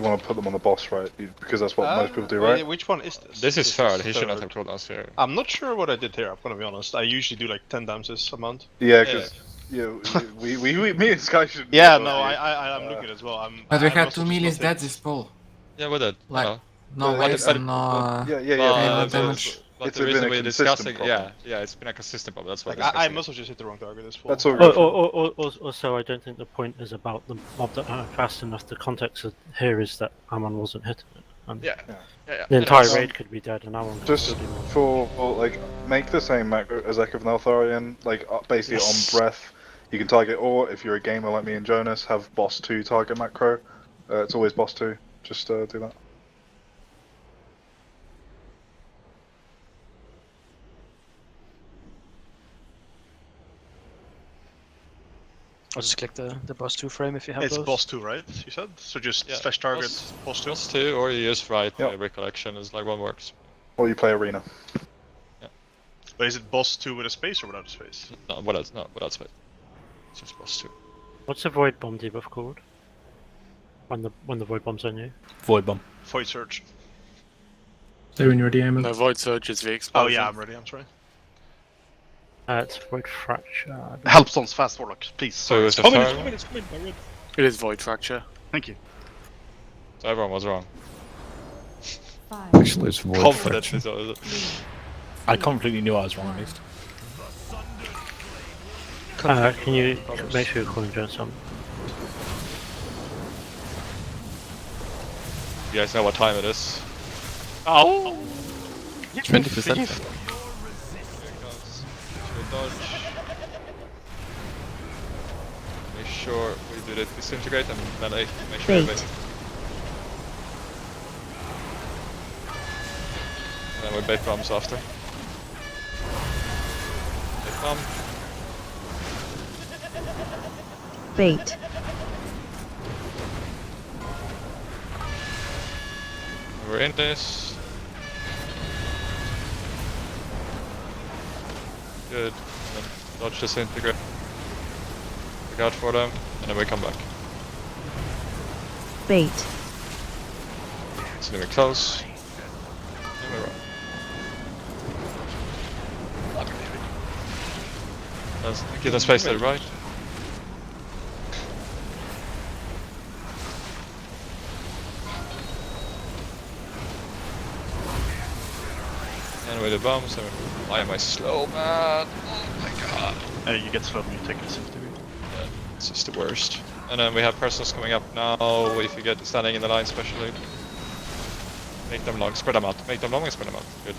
Speaker 14: want to put them on the boss, right? Because that's what most people do, right?
Speaker 16: Which one is this?
Speaker 6: This is third. He should not
Speaker 16: third.
Speaker 6: have cooldowns here.
Speaker 16: I'm not sure what I did here. I'm gonna be honest. I usually do like 10 damages a month.
Speaker 14: Yeah, because me and Sky should.
Speaker 16: Yeah, no, I'm looking as well.
Speaker 19: But we had 2 millions dead this pull.
Speaker 6: Yeah, we did.
Speaker 19: Like, no waves and no damage.
Speaker 6: But the reason we're discussing, yeah, it's been a consistent problem. That's why.
Speaker 16: Like, I must have just hit the wrong target this fall.
Speaker 14: That's all good.
Speaker 1: Also, I don't think the point is about the mob that aren't fast enough. The context here is that Amon wasn't hitting it. And the entire raid could be dead, and Amon could
Speaker 14: Just
Speaker 1: still be more.
Speaker 14: for like, make the same macro as Echo of Neltharion, like basically on breath. You can target, or if you're a gamer like me and Jonas, have boss 2 target macro. It's always boss 2. Just do that.
Speaker 20: I'll just click the boss 2 frame if you have
Speaker 16: It's
Speaker 20: those.
Speaker 16: boss 2, right? You said? So just slash target boss 2?
Speaker 6: Boss 2, or you just write recollection is like what works.
Speaker 14: Or you play arena.
Speaker 6: Yeah.
Speaker 16: But is it boss 2 with a space or without a space?
Speaker 6: No, without space. It's just boss 2.
Speaker 1: What's the void bomb debuff called? When the void bomb's on you?
Speaker 8: Void bomb.
Speaker 16: Void surge.
Speaker 2: They're in your DM.
Speaker 11: No, void surge is the explosion.
Speaker 16: Oh yeah, I'm ready. I'm sorry.
Speaker 1: It's void fracture.
Speaker 18: Helpstone's fast warlock, please.
Speaker 6: So it's
Speaker 11: It's coming, my red. It is void fracture.
Speaker 18: Thank you.
Speaker 6: So everyone was wrong.
Speaker 12: Actually, it's void
Speaker 6: Confidence
Speaker 12: fracture.
Speaker 6: is always.
Speaker 8: I completely knew I was wrong at least.
Speaker 1: Can you make sure you're calling Jones on?
Speaker 6: You guys know what time it is? Oh!
Speaker 7: 20%.
Speaker 6: Dodge. Make sure we do the disintegrate and melee. Make sure we wait. And then we bait bombs after. Bait bomb.
Speaker 17: Bait.
Speaker 6: We're in this. Good. And then dodge disintegrate. Look out for them, and then we come back.
Speaker 17: Bait.
Speaker 6: So then we're close. And we're right. Give them space there, right? And with the bombs, why am I slow, man? Oh my god.
Speaker 18: You get slowed when you take a safety beat.
Speaker 6: Yeah, it's just the worst. And then we have personals coming up now, if you get standing in the line especially. Make them long, spread them out. Make them long and spread them out. Good.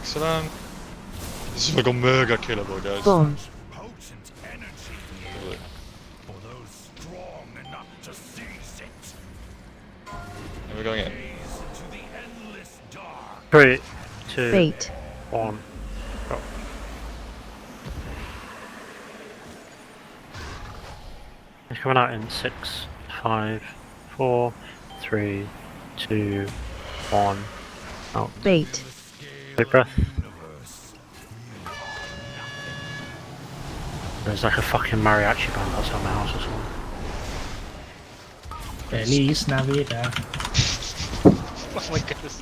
Speaker 6: Excellent. This is like a mega killable, guys.
Speaker 17: Bomb.
Speaker 6: Really. And we're going in.
Speaker 1: 3, 2,
Speaker 17: Bait.
Speaker 1: 1. Go. It's coming out in 6, 5, 4, 3, 2, 1. Out.
Speaker 17: Bait.
Speaker 1: Big breath. There's like a fucking mariachi band outside my house or something.
Speaker 2: Feliz Navidad.
Speaker 6: Oh my goodness.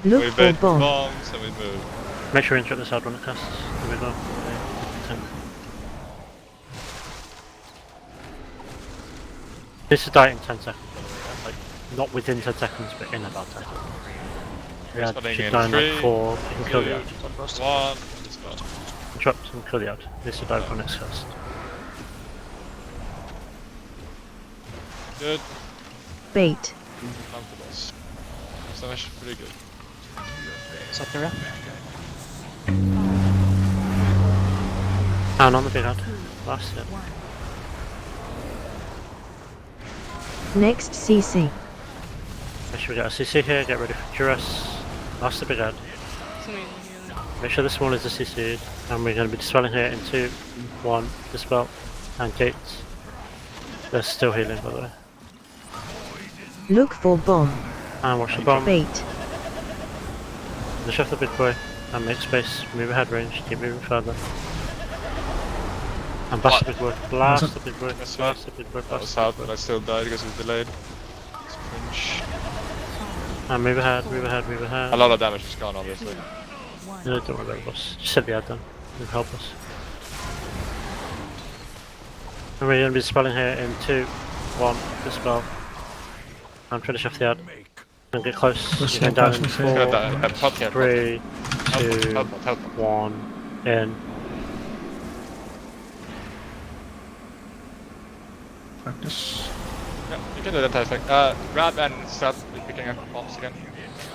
Speaker 17: Look
Speaker 6: we
Speaker 17: for
Speaker 6: bait
Speaker 17: bomb.
Speaker 6: bombs and we move.
Speaker 1: Make sure you interrupt the side when it casts. There we go. 10. This is die in 10 seconds, by the way. Like, not within 10 seconds, but in about 10 seconds. Yeah,
Speaker 6: Responding
Speaker 1: should
Speaker 6: in
Speaker 1: die in like
Speaker 6: 3,
Speaker 1: 4, you can kill the out.
Speaker 6: 1, dispel.
Speaker 1: Interrupt and kill the out. This will die when it's cast.
Speaker 6: Good.
Speaker 17: Bait.
Speaker 6: Comfortable. So much pretty good.
Speaker 20: Sakura.
Speaker 1: And on the big out. Last hit.
Speaker 17: Next CC.
Speaker 1: Make sure we get a CC here, get ready for Duress. Last the big out. Make sure the small is the CC'd. And we're going to be dispelling here in 2, 1, dispel, and gates. They're still healing, by the way.
Speaker 17: Look for bomb.
Speaker 1: And watch the bomb.
Speaker 17: Bait.
Speaker 1: Just off the big boy. And make space, move ahead range, keep moving further. And blast the big boy. Blast the big boy. Blast the big boy.
Speaker 6: That was out, but I still died because it was delayed. It's cringe.
Speaker 1: And move ahead, move ahead, move ahead.
Speaker 6: A lot of damage is gone, obviously.
Speaker 1: No, don't worry about it, boss. Just set the ad down. It'll help us. And we're going to be dispelling here in 2, 1, dispel. And finish off the ad. And get close. You're going down in 4, 3, 2, 1, in.
Speaker 2: Practice.
Speaker 6: Yeah, you can do the entire thing. Grab and start picking up bombs again.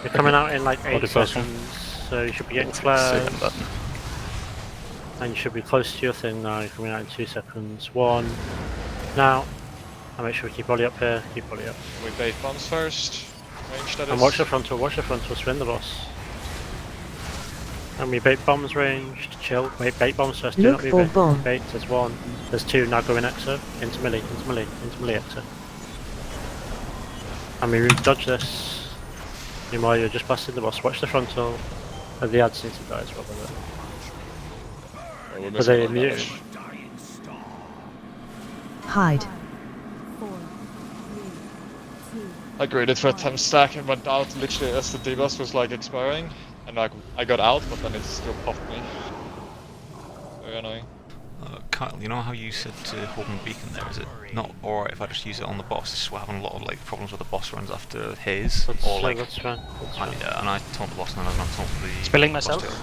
Speaker 1: You're coming out in like 8 seconds, so you should be getting flares. And you should be close to your thing now, you're coming out in 2 seconds. 1, now. And make sure we keep Ollie up here, keep Ollie up.
Speaker 6: We bait bombs first. Range that
Speaker 1: And
Speaker 6: is.
Speaker 1: watch the frontal, spin the boss. And we bait bombs ranged, chill, wait, bait bombs first, do
Speaker 17: Look
Speaker 1: not
Speaker 17: for
Speaker 1: move it.
Speaker 17: bomb.
Speaker 1: Bait, there's 1, there's 2, now go in exo, into melee, into melee, into melee exo. And we dodge this. Meanwhile you're just blasting the boss, watch the frontal, and the ads need to die as well with it. But they immune.
Speaker 17: Hide.
Speaker 6: I graded for a 10 stack and went out literally as the debuff was like expiring. And like I got out, but then it still popped me. Very annoying.
Speaker 13: Kyle, you know how you said to hold my beacon there? Is it not alright if I just use it on the boss? Just we're having a lot of like problems with the boss runs after his.
Speaker 1: That's,
Speaker 13: or like,
Speaker 1: that's fine. That's fine.
Speaker 13: Yeah, and I taunt the boss and then I don't taunt the.
Speaker 20: Spilling
Speaker 13: boss
Speaker 20: myself.
Speaker 13: too.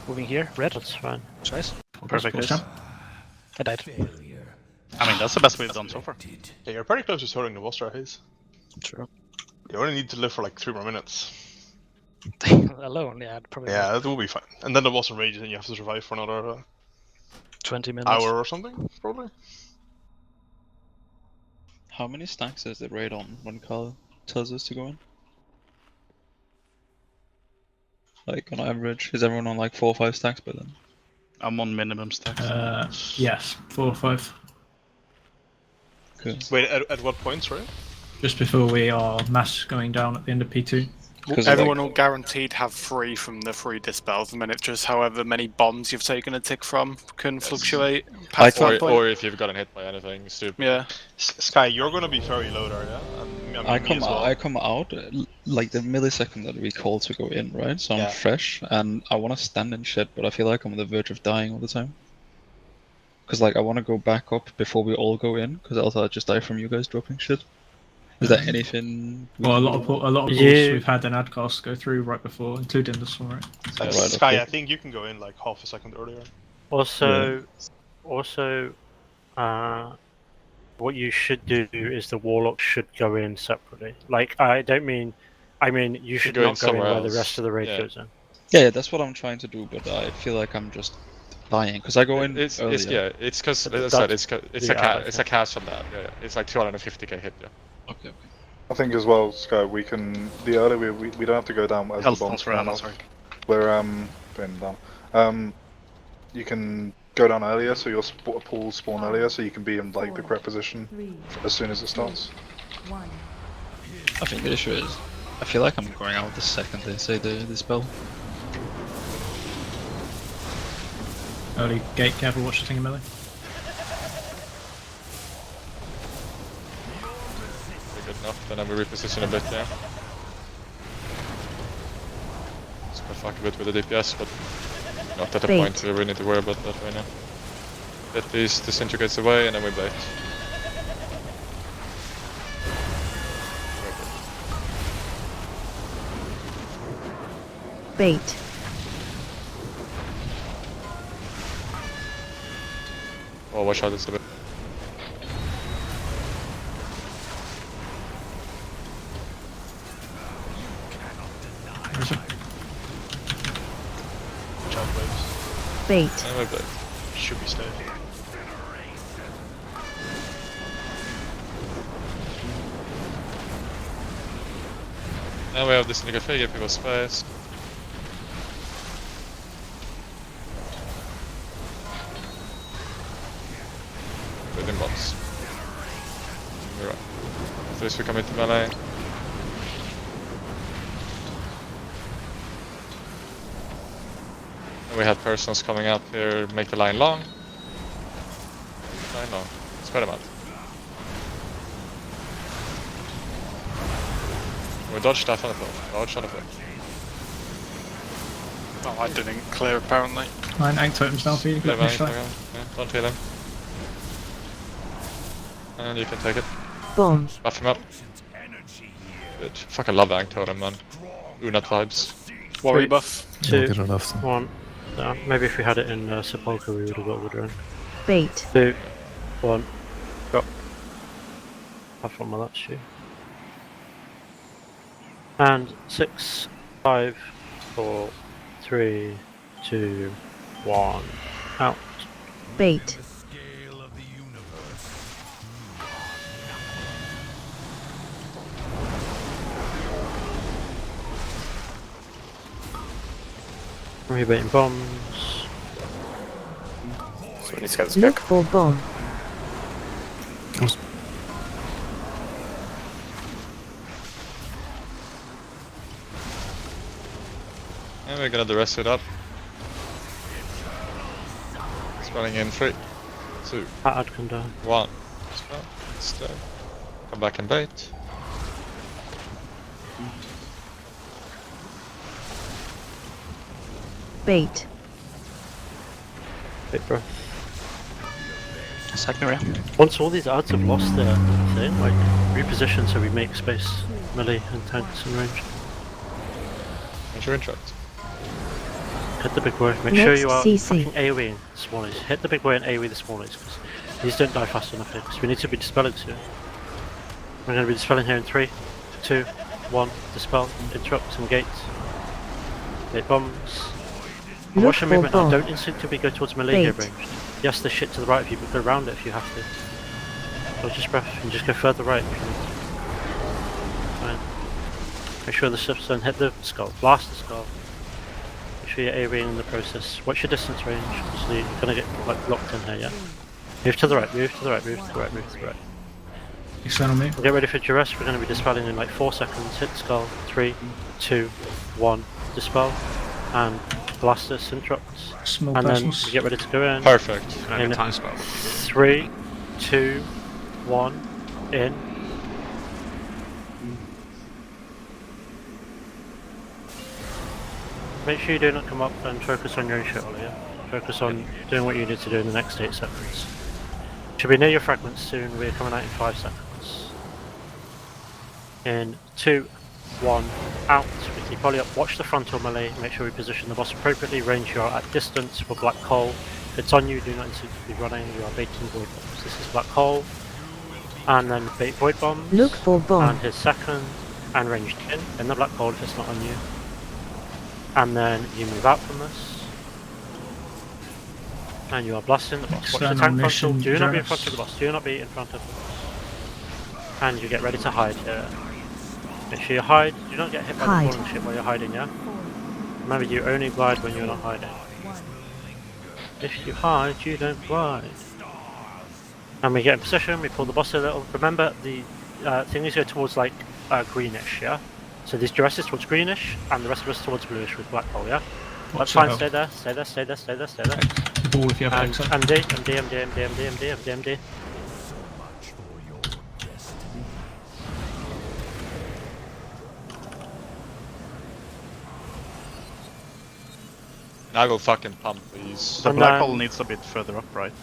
Speaker 20: Moving here. Red.
Speaker 1: That's fine.
Speaker 20: Nice.
Speaker 18: Perfect.
Speaker 2: Cool.
Speaker 20: I died.
Speaker 18: I mean, that's the best we've done so far.
Speaker 16: Yeah, you're pretty close to sorting the boss, right?
Speaker 20: True.
Speaker 16: You only need to live for like 3 more minutes.
Speaker 20: Alone, yeah, I'd probably.
Speaker 16: Yeah, that will be fine. And then the boss enrages and you have to survive for another
Speaker 20: 20 minutes.
Speaker 16: hour or something, probably.
Speaker 7: How many stacks is the raid on when Carl tells us to go in? Like on average, is everyone on like 4 or 5 stacks by then?
Speaker 18: I'm on minimum stacks.
Speaker 2: Yes, 4 or 5.
Speaker 7: Cool.
Speaker 16: Wait, at what points, right?
Speaker 2: Just before we are mass going down at the end of P2.
Speaker 11: Everyone will guaranteed have 3 from the 3 dispels, and then it's just however many bombs you've taken a tick from can fluctuate. Past that point.
Speaker 6: Or if you've gotten hit by anything stupid.
Speaker 11: Yeah.
Speaker 16: Sky, you're gonna be very low there, yeah? And,
Speaker 7: I
Speaker 16: me
Speaker 7: come
Speaker 16: as well.
Speaker 7: I come out like the millisecond that we call to go in, right? So I'm
Speaker 16: Yeah.
Speaker 7: fresh and I want to stand and shit, but I feel like I'm on the verge of dying all the time. Because like I want to go back up before we all go in, because else I'll just die from you guys dropping shit. Is there anything?
Speaker 2: Well, a lot of balls we've had an adcast go through right before, including this one, right?
Speaker 16: Sky, I think you can go in like half a second earlier.
Speaker 1: Also, what you should do is the warlock should go in separately. Like, I mean you should
Speaker 6: go
Speaker 1: not
Speaker 6: in
Speaker 1: go in
Speaker 6: somewhere
Speaker 1: where the
Speaker 6: else.
Speaker 1: rest of the raid
Speaker 6: Yeah.
Speaker 1: goes in.
Speaker 7: Yeah, that's what I'm trying to do, but I feel like I'm just dying because I go in
Speaker 6: It's
Speaker 7: earlier.
Speaker 6: it's because
Speaker 1: But
Speaker 6: as I said, it's
Speaker 1: yeah,
Speaker 6: a cast from that. Yeah, it's like 250k hit. Yeah.
Speaker 7: Okay.
Speaker 14: I think as well, Sky, we can the earlier we don't have to go down as
Speaker 5: Health
Speaker 14: the bombs
Speaker 5: for Anna,
Speaker 14: off.
Speaker 5: sorry.
Speaker 14: We're going down. You can go down earlier, so your pools spawn earlier, so you can be in like the correct position as soon as it starts.
Speaker 7: I think the issue is, I feel like I'm going out the second they say the spell.
Speaker 2: Early gate, careful, watch the thing, melee.
Speaker 6: Good enough. Then I will reposition a bit there. Just gonna fuck a bit with the DPS, but not at the
Speaker 17: Bait.
Speaker 6: point where we need to worry about that right now. Get these disintegrates away and then we bait.
Speaker 17: Bait.
Speaker 6: Oh, watch out, it's a bit.
Speaker 16: Watch out, waves.
Speaker 17: Bait.
Speaker 6: And we bait.
Speaker 16: Should be stayed.
Speaker 6: Now we have this nigga figure, give people space. Within box. We're right. After this we come into melee. And we have personals coming up here, make the line long. Line long. Spread them out. We dodge stuff on the floor. Dodge on the floor.
Speaker 11: Oh, I didn't clear apparently.
Speaker 2: 9 ank totems now for you,
Speaker 6: Clear
Speaker 2: let me
Speaker 6: money,
Speaker 2: try.
Speaker 6: yeah, don't heal him. And you can take it.
Speaker 17: Bomb.
Speaker 6: Buff him up. Good. Fucking love Ank Totem, man. Unat vibes.
Speaker 11: Warrior buff.
Speaker 1: 2,
Speaker 12: Good enough.
Speaker 1: 1. Maybe if we had it in Sepulchre, we would have got a good run.
Speaker 17: Bait.
Speaker 1: 2, 1, drop. Have fun with that shoe. And 6, 5, 4, 3, 2, 1, out.
Speaker 17: Bait.
Speaker 1: Rebaiting bombs.
Speaker 4: So we need to get this
Speaker 17: Look
Speaker 4: kick.
Speaker 17: for bomb.
Speaker 6: And we're gonna the rest it up. Spelling in 3, 2,
Speaker 1: I'd come down.
Speaker 6: 1. Spell. Stay. Come back and bait.
Speaker 17: Bait.
Speaker 1: Bit breath.
Speaker 15: Sack Maria.
Speaker 1: Once all these ads have lost their thing, like reposition so we make space, melee and tanks and range.
Speaker 6: What's your interrupt?
Speaker 1: Hit the big boy. Make
Speaker 17: Next
Speaker 1: sure you are
Speaker 17: CC.
Speaker 1: fucking AoE in the smallies. Hit the big boy and AoE the smallies because these don't die fast enough here. Because we need to be dispelling soon. We're going to be dispelling here in 3, 2, 1. Dispel, interrupt, and gates. Hit bombs.
Speaker 17: Look
Speaker 1: Watch your
Speaker 17: for
Speaker 1: movement now.
Speaker 17: bomb.
Speaker 1: Don't instinctively go towards melee here
Speaker 17: Bait.
Speaker 1: ranged. Yes, there's shit to the right of you, but go around it if you have to. So just breath and just go further right if you need to. Fine. Make sure the shifts don't hit the skull. Blast the skull. Make sure you're AoEing in the process. Watch your distance range. So you're gonna get like locked in here, yeah? Move to the right, move to the right, move to the right, move to the right.
Speaker 2: External me.
Speaker 1: We'll get ready for duress. We're gonna be dispelling in like 4 seconds. Hit the skull. 3, 2, 1. Dispel. And blast this, interrupts.
Speaker 2: Small
Speaker 1: and then
Speaker 2: personals.
Speaker 1: we get ready to go in.
Speaker 6: Perfect.
Speaker 13: Can I
Speaker 1: In
Speaker 13: get time spell?
Speaker 1: 3, 2, 1, in. Make sure you do not come up and focus on your own shit, Ollie, yeah? Focus on doing what you need to do in the next 8 seconds. Should be near your fragments soon. We're coming out in 5 seconds. In 2, 1, out with the poly up. Watch the frontal melee. Make sure we position the boss appropriately. Range you are at distance for black hole. If it's on you, do not instantly be running. You are baiting void bombs. This is black hole. And then bait void bombs.
Speaker 17: Look for bomb.
Speaker 1: And his second. And ranged in the black hole if it's not on you. And then you move out from this. And you are blasting the boss. Watch the tank frontal. Do not be in front of the boss. Do not be in front of the boss. And you get ready to hide here. Make sure you hide. Do not get hit by the falling ship while you're hiding, yeah? Remember, you only glide when you're not hiding. If you hide, you don't glide. And we get in position, we pull the boss a little. Remember, the things go towards like greenish, yeah? So this duress is towards greenish, and the rest of us towards bluish with black hole, yeah? That's fine, stay there, stay there, stay there, stay there, stay there.
Speaker 2: Ball if you have extra.
Speaker 1: MD.
Speaker 6: I will fucking pump these.
Speaker 18: The black hole needs a bit further up, right?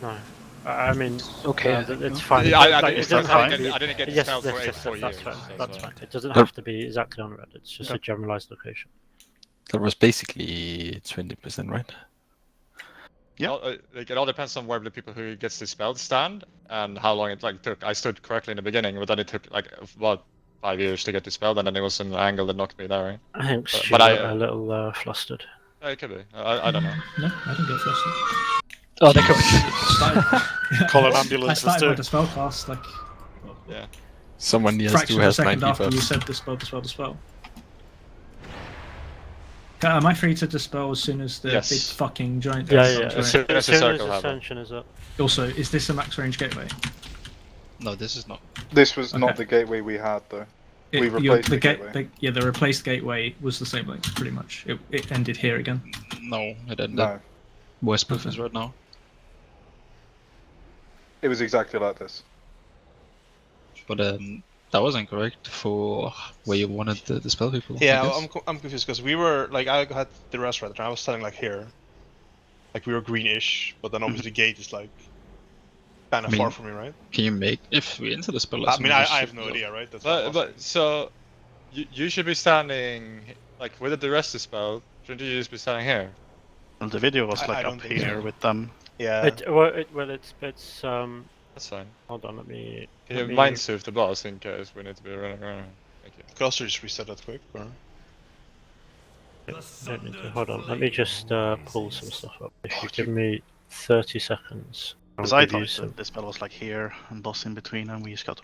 Speaker 1: No. I mean,
Speaker 20: okay.
Speaker 1: It's fine.
Speaker 6: Yeah, I
Speaker 1: It doesn't have to be.
Speaker 6: I didn't get
Speaker 1: Yes,
Speaker 6: spelled for
Speaker 1: yes,
Speaker 6: 4
Speaker 1: that's
Speaker 6: years.
Speaker 1: fine. That's
Speaker 6: so-
Speaker 1: fine. It doesn't have to be exactly on red. It's just a generalized location.
Speaker 3: That was basically 20%, right?
Speaker 6: Yeah. Like, it all depends on where the people who gets the spell stand and how long it like took. I stood correctly in the beginning, but then it took like about 5 years to get the spell, and then it was an angle that knocked me there. Right?
Speaker 1: I think
Speaker 6: But
Speaker 1: she
Speaker 6: I
Speaker 1: got a little flustered.
Speaker 6: It could be. I don't know.
Speaker 2: No, I didn't get flustered.
Speaker 20: Oh, that could be.
Speaker 11: Call an
Speaker 2: I
Speaker 11: ambulance.
Speaker 2: started with the spell cast, like.
Speaker 6: Yeah.
Speaker 3: Someone needs
Speaker 2: fraction
Speaker 3: to
Speaker 2: of a
Speaker 3: have
Speaker 2: second
Speaker 3: 90
Speaker 2: after you
Speaker 3: buffs.
Speaker 2: said dispel. Am I free to dispel as soon as the
Speaker 6: Yes.
Speaker 2: big fucking giant
Speaker 1: Yeah,
Speaker 2: death
Speaker 1: yeah.
Speaker 2: comes,
Speaker 1: As
Speaker 2: right?
Speaker 1: soon as
Speaker 6: circle have it.
Speaker 1: ascension is up.
Speaker 2: Also, is this a max range gateway?
Speaker 7: No, this is not.
Speaker 14: This was not
Speaker 2: Okay.
Speaker 14: the gateway we had, though. We
Speaker 2: Your-
Speaker 14: replaced the gateway.
Speaker 2: the replaced gateway was the same length, pretty much. It ended here again.
Speaker 7: No, it ended.
Speaker 14: No,
Speaker 7: Westbrook is right now.
Speaker 14: it was exactly like this.
Speaker 7: But that was incorrect for where you wanted the spell people. I
Speaker 16: Yeah,
Speaker 7: guess.
Speaker 16: I'm confused because we were like I had the rest right, and I was standing like here, like we were greenish, but then obviously gate is like kind of
Speaker 7: I mean,
Speaker 16: far from me, right?
Speaker 7: Can you make if we enter the spell?
Speaker 16: I mean, I have no idea, right? That's what I'm
Speaker 6: But so you should be standing like with the rest of the spell. Shouldn't you just be standing here?
Speaker 18: Well, the video was
Speaker 16: I
Speaker 18: like
Speaker 16: don't
Speaker 18: up
Speaker 16: think
Speaker 18: here
Speaker 16: so.
Speaker 18: with them.
Speaker 16: Yeah.
Speaker 1: It's
Speaker 6: That's fine.
Speaker 1: Hold on, let me.
Speaker 6: Can
Speaker 1: let
Speaker 6: you
Speaker 1: me-
Speaker 6: mind surf the boss in case we need to be running around? Thank you.
Speaker 16: Cluster just reset that quick, or?
Speaker 1: Don't need to- Hold on, let me just pull some stuff up. If you give me 30 seconds. I'll
Speaker 18: Because I
Speaker 1: give you
Speaker 18: thought
Speaker 1: some.
Speaker 18: the spell was like here and boss in between, and we just got.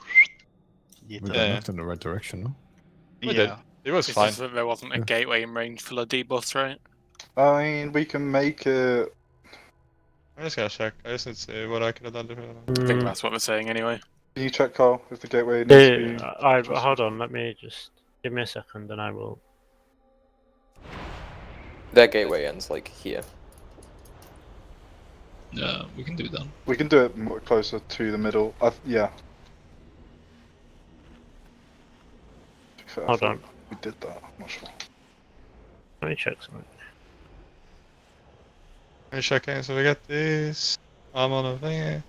Speaker 12: We
Speaker 18: yeeted.
Speaker 12: got knocked in the right direction, no?
Speaker 6: We did. It was
Speaker 11: It's
Speaker 6: fine.
Speaker 11: just that there wasn't a gateway in range full of debuffs, right?
Speaker 14: I mean, we can make it.
Speaker 6: I'm just gonna check. I just need to see what I could have done differently.
Speaker 11: I think that's what they're saying anyway.
Speaker 14: Can you check, Carl, if the gateway needs to be?
Speaker 1: Hold on, let me just give me a second, and I will.
Speaker 4: Their gateway ends like here.
Speaker 7: Yeah, we can do that.
Speaker 14: We can do it more closer to the middle. Yeah.
Speaker 1: Hold on.
Speaker 14: We did that. I'm not sure.
Speaker 1: Let me check something.
Speaker 6: I'm checking, so we got these. I'm on a thing.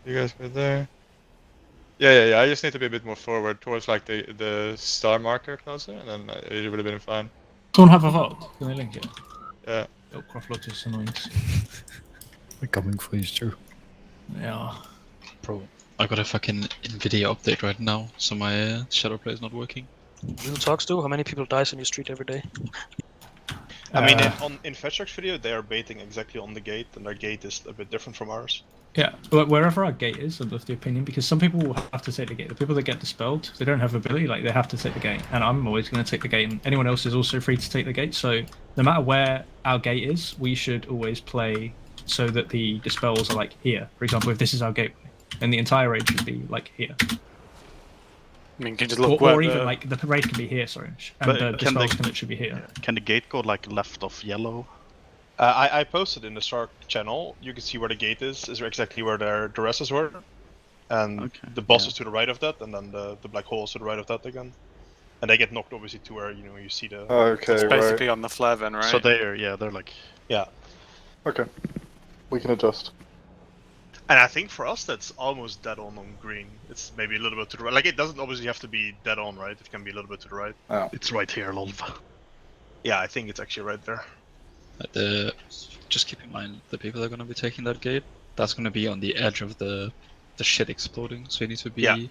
Speaker 6: You guys go there. Yeah. I just need to be a bit more forward towards like the star marker closer, and then it would have been fine.
Speaker 2: Don't have a vote. Can we link it?
Speaker 6: Yeah.
Speaker 2: Oh, Croflotus annoying.
Speaker 12: We're coming for you too.
Speaker 2: Yeah.
Speaker 7: Bro, I got a fucking Nvidia update right now, so my shadow play is not working.
Speaker 20: Real talks too. How many people dies on your street every day?
Speaker 16: I mean, in Fetchrock's video, they are baiting exactly on the gate, and their gate is a bit different from ours.
Speaker 2: Yeah, but wherever our gate is, I'd love the opinion, because some people will have to take the gate. The people that get dispelled, they don't have ability, like they have to take the gate. And I'm always going to take the gate, and anyone else is also free to take the gate. So no matter where our gate is, we should always play so that the dispels are like here. For example, if this is our gateway, then the entire raid should be like here.
Speaker 11: I mean, can you just look
Speaker 2: or
Speaker 11: where
Speaker 2: even
Speaker 11: the-
Speaker 2: like the raid can be here, sorry, and
Speaker 18: But
Speaker 2: the
Speaker 18: can
Speaker 2: dispels
Speaker 18: they-
Speaker 2: can literally be here.
Speaker 18: Can the gate go like left of yellow?
Speaker 16: I posted in the Sark channel. You can see where the gate is exactly where their duresses were, and the boss is to the right of that, and then the black hole is to the right of that again. And they get knocked obviously to where you see the.
Speaker 14: Okay,
Speaker 11: It's basically on the flare then, right?
Speaker 18: So they're like.
Speaker 16: Yeah.
Speaker 14: Okay, we can adjust.
Speaker 16: And I think for us that's almost dead on green. It's maybe a little bit to the right. Like it doesn't obviously have to be dead on, right? It can be a little bit to the right.
Speaker 14: Oh.
Speaker 18: It's right here, Lolv.
Speaker 16: Yeah, I think it's actually right there.
Speaker 7: Just keep in mind the people that are going to be taking that gate. That's going to be on the edge of the shit exploding. So you need to be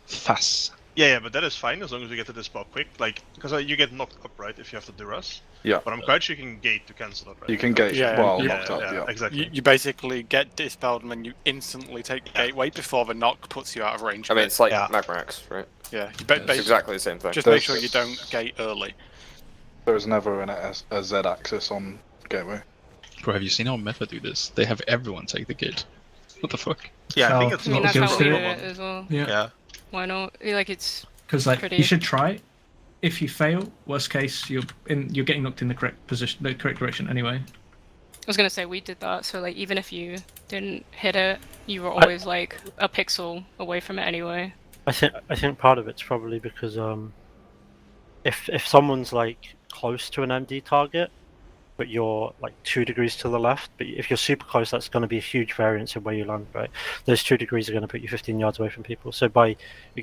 Speaker 7: fast.
Speaker 16: Yeah, but that is fine as long as we get to this spot quick. Like, because you get knocked up, right, if you have to duress.
Speaker 14: Yeah.
Speaker 16: But I'm quite sure you can gate to cancel it, right?
Speaker 14: You can gate while knocked up, yeah.
Speaker 16: Exactly.
Speaker 11: You basically get dispelled and then you instantly take the gateway before the knock puts you out of range.
Speaker 4: I mean, it's like Magmarax, right?
Speaker 11: Yeah,
Speaker 4: It's exactly the same thing.
Speaker 11: Just make sure you don't gate early.
Speaker 14: There's never a Z axis on gateway.
Speaker 7: Bro, have you seen how Meta do this? They have everyone take the gate. What the fuck?
Speaker 16: Yeah, I think it's
Speaker 9: I mean,
Speaker 16: not
Speaker 9: that's how we do
Speaker 16: one.
Speaker 9: it as well.
Speaker 2: Yeah.
Speaker 9: Why not? Like, it's
Speaker 2: Because like
Speaker 9: pretty...
Speaker 2: you should try it. If you fail, worst case, you're getting knocked in the correct position, the correct direction anyway.
Speaker 9: I was gonna say we did that, so like even if you didn't hit it, you were always like a pixel away from it anyway.
Speaker 1: I think part of it's probably because if someone's like close to an MD target, but you're like 2 degrees to the left, but if you're super close, that's going to be a huge variance in where you land, right? Those 2 degrees are going to put you 15 yards away from people. So by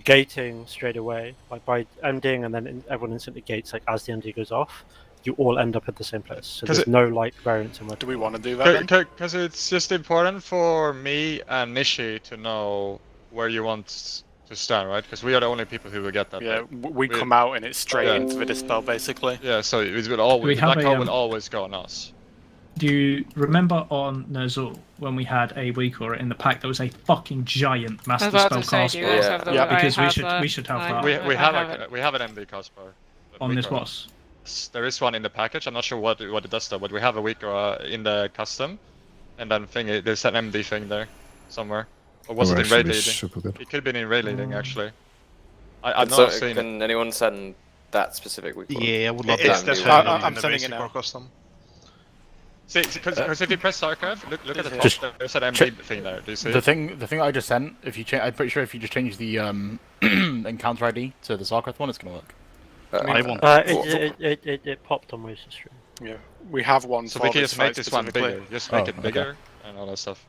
Speaker 1: gating straight away, like by MDing and then everyone instantly gates, like as the MD goes off, you all end up at the same place. So there's no like variance in where.
Speaker 11: Do we want to do that?
Speaker 6: Because it's just important for me and Nishi to know where you want to stand, right? Because we are the only people who will get that.
Speaker 11: Yeah, we come out and it's straight into the dispel, basically.
Speaker 6: Yeah, so it will always, the black hole will always go on us.
Speaker 2: Do you remember on Ner'zhul when we had a Weaker in the pack that was a fucking giant master spellcaster?
Speaker 6: Yeah,
Speaker 2: because we should have that.
Speaker 6: We have an MD Caspar.
Speaker 2: On this boss.
Speaker 6: There is one in the package. I'm not sure what it does though, but we have a Weaker in the custom, and then there's an MD thing there somewhere. Or was it in raid leading?
Speaker 12: Super good.
Speaker 6: It could have been in raid leading actually. I've not seen it.
Speaker 4: Can anyone send that specific week?
Speaker 16: Yeah, I would love
Speaker 11: It's
Speaker 16: that.
Speaker 11: definitely I'm sending it now.
Speaker 16: Custom.
Speaker 6: See, because if you press Sarkov, look at the top.
Speaker 8: Just
Speaker 6: There's an MD thing there. Do you see?
Speaker 8: The thing I just sent. If you change, I'm pretty sure if you just change the encounter ID to the Sarkov one, it's gonna work.
Speaker 1: It popped on Mose's stream.
Speaker 11: Yeah, we have one.
Speaker 6: So we can just make this one bigger. Just make it bigger and all that stuff.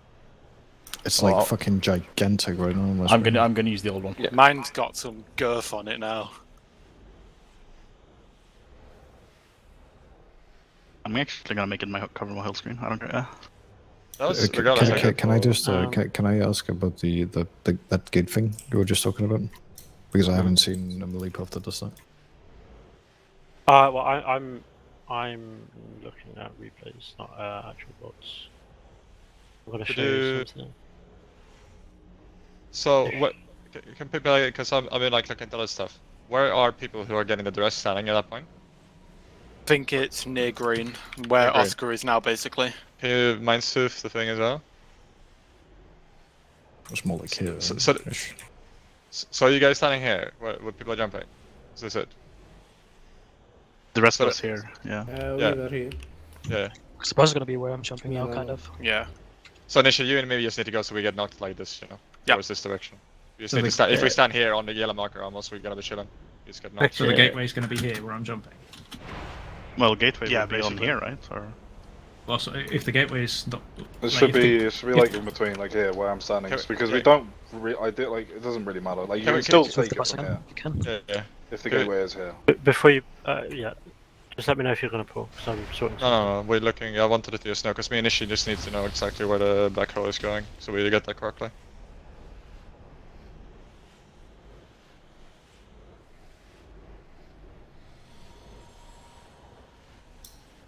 Speaker 12: It's like fucking gigantic right now. Almost.
Speaker 8: I'm gonna use the old one.
Speaker 11: Yeah. Mine's got some girth on it now.
Speaker 18: I'm actually gonna make it cover my whole screen. I don't care.
Speaker 12: Can I just can I ask about that gate thing you were just talking about? Because I haven't seen a melee puff that does that.
Speaker 1: Well, I'm looking at replays, not actual bots. I'm gonna show you something.
Speaker 6: So what can people, because I mean like looking at other stuff. Where are people who are getting the dress standing at that point?
Speaker 11: I think it's near green, where
Speaker 6: Near green.
Speaker 11: Oscar is now, basically.
Speaker 6: Can you Mindstooth the thing as well?
Speaker 12: It's more like here.
Speaker 6: So are you guys standing here where people are jumping? Is this it?
Speaker 18: The rest of us here, yeah.
Speaker 10: We are here.
Speaker 6: Yeah.
Speaker 20: I suppose it's gonna be where I'm jumping now, kind of.
Speaker 11: Yeah.
Speaker 6: So Nisha, you and me just need to go so we get knocked like this, you know, towards this direction. We just
Speaker 2: So
Speaker 6: need to
Speaker 2: the-
Speaker 6: stand, if we stand here on the yellow marker almost, we're gonna be chilling. We just get knocked.
Speaker 2: So the gateway is going to be here where I'm jumping.
Speaker 18: Well, gateway
Speaker 16: Yeah,
Speaker 18: will be on
Speaker 16: basically.
Speaker 18: here, right? Or
Speaker 2: Well, so if the gateway is not,
Speaker 14: It should be like in between, like here where I'm standing,
Speaker 6: Can-
Speaker 14: because
Speaker 6: yeah.
Speaker 14: we don't. I did like it doesn't really matter. Like you
Speaker 6: Can
Speaker 14: can
Speaker 6: we-
Speaker 14: still
Speaker 6: can-
Speaker 14: take it from here
Speaker 20: You can.
Speaker 6: Yeah.
Speaker 14: if the
Speaker 6: Can we-
Speaker 14: gateway is here.
Speaker 1: Before you, yeah, just let me know if you're gonna pull. Because I'm sorting.
Speaker 6: No, we're looking. I wanted it to just know because me and Nishi just need to know exactly where the black hole is going, so we get that correctly.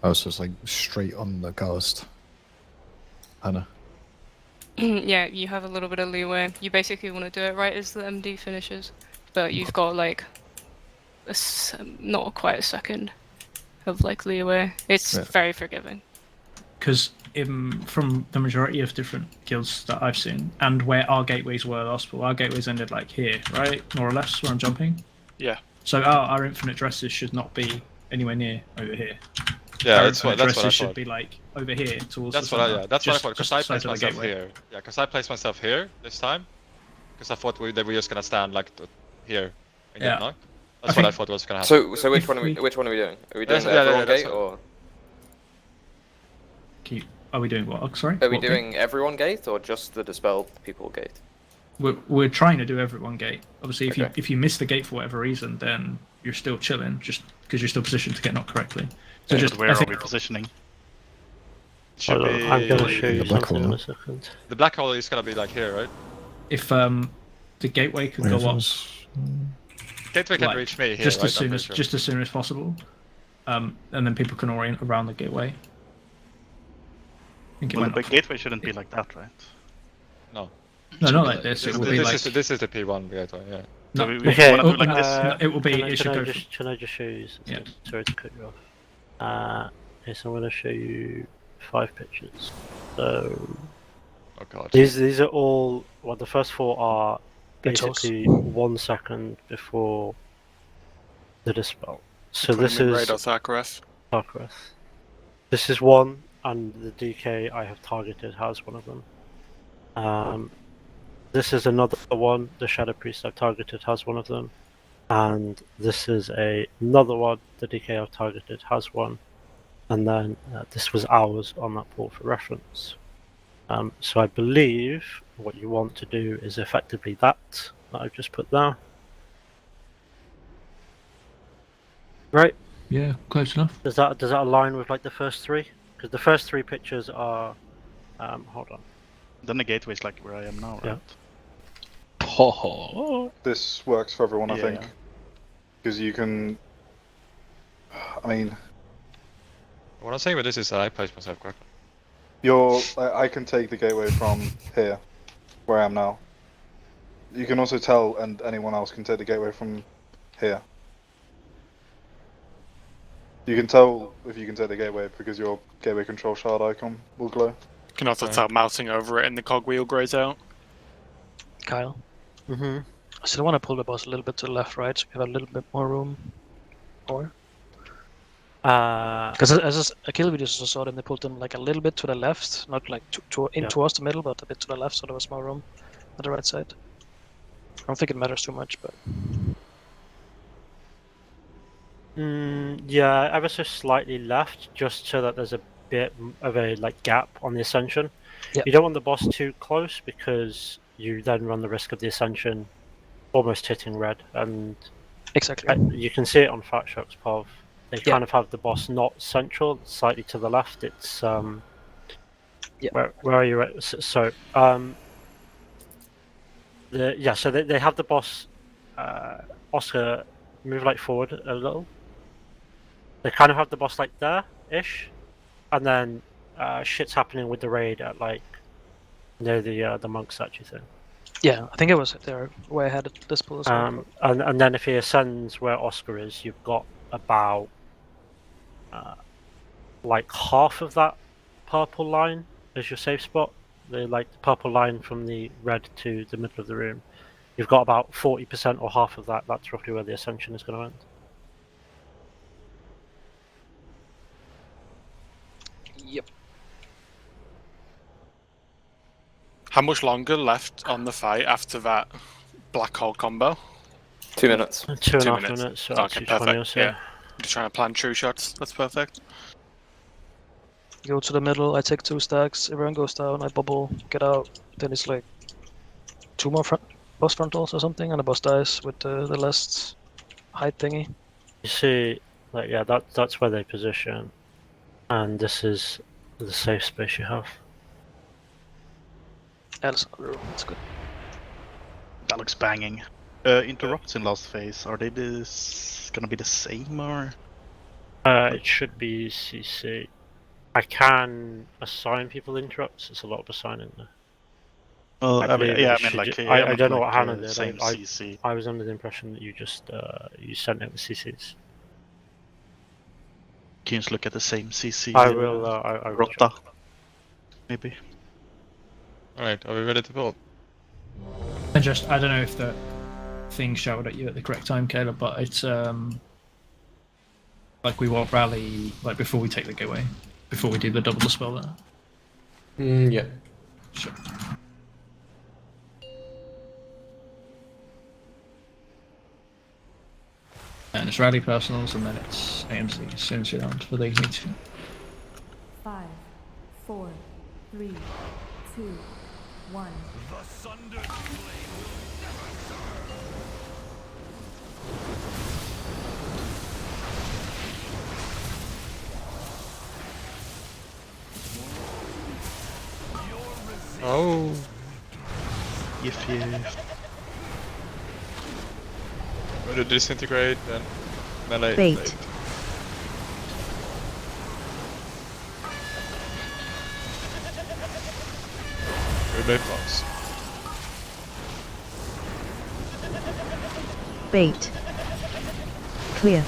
Speaker 12: Oh, so it's like straight on the cast. Anna.
Speaker 9: Yeah, you have a little bit of leeway. You basically want to do it right as the MD finishes, but you've got like not quite a second of like leeway. It's very forgiving.
Speaker 2: because from the majority of different guilds that I've seen, and where our gateways were last pool, our gateways ended like here, right? More or less, where I'm jumping.
Speaker 11: Yeah.
Speaker 2: So our infinite dresses should not be anywhere near over here.
Speaker 6: Yeah,
Speaker 2: Our
Speaker 6: that's what
Speaker 2: infinite
Speaker 6: I
Speaker 2: dresses should
Speaker 6: thought.
Speaker 2: be like over here towards
Speaker 6: That's
Speaker 2: the
Speaker 6: what I,
Speaker 2: center.
Speaker 6: yeah, that's what I thought. Because I
Speaker 2: just
Speaker 6: placed
Speaker 2: side of the
Speaker 6: myself
Speaker 2: gateway.
Speaker 6: here. Yeah, because I placed myself here this time. Because I thought that we were just gonna stand like here and
Speaker 2: Yeah.
Speaker 6: get knocked. That's what I thought was gonna happen.
Speaker 4: So which one are we doing? Are we doing the Everron gate or?
Speaker 2: Are we doing what? Sorry.
Speaker 4: Are we
Speaker 2: What gate?
Speaker 4: doing everyone gate or just the dispelled people gate?
Speaker 2: We're trying to do everyone gate. Obviously,
Speaker 4: Okay.
Speaker 2: if you miss the gate for whatever reason, then you're still chilling, just because you're still positioned to get knocked correctly. So just
Speaker 5: where are we positioning?
Speaker 6: Should
Speaker 1: Hold on,
Speaker 6: be
Speaker 1: I'm gonna show you
Speaker 12: The black
Speaker 1: something in
Speaker 12: hole.
Speaker 1: a second.
Speaker 6: the black hole is gonna be like here, right?
Speaker 2: if the gateway could go up,
Speaker 6: Gateway can
Speaker 2: like,
Speaker 6: reach me here,
Speaker 2: just
Speaker 6: right?
Speaker 2: as soon
Speaker 6: I'm
Speaker 2: as
Speaker 6: pretty sure.
Speaker 2: just as soon as possible, and then people can orient around the gateway. I think it
Speaker 5: Well,
Speaker 2: went
Speaker 5: the
Speaker 2: up.
Speaker 5: gateway shouldn't be like that, right?
Speaker 6: No.
Speaker 2: No, not like this. It will be like.
Speaker 6: This is the P1 gateway, yeah.
Speaker 2: No,
Speaker 5: we
Speaker 1: Okay,
Speaker 5: wanna do like this.
Speaker 2: no, it will be. It should go.
Speaker 1: Can I just show you something?
Speaker 2: Yeah.
Speaker 1: Sorry to cut you off. Okay, so I'm going to show you 5 pictures. So
Speaker 6: Oh god.
Speaker 1: these are all. Well, the first 4 are
Speaker 20: Pixels.
Speaker 1: basically 1 second before the dispel. So this is
Speaker 11: Radar Sarkareth.
Speaker 1: Aberrus. This is 1, and the DK I have targeted has one of them. This is another one. The Shadow Priest I've targeted has one of them, and this is another one. The DK I've targeted has one, and then this was ours on that port for reference. So I believe what you want to do is effectively that I've just put there. Right?
Speaker 2: Yeah, close enough.
Speaker 1: Does that align with like the first 3? Because the first 3 pictures are. Hold on.
Speaker 5: Then the gateway's like where I am now, right?
Speaker 1: Yeah.
Speaker 14: This works for everyone, I
Speaker 5: Yeah,
Speaker 14: think.
Speaker 5: yeah.
Speaker 14: Because you can. I mean,
Speaker 6: What I'm saying with this is that I place myself correctly.
Speaker 14: I can take the gateway from here, where I am now. You can also tell, and anyone else can take the gateway from here. You can tell if you can take the gateway because your gateway control shard icon will glow.
Speaker 11: You can also tell mousing over it and the cogwheel grays out.
Speaker 20: Kyle.
Speaker 1: Mm-hmm.
Speaker 20: I still want to pull the boss a little bit to the left, right, so we have a little bit more room. Or because as a kill videos I saw them, they pulled them like a little bit to the left, not like towards the middle, but a bit to the left, so there was more room on the right side. I don't think it matters too much, but
Speaker 1: Yeah, ever so slightly left, just so that there's a bit of a gap on the ascension.
Speaker 20: Yep.
Speaker 1: You don't want the boss too close because you then run the risk of the ascension almost hitting red, and
Speaker 20: exactly.
Speaker 1: You can see it on Fat Shock's POV. They
Speaker 20: Yeah.
Speaker 1: kind of have the boss not central, slightly to the left. It's where are you at? So so they have the boss Oscar move forward a little. They kind of have the boss there ish, and then shit's happening with the raid at near the monk statue thing.
Speaker 20: yeah, I think it was there way ahead of this pull as well.
Speaker 1: And then if he ascends where Oscar is, you've got about half of that purple line as your safe spot. The purple line from the red to the middle of the room. You've got about 40% or half of that. That's roughly where the ascension is going to end.
Speaker 20: Yep.
Speaker 11: How much longer left on the fight after that black hole combo?
Speaker 4: 2 minutes.
Speaker 1: 2.5 minutes. So that's
Speaker 11: Okay,
Speaker 1: 2:20 or
Speaker 11: perfect.
Speaker 1: so.
Speaker 11: Yeah. Just trying to plan true shots. That's perfect.
Speaker 20: Go to the middle, I take 2 stacks, everyone goes down, I bubble, get out, then it's 2 more boss frontals or something, and the boss dies with the last height thingy.
Speaker 1: You see, that's where they position, and this is the safe space you have.
Speaker 20: That's good.
Speaker 5: That looks banging. Interrupts in last phase, are they gonna be the same or?
Speaker 1: It should be CC. I can assign people interrupts. It's a lot of assigning there.
Speaker 5: Well, I
Speaker 1: believe
Speaker 5: mean,
Speaker 1: it should I don't know what Hannah did.
Speaker 5: Same CC.
Speaker 1: I was under the impression that you just you sent it with CCs.
Speaker 5: Can you just look at the same CC?
Speaker 1: I will. I will
Speaker 5: Rota. Maybe.
Speaker 6: Alright, are we ready to pull?
Speaker 2: I don't know if the thing shouted at you at the correct time, Caleb, but it's we won't rally before we take the gateway, before we do the double dispel there.
Speaker 21: Yeah.
Speaker 2: Sure. And it's rally personals, and then it's AMC as soon as you're down for these meetings.
Speaker 17: 5, 4,
Speaker 6: Oh.
Speaker 16: If
Speaker 6: Going to disintegrate, then melee.
Speaker 17: Bait.
Speaker 6: Blade. Rebate box.
Speaker 17: Bait. Clear.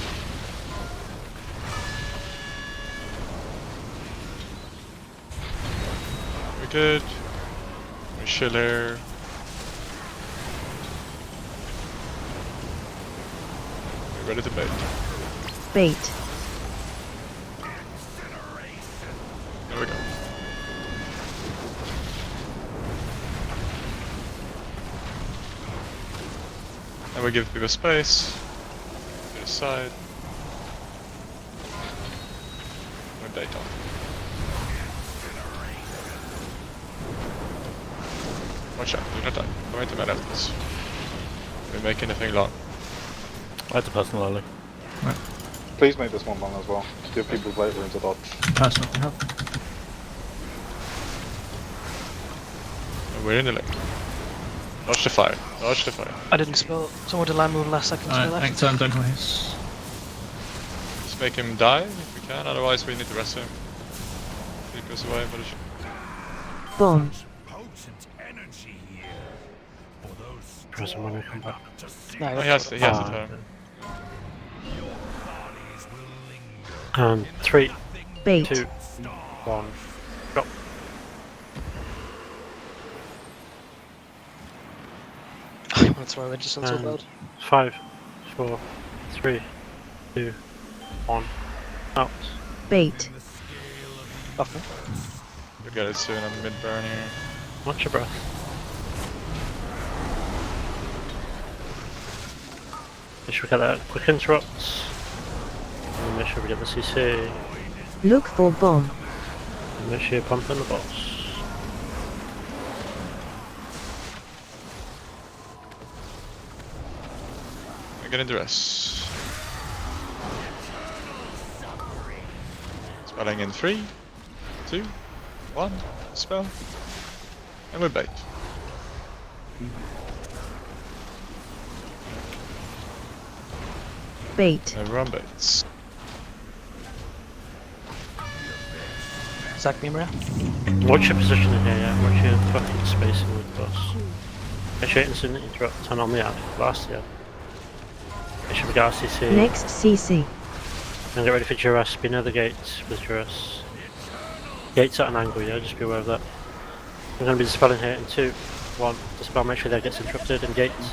Speaker 6: We're good. We're chiller. We're ready to bait.
Speaker 17: Bait.
Speaker 6: There we go. And we give people space. To the side. No data. Watch out, do not die. Come into my left this. We make anything long.
Speaker 8: That's a personal early.
Speaker 2: Right.
Speaker 14: Please make this one long as well. Give people blade room to dodge.
Speaker 2: Personal can help.
Speaker 6: And we're in the lake. Dodge the fire. Dodge the fire.
Speaker 20: I didn't spell. Someone did land move last second.
Speaker 2: Alright, next turn, don't waste.
Speaker 6: Let's make him die if we can, otherwise we need to rest him. If he goes away, but it should...
Speaker 17: Bomb.
Speaker 1: Present when we come back.
Speaker 20: No,
Speaker 6: Oh, he has the turn.
Speaker 1: And 3,
Speaker 17: Bait.
Speaker 1: 2, 1, drop.
Speaker 20: I want to throw into something so
Speaker 1: And
Speaker 20: bad.
Speaker 1: 5, 4, 3, 2, 1, out.
Speaker 17: Bait.
Speaker 20: Buffer.
Speaker 6: You'll get it soon, I'm mid-burn here.
Speaker 1: Watch your breath. Make sure we get that quick interrupts. And make sure we get the CC.
Speaker 17: Look for bomb.
Speaker 1: And make sure you're pumping the boss.
Speaker 6: I get into rest. Spelling in 3, 2, 1, spell. And we bait.
Speaker 17: Bait.
Speaker 6: Everyone baits.
Speaker 20: Sack me, Maria.
Speaker 1: Watch your position in here, yeah. Watch your fucking spacing with the boss. Make sure you instantly interrupt, turn on the ad, last the ad. Make sure we get our CC.
Speaker 17: Next CC.
Speaker 1: And get ready for Juras, be near the gates with Juras. Gates at an angle, yeah, just be aware of that. We're going to be dispelling here in 2, 1. Dispel, make sure that gets interrupted in gates.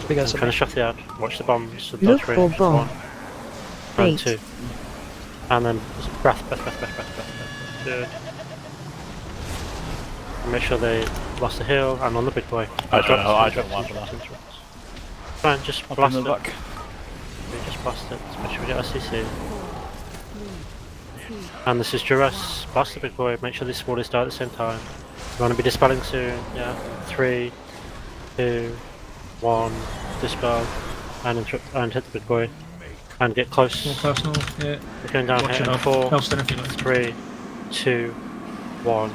Speaker 1: Finish off the ad, watch the bombs, the
Speaker 17: Look
Speaker 1: dodge
Speaker 17: for
Speaker 1: range,
Speaker 17: bomb.
Speaker 1: 1, and
Speaker 17: Bait.
Speaker 1: 2. And then breath. Good. And make sure they lost the heal, and on the big boy.
Speaker 8: I don't want that.
Speaker 1: Fine, just
Speaker 8: I'll
Speaker 1: blast
Speaker 8: bring
Speaker 1: it.
Speaker 8: them back.
Speaker 1: We just blast it, make sure we get our CC. And this is Juras, blast the big boy, make sure these smallies die at the same time. We want to be dispelling soon, yeah. 3, 2, 1, dispel, and interrupt, and hit the big boy. And get close.
Speaker 2: More personal, yeah.
Speaker 1: We're going down
Speaker 2: Watch
Speaker 1: here
Speaker 2: it
Speaker 1: in
Speaker 2: up.
Speaker 1: 4,
Speaker 2: Helston if you like.
Speaker 1: 3, 2, 1,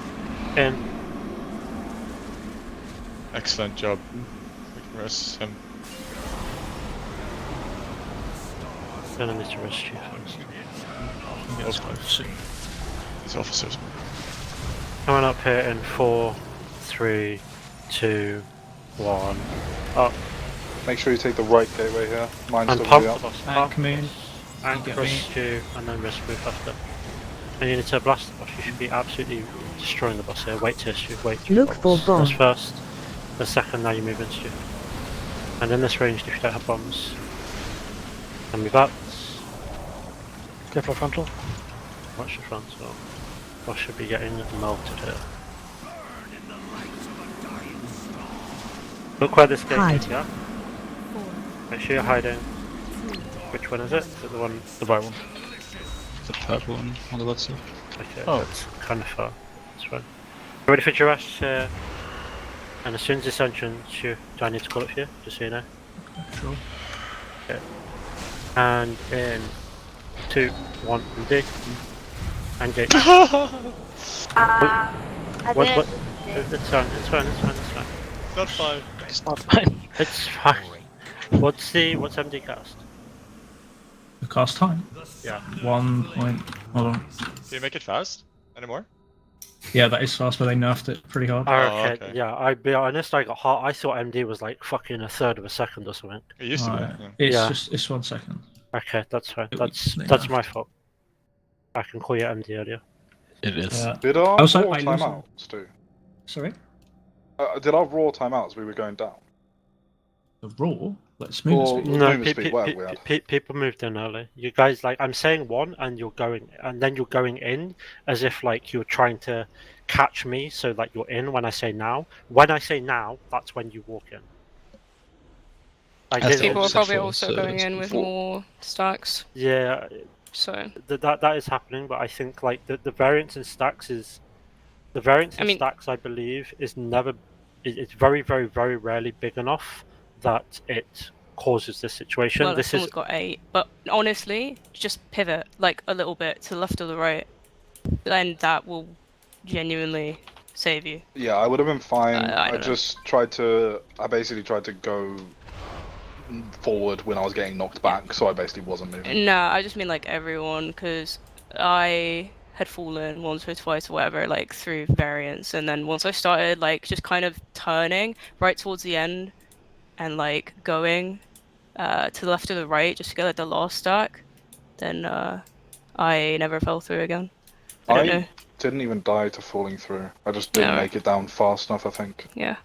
Speaker 1: in.
Speaker 6: Excellent job. We can rest him.
Speaker 1: Gonna need to rest you first.
Speaker 6: These officers.
Speaker 1: Coming up here in 4, 3, 2, 1, up.
Speaker 14: Make sure you take the right gateway here. Mine's
Speaker 1: And
Speaker 14: still
Speaker 1: pump
Speaker 14: gonna
Speaker 1: the
Speaker 14: be up.
Speaker 1: boss.
Speaker 2: Anchor moon.
Speaker 1: And
Speaker 2: Get
Speaker 1: rest you, and then rest move after. And you need to blast the boss. You should be absolutely destroying the boss here. Wait to issue, wait to
Speaker 17: Look for bomb.
Speaker 1: That's first. The second, now you move into you. And in this range, if you don't have bombs, and move up.
Speaker 20: Careful frontal.
Speaker 1: Watch the front, so boss should be getting melted here. Look where this gate
Speaker 17: Hide.
Speaker 1: is, yeah? Make sure you're hiding. Which one is it? Is it the one?
Speaker 8: The right one.
Speaker 7: The third one on the left side.
Speaker 1: Okay,
Speaker 8: Oh.
Speaker 1: that's kind of far. That's fine. Ready for Jurash here. And as soon as this entrance, do I need to call it for you? Just so you know.
Speaker 2: Sure.
Speaker 1: Okay. And in 2, 1, and D. And gate. What? It's fine. It's fine. It's fine. It's fine.
Speaker 6: Not fine.
Speaker 20: It's not fine.
Speaker 1: It's fine. What's MD cast?
Speaker 2: The cast time?
Speaker 1: Yeah.
Speaker 2: 1 point. Hold on.
Speaker 6: Do you make it fast anymore?
Speaker 2: Yeah, that is fast, but they nerfed it pretty hard.
Speaker 1: Okay. Yeah, I'll be honest. I thought MD was like fucking a third of a second or something.
Speaker 6: It used to be.
Speaker 2: Alright.
Speaker 6: Yeah.
Speaker 2: It's 1 second.
Speaker 1: Okay, that's fine.
Speaker 2: It
Speaker 1: That's
Speaker 2: was-
Speaker 1: that's my fault. I can call you MD earlier.
Speaker 3: It is.
Speaker 2: Yeah.
Speaker 14: Did our
Speaker 2: Also,
Speaker 14: raw
Speaker 2: I also-
Speaker 14: timeouts do?
Speaker 2: Sorry?
Speaker 14: Did our raw timeouts we were going down?
Speaker 2: The raw? Let's move
Speaker 14: Or
Speaker 2: speed.
Speaker 1: No,
Speaker 14: movement speed, whatever we had.
Speaker 1: people moved in early. You guys I'm saying 1, and then you're going in as if like you're trying to catch me, so like you're in when I say now. When I say now, that's when you walk in. Like,
Speaker 9: People are probably also going in with more stacks.
Speaker 1: Yeah.
Speaker 9: So
Speaker 1: that is happening, but I think like the variance in stacks is stacks. I believe is never. It's very very very rarely big enough that it causes this situation.
Speaker 9: Well,
Speaker 1: this
Speaker 9: someone's got 8, but honestly, just pivot like a little bit to the left or the right, then that will genuinely save you.
Speaker 14: Yeah, I would have been fine.
Speaker 9: I
Speaker 14: I
Speaker 9: don't know.
Speaker 14: I basically tried to go forward when I was getting knocked back, so I basically wasn't moving.
Speaker 9: No, I just mean like everyone, because I had fallen once or twice or whatever, like through variance, and then once I started like just kind of turning right towards the end and like going to the left or the right just to get like the last stack, then I never fell through again. I don't know.
Speaker 14: Didn't even die to falling through. I just didn't
Speaker 9: No.
Speaker 14: make it down fast enough, I think.
Speaker 9: Yeah.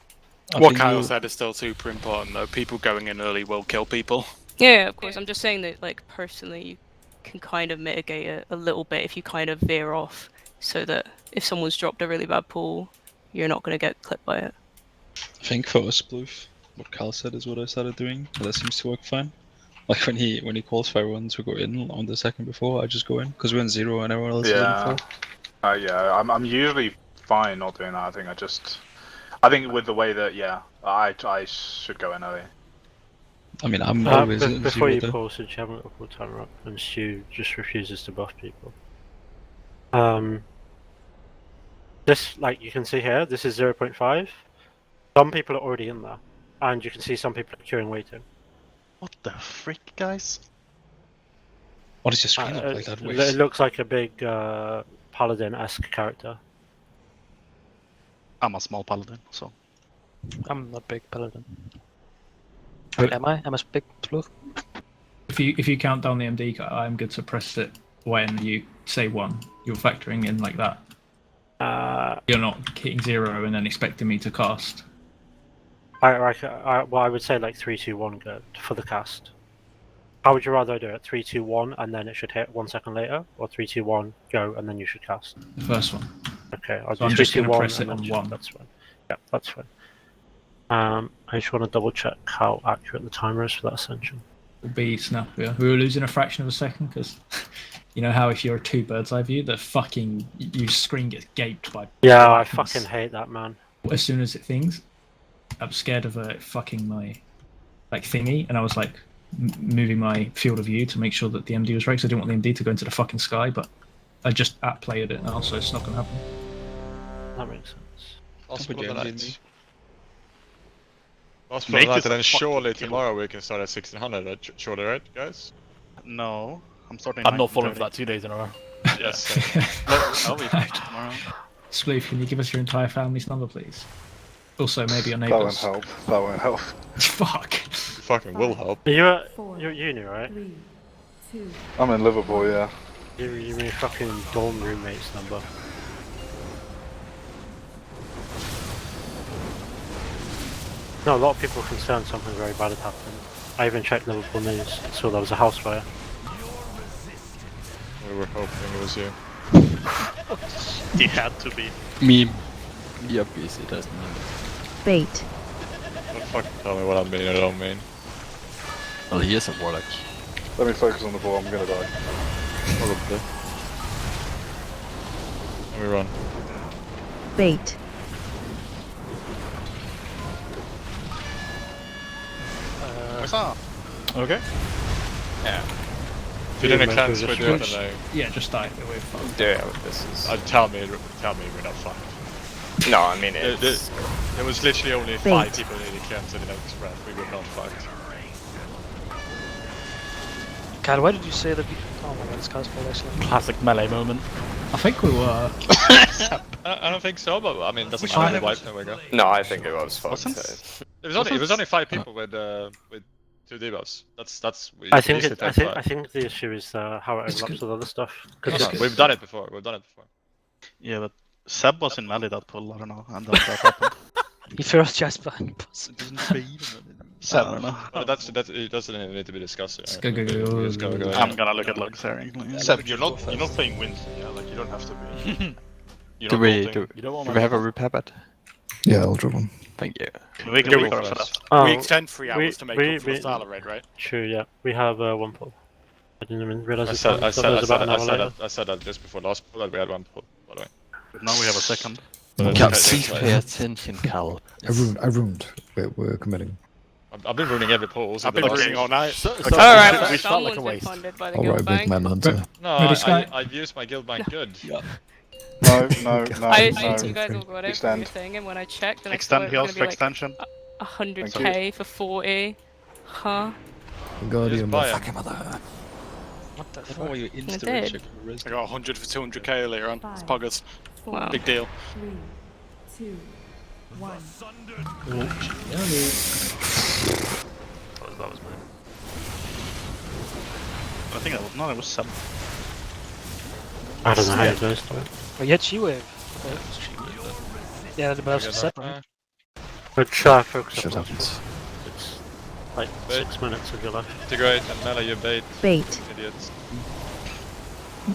Speaker 11: What Kyle said is still super important, though. People going in early will kill people.
Speaker 9: Yeah, of course. I'm just saying that, like, personally, you can kind of mitigate it a little bit if you kind of veer off, so that if someone's dropped a really bad pool, you're not going to get clipped by it.
Speaker 7: I think for us, Bluff, what Cal said is what I started doing, and that seems to work fine. Like when he calls for everyone to go in on the second before, I just go in because we're in 0 and everyone else is in 4.
Speaker 14: Yeah, I'm usually fine not doing that. I think with the way that, I should go in early.
Speaker 7: I mean, I'm always in
Speaker 1: before
Speaker 7: 0
Speaker 1: you
Speaker 7: there.
Speaker 1: call, since you haven't got a full timer up, and Stu just refuses to buff people. This, like you can see here, this is 0.5. Some people are already in there, and you can see some people are queuing waiting.
Speaker 18: What the frick, guys?
Speaker 7: What does your screen look like that way?
Speaker 1: It looks like a big paladin-esque character.
Speaker 18: I'm a small paladin, so.
Speaker 20: I'm not big paladin. Wait, am I? I'm a big Bluff.
Speaker 2: If you count down the MD, I'm good to press it when you say 1. You're factoring in like that. You're not hitting 0 and then expecting me to cast.
Speaker 1: I would say like 3, 2, 1 go for the cast. How would you rather do it? 3, 2, 1, and then it should hit 1 second later, or 3, 2, 1 go and then you should cast.
Speaker 2: The first one.
Speaker 1: Okay, I'll
Speaker 2: So
Speaker 1: do
Speaker 2: I'm
Speaker 1: 3,
Speaker 2: just
Speaker 1: 2,
Speaker 2: gonna
Speaker 1: 1,
Speaker 2: press it
Speaker 1: and then
Speaker 2: on
Speaker 1: just-
Speaker 2: 1.
Speaker 1: That's fine. Yeah, that's fine. I just want to double check how accurate the timer is for that ascension.
Speaker 2: Will be snappier. We were losing a fraction of a second because you know how if you're a 2 bird's eye view, the fucking your screen gets gaped by.
Speaker 1: Yeah, I
Speaker 2: blackness.
Speaker 1: fucking hate that, man.
Speaker 2: As soon as it things, I'm scared of fucking my like thingy, and I was like moving my field of view to make sure that the MD was right. Because I didn't want the MD to go into the fucking sky, but I just at-played it now, so it's not gonna happen.
Speaker 1: That makes sense.
Speaker 6: Also
Speaker 7: Don't put
Speaker 6: for the
Speaker 7: your
Speaker 6: night.
Speaker 7: MD.
Speaker 6: Also for
Speaker 18: Make
Speaker 6: the night,
Speaker 18: this
Speaker 6: and
Speaker 18: a
Speaker 6: then
Speaker 18: fucking
Speaker 6: surely
Speaker 18: kill.
Speaker 6: tomorrow we can start at 1600, right? Surely, right, guys?
Speaker 18: No, I'm starting.
Speaker 15: I'm not falling
Speaker 18: 19:30.
Speaker 15: for that 2 days in a row.
Speaker 6: Yes.
Speaker 18: I'll be back tomorrow.
Speaker 2: Spleef, can you give us your entire family's number, please? Also, maybe your
Speaker 14: That won't
Speaker 2: neighbours.
Speaker 14: help. That won't help.
Speaker 2: Fuck.
Speaker 6: You fucking will help.
Speaker 1: You're at uni, right?
Speaker 14: I'm in Liverpool, yeah.
Speaker 1: You mean fucking dorm roommate's number. No, a lot of people are concerned something very bad had happened. I even checked Liverpool news, saw there was a house fire.
Speaker 6: We were hoping it was you.
Speaker 18: He had to be.
Speaker 3: Me. You're busy, doesn't it?
Speaker 17: Bait.
Speaker 6: Don't fucking tell me what I mean or don't mean.
Speaker 3: Well, he is a warlock.
Speaker 14: Let me focus on the ball, I'm gonna die.
Speaker 3: Probably.
Speaker 6: Let me run.
Speaker 17: Bait.
Speaker 5: What's up?
Speaker 15: Okay.
Speaker 6: Yeah. If you didn't cleanse with it, then
Speaker 2: Yeah, just die away from.
Speaker 4: Yeah, this is.
Speaker 6: tell me we're not fucked.
Speaker 4: No, I mean it's.
Speaker 6: There was literally only 5 people needing cleanse in the next breath. We were not fucked.
Speaker 20: Cal, why did you say that? Oh my god, it's Cal's fault actually.
Speaker 15: Classic melee moment.
Speaker 2: I think we were.
Speaker 6: I don't think so, but I mean, it doesn't
Speaker 2: Which
Speaker 6: matter.
Speaker 2: one?
Speaker 6: There we go.
Speaker 4: No, I think it was fucked.
Speaker 6: It was only 5 people with 2 debuffs. That's.
Speaker 1: I think the issue is how it overlaps with other stuff.
Speaker 6: We've done it before.
Speaker 18: Yeah, but Seb was in melee that pull, I don't know, and then that happened.
Speaker 20: He first Jasper.
Speaker 18: Seb, I don't know.
Speaker 6: It doesn't need to be discussed.
Speaker 2: Go.
Speaker 18: I'm gonna look at logs here.
Speaker 16: Seb, you're not playing Winston, yeah? Like you don't have to be.
Speaker 7: Do we have a repair bed?
Speaker 12: Yeah, I'll drop one.
Speaker 7: Thank you.
Speaker 18: We can repair for that.
Speaker 11: We extend 3 hours to make up for the Starla raid, right?
Speaker 1: True, yeah. We have 1 pull. I didn't even realize
Speaker 6: I said that just before last pull that we had 1 pull, by the way.
Speaker 18: Now we have a second.
Speaker 7: Cal, please pay attention, Cal.
Speaker 12: I ruined. We're committing.
Speaker 6: I've been ruining every pull.
Speaker 11: I've been ruining all night.
Speaker 9: Alright,
Speaker 15: we
Speaker 9: someone's
Speaker 15: felt like a
Speaker 9: been
Speaker 15: waste.
Speaker 9: funded by the
Speaker 12: All right,
Speaker 9: guild
Speaker 12: big
Speaker 9: bank.
Speaker 12: man hunter.
Speaker 6: No, I've used my guild bank good.
Speaker 14: No.
Speaker 9: I assumed you guys all got it from your thing, and when I checked, then I saw
Speaker 18: Extend
Speaker 9: it was
Speaker 18: heals
Speaker 9: gonna
Speaker 18: for
Speaker 9: be like
Speaker 18: extension.
Speaker 9: 100k for 40. Huh?
Speaker 12: Guardian.
Speaker 6: Fuck
Speaker 7: him, mother.
Speaker 20: What the
Speaker 7: How
Speaker 20: fuck?
Speaker 7: are you
Speaker 9: I did.
Speaker 7: insta-check?
Speaker 11: I got 100 for 200k earlier on. It's poggers.
Speaker 9: Wow.
Speaker 11: Big deal.
Speaker 17: 3, 2, 1.
Speaker 6: That was mine.
Speaker 18: I think that was it was Seb.
Speaker 1: I don't know how it goes to it.
Speaker 20: Oh, you had She-Wave. Okay. Yeah, the buffs are separate.
Speaker 1: But try focus
Speaker 12: Shut
Speaker 1: on
Speaker 12: up.
Speaker 1: It's like 6 minutes of your life.
Speaker 6: Integrate and melee your bait.
Speaker 17: Bait.
Speaker 6: Idiots. No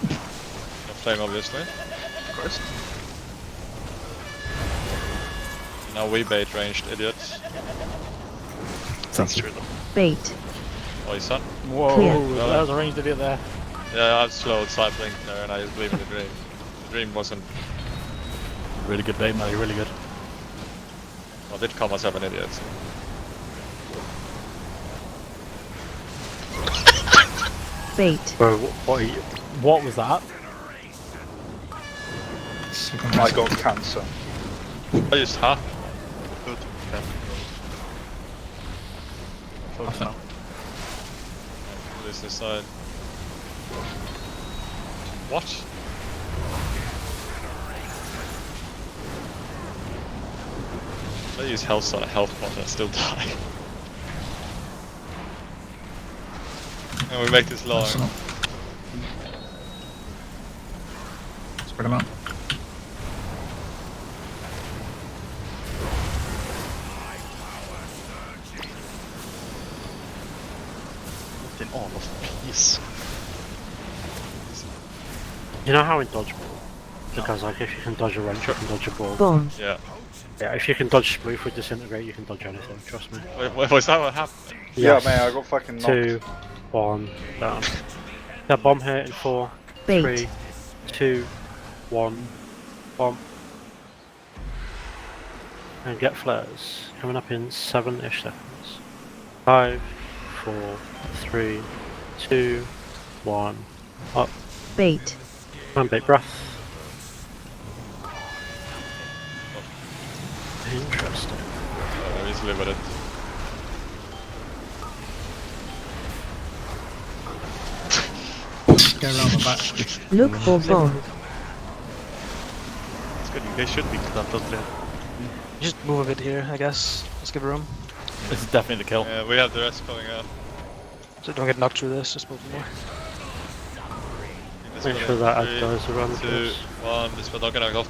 Speaker 6: flame, obviously.
Speaker 18: Of course.
Speaker 6: Now we bait ranged idiots.
Speaker 18: That's true though.
Speaker 17: Bait.
Speaker 6: Oh, he's son.
Speaker 15: Whoa,
Speaker 17: Clear.
Speaker 15: that was a ranged idiot there.
Speaker 6: Yeah, I've slowed side blink there and I just believe in the dream. The dream wasn't.
Speaker 15: Really good bait, Melly, really good.
Speaker 6: Well, I did call myself an idiot. So.
Speaker 17: Bait.
Speaker 1: Bro,
Speaker 15: what was that?
Speaker 14: I got cancer.
Speaker 6: I used half.
Speaker 18: Good. Okay. Focus now.
Speaker 6: This side. What? I use health pot and I still die. And we make this long.
Speaker 2: Spread them out.
Speaker 18: In all of peace.
Speaker 1: You know how in dodgeball, because like if you can dodge a wrench, you can dodge a ball.
Speaker 17: Bomb.
Speaker 6: Yeah.
Speaker 1: Yeah, if you can dodge sploof with disintegrate, you can dodge anything. Trust me.
Speaker 6: Wait, was that what happened?
Speaker 14: Yeah, man, I got fucking knocked.
Speaker 1: 2, 1, down. That bomb here in 4,
Speaker 17: Bait.
Speaker 1: 3, 2, 1, bomb. And get flares coming up in 7-ish seconds. 5, 4, 3, 2, 1, up.
Speaker 17: Bait.
Speaker 1: And bait breath. Interesting.
Speaker 6: I'm easily with it.
Speaker 2: Go around the back.
Speaker 17: Look for bomb.
Speaker 18: It's good. You guys should be that those there.
Speaker 20: Just move a bit here, I guess. Let's give room.
Speaker 15: This is definitely the kill.
Speaker 6: Yeah, we have the rest coming out.
Speaker 20: So don't get knocked through this, just move more.
Speaker 1: Make sure that ad goes around the
Speaker 6: 2,
Speaker 1: place.
Speaker 6: 1, this was not gonna go off.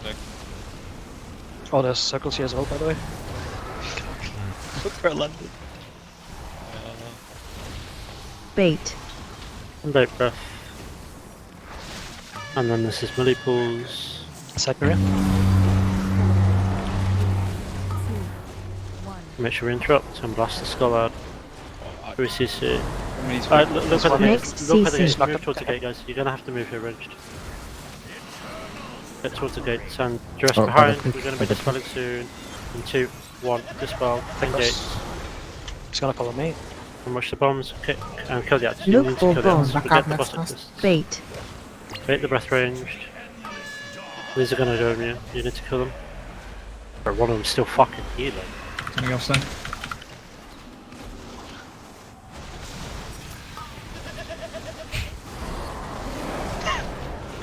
Speaker 20: Oh, there's circles here as well, by the way.
Speaker 7: Look where I landed.
Speaker 17: Bait.
Speaker 1: And bait breath. And then this is melee pools.
Speaker 20: Siberia.
Speaker 1: Make sure we interrupt and blast the skull out. Through CC. Look at the
Speaker 17: Next
Speaker 1: gate. Look at the
Speaker 17: CC.
Speaker 1: gate. Move towards the gate, guys. You're gonna have to move here ranged. Get towards the gate and dress
Speaker 12: Oh,
Speaker 1: behind.
Speaker 12: okay.
Speaker 1: We're gonna be dispelling soon. In 2, 1, dispel. Engage.
Speaker 20: He's gonna follow me.
Speaker 1: And rush the bombs, kick, and kill the actors. You
Speaker 17: Look
Speaker 1: need to
Speaker 17: for
Speaker 1: kill the
Speaker 17: bomb.
Speaker 1: actors. Forget the boss actors.
Speaker 17: Bait.
Speaker 1: Bait the breath ranged. These are gonna dome you. You need to kill them. But one of them's still fucking healing.
Speaker 2: Anything else then?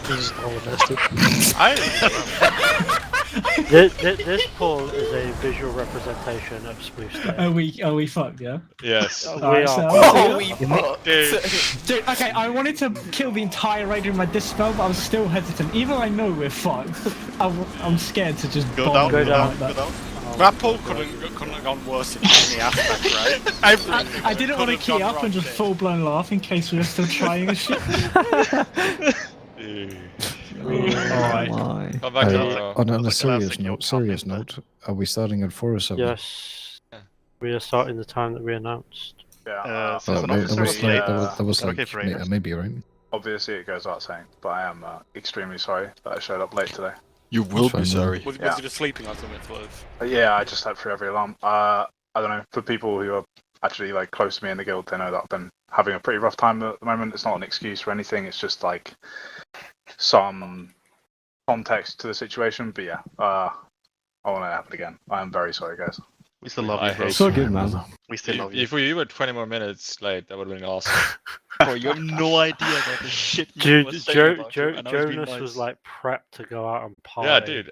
Speaker 20: He's all invested.
Speaker 1: This poll is a visual representation of Sploof's day.
Speaker 2: Are we fucked? Yeah.
Speaker 6: Yes.
Speaker 1: We
Speaker 2: Alright,
Speaker 1: are.
Speaker 2: so-
Speaker 1: Oh,
Speaker 6: we
Speaker 2: Dude, okay, I wanted to kill the entire raid with my dispel, but I was still hesitant. Even though I know we're fucked, I'm scared to just
Speaker 11: Go
Speaker 2: bomb
Speaker 11: down,
Speaker 2: it
Speaker 11: go down,
Speaker 2: like that.
Speaker 11: go down. That poll couldn't have gone worse in any aspect, right?
Speaker 2: I didn't want to key up and just full blown laugh in case we were still trying and shit.
Speaker 12: Alright.
Speaker 6: Come back tomorrow.
Speaker 12: On a serious note, are we starting at 4 or 7?
Speaker 1: Yes. We are starting the time that we announced.
Speaker 14: Yeah.
Speaker 12: That was like maybe, right?
Speaker 14: Obviously, it goes without saying, but I am extremely sorry that I showed up late today.
Speaker 3: You will be sorry.
Speaker 11: Was you just sleeping or something, Flove?
Speaker 14: Yeah, I just had for every alarm. I don't know. For people who are actually like close to me in the guild, they know that I've been having a pretty rough time at the moment. It's not an excuse for anything. It's just like some context to the situation. But yeah, I want it to happen again. I am very sorry, guys.
Speaker 16: We still love you, bro.
Speaker 12: So good, man.
Speaker 16: We still love you.
Speaker 6: If you were 20 more minutes late, that would have been awesome.
Speaker 3: Bro, you have no idea about the shit you were saying about you, and I was being
Speaker 1: Jonas
Speaker 3: nice.
Speaker 1: was like prepped to go out and party.
Speaker 6: Yeah, dude.